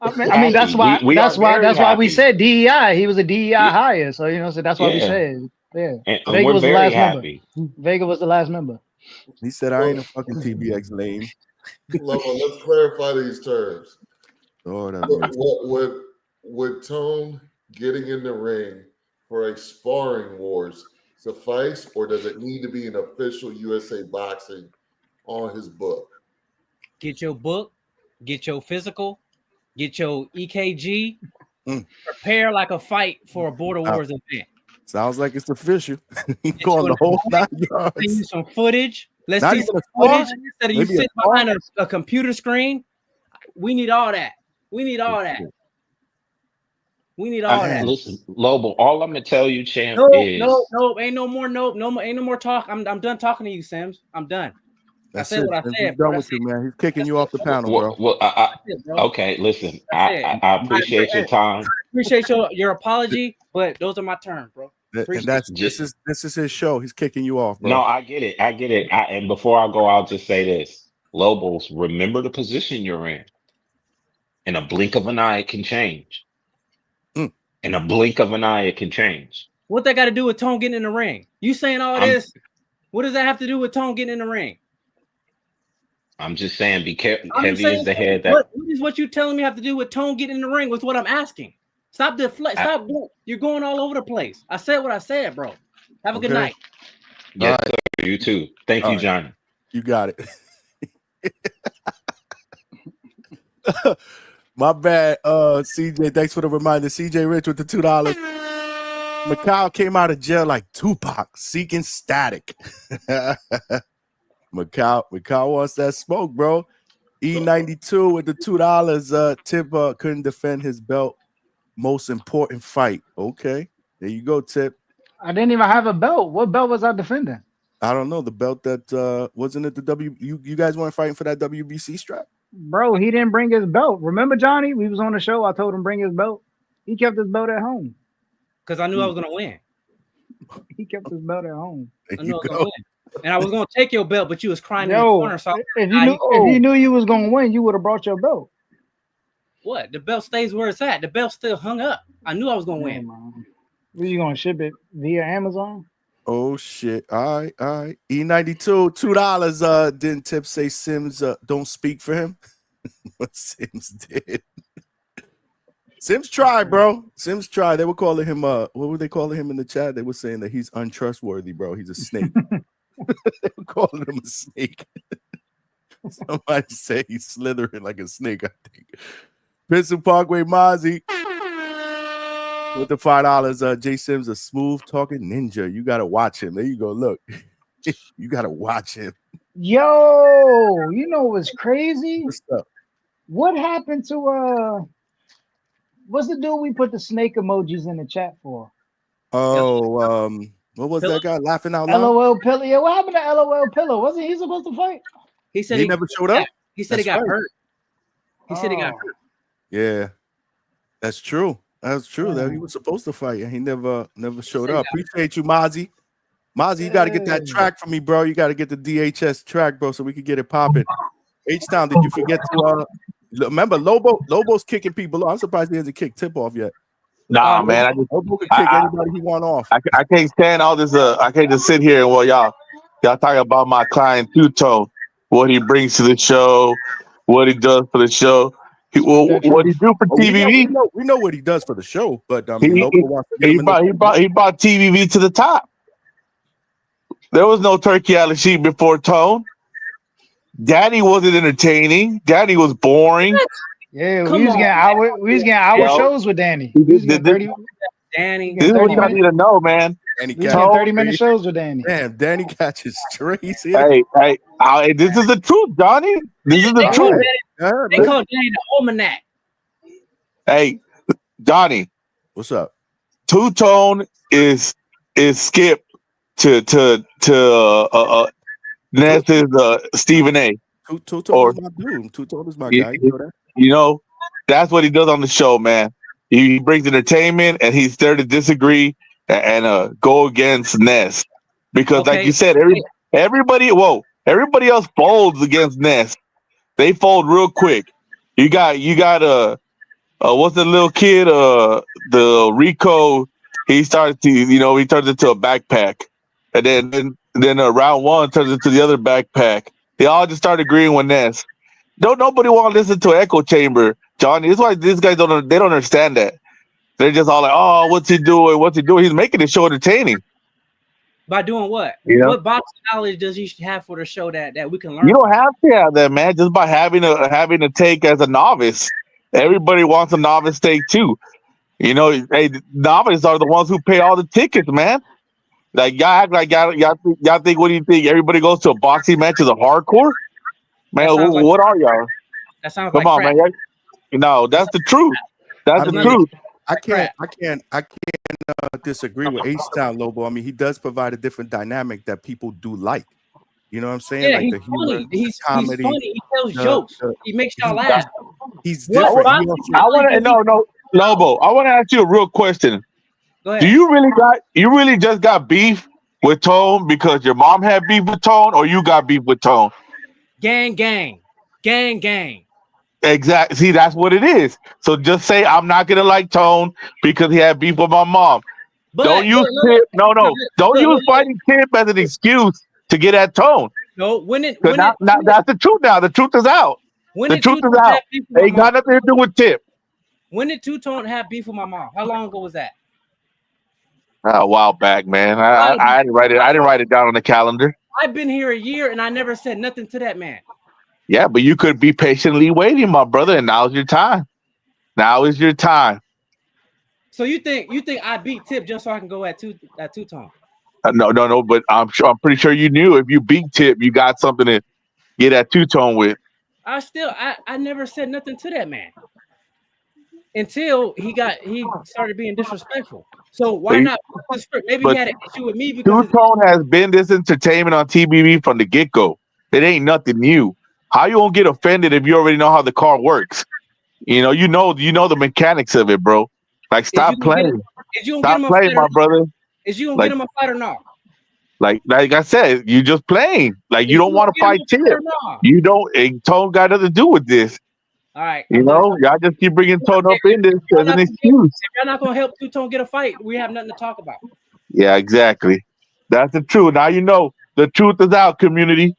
I mean that's why we said DEI. He was a DEI hire, so so that's why we said And Vega we're was the very last happy. member. Vega was the last member. He said, "I ain't a fucking TBX lame." Lobo, let's clarify these terms. Lord, would Tone getting in the ring for a sparring wars suffice, or does it need to be an official USA Boxing on his book? Get your book, get your physical, get your EKG, prepare like a fight for a Border Wars event. Sounds like it's official. He going the whole 9 yards. See some footage. Let's Not see even some a footage spar? instead of you Maybe a sitting behind a computer screen. We need all that. We need all that. We need all that. Listen, Lobo, all I'm gonna tell you, champ, is ain't no more talk. I'm done talking to you, Sims. I'm done. That's I said it. what I He's said. done with you, man. He's kicking you off the panel, bro. Okay, listen. I appreciate your time. Appreciate your apology, but those are my terms, bro. And this is his show. He's kicking you off, bro. No, I get it. And before I go, I'll just say this: Lobos, remember the position you're in. In a blink of an eye, it can change. In a blink of an eye, it can change. What that got to do with Tone getting in the ring? You saying all this? What does that have to do with Tone getting in the ring? I'm just saying, be careful. Heavy is the head. What is what you telling me have to do with Tone getting in the ring? With what I'm asking. Stop deflect. Stop. You're going all over the place. I said what I said, bro. Have a good night. Yes, sir. You too. Thank you, Johnny. You got it. My bad, CJ. Thanks for the reminder. CJ Rich with the $2. Macau came out of jail like Tupac, seeking static. Macau wants that smoke, bro. E92 with the $2. Tip couldn't defend his belt. Most important fight. Okay, there you go, Tip. I didn't even have a belt. What belt was I defending? I don't know. The belt that wasn't it the you guys weren't fighting for that WBC strap? Bro, he didn't bring his belt. Remember, Johnny? We was on the show. I told him bring his belt. He kept his belt at home. Because I knew I was gonna win. He kept his belt at home. I knew I was gonna win. And I was gonna take your belt, but you was crying in the corner. So if you knew you was gonna win, you would have brought your belt. What? The belt stays where it's at. The belt still hung up. I knew I was gonna win. Were you gonna ship it via Amazon? Oh shit! All right. E92, $2. Didn't Tip say Sims don't speak for him? What Sims did? Sims tried, bro. Sims tried. They were calling him what were they calling him in the chat? They were saying that he's untrustworthy, bro. He's a snake. They were calling him a snake. Somebody say he's slithering like a snake, I think. Princeton Parkway Mozzie with the $5. Jay Sims, a smooth talking ninja. You gotta watch him. There you go. Look, you gotta watch him. Yo, you know what's crazy? What's up? What happened to what's the dude we put the snake emojis in the chat for? Oh, what was that guy laughing out loud? LOL Pillow. Yeah, what happened to LOL Pillow? Wasn't he supposed to fight? He said he never showed up. He said he got hurt. He said he got hurt. Yeah, that's true. That's true. That he was supposed to fight and he never showed up. Appreciate you, Mozzie. Mozzie, you got to get that track for me, bro. You got to get the DHS track, bro, so we could get it popping. H-Town, did you forget to remember Lobo's kicking people off? I'm surprised he hasn't kicked Tip off yet. Nah, man. Lobo can kick anybody he want off. I can't stand all this. I can't just sit here and y'all talk about my client Two-Tone, what he brings to the show, what he does for the show. What he do for TVV? We know what he does for the show, but I mean, Lobo wants to get him he brought TVV to the top. There was no turkey out of sheep before Tone. Daddy wasn't entertaining. Daddy was boring. Yeah, Come on, we was getting hour Yo, shows with Danny. We was this, getting this, 30. Danny. We this getting is what 30 y'all minutes. need to know, man. Danny We was cat. getting Tone, 30-minute shows with Danny. Damn, Danny catches strays here. hey, this is the truth, Johnny. This is the They All call truth. right. Danny, they call Danny the almanac. Hey, Johnny, What's up? Two Tone is Skip to Ness is Stephen A. Two Tone Or is my dude. Two Tone is my you, guy. You know that? you know, that's what he does on the show, man. He brings entertainment, and he's there to disagree and go against Ness because, like Okay. you said, everybody else folds against Ness. They fold real quick. You got what's the little kid? The Rico. He started to, he turns into a backpack, and then round one turns into the other backpack. They all just start agreeing with Ness. Don't nobody want to listen to Echo Chamber, Johnny. That's why these guys don't understand that. They're just all like, oh, what's he doing? What's he doing? He's making the show entertaining. By doing what? You know? What boxing knowledge does he have for the show that we can learn? You don't have to have that, man. Just by having a take as a novice. Everybody wants a novice take too. You know, hey, novices are the ones who pay all the tickets, man. Like y'all act like y'all think, what do you think? Everybody goes to a boxing match is a hardcore? Man, what are y'all? That sounds Come like on, crap. man. No, that's the truth. That's the truth. I can't disagree with H-Town Lobo. I mean, he does provide a different dynamic that people do like. You know what I'm saying? Yeah, like he's the humor, funny. He's comedy. funny. He tells jokes. He makes y'all laugh. He's What different. boxing I want to Lobo. I want to ask you a real question. Go ahead. Do you really just got beef with Tone because your mom had beef with Tone, or you got beef with Tone? Gang, gang. Exactly. See, that's what it is. So just say I'm not gonna like Tone because he had beef with my mom. But Don't use Tip. No. Don't use fighting Tip as an excuse to get at Tone. No, when it now that's the truth. Now the truth is out. The truth is out. Ain't got nothing to do with Tip. When did Two Tone have beef with my mom? How long ago was that? A while back, man. I didn't write it. I didn't write it down on the calendar. I've been here a year and I never said nothing to that man. Yeah, but you could be patiently waiting, my brother, and now's your time. Now is your time. So you think I beat Tip just so I can go at Two Tone? No. But I'm pretty sure you knew if you beat Tip, you got something to get at Two Tone with. I never said nothing to that man until he started being disrespectful. So why not? Maybe he had an issue with me because Two Tone has been this entertainment on TBV from the get go. It ain't nothing new. How you gonna get offended if you already know how the car works? You know the mechanics of it, bro. Like, stop playing. Stop playing, my brother. Is you gonna get him a fight or not? Like I said, you just playing. Like, you don't want to fight Tip. You don't. Tone got nothing to do with this. All right. Y'all just keep bringing Tone up in this as an excuse. If you're not gonna help Two Tone get a fight, we have nothing to talk about. Yeah, exactly. That's the truth. Now you know the truth is out, community.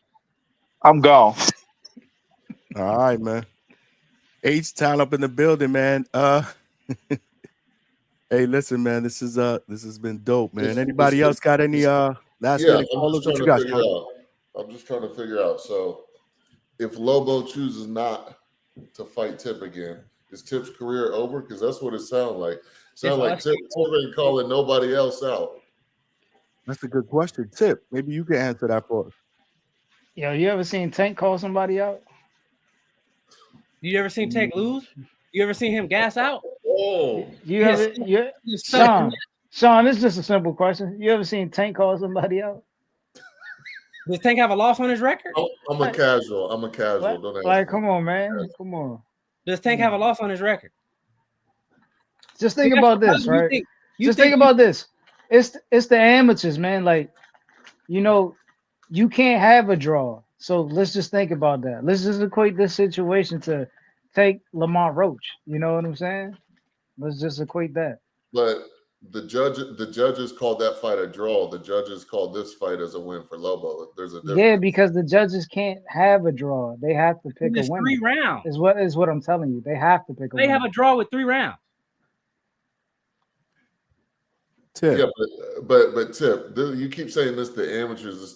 I'm gone. All right, man. H-Town up in the building, man. Hey, listen, man. This has been dope, man. Anybody else got any last minute callers? What you got? I'm just trying to figure out. So, if Lobo chooses not to fight Tip again, is Tip's career over? Because that's what it sounds like. Sounds like Tip ain't calling nobody else out. That's a good question. Tip, maybe you can answer that for us. Yo, you ever seen Tank call somebody out? You ever seen Tank lose? You ever seen him gas out? Oh, Sean, this is just a simple question. You ever seen Tank call somebody out? Does Tank have a loss on his record? I'm a casual. Don't ask like, come on, man. Come on. Does Tank have a loss on his record? Just think about this, right? Just think about this. It's the amateurs, man. Like, you can't have a draw. So let's just think about that. Let's just equate this situation to take Lamont Roach. You know what I'm saying? Let's just equate that. But the judges called that fight a draw. The judges called this fight as a win for Lobo. There's a difference. Yeah, because the judges can't have a draw. They have to pick a winner. 3 rounds. Is what I'm telling you. They have to pick a winner. They have a draw with 3 rounds. Tip. Yeah, but Tip, you keep saying this the amateurs,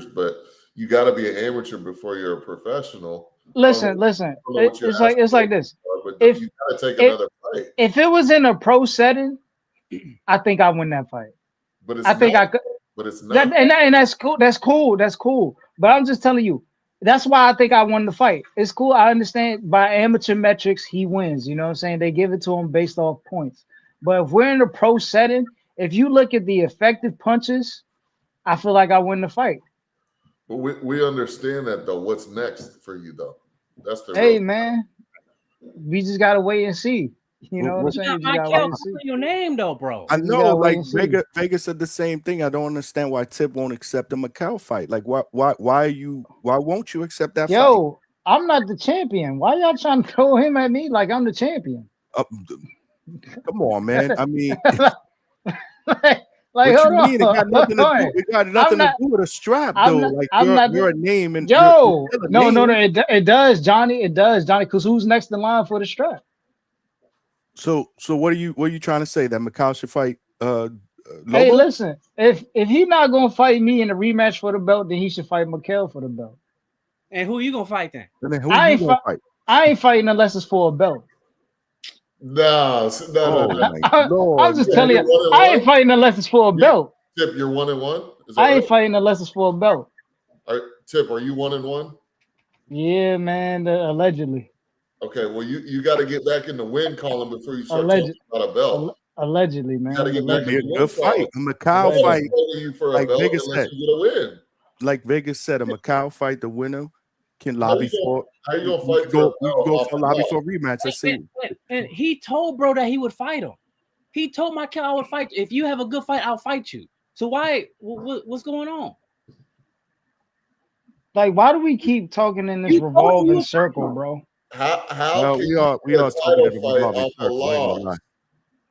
but you got to be an amateur before you're a professional. Listen. It's like this. But If you gotta take it another fight. if it was in a pro setting, I think I win that fight. But it's I think not. I could. But it's That, not. and that's cool. That's cool. That's cool. But I'm just telling you, that's why I think I won the fight. It's cool. I understand by amateur metrics, he wins. You know what I'm saying? They give it to him based off points. But if we're in a pro setting, if you look at the effective punches, I feel like I win the fight. But we understand that though. What's next for you though? That's the Hey real. man, we just gotta wait and see. You know what I'm saying? You just gotta wait and see. Your name though, bro. I You just know, gotta wait like and see. Vegas said the same thing. I don't understand why Tip won't accept a Macau fight. Like, why won't you accept that fight? Yo, I'm not the champion. Why y'all trying to throw him at me like I'm the champion? Come on, man. I mean, like what hold you mean? It got on. nothing to Hold do. on. It got I'm nothing to not. do with a strap, I'm though. not. Like I'm not. you're a name, and Yo, you're still a no, name. it does, Johnny. It does, Johnny. Because who's next in line for the strap? So what are you trying to say? That Macau should fight Lobo? Hey, listen. If he's not gonna fight me in a rematch for the belt, then he should fight Mikhail for the belt. And who you gonna fight then? And then who you gonna fight? I ain't fighting unless it's for a belt. No. My Lord. I'm just telling you, I ain't fighting unless it's for a belt. Tip, you're 1-1. I ain't fighting unless it's for a belt. Tip, are you 1-1? Yeah, man. Allegedly. Okay, well you got to get back in the win column before you start talking about a belt. Allegedly, man. You got to get back in Be a the good win column. fight. A Macau fight, You for a like belt Vegas unless said. you get a win. Like Vegas said, a Macau fight, the winner can lobby for. How you gonna fight for a we belt? go for lobby for a rematch. Let's see. And he told bro that he would fight him. He told Michael I would fight you. If you have a good fight, I'll fight you. So why? What's going on? Like, why do we keep talking in this revolving circle, bro? How we are talking in a revolving circle. I ain't gonna lie.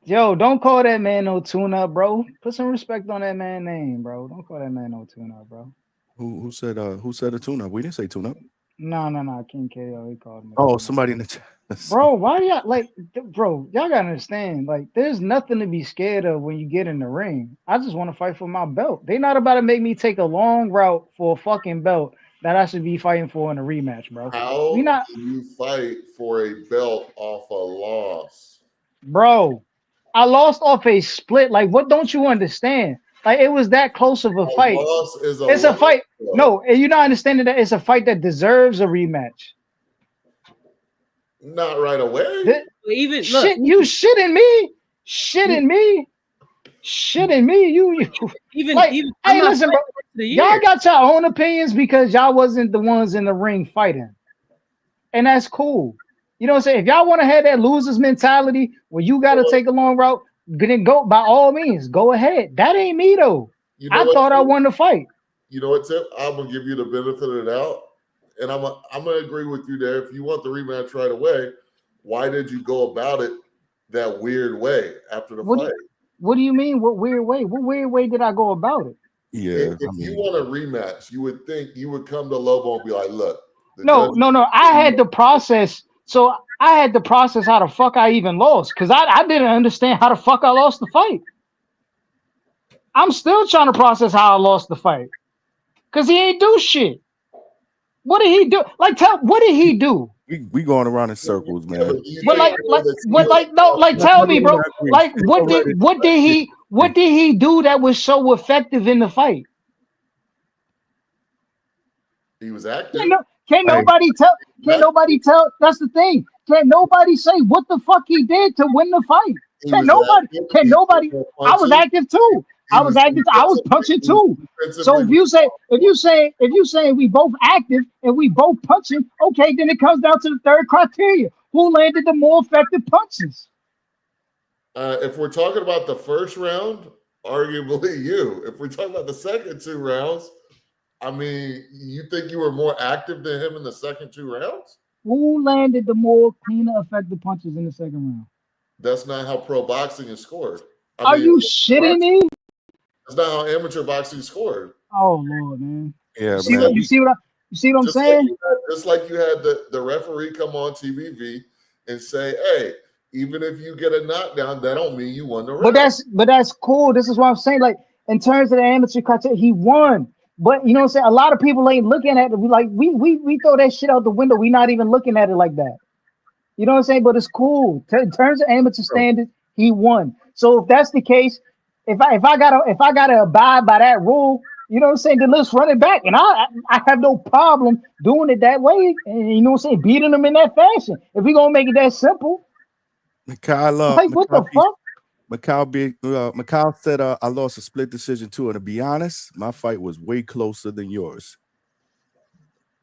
Yo, don't call that man no tune-up, bro. Put some respect on that man's name, bro. Don't call that man no tune-up, bro. Who said a tune-up? We didn't say tune-up. No. King KO, he called me. Oh, somebody in the chat. Bro, why y'all y'all gotta understand, like, there's nothing to be scared of when you get in the ring. I just want to fight for my belt. They not about to make me take a long route for a fucking belt that I should be fighting for in a rematch, bro. How do you fight for a belt off a loss? Bro, I lost off a split. Like, what don't you understand? Like, it was that close of a fight. Loss is it's a fight. Bro. No, you're not understanding that it's a fight that deserves a rematch. Not right away. Even shit, you shitting me? Shitting me? You even like, even. Hey, listen, bro. Y'all got your own opinions because y'all wasn't the ones in the ring fighting, and that's cool. You know what I'm saying? If y'all want to have that losers mentality where you got to take a long route, then go by all means. Go ahead. That ain't me though. I thought I won the fight. You know what, Tip? I'm gonna give you the benefit of the doubt, and I'm gonna agree with you there. If you want the rematch right away, why did you go about it that weird way after the fight? What do you mean? What weird way? What weird way did I go about it? Yeah. If you want a rematch, you would think you would come to Lobo and be like, look. No. I had the process. So I had to process how the fuck I even lost. Because I didn't understand how the fuck I lost the fight. I'm still trying to process how I lost the fight. Because he ain't do shit. What did he do? Like, what did he do? We going around in circles, man. Tell me, bro. Like, what did he do that was so effective in the fight? He was active. Can't nobody tell? That's the thing. Can't nobody say what the fuck he did to win the fight? Can nobody? I was active too. I was active. I was punching too. So if you say we both active and we both punching, okay, then it comes down to the third criteria: who landed the more effective punches? If we're talking about the first round, arguably you. If we're talking about the second 2 rounds, I mean, you think you were more active than him in the second 2 rounds? Who landed the more cleaner, effective punches in the second round? That's not how pro boxing is scored. Are you shitting me? That's not how amateur boxing is scored. Oh Lord, man. Yeah, man. You see what I'm saying? Just like you had the referee come on TVV and say, "Hey, even if you get a knockdown, that don't mean you won the round." But that's cool. This is what I'm saying. Like, in terms of the amateur criteria, he won. But you know what I'm saying? A lot of people ain't looking at it. We throw that shit out the window. We not even looking at it like that. You know what I'm saying? But it's cool. In terms of amateur standards, he won. So if that's the case, if I gotta abide by that rule, you know what I'm saying? Then let's run it back. And I have no problem doing it that way. And you know what I'm saying? Beating them in that fashion. If we gonna make it that simple, like what the fuck? Mikhail said I lost a split decision too. And to be honest, my fight was way closer than yours.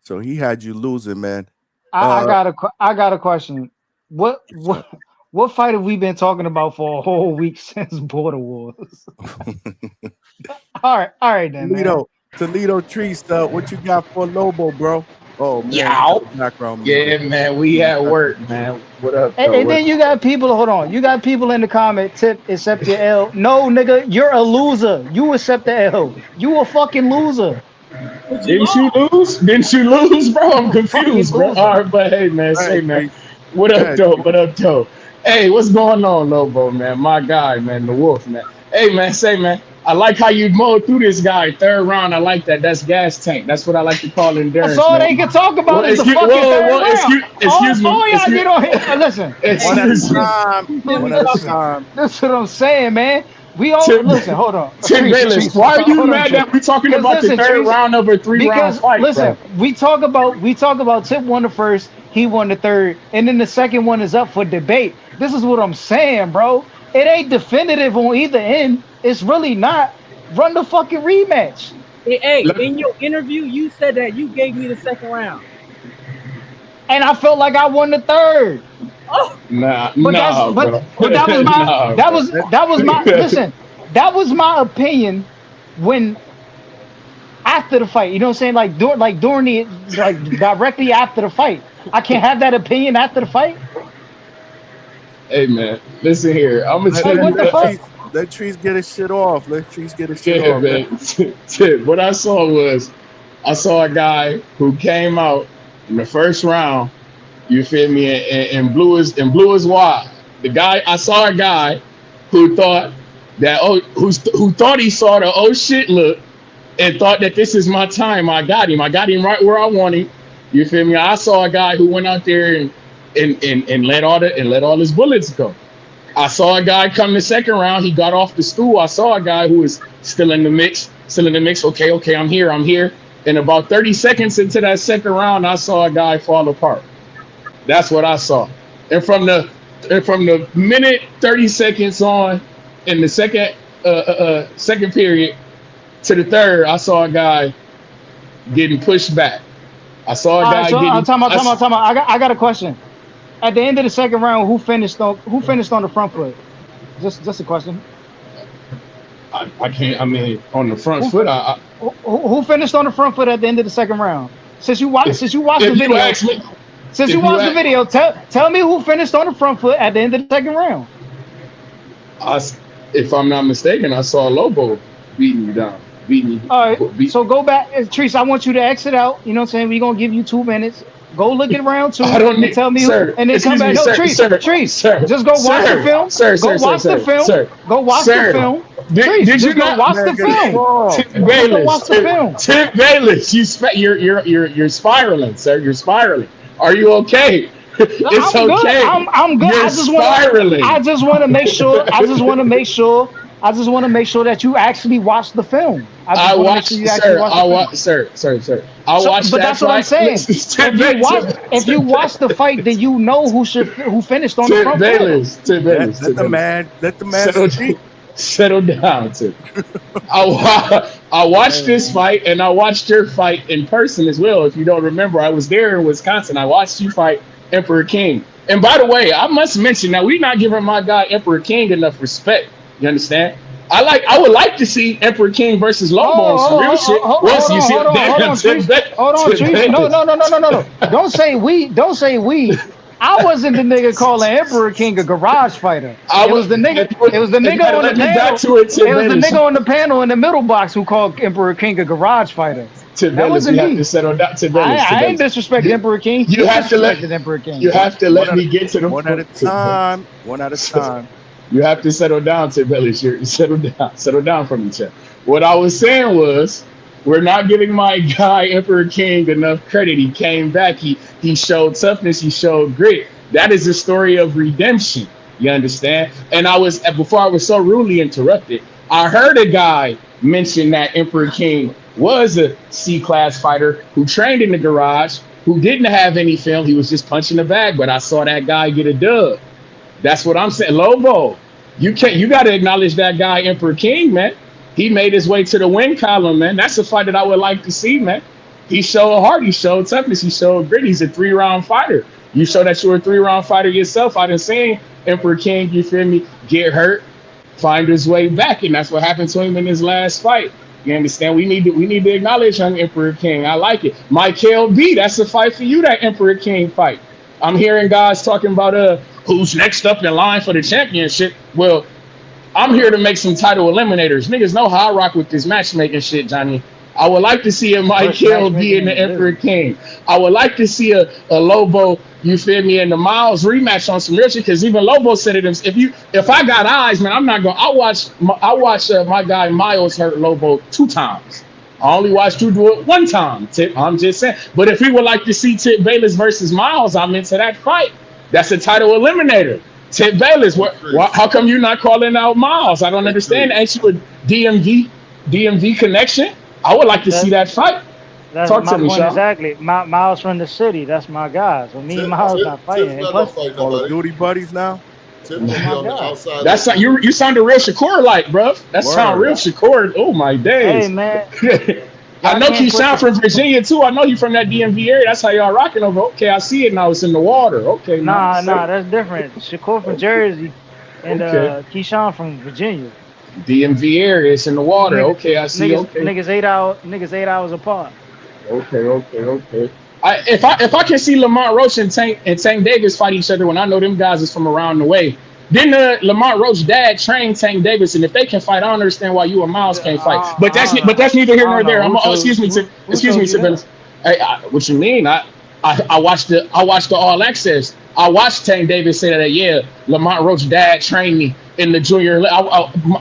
So he had you losing, man. I got a question. What fight have we been talking about for a whole week since Border Wars? all right then, Toledo Trees, what you got for Lobo, bro? Oh man, background music. Yeah, man, we at work, man. What up? And then you got people. Hold on, you got people in the comment. Tip, accept your L. No, nigga, you're a loser. You accept the L. You a fucking loser. Didn't you lose? Didn't you lose, bro? I'm confused, bro. All right, but hey, man, say, man. What up, though? What up, though? Hey, what's going on, Lobo, man? My guy, man, the Wolf, man. Hey, man, say, man. I like how you mowed through this guy. Third round, I like that. That's gas tank. That's what I like to call endurance. That's all they can talk about is the fucking third round. Excuse me. All y'all get on here. Listen. One at a time. That's what I'm saying, man. We all listen. Hold on. Tim Bayless, why are you mad that we're talking about the third round of a 3-round fight? Listen, bro. we talk about Tip won the first, he won the third, and then the second one is up for debate. This is what I'm saying, bro. It ain't definitive on either end. It's really not. Run the fucking rematch. Hey, in your interview, you said that you gave me the second round, and I felt like I won the third. Oh, that was my that was my listen. That was my opinion when after the fight. You know what I'm saying? Like during the directly after the fight. I can't have that opinion after the fight. Hey man, listen here. I'm gonna tell you. Let Trees get his shit off. Let Trees get his shit off. Man. What I saw a guy who came out in the first round. You feel me? And blew his wad. I saw a guy who thought that who thought he saw the oh shit look and thought that this is my time. I got him right where I want him. You feel me? I saw a guy who went out there and let all his bullets go. I saw a guy come the second round. He got off the stool. I saw a guy who was still in the mix. Okay, I'm here. And about 30 seconds into that second round, I saw a guy fall apart. That's what I saw. And from the minute 30 seconds on in the second period to the third, I saw a guy getting pushed back. I saw a guy getting. Time out. I got a question. At the end of the second round, who finished on the front foot? Just a question. I can't. I mean, on the front foot. Who finished on the front foot at the end of the second round? Since you watched the video. Since you watched the video, tell me who finished on the front foot at the end of the second round. If I'm not mistaken, I saw Lobo beating you down. All right, so go back. Trees, I want you to exit out. You know what I'm saying? We're going to give you 2 minutes. Go look at round 2 and tell me sir, and then come back. No, Trees, just go watch the film. Go watch the film. Go watch the film. Did you not watch the film? Tim Bayless. Tim Bayless, you're spiraling, sir. You're spiraling. Are you okay? It's okay. I'm good. You're spiraling. I just want to make sure. I just want to make sure that you actually watch the film. I watched, sir. I watched, sir. I watched but that that's fight. What I'm saying. If you watch the fight, then you know who finished on the front foot. Let the man speak. Settle down, Tim. I watched this fight, and I watched your fight in person as well. If you don't remember, I was there in Wisconsin. I watched you fight Emperor King. And by the way, I must mention that we're not giving my guy Emperor King enough respect. You understand? I would like to see Emperor King versus Lobo on some real shit. Hold on, Trees. No. Don't say we. I wasn't the nigga calling Emperor King a garage fighter. It was the nigga on the panel. It was the nigga on the panel in the middle box who called Emperor King a garage fighter. That wasn't me. I ain't disrespecting Emperor King. You have to let Emperor King. You have to let me get to the one at a time. One at a time. You have to settle down, Tim Bayless. Settle down from each other. What I was saying was, We're not giving my guy Emperor King enough credit. He came back. He showed toughness. He showed grit. That is a story of redemption. You understand? And I was before I was so rudely interrupted. I heard a guy mention that Emperor King was a C-class fighter who trained in the garage, who didn't have any film. He was just punching the bag. But I saw that guy get a dub. That's what I'm saying. Lobo, you got to acknowledge that guy, Emperor King, man. He made his way to the win column, man. That's a fight that I would like to see, man. He showed heart, he showed toughness, he showed grit. He's a 3-round fighter. You show that you're a 3-round fighter yourself. I done seen Emperor King, you feel me, get hurt, find his way back, and that's what happened to him in his last fight. You understand? We need to acknowledge young Emperor King. I like it. Michael B, that's a fight for you, that Emperor King fight. I'm hearing guys talking about who's next up in line for the championship. Well, I'm here to make some title eliminators. Niggas know how I rock with this matchmaking shit, Johnny. I would like to see a Michael B and the Emperor King. I would like to see a Lobo, you feel me, and the Miles rematch on some real shit. Because even Lobo said it. If I got eyes, man, I'm not going. I watched my guy Miles hurt Lobo 2 times. I only watched you do it 1 time, Tip. I'm just saying. But if we would like to see Tip Bayless versus Miles, I'm into that fight. That's a title eliminator. Tip Bayless, how come you're not calling out Miles? I don't understand. Ain't you a DMV connection? I would like to see that fight. That's Talk my to me, point Sean. exactly. Miles from the city. That's my guy. So me and Miles not fighting. And plus, Call of Duty buddies now. Tip will be on the outside. That's not, you sounded real Shakur like, bro. That sound real Shakur. Oh my days. Hey man. I know Keyshawn from Virginia too. I know you from that DMV area. That's how y'all rocking over. Okay, I see it now. It's in the water. Okay, nah, that's different. Shakur from Jersey and Keyshawn from Virginia. DMV area, it's in the water. Okay, I see. Niggas 8 hours apart. Okay. If I can see Lamont Roach and Tank Davis fight each other when I know them guys is from around the way, then Lamont Roach dad trained Tank Davis, and if they can fight, I don't understand why you and Miles can't fight. But that's neither here nor there. Excuse me, Sibyl. Hey, what you mean? I watched the All Access. I watched Tank Davis say that. Yeah, Lamont Roach dad trained me in the junior.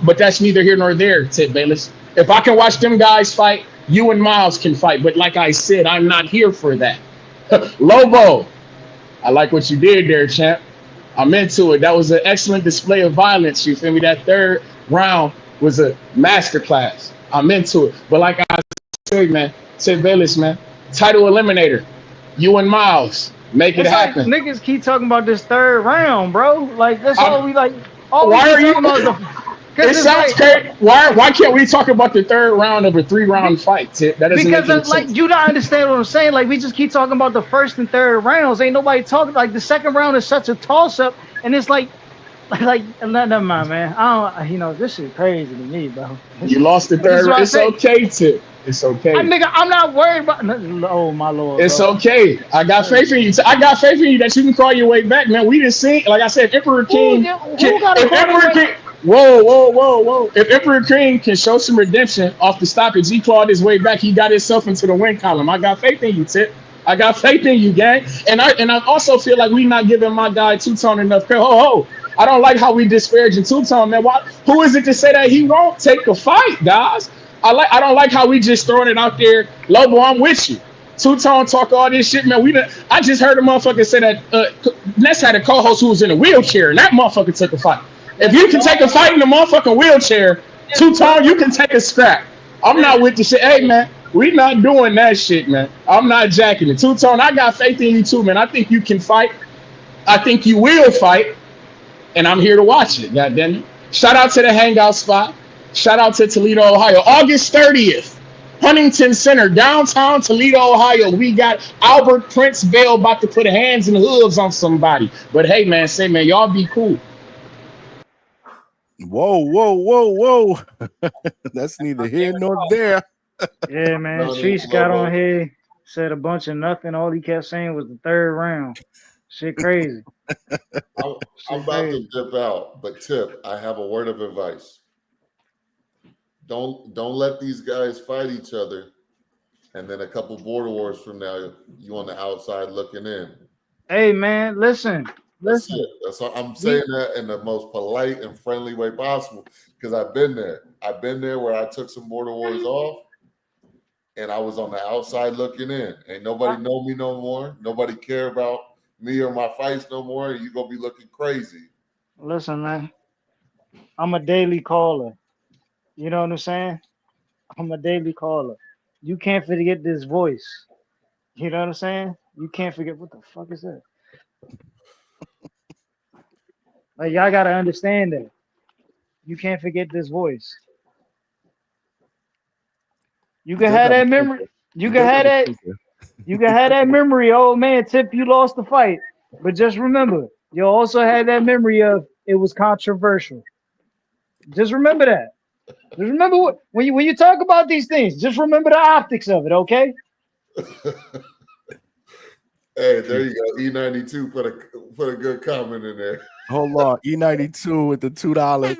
But that's neither here nor there, Tip Bayless. If I can watch them guys fight, you and Miles can fight. But like I said, I'm not here for that. Lobo, I like what you did there, champ. I'm into it. That was an excellent display of violence. You feel me? That 3rd round was a masterclass. I'm into it. But like I said, man, Tip Bayless, man, title eliminator. You and Miles, make it happen. Like niggas keep talking about this 3rd round, bro. Like that's all we like. Why are you? It sounds crazy. Why can't we talk about the 3rd round of a 3-round fight, Tip? That doesn't make any sense. You don't understand what I'm saying. Like we just keep talking about the 1st and 3rd rounds. Ain't nobody talking. Like the 2nd round is such a toss up, and it's like never mind, man. I don't. This shit crazy to me, bro. You lost the 3rd. It's okay, Tip. It's okay. Nigga, I'm not worried about. Oh my lord. It's okay. I got faith in you. I got faith in you that you can call your way back, man. We didn't see. Like I said, Emperor King. Whoa. If Emperor King can show some redemption off the stoppage, he clawed his way back. He got himself into the win column. I got faith in you, Tip. I got faith in you, gang. And I also feel like we not giving my guy Two-Tone enough credit. I don't like how we disparaging Two-Tone, man. Who is it to say that he won't take a fight, guys? I don't like how we just throwing it out there. Lobo, I'm with you. Two-Tone talk all this shit, man. I just heard a motherfucker say that Ness had a co-host who was in a wheelchair, and that motherfucker took a fight. If you can take a fight in a motherfucking wheelchair, Two-Tone, you can take a scrap. I'm not with the shit. Hey, man, we not doing that shit, man. I'm not jacking it. Two-Tone, I got faith in you too, man. I think you can fight. I think you will fight, and I'm here to watch it, goddamn it. Shout out to the Hangout spot. Shout out to Toledo, Ohio. August 30th, Huntington Center, downtown Toledo, Ohio. We got Albert Prince Bell about to put hands and hooves on somebody. But hey, man, y'all be cool. Whoa. That's neither here nor there. Yeah, man. Streets got on here, said a bunch of nothing. All he kept saying was the 3rd round. Shit crazy. I'm about to dip out, but Tip, I have a word of advice. Don't let these guys fight each other, and then a couple border wars from now, you on the outside looking in. Hey, man, listen. That's all. I'm saying that in the most polite and friendly way possible because I've been there. I've been there where I took some border wars off, and I was on the outside looking in. Ain't nobody know me no more. Nobody care about me or my fights no more. You gonna be looking crazy. Listen, man, I'm a daily caller. You know what I'm saying? I'm a daily caller. You can't forget this voice. You know what I'm saying? You can't forget what the fuck is that? Like y'all gotta understand that. You can't forget this voice. You He can does have have a that memory. filter. You He can does have have a that. filter. You can have that memory. Oh man, Tip, you lost the fight. But just remember, you also had that memory of it was controversial. Just remember that. Just remember when you talk about these things. Just remember the optics of it. Okay. Hey, there you go. E92 put a good comment in there. Hold on. E92 with the $2.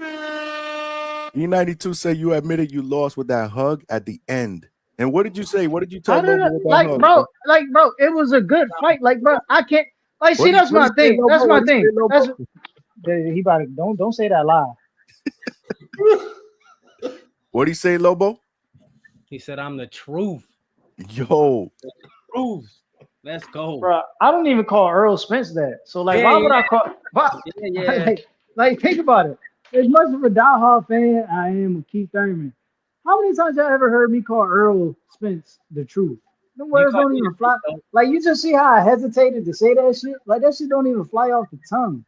E92 say you admitted you lost with that hug at the end. And what did you say? What did you tell How did Lobo with that like, hug? bro? Like, bro, it was a good fight. Like, bro, I can't. Like, see, that's What my did he say, thing. That's Lobo? my What did he say, thing. Lobo? He about to don't say that lie. What did he say, Lobo? He said, "I'm the truth." Yo, Truth. Let's go. Bro, I don't even call Earl Spence that. So like, Yeah, why would yeah. I call? Why, Yeah. like, think about it. As much of a diehard fan I am of Keith Thurman, how many times y'all ever heard me call Earl Spence the truth? The You words call don't me even the fly. truth, Like, you just see how I hesitated to say that shit. Like, that shit don't even fly off the tongue.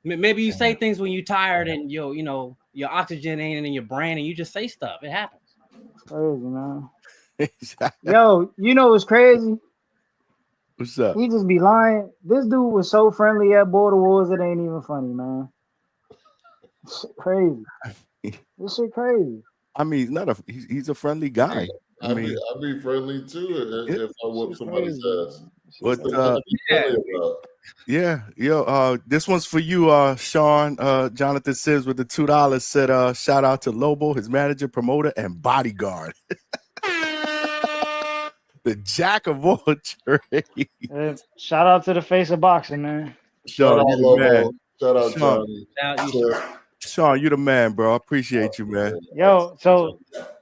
though. Maybe you say things when you're tired and your oxygen ain't in your brain, and you just say stuff. It happens. Crazy, man. Yo, you know what's crazy? what's up? He just be lying. This dude was so friendly at Border Wars, it ain't even funny, man. Shit crazy. This shit crazy. I mean, he's a friendly guy. I mean, I'd be friendly too if I whoop somebody's ass. But What's there to be friendly about? yeah, yo, this one's for you, Sean. Jonathan Sims with the $2 said, shout out to Lobo, his manager, promoter, and bodyguard. The jack of all trades. Shout out to the face of boxing, man. Shout Sean, out you the Lobo. man. Shout out Sean, Johnny. Sean, you the man, bro. I appreciate you, man. Yo, so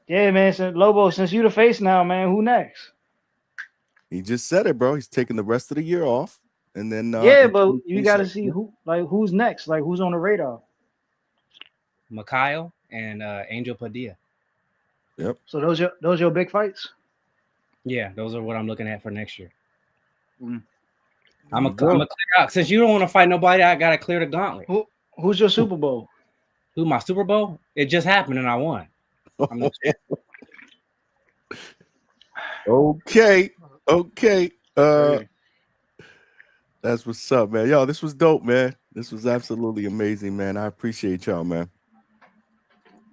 yeah, man. So Lobo, since you the face now, man, who next? He just said it, bro. He's taking the rest of the year off, and then Yeah, but you got to see who's next, like who's on the radar. Mikhail and Angel Padilla. Yep. So those your big fights? Yeah, those are what I'm looking at for next year. Mm. I'm a clear out. Since you don't want to fight nobody, I gotta clear the gauntlet. Who's your Super Bowl? Who my Super Bowl? It just happened and I won. I'm the champ. Okay. That's what's up, man. Yo, this was dope, man. This was absolutely amazing, man. I appreciate y'all, man.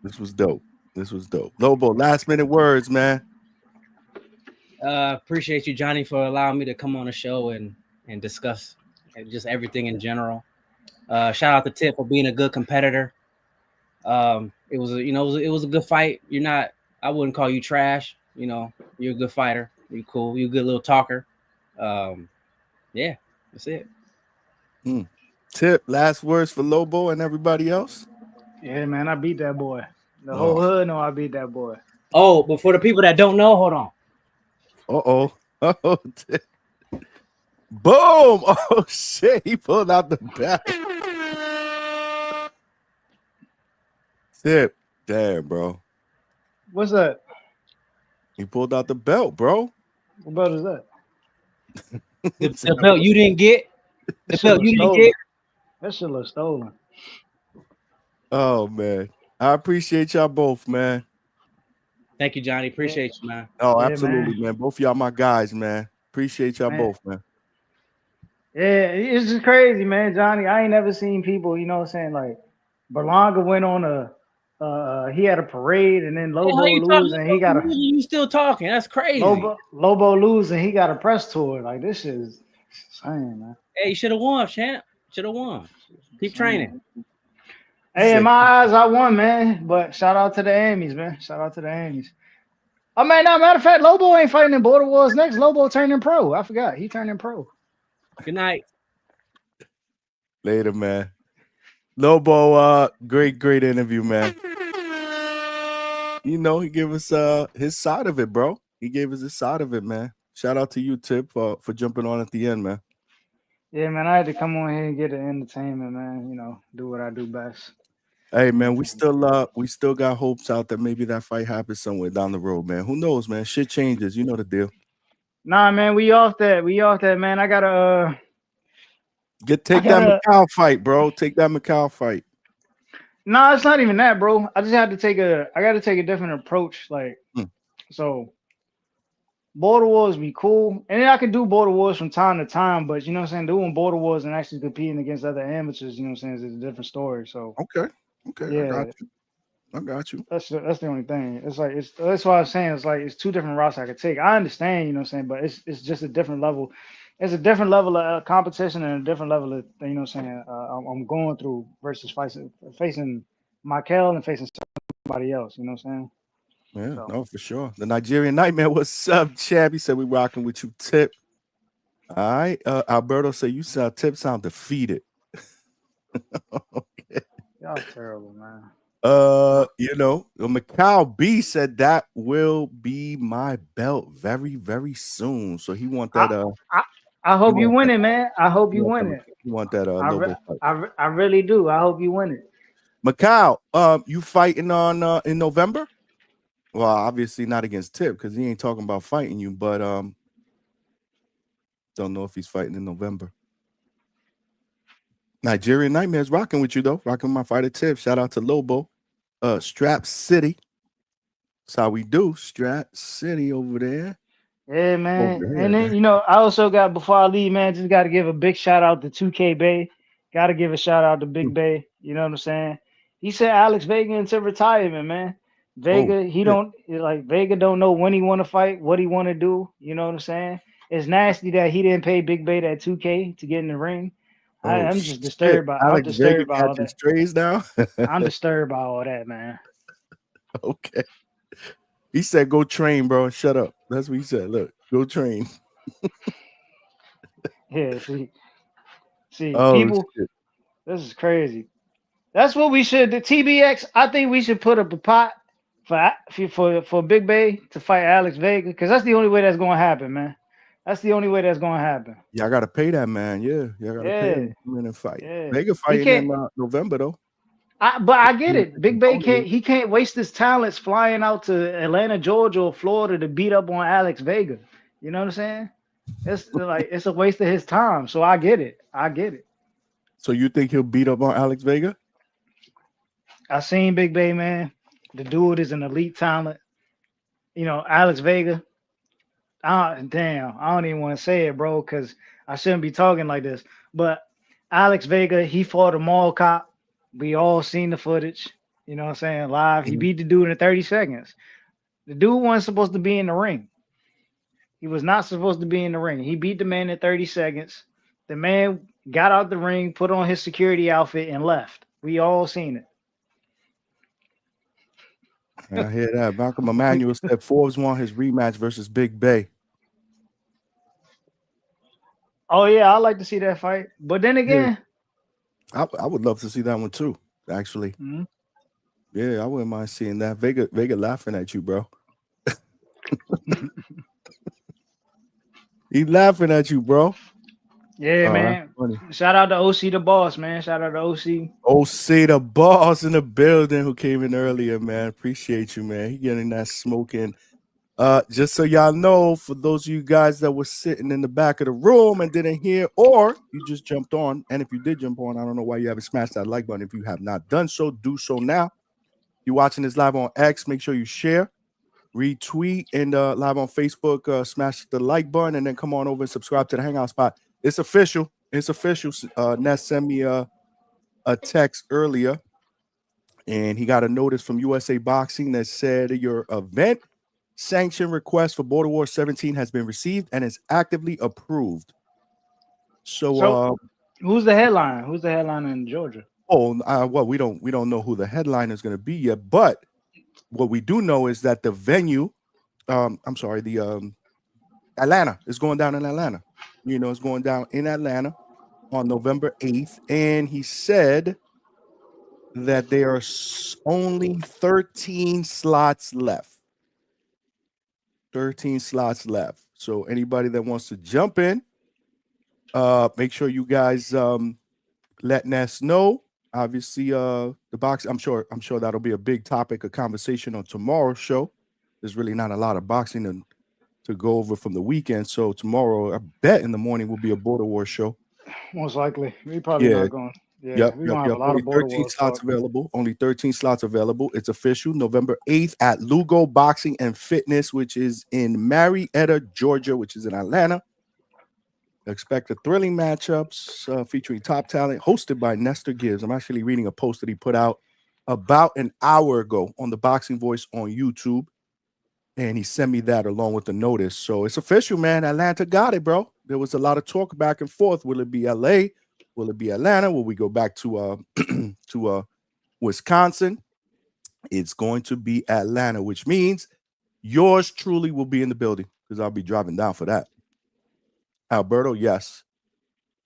This was dope. Lobo, last minute words, man. Appreciate you, Johnny, for allowing me to come on the show and discuss just everything in general. Shout out to Tip for being a good competitor. It was a good fight. I wouldn't call you trash. You're a good fighter. You're cool. You're a good little talker. Yeah, that's it. Tip, last words for Lobo and everybody else. Yeah, man, I beat that boy. The whole hood know I beat that boy. Oh, but for the people that don't know, hold on. Boom! Oh shit! He pulled out the belt. Tip, damn, bro. What's that? He pulled out the belt, bro. What belt is that? The belt you didn't get. The belt you didn't get. That shit was stolen. Oh man, I appreciate y'all both, man. Thank you, Johnny. Appreciate you, man. Oh, absolutely, man. Both of y'all my guys, man. Appreciate y'all both, man. Yeah, it's just crazy, man, Johnny. I ain't never seen people, you know what I'm saying, like Berlanga went on he had a parade and then Lobo lose and he got you still talking. That's crazy. Lobo lose and he got a press tour. Like, this shit is insane, man. Hey, you should have won, champ. Should have won. Keep training. Hey, in my eyes, I won, man. But shout out to the Amies, man. Shout out to the Amies. Oh man, now matter of fact, Lobo ain't fighting in Border Wars next. Lobo turning pro. I forgot. He turning pro. Good night. Later, man. Lobo, great interview, man. He gave us his side of it, bro. He gave us his side of it, man. Shout out to you, Tip, for jumping on at the end, man. Yeah, man, I had to come on here and get the entertainment, man. You know, do what I do best. Hey, man, we still got hopes out that maybe that fight happens somewhere down the road, man. Who knows, man? Shit changes. You know the deal. Nah, man, we off that. We off that, man. I gotta take that Macau fight, bro. Take that Macau fight. Nah, it's not even that, bro. I just had to take I gotta take a different approach. Like, so border wars be cool. And then I can do border wars from time to time, but you know what I'm saying? Doing border wars and actually competing against other amateurs, you know what I'm saying, is a different story. So Okay. Yeah. I got you. That's the only thing. It's like that's why I'm saying it's like it's two different routes I could take. I understand, you know what I'm saying, but it's just a different level. It's a different level of competition and a different level of, you know what I'm saying, I'm going through versus facing Michael and facing somebody else, you know what I'm saying? Yeah, no, for sure. The Nigerian Nightmare, what's up, Chab? He said we rocking with you, Tip. All right. Alberto said you Tip sound defeated. Okay. Y'all terrible, man. You know, Macau B said that will be my belt very, very soon. So he want that. I hope you win it, man. I hope you win it. You want that Lobo fight? I really do. I hope you win it. Macau, you fighting on in November? Well, obviously not against Tip because he ain't talking about fighting you, but don't know if he's fighting in November. Nigerian Nightmares rocking with you though, rocking with my fighter Tip. Shout out to Lobo, Strap City. That's how we do. Strap City over there. Yeah, man. And then, you know, I also got, before I leave, man, just got to give a big shout out to 2K Bay. Got to give a shout out to Big Bay. You know what I'm saying? He said Alex Vega into retirement, man. Vega, Vega don't know when he want to fight, what he want to do. You know what I'm saying? It's nasty that he didn't pay Big Bay that 2K to get in the ring. I'm just disturbed by Alex Vega all catching that. strays now. I'm disturbed by all that, man. Okay. He said, "Go train, bro. Shut up." That's what he said. Look, go train. Yeah, see, people, shit. This is crazy. That's what we should. The TBX, I think we should put up a pot for Big Bay to fight Alex Vega, because that's the only way that's gonna happen, man. That's the only way that's gonna happen. Y'all gotta pay that man. Yeah, y'all gotta pay him to come in and fight. Yeah. Vega fighting in November though. But I get it. Big Bay can't waste his talents flying out to Atlanta, Georgia, or Florida to beat up on Alex Vega. You know what I'm saying? It's a waste of his time. So I get it. So you think he'll beat up on Alex Vega? I seen Big Bay, man. The dude is an elite talent. You know, Alex Vega. Damn, I don't even want to say it, bro, because I shouldn't be talking like this. But Alex Vega, he fought a mall cop. We all seen the footage. You know what I'm saying? Live. He beat the dude in 30 seconds. The dude wasn't supposed to be in the ring. He was not supposed to be in the ring. He beat the man in 30 seconds. The man got out the ring, put on his security outfit, and left. We all seen it. I hear that. Malcolm Emmanuel said Forbes want his rematch versus Big Bay. Oh yeah, I like to see that fight. But then again, I would love to see that one too. Actually, yeah, I wouldn't mind seeing that. Vega laughing at you, bro. He laughing at you, bro. Yeah, man. Shout out to OC the boss, man. Shout out to OC. OC the boss in the building who came in earlier, man. Appreciate you, man. He getting that smoking. Just so y'all know, for those of you guys that were sitting in the back of the room and didn't hear, or you just jumped on, and if you did jump on, I don't know why you haven't smashed that like button. If you have not done so, do so now. You're watching this live on X, make sure you share, retweet, and live on Facebook, smash the like button, and then come on over and subscribe to the Hangout spot. It's official. It's official. Ness sent me a text earlier, and he got a notice from USA Boxing that said your event sanction request for Border War 17 has been received and is actively approved. So who's the headline? Who's the headline in Georgia? Oh, well, we don't know who the headline is going to be yet, but what we do know is that the venue, Atlanta is going down in Atlanta. You know, it's going down in Atlanta on November 8th, and he said that there are only 13 slots left. 13 slots left. So anybody that wants to jump in, make sure you guys let Ness know. Obviously, the box. I'm sure that'll be a big topic of conversation on tomorrow's show. There's really not a lot of boxing to go over from the weekend. So tomorrow, I bet in the morning will be a Border War show. Most likely. We probably Yeah. not going. Yeah, Yep. we're gonna have a lot Only of Border 13 War slots talk. available. Only 13 slots available. It's official. November 8th at Lugo Boxing and Fitness, which is in Marietta, Georgia, which is in Atlanta. Expect a thrilling matchups featuring top talent, hosted by Nestor Gibbs. I'm actually reading a post that he put out about an hour ago on the Boxing Voice on YouTube, and he sent me that along with the notice. So it's official, man. Atlanta got it, bro. There was a lot of talk back and forth. Will it be LA? Will it be Atlanta? Will we go back to to Wisconsin? It's going to be Atlanta, which means yours truly will be in the building because I'll be driving down for that. Alberto, yes.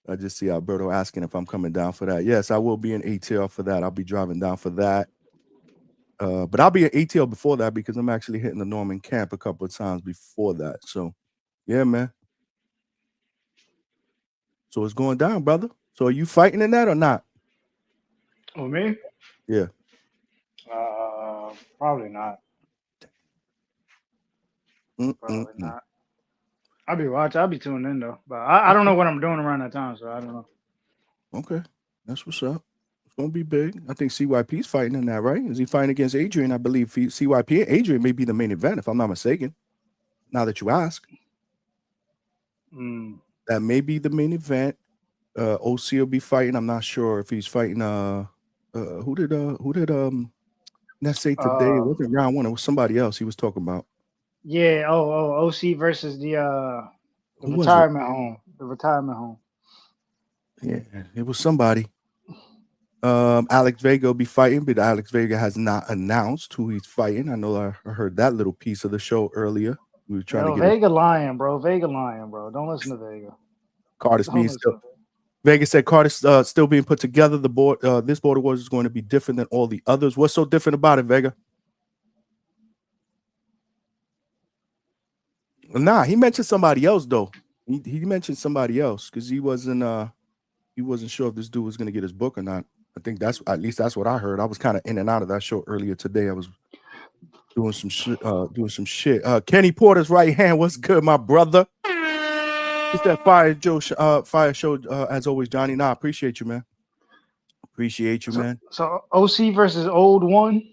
I just see Alberto asking if I'm coming down for that. Yes, I will be in ATL for that. I'll be driving down for that. But I'll be in ATL before that because I'm actually hitting the Norman camp a couple of times before that. So, yeah, man. So it's going down, brother. So are you fighting in that or not? Oh, me? Yeah. Probably not. Probably not. I'll be watching. I'll be tuning in though. But I don't know what I'm doing around that time, so I don't know. Okay. That's what's up. It's gonna be big. I think CYP's fighting in that, right? Is he fighting against Adrian? I believe CYP and Adrian may be the main event, if I'm not mistaken. Now that you ask. That may be the main event. OC will be fighting. I'm not sure if he's fighting who did let's say today it wasn't round one, it was somebody else he was talking about. Yeah, OC versus the Who was it? retirement home. The retirement home. Yeah, it was somebody. Alex Vega will be fighting, but Alex Vega has not announced who he's fighting. I know I heard that little piece of the show earlier. We were trying to get Vega lying, bro. Vega lying, bro. Don't listen to Vega. Carter's being still. Vega said Carter's still being put together. The board, this Border Wars is going to be different than all the others. What's so different about it, Vega? Nah, he mentioned somebody else though. He mentioned somebody else because he wasn't sure if this dude was going to get his book or not. I think that's at least that's what I heard. I was kind of in and out of that show earlier today. I was doing some shit. Kenny Porter's right hand. What's good, my brother? It's that fire show as always, Johnny. Nah, appreciate you, man. Appreciate you, man. So OC versus old one.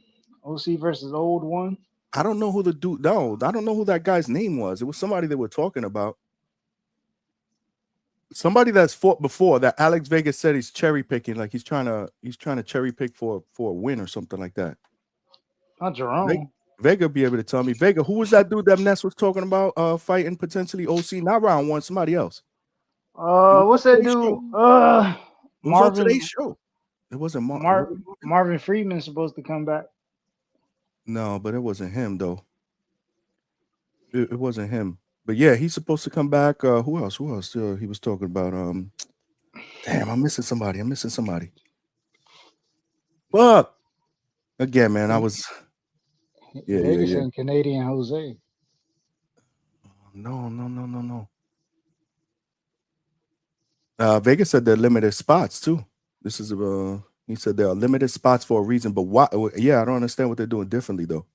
OC versus old one. I don't know who the dude. No, I don't know who that guy's name was. It was somebody that we're talking about. Somebody that's fought before that Alex Vega said he's cherry picking, like he's trying to cherry pick for a win or something like that. Not Jerome. Vega be able to tell me. Vega, who was that dude that Ness was talking about fighting potentially OC? Not round one, somebody else. What's that dude? It was on today's show. It wasn't Marvin Friedman's supposed to come back. No, but it wasn't him though. It wasn't him. But yeah, he's supposed to come back. Who else? He was talking about. Damn, I'm missing somebody. Fuck. Again, man, I was. Vegas saying Canadian Jose. No. Vegas said they're limited spots too. This is he said there are limited spots for a reason, but why? Yeah, I don't understand what they're doing differently though.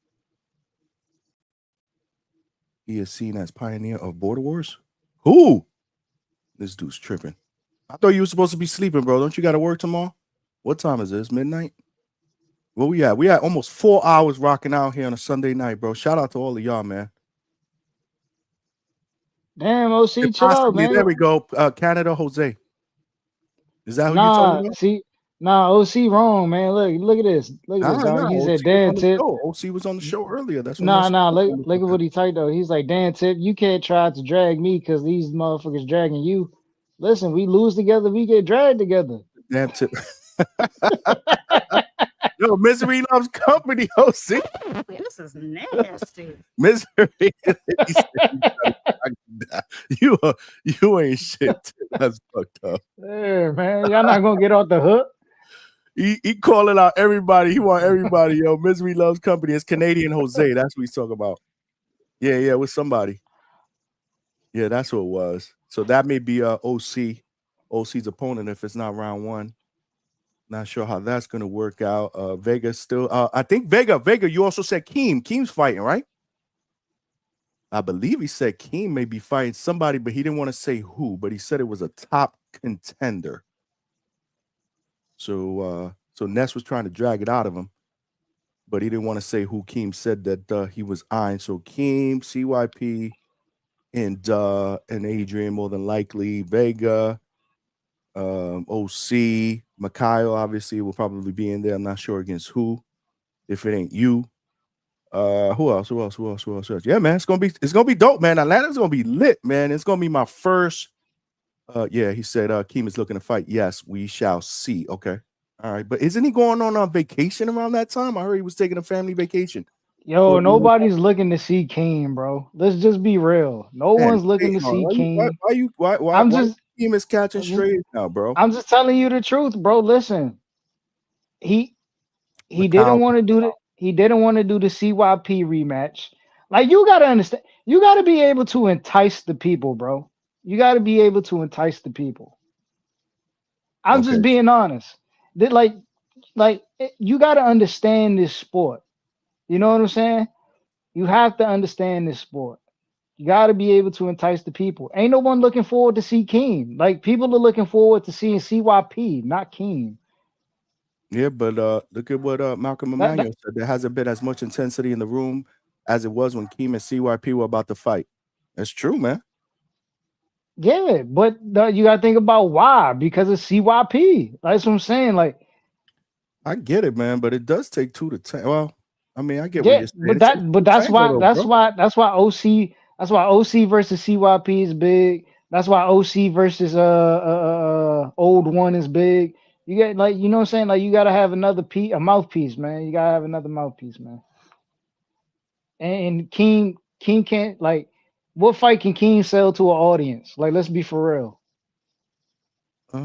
He is seen as pioneer of Border Wars. Who? This dude's tripping. I thought you were supposed to be sleeping, bro. Don't you got to work tomorrow? What time is this? Midnight? Well, we had almost 4 hours rocking out here on a Sunday night, bro. Shout out to all of y'all, man. Damn, OC, chill out, man. There we go. Canada Jose. Is that who you're talking about? OC wrong, man. Look at this. Look at this, dog. He said Dan Tip. OC was on the show earlier. That's look at what he typed though. He's like, Dan Tip, you can't try to drag me because these motherfuckers dragging you. Listen, we lose together, we get dragged together. Dan Tip. Yo, misery loves company, OC. This is nasty. Misery. You ain't shit. That's fucked up. Yeah, man. Y'all not gonna get off the hook. He calling out everybody. He want everybody. Yo, misery loves company. It's Canadian Jose. That's what he's talking about. Yeah, with somebody. Yeah, that's what it was. So that may be OC's opponent if it's not round one. Not sure how that's gonna work out. Vega still. I think Vega. You also said Keem. Keem's fighting, right? I believe he said Keem may be fighting somebody, but he didn't want to say who. But he said it was a top contender. So Ness was trying to drag it out of him, but he didn't want to say who. Keem said that he was eyeing. So Keem, CYP, and Adrian more than likely. Vega, OC, Mikhail obviously will probably be in there. I'm not sure against who. If it ain't you, who else? Yeah, man, it's gonna be dope, man. Atlanta's gonna be lit, man. It's gonna be my first. Yeah, he said Keem is looking to fight. Yes, we shall see. Okay, all right, but isn't he going on vacation around that time? I heard he was taking a family vacation. Yo, nobody's looking to see Kane, bro. Let's just be real. No Man, one's looking to see Kane. Why Keem is catching strays now, bro? I'm just telling you the truth, bro. Listen, he didn't want to do the CYP rematch. Like, you gotta understand, you gotta be able to entice the people, bro. You gotta be able to entice the people. I'm just being honest. That you gotta understand this sport. You know what I'm saying? You have to understand this sport. You got to be able to entice the people. Ain't no one looking forward to see Keem. Like, people are looking forward to seeing CYP, not Keem. Yeah, but look at what Malcolm Emmanuel said. There hasn't been as much intensity in the room as it was when Keem and CYP were about to fight. That's true, man. Yeah, but you got to think about why. Because of CYP. That's what I'm saying. Like, I get it, man, but it does take 2 to 10. Well, I mean, I get what yeah, you're saying. It takes 2 to that's tango, why though, bro. OC versus CYP is big. That's why OC versus old one is big. You get, like, you know what I'm saying? Like, you gotta have a mouthpiece, man. You gotta have another mouthpiece, man. And King can't, like, what fight can King sell to an audience? Like, let's be for real.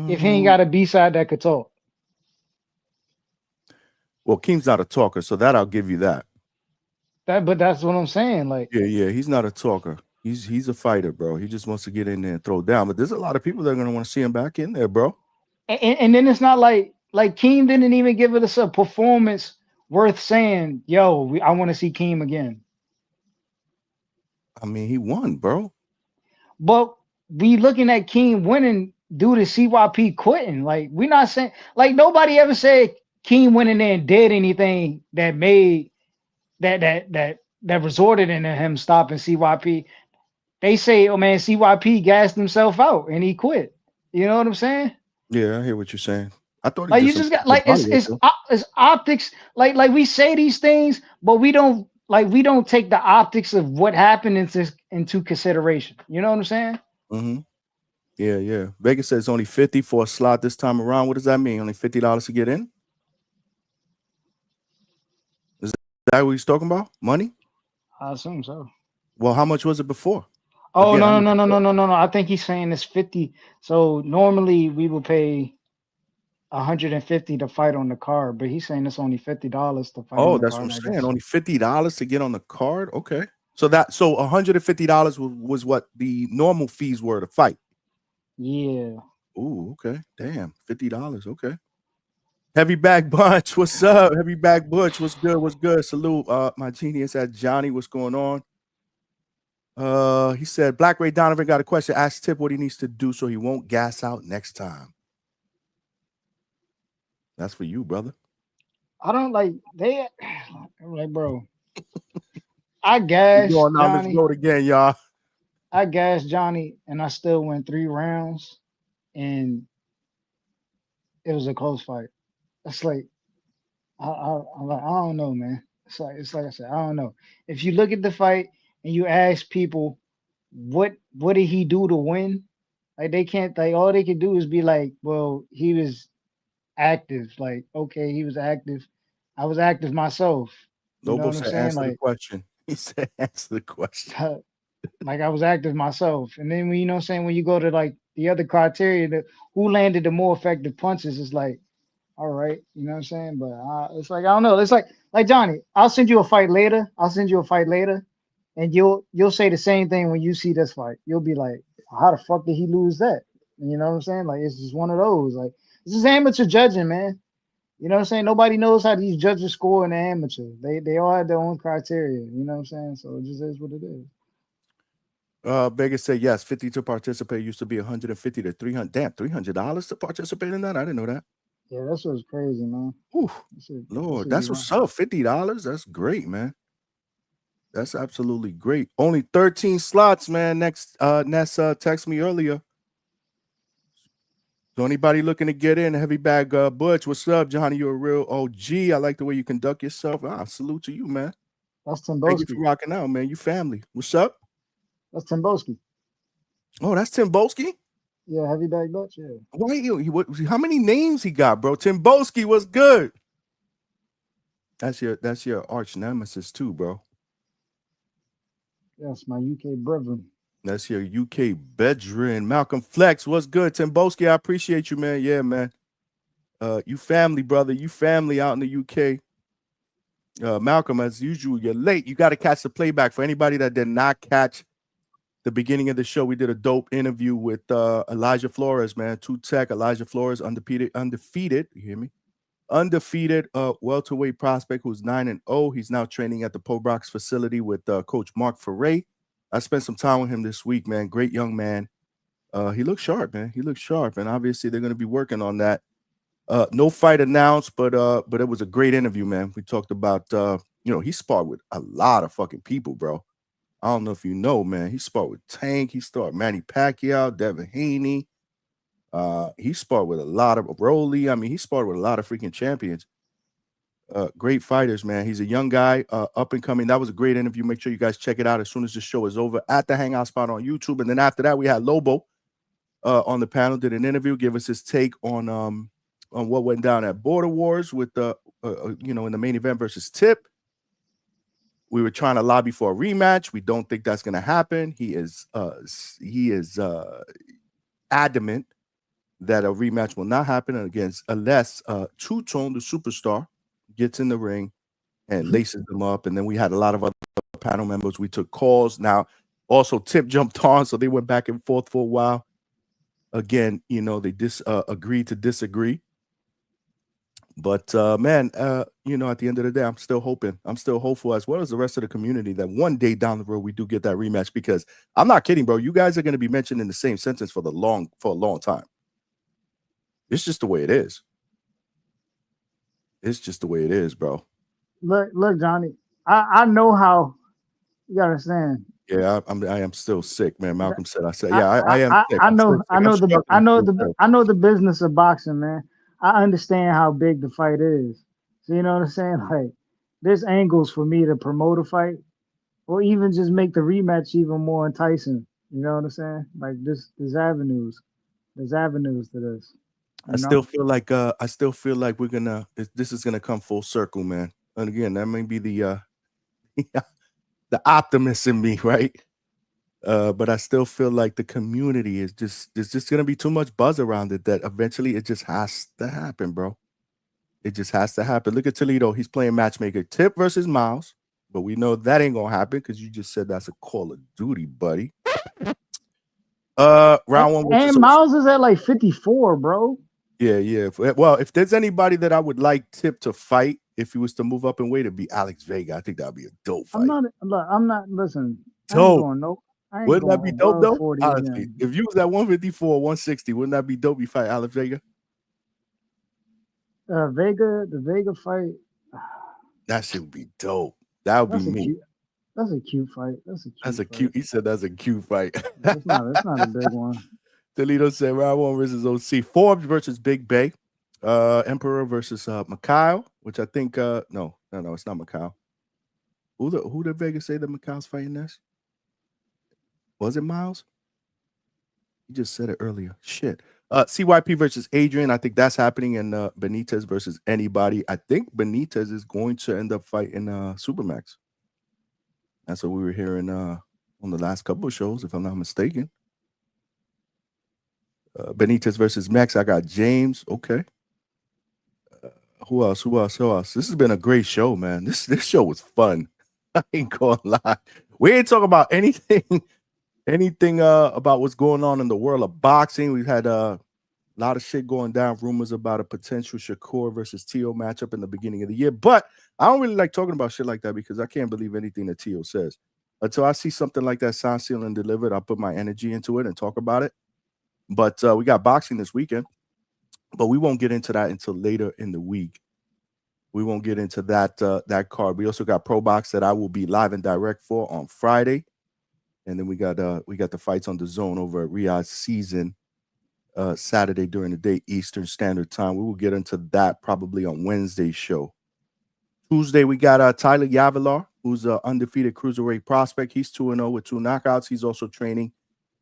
If he ain't got a B-side that could talk. Well, Keem's not a talker, so that I'll give you that. But that's what I'm saying. Like, yeah, he's not a talker. He's a fighter, bro. He just wants to get in there and throw down. But there's a lot of people that are gonna want to see him back in there, bro. and then it's not like Keem didn't even give us a performance worth saying, yo, I want to see Keem again. I mean, he won, bro. But we looking at Keem winning due to CYP quitting. Like, we not saying, like, nobody ever said Keem went in there and did anything that made that resorted into him stopping CYP. They say, oh man, CYP gassed himself out and he quit. You know what I'm saying? Yeah, I hear what you're saying. I thought he Like, did you some just got, good like, body work, though. it's optics. Like we say these things, but we don't take the optics of what happened into consideration. You know what I'm saying? Mm-hmm. Yeah. Vegas says only 50 for a slot this time around. What does that mean? Only $50 to get in? Is that what he's talking about? Money? I assume so. Well, how much was it before? Oh, no. I think he's saying it's 50. So normally we would pay 150 to fight on the card, but he's saying it's only $50 to fight on Oh, the that's what card, I'm I saying. guess. Only $50 to get on the card. Okay. So $150 was what the normal fees were to fight. Yeah. Ooh, okay. Damn. $50. Okay. Heavy Back Bunch. What's up? Heavy Back Bunch. What's good? Salute. My genius at Johnny. What's going on? He said Black Ray Donovan got a question. Ask Tip what he needs to do so he won't gas out next time. That's for you, brother. I don't like bro. I gassed We're going on this Johnny. road again, y'all. I gassed Johnny and I still went 3 rounds and it was a close fight. It's like I'm like, I don't know, man. It's like I said, I don't know. If you look at the fight and you ask people what did he do to win, like, they can't, like, all they can do is be like, well, he was active. Like, okay, he was active. I was active myself. You know Lobo what I'm said, saying? answer the Like, question. He said, answer the question. like, I was active myself. And then when, you know what I'm saying, when you go to, like, the other criteria, that who landed the more effective punches, is like, all right, you know what I'm saying? But it's like, I don't know. It's like Johnny, I'll send you a fight later. And you'll say the same thing when you see this fight. You'll be like, how the fuck did he lose that? You know what I'm saying? Like it's just one of those. Like this is amateur judging, man. You know what I'm saying? Nobody knows how these judges score in the amateur. They all have their own criteria. You know what I'm saying? So it just is what it is. Vegas said yes, 50 to participate used to be 150 to 300. Damn, $300 to participate in that? I didn't know that. Yeah, that shit's crazy, man. Ooh, Lord, that's what's up. $50. That's great, man. That's absolutely great. Only 13 slots, man. Next, Nessa text me earlier. So anybody looking to get in, heavy bag Butch, what's up, Johnny? You're a real OG. I like the way you conduct yourself. Salute to you, man. That's Timboski. Thank you for rocking out, man. You family. What's up? That's Timboski. Oh, that's Timboski? Yeah, heavy bag Butch, yeah. What, how many names he got, bro? Timboski was good. That's your arch nemesis too, bro. Yes, my UK brethren. That's your UK veteran. Malcolm Flex, what's good? Timboski, I appreciate you, man. Yeah, man. You family, brother. You family out in the UK. Malcolm, as usual, you're late. You got to catch the playback. For anybody that did not catch the beginning of the show, we did a dope interview with Elijah Flores, man. TEC, Elijah Flores, undefeated. You hear me? Undefeated welterweight prospect who's 9-0. He's now training at the Pobrox facility with Coach Mark Ferre. I spent some time with him this week, man. Great young man. He looks sharp, man. He looks sharp, and obviously they're going to be working on that. No fight announced, but it was a great interview, man. We talked about he sparred with a lot of fucking people, bro. I don't know if you know, man. He sparred with Tank. He sparred Manny Pacquiao, Devin Haney. He sparred with a lot of Rolly. I mean, he sparred with a lot of freaking champions. Great fighters, man. He's a young guy, up and coming. That was a great interview. Make sure you guys check it out as soon as the show is over at the Hangout spot on YouTube. And then after that, we had Lobo on the panel, did an interview, give us his take on what went down at Border Wars with the in the main event versus Tip. We were trying to lobby for a rematch. We don't think that's going to happen. He is adamant that a rematch will not happen unless Two Tone, the superstar, gets in the ring and laces them up. And then we had a lot of other panel members. We took calls. Now, also Tip jumped on, so they went back and forth for a while. Again, they agreed to disagree. But man, at the end of the day, I'm still hoping. I'm still hopeful, as well as the rest of the community, that one day down the road we do get that rematch. Because I'm not kidding, bro. You guys are going to be mentioned in the same sentence for a long time. It's just the way it is. It's just the way it is, bro. Look, Johnny. I know how. You gotta understand. Yeah, I am still sick, man. Malcolm said. I said, yeah, I am sick. I know the business of boxing, man. I understand how big the fight is. So you know what I'm saying? Like, there's angles for me to promote a fight, or even just make the rematch even more enticing. You know what I'm saying? Like there's avenues to this. I still feel like we're gonna. This is gonna come full circle, man. And again, that may be the the optimist in me, right? But I still feel like the community is there's just gonna be too much buzz around it that eventually it just has to happen, bro. It just has to happen. Look at Toledo. He's playing matchmaker. Tip versus Miles. But we know that ain't gonna happen because you just said that's a Call of Duty, buddy. Round one. And Miles is at like 54, bro. Yeah. Well, if there's anybody that I would like Tip to fight, if he was to move up in weight, it'd be Alex Vega. I think that'd be a dope fight. I'm not. Listen. Dope. I ain't wouldn't that be dope though? 40 Honestly, again. if you was at 154, 160, wouldn't that be dope? You fight Alex Vega. The Vega fight. That shit would be dope. That would be me. That's a cute fight. That's a cute. He said that's a cute fight. That's not a big one. Toledo said round one versus OC. Forbes versus Big Bay. Emperor versus Mikhail, which I think no, it's not Mikhail. Who did Vegas say that Mikhail's fighting this? Was it Miles? You just said it earlier. Shit. CYP versus Adrian. I think that's happening in Benitez versus anybody. I think Benitez is going to end up fighting Supermax. That's what we were hearing on the last couple of shows, if I'm not mistaken. Benitez versus Max. I got James. Okay. Who else? This has been a great show, man. This show was fun. I ain't gonna lie. We ain't talking about anything about what's going on in the world of boxing. We've had a lot of shit going down, rumors about a potential Shakur versus Tio matchup in the beginning of the year. But I don't really like talking about shit like that because I can't believe anything that Tio says. Until I see something like that signed, sealed, and delivered, I'll put my energy into it and talk about it. But we got boxing this weekend, but we won't get into that until later in the week. We won't get into that card. We also got Pro Box that I will be live and direct for on Friday. And then we got the fights on the zone over at Riyadh Season Saturday during the day, Eastern Standard Time. We will get into that probably on Wednesday's show. Tuesday, we got Tyler Yavilar, who's an undefeated cruiserweight prospect. He's 2-0 with 2 knockouts. He's also training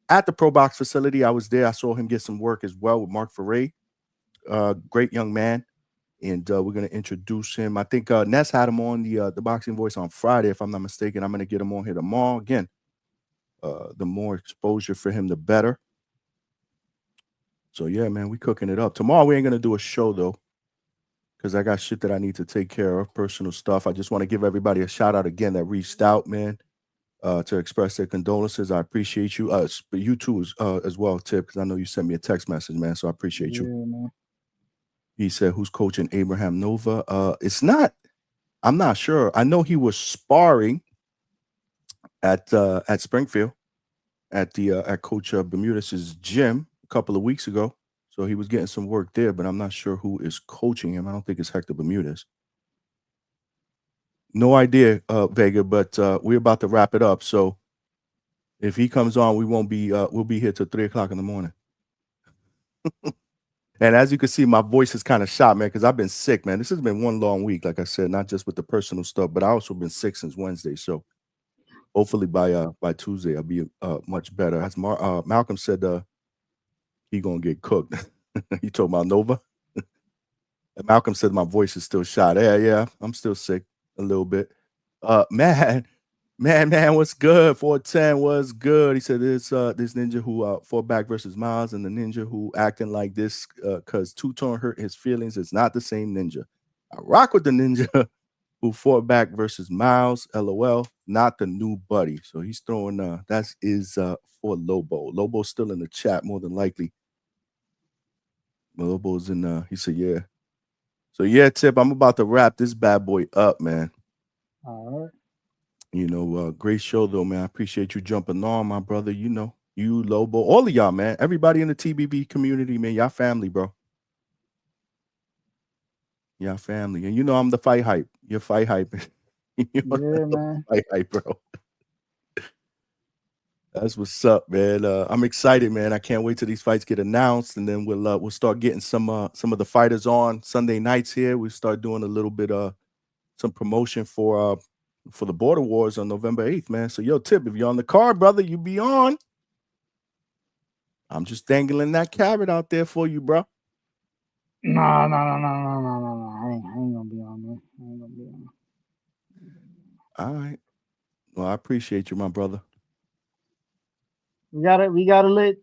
at the Pro Box facility. I was there. I saw him get some work as well with Mark Ferre. Great young man. And we're going to introduce him. I think Ness had him on the Boxing Voice on Friday, if I'm not mistaken. I'm going to get him on here tomorrow. Again, the more exposure for him, the better. So, yeah, man, we cooking it up. Tomorrow, we ain't going to do a show, though, because I got shit that I need to take care of, personal stuff. I just want to give everybody a shout-out again that reached out, man, to express their condolences. I appreciate you. You too as well, Tip, because I know you sent me a text message, man, so I appreciate you. Man. He said, who's coaching Abraham Nova? It's not. I'm not sure. I know he was sparring at Springfield at Coach Bermudez's gym a couple of weeks ago. So he was getting some work there, but I'm not sure who is coaching him. I don't think it's Hector Bermudez. No idea, Vega, but we're about to wrap it up. So if he comes on, we won't be we'll be here till 3:00 in the morning. And as you can see, my voice is kind of shot, man, because I've been sick, man. This has been one long week, like I said, not just with the personal stuff, but I also been sick since Wednesday. So hopefully by Tuesday I'll be much better. As Malcolm said, he gonna get cooked. He told about Nova. And Malcolm said my voice is still shot. Yeah, I'm still sick a little bit. Man, what's good? 410 was good. He said this ninja who fought back versus Miles and the ninja who acting like this because two-tone hurt his feelings is not the same ninja. I rock with the ninja who fought back versus Miles, LOL, not the new buddy. So he's throwing that is for Lobo. Lobo's still in the chat more than likely. Lobo's in he said, yeah. So yeah, Tip, I'm about to wrap this bad boy up, man. All right. You know, great show though, man. I appreciate you jumping on, my brother. You know, you, Lobo, all of y'all, man. Everybody in the TBB community, man. Y'all family, bro. Y'all family. And you know I'm the fight hype. You're fight hype. You know, Yeah, man. Fight hype, bro. That's what's up, man. I'm excited, man. I can't wait till these fights get announced, and then we'll start getting some of the fighters on Sunday nights here. We start doing a little bit some promotion for the Border Wars on November 8th, man. So, yo, Tip, if you're on the card, brother, you be on. I'm just dangling that carrot out there for you, bro. No. I ain't gonna be on there. I ain't gonna be on. All right. Well, I appreciate you, my brother. We gotta let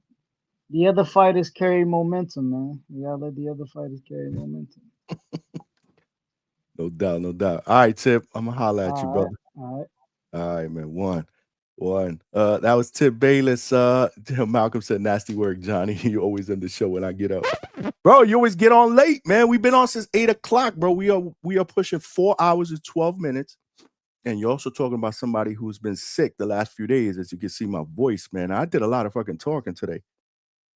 the other fighters carry momentum, man. We gotta let the other fighters carry momentum. No doubt. All right, Tip. I'm gonna holler at you, brother. All right, man. One. That was Tip Bayless. Malcolm said, nasty work, Johnny. You always end the show when I get up. Bro, you always get on late, man. We've been on since 8:00, bro. We are pushing 4 hours and 12 minutes. And you're also talking about somebody who's been sick the last few days, as you can see my voice, man. I did a lot of fucking talking today.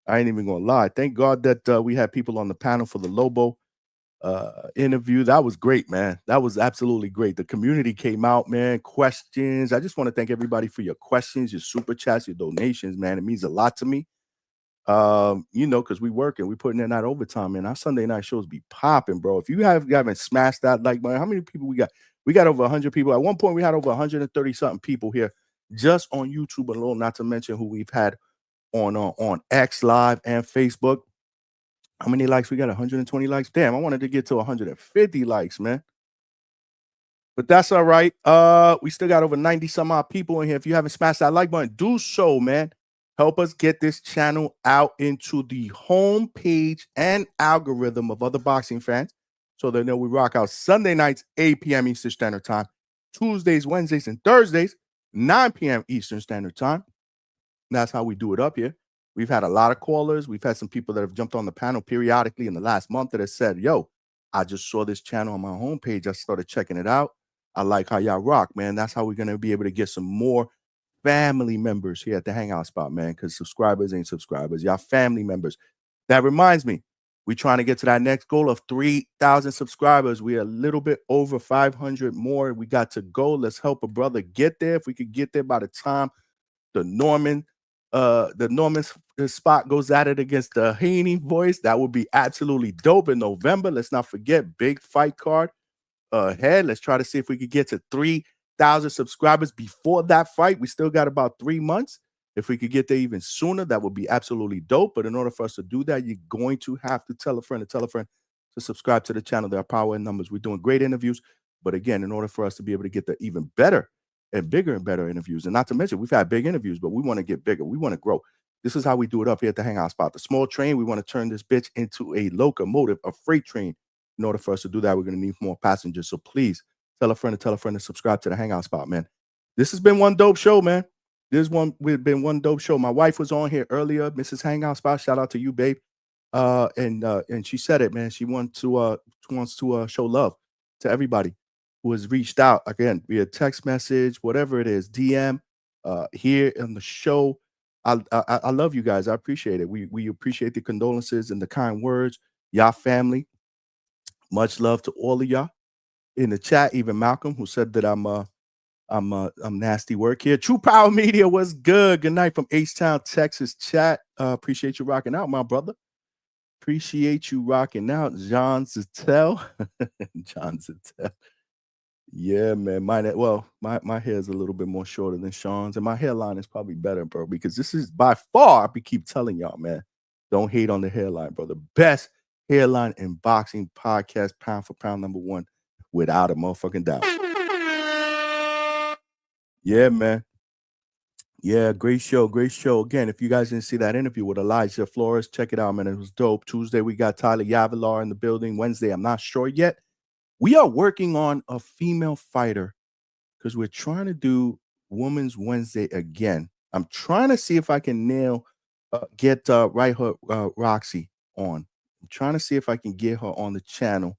I ain't even gonna lie. Thank God that we had people on the panel for the Lobo interview. That was great, man. That was absolutely great. The community came out, man. Questions. I just want to thank everybody for your questions, your super chats, your donations, man. It means a lot to me. You know, because we working, we putting in that overtime, man. Our Sunday night shows be popping, bro. If you haven't smashed that like button, how many people we got? We got over 100 people. At one point, we had over 130 something people here just on YouTube alone. Not to mention who we've had on X Live and Facebook. How many likes we got? 120 likes. Damn, I wanted to get to 150 likes, man. But that's all right. We still got over 90 some odd people in here. If you haven't smashed that like button, do so, man. Help us get this channel out into the home page and algorithm of other boxing fans so they know we rock out Sunday nights, 8 p.m. Eastern Standard Time, Tuesdays, Wednesdays, and Thursdays. 9 p.m. Eastern Standard Time. That's how we do it up here. We've had a lot of callers. We've had some people that have jumped on the panel periodically in the last month that have said, yo, I just saw this channel on my homepage. I started checking it out. I like how y'all rock, man. That's how we're going to be able to get some more family members here at the Hangout spot, man, because subscribers ain't subscribers. Y'all family members. That reminds me, we're trying to get to that next goal of 3,000 subscribers. We're a little bit over 500 more. We got to go. Let's help a brother get there. If we could get there by the time the Norman spot goes at it against the Haney voice, that would be absolutely dope in November. Let's not forget, big fight card ahead. Let's try to see if we could get to 3,000 subscribers before that fight. We still got about 3 months. If we could get there even sooner, that would be absolutely dope. But in order for us to do that, you're going to have to tell a friend to subscribe to the channel. There are power in numbers. We're doing great interviews. But again, in order for us to be able to get the even better and bigger and better interviews, and not to mention, we've had big interviews, but we want to get bigger. We want to grow. This is how we do it up here at the Hangout spot. The small train, we want to turn this bitch into a locomotive, a freight train. In order for us to do that, we're going to need more passengers. So please tell a friend to subscribe to the Hangout spot, man. This has been one dope show, man. We've been one dope show. My wife was on here earlier, Mrs. Hangout spot. Shout out to you, babe. And she said it, man. She wants to show love to everybody who has reached out again via text message, whatever it is, DM, here on the show. I love you guys. I appreciate it. We appreciate the condolences and the kind words. Y'all family. Much love to all of y'all in the chat. Even Malcolm, who said that I'm nasty work here. True Power Media was good. Good night from H-Town, Texas chat. Appreciate you rocking out, my brother. Appreciate you rocking out, John Zattel. John Zattel. Yeah, man. My hair is a little bit more shorter than Sean's, and my hairline is probably better, bro, because this is by far, I keep telling y'all, man, don't hate on the hairline, bro. The best hairline in boxing podcast, pound for pound, number one, without a motherfucking doubt. Yeah, man. Yeah, great show. Great show. Again, if you guys didn't see that interview with Elijah Flores, check it out, man. It was dope. Tuesday, we got Tyler Yavilar in the building. Wednesday, I'm not sure yet. We are working on a female fighter because we're trying to do Women's Wednesday again. I'm trying to see if I can get Right Hook Roxy on. I'm trying to see if I can get her on the channel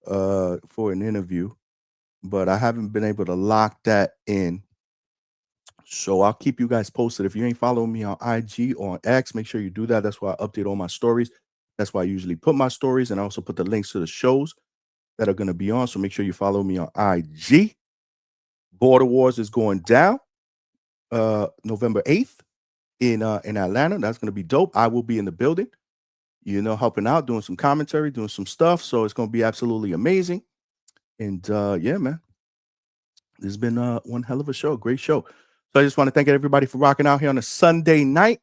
for an interview, but I haven't been able to lock that in. So I'll keep you guys posted. If you ain't following me on IG or on X, make sure you do that. That's why I update all my stories. That's why I usually put my stories, and I also put the links to the shows that are going to be on. So make sure you follow me on IG. Border Wars is going down November 8th in Atlanta. That's going to be dope. I will be in the building, helping out, doing some commentary, doing some stuff. So it's going to be absolutely amazing. And yeah, man, this has been one hell of a show. Great show. So I just want to thank everybody for rocking out here on a Sunday night.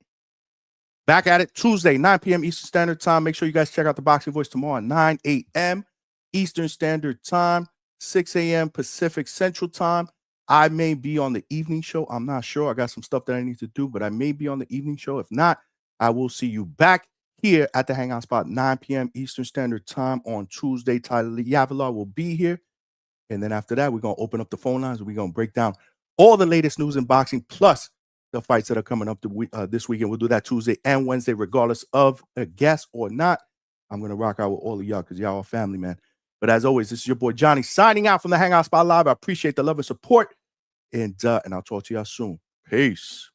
Back at it Tuesday, 9 p.m. Eastern Standard Time. Make sure you guys check out the Boxing Voice tomorrow at 9 a.m. Eastern Standard Time, 6 a.m. Pacific Central Time. I may be on the evening show. I'm not sure. I got some stuff that I need to do, but I may be on the evening show. If not, I will see you back here at the Hangout spot, 9 p.m. Eastern Standard Time on Tuesday. Tyler Yavilar will be here. And then after that, we're going to open up the phone lines and we're going to break down all the latest news in boxing, plus the fights that are coming up this weekend. We'll do that Tuesday and Wednesday, regardless of a guest or not. I'm going to rock out with all of y'all because y'all are family, man. But as always, this is your boy Johnny signing out from the Hangout Spot Live. I appreciate the love and support. And I'll talk to y'all soon. Peace.